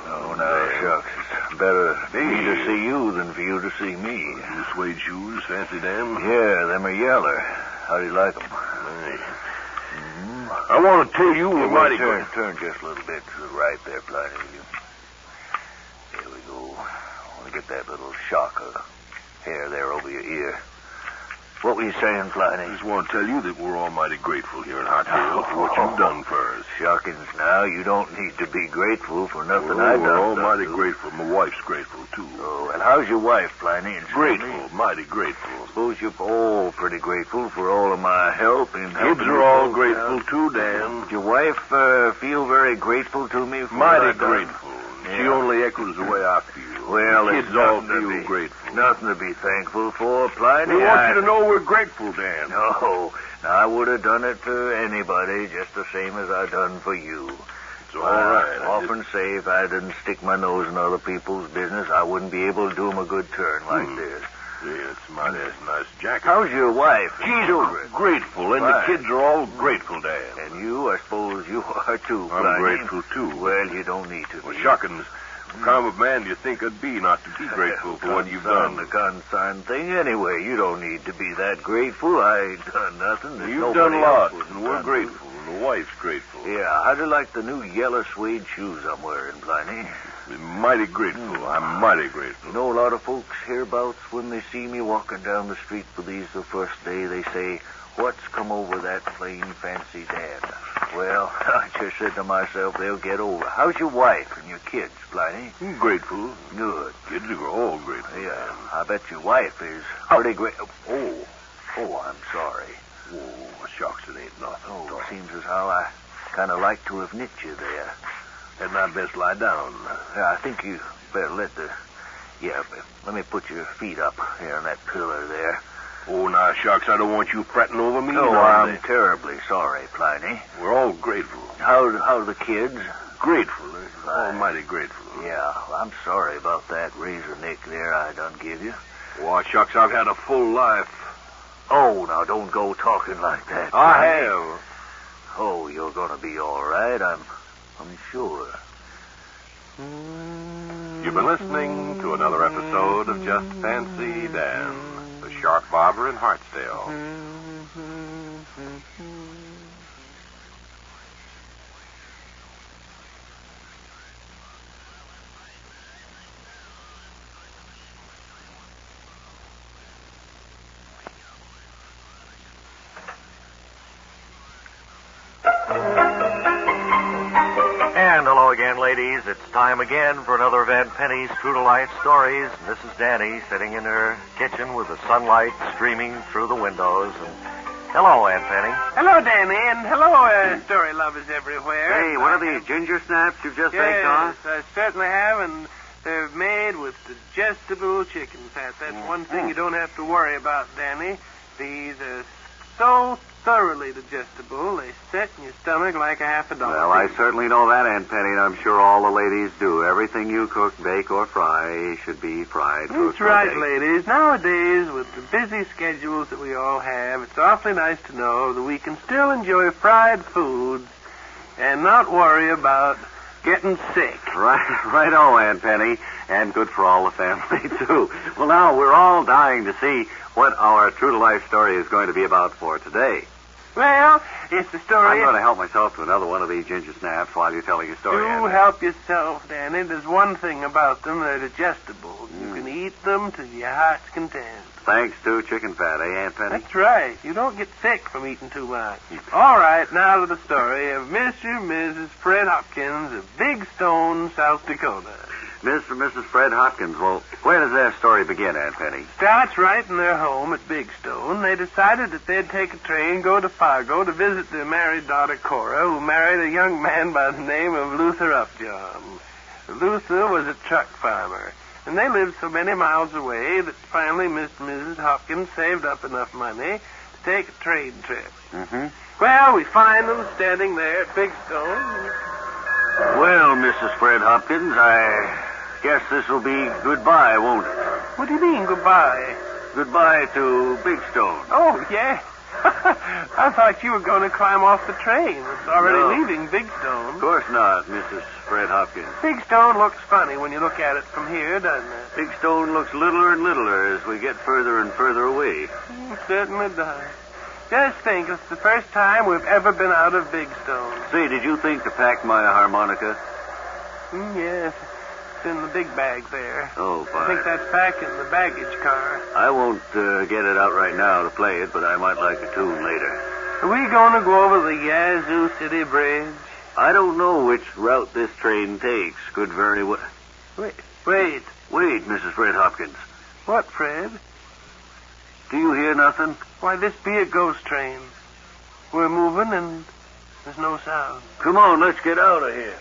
Oh, now, shucks, it's better for me to see you than for you to see me. You suede shoes, Fancy Dan? Yeah, them are yeller. How do you like them? Hey. I want to tell you a mighty good... Turn just a little bit to the right there, Pliny. There we go. I want to get that little shock of hair there over your ear. What were you saying, Pliny? I just want to tell you that we're all mighty grateful here in Hartdale for what you've done for us. Shockings now. You don't need to be grateful for nothing I've done. We're all mighty grateful. My wife's grateful, too. Oh, and how's your wife, Pliny? Grateful, mighty grateful. Suppose you're all pretty grateful for all of my help in helping Kids are all grateful, too, Dan. Did your wife feel very grateful to me for mighty grateful. Yeah. She only echoes the way I feel. Well, kids all feel grateful. Nothing to be thankful for, Pliny. We want you to know we're grateful, Dan. No, I would have done it for anybody just the same as I done for you. It's all right. I often say if I didn't stick my nose in other people's business, I wouldn't be able to do them a good turn like this. Yeah, it's mighty nice jacket. How's your wife? She's grateful, and the kids are all grateful, Dan. And you, I suppose you are too, I'm Pliny. grateful, too. Well, you don't need to be. Well, shockings. What kind of man do you think I'd be not to be grateful for what you've done? The consigned thing anyway. You don't need to be that grateful. I ain't done nothing. You've done lots, and we're grateful, and the wife's grateful. Yeah, how'd you like the new yellow suede shoes I'm wearing, Pliny? I'm mighty grateful. I'm mighty grateful. You know, a lot of folks hereabouts, when they see me walking down the street for these the first day, they say, "What's come over that plain fancy Dan?" Well, I just said to myself, they'll get over. How's your wife and your kids, Pliny? I'm grateful. Good. Kids are all grateful. Yeah, I bet your wife is pretty grateful. Oh, I'm sorry. Oh, shucks, it ain't nothing. Oh, seems as how I kind of like to have nipped you there. Hadn't I best lie down? Yeah, I think you better let me put your feet up here on that pillar there. Oh, now, shucks, I don't want you fretting over me. Oh, I'm terribly sorry, Pliny. We're all grateful. How are the kids? Grateful. Almighty grateful. Yeah, I'm sorry about that razor nick there I done give you. Oh, shucks, I've had a full life. Oh, now don't go talking like that. I have. Oh, you're gonna be all right, I'm sure. You've been listening to another episode of Just Fancy Dan, the sharp barber in Hartsdale. And hello again, ladies. It's time again for another of Aunt Penny's True to Life stories. This is Danny sitting in her kitchen with the sunlight streaming through the windows. And hello, Aunt Penny. Hello, Danny, and hello, story lovers everywhere. Hey, what are these ginger snaps you've just baked on? Yes, I certainly have, and they're made with digestible chicken fat. That's one thing you don't have to worry about, Danny. These are so thoroughly digestible, they set in your stomach like a half a dollar. Well, I certainly know that, Aunt Penny, and I'm sure all the ladies do. Everything you cook, bake, or fry should be fried. That's right, ladies. Nowadays, with the busy schedules that we all have, it's awfully nice to know that we can still enjoy fried foods and not worry about getting sick. Right on, Aunt Penny, and good for all the family, too. Well, now, we're all dying to see what our true-to-life story is going to be about for today. Well, it's the story... I'm going to help myself to another one of these ginger snaps while you're telling your story. Do help yourself, Danny. There's one thing about them. They're digestible. You can eat them to your heart's content. Thanks to chicken fat, eh, Aunt Penny? That's right. You don't get sick from eating too much. All right, now to the story of Mr. and Mrs. Fred Hopkins of Big Stone, South Dakota. Mr. and Mrs. Fred Hopkins. Well, where does their story begin, Aunt Penny? Starts right in their home at Big Stone. They decided that they'd take a train, go to Fargo to visit their married daughter, Cora, who married a young man by the name of Luther Upjohn. Luther was a truck farmer, and they lived so many miles away that finally Mr. and Mrs. Hopkins saved up enough money to take a trade trip. Mm-hmm. Well, we find them standing there at Big Stone. Well, Mrs. Fred Hopkins, I guess this will be goodbye, won't it? What do you mean, goodbye? Goodbye to Big Stone. Oh, yeah. I thought you were going to climb off the train that's already leaving Big Stone. Of course not, Mrs. Fred Hopkins. Big Stone looks funny when you look at it from here, doesn't it? Big Stone looks littler and littler as we get further and further away. It certainly does. Just think, it's the first time we've ever been out of Big Stone. Say, did you think to pack my harmonica? Yes. It's in the big bag there. Oh, fine. I think that's back in the baggage car. I won't get it out right now to play it, but I might like a tune later. Are we going to go over the Yazoo City Bridge? I don't know which route this train takes. Could very well... Wait. Wait, Mrs. Fred Hopkins. What, Fred? Do you hear nothing? Why, this be a ghost train. We're moving and there's no sound. Come on, let's get out of here.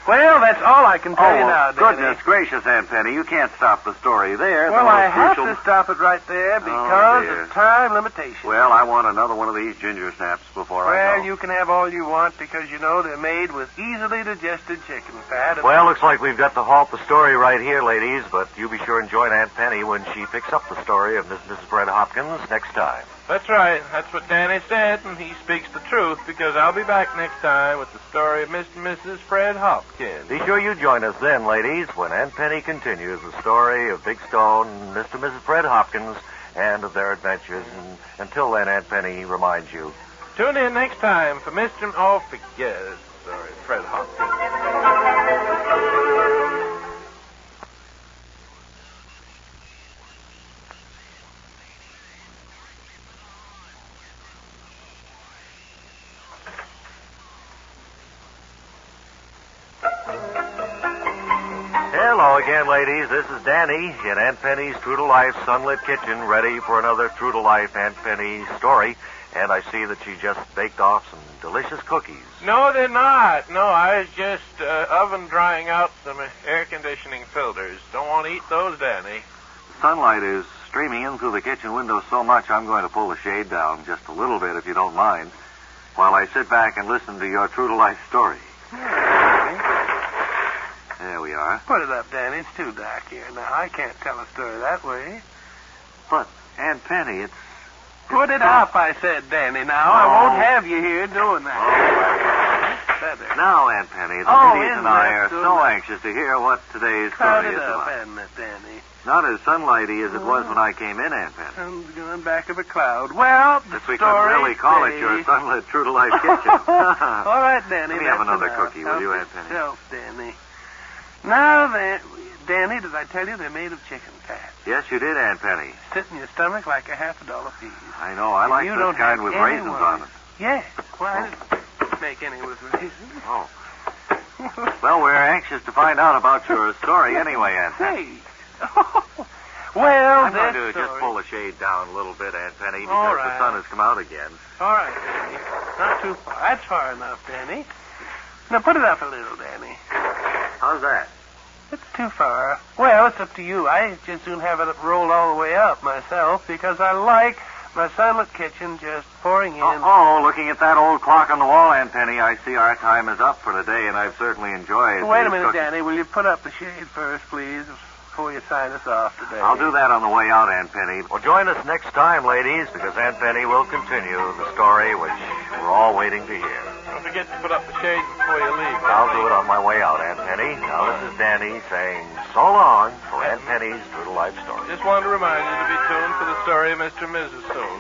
Well, that's all I can tell you now, Danny. Goodness gracious, Aunt Penny. You can't stop the story there. Well, I have to stop it right there because of time limitation. Well, I want another one of these ginger snaps before I go. Well, you can have all you want because, you know, they're made with easily digested chicken fat. Well, looks like we've got to halt the story right here, ladies, but you be sure and join Aunt Penny when she picks up the story of Mrs. Fred Hopkins next time. That's right. That's what Danny said, and he speaks the truth because I'll be back next time with the story of Mr. and Mrs. Fred Hopkins. Be sure you join us then, ladies, when Aunt Penny continues the story of Big Stone, Mr. and Mrs. Fred Hopkins, and of their adventures. And until then, Aunt Penny reminds you. Tune in next time for Mr. Fred Hopkins. Hello again, ladies. This is Danny in Aunt Penny's True to Life Sunlit Kitchen, ready for another True to Life Aunt Penny story. And I see that she just baked off some delicious cookies. No, they're not. No, I was just oven drying out some air conditioning filters. Don't want to eat those, Danny. The sunlight is streaming in through the kitchen window so much I'm going to pull the shade down just a little bit, if you don't mind, while I sit back and listen to your True to Life story. There we are. Put it up, Danny. It's too dark here. Now, I can't tell a story that way. But, Aunt Penny, it's... Put it up, I said, Danny. Now, I won't have you here doing that. Better. Now, Aunt Penny, the ladies and I are so anxious to hear what today's story is about. Hasn't it, Danny? Not as sunlighty as it was when I came in, Aunt Penny. Sun's going back of a cloud. Well, the we could really call it your sunlit True to Life kitchen. All right, Danny. Let me have another cookie, will you, Aunt Penny? Yourself, Danny. Now, Danny, did I tell you they're made of chicken fat? Yes, you did, Aunt Penny. Sit in your stomach like a $50 piece. I know. I like this kind with raisins on it. Yeah. Well, I didn't make any with raisins. Oh. Well, we're anxious to find out about your story anyway, Aunt Penny. Hey. Well, I'm going to just pull the shade down a little bit, Aunt Penny, because all right. the sun has come out again. All right, Danny. Not too far. That's far enough, Danny. Now, put it up a little, Danny. How's that? It's too far. Well, it's up to you. I just soon have it rolled all the way up myself because I like my sunlit kitchen just pouring in. Oh, looking at that old clock on the wall, Aunt Penny, I see our time is up for today, and I've certainly enjoyed it. Wait a minute, Danny. Will you put up the shade first, please, before you sign us off today? I'll do that on the way out, Aunt Penny. Well, join us next time, ladies, because Aunt Penny will continue the story which we're all waiting to hear. Don't forget to put up the shade before you leave. I'll do it on my way out, Aunt Penny. Now, this is Danny saying so long for Aunt Penny's True to Life story. Just wanted to remind you to be tuned for the story of Mr. and Mrs. soon.